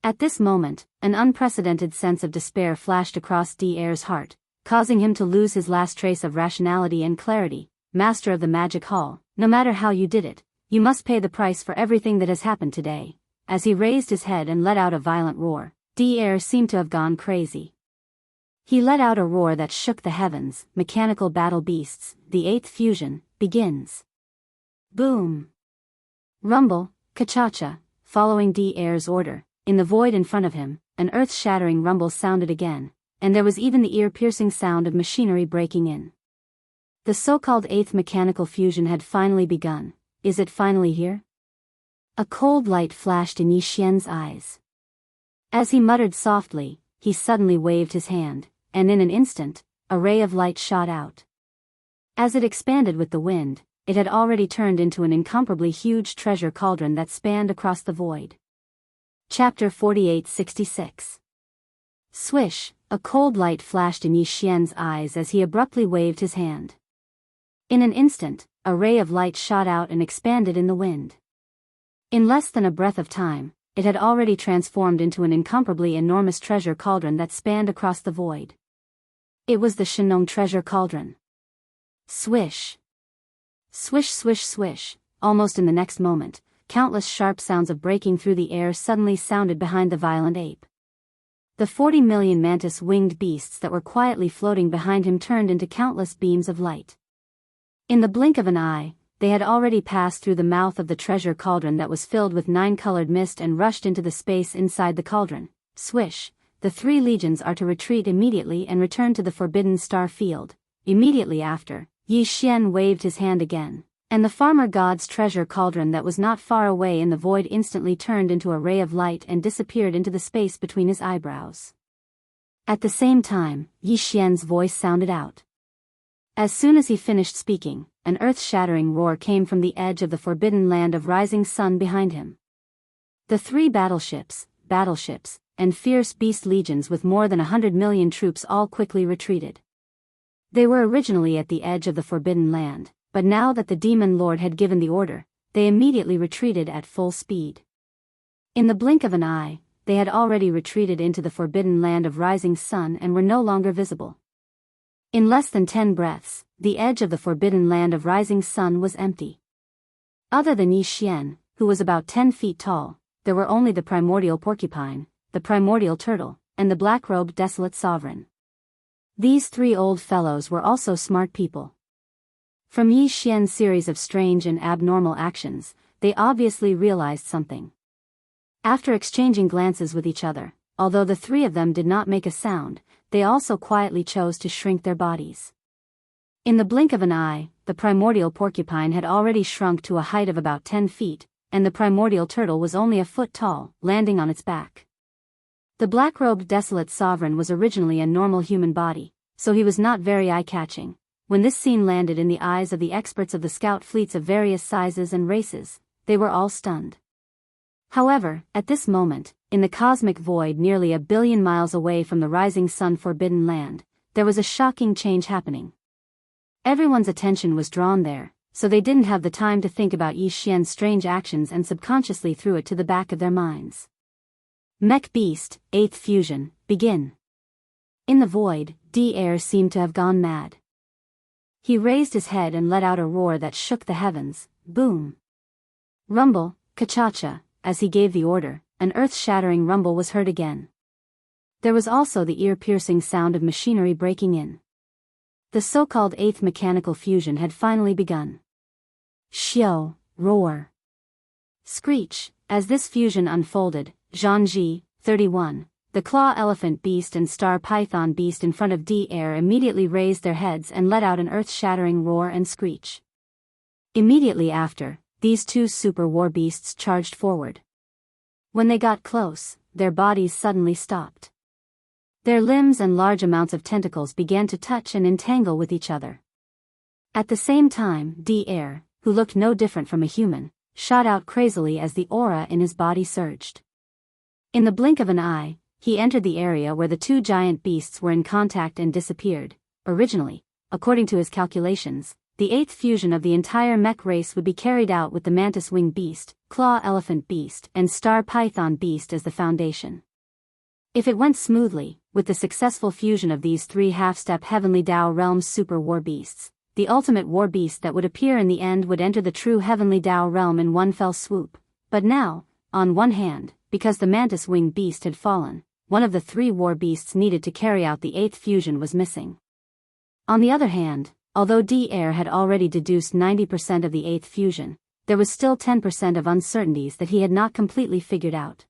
At this moment, an unprecedented sense of despair flashed across D-Air's heart, causing him to lose his last trace of rationality and clarity. Master of the Magic Hall, no matter how you did it, you must pay the price for everything that has happened today. As he raised his head and let out a violent roar, D-Air seemed to have gone crazy. He let out a roar that shook the heavens. Mechanical battle beasts, the 8th fusion, begins. Boom. Rumble, ka-cha-cha, following D-Air's order, in the void in front of him, an earth-shattering rumble sounded again, and there was even the ear-piercing sound of machinery breaking in. The so-called 8th mechanical fusion had finally begun. Is it finally here? A cold light flashed in Yi Xian's eyes. As he muttered softly, he suddenly waved his hand, and in an instant, a ray of light shot out. As it expanded with the wind, it had already turned into an incomparably huge treasure cauldron that spanned across the void. Chapter 4866. Swish, a cold light flashed in Yi Xian's eyes as he abruptly waved his hand. In an instant, a ray of light shot out and expanded in the wind. In less than a breath of time, it had already transformed into an incomparably enormous treasure cauldron that spanned across the void. It was the Shenong treasure cauldron. Swish. Swish, swish, swish. Almost in the next moment, countless sharp sounds of breaking through the air suddenly sounded behind the violent ape. The 40 million mantis-winged beasts that were quietly floating behind him turned into countless beams of light. In the blink of an eye, they had already passed through the mouth of the treasure cauldron that was filled with 9-colored mist and rushed into the space inside the cauldron. Swish, the 3 legions are to retreat immediately and return to the Forbidden Star Field. Immediately after, Yi Xian waved his hand again, and the farmer god's treasure cauldron that was not far away in the void instantly turned into a ray of light and disappeared into the space between his eyebrows. At the same time, Yi Xian's voice sounded out. As soon as he finished speaking, an earth-shattering roar came from the edge of the forbidden land of rising sun behind him. The 3 battleships, and fierce beast legions with more than 100 million troops all quickly retreated. They were originally at the edge of the Forbidden Land, but now that the Demon Lord had given the order, they immediately retreated at full speed. In the blink of an eye, they had already retreated into the Forbidden Land of Rising Sun and were no longer visible. In less than 10 breaths, the edge of the Forbidden Land of Rising Sun was empty. Other than Yi Xian, who was about 10 feet tall, there were only the primordial porcupine, the primordial turtle, and the black-robed desolate sovereign. These 3 old fellows were also smart people. From Yi Xian's series of strange and abnormal actions, they obviously realized something. After exchanging glances with each other, although the 3 of them did not make a sound, they also quietly chose to shrink their bodies. In the blink of an eye, the primordial porcupine had already shrunk to a height of about 10 feet, and the primordial turtle was only a foot tall, landing on its back. The black-robed desolate sovereign was originally a normal human body, so he was not very eye-catching. When this scene landed in the eyes of the experts of the scout fleets of various sizes and races, they were all stunned. However, at this moment, in the cosmic void nearly 1 billion miles away from the rising sun Forbidden Land, there was a shocking change happening. Everyone's attention was drawn there, so they didn't have the time to think about Yi Xian's strange actions and subconsciously threw it to the back of their minds. Mech Beast, 8th Fusion, begin. In the void, D-Air seemed to have gone mad. He raised his head and let out a roar that shook the heavens. Boom! Rumble, ka-cha-cha. As he gave the order, an earth-shattering rumble was heard again. There was also the ear-piercing sound of machinery breaking in. The so-called 8th mechanical fusion had finally begun. Xiao, roar. Screech. As this fusion unfolded, Zhangji, 31, the claw elephant beast and star python beast in front of D-Air immediately raised their heads and let out an earth-shattering roar and screech. Immediately after, these 2 super war beasts charged forward. When they got close, their bodies suddenly stopped. Their limbs and large amounts of tentacles began to touch and entangle with each other. At the same time, D-Air, who looked no different from a human, shot out crazily as the aura in his body surged. In the blink of an eye, he entered the area where the 2 giant beasts were in contact and disappeared. Originally, according to his calculations, the 8th fusion of the entire mech race would be carried out with the mantis wing beast, claw elephant beast, and star python beast as the foundation. If it went smoothly, with the successful fusion of these 3 half-step Heavenly Tao Realms super war beasts, the ultimate war beast that would appear in the end would enter the true Heavenly Tao realm in one fell swoop. But now, on one hand, because the mantis wing beast had fallen, one of the 3 war beasts needed to carry out the 8th fusion was missing. On the other hand, although D-Air had already deduced 90% of the 8th fusion, there was still 10% of uncertainties that he had not completely figured out.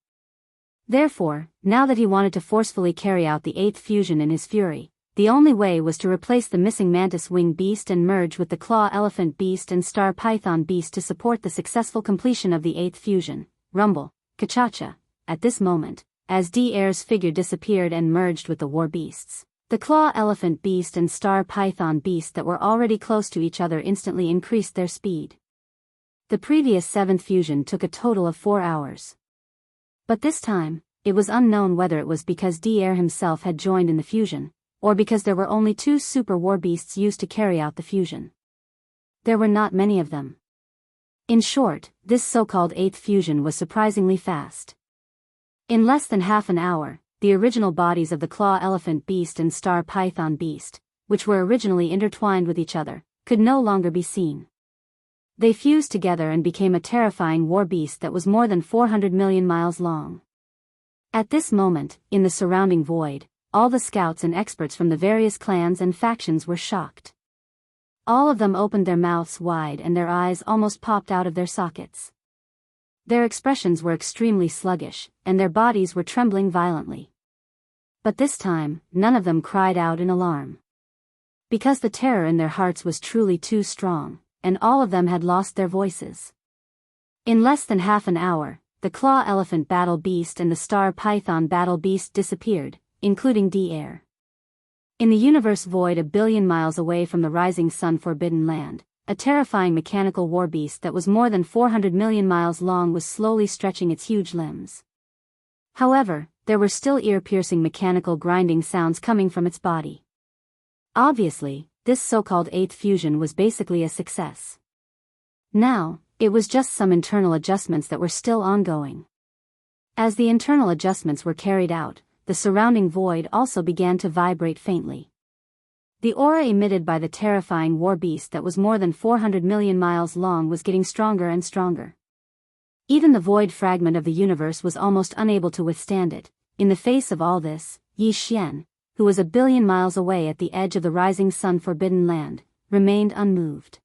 Therefore, now that he wanted to forcefully carry out the 8th fusion in his fury, the only way was to replace the missing mantis wing beast and merge with the claw elephant beast and star python beast to support the successful completion of the 8th fusion. Rumble, ka-cha-cha. At this moment, as D-Air's figure disappeared and merged with the war beasts, The claw elephant beast and star python beast that were already close to each other instantly increased their speed. The previous seventh fusion took a total of 4 hours. But this time, it was unknown whether it was because D-Air himself had joined in the fusion, or because there were only 2 super war beasts used to carry out the fusion. There were not many of them. In short, this so-called 8th fusion was surprisingly fast. In less than half an hour, the original bodies of the claw elephant beast and star python beast, which were originally intertwined with each other, could no longer be seen. They fused together and became a terrifying war beast that was more than 400 million miles long. At this moment, in the surrounding void, all the scouts and experts from the various clans and factions were shocked. All of them opened their mouths wide and their eyes almost popped out of their sockets. Their expressions were extremely sluggish, and their bodies were trembling violently. But this time, none of them cried out in alarm. Because the terror in their hearts was truly too strong, and all of them had lost their voices. In less than half an hour, the claw elephant battle beast and the star python battle beast disappeared, including D-Air. In the universe void a billion miles away from the rising sun forbidden land, a terrifying mechanical war beast that was more than 400 million miles long was slowly stretching its huge limbs. However, there were still ear-piercing mechanical grinding sounds coming from its body. Obviously, this so-called 8th fusion was basically a success. Now, it was just some internal adjustments that were still ongoing. As the internal adjustments were carried out, the surrounding void also began to vibrate faintly. The aura emitted by the terrifying war beast that was more than 400 million miles long was getting stronger and stronger. Even the void fragment of the universe was almost unable to withstand it. In the face of all this, Yi Xian, who was a billion miles away at the edge of the rising sun forbidden land, remained unmoved.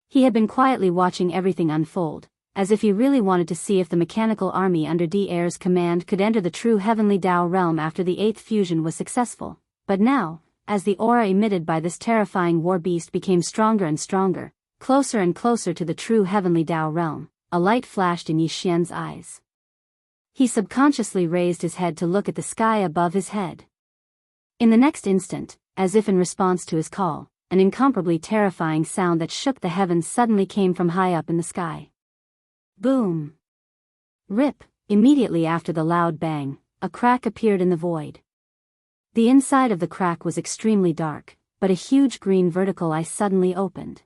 He had been quietly watching everything unfold, as if he really wanted to see if the mechanical army under D-Air's command could enter the true heavenly Tao realm after the 8th fusion was successful. But now, as the aura emitted by this terrifying war beast became stronger and stronger, closer and closer to the true heavenly Tao realm, a light flashed in Yi Xian's eyes. He subconsciously raised his head to look at the sky above his head. In the next instant, as if in response to his call, an incomparably terrifying sound that shook the heavens suddenly came from high up in the sky. Boom! Rip! Immediately after the loud bang, a crack appeared in the void. The inside of the crack was extremely dark, but a huge green vertical eye suddenly opened.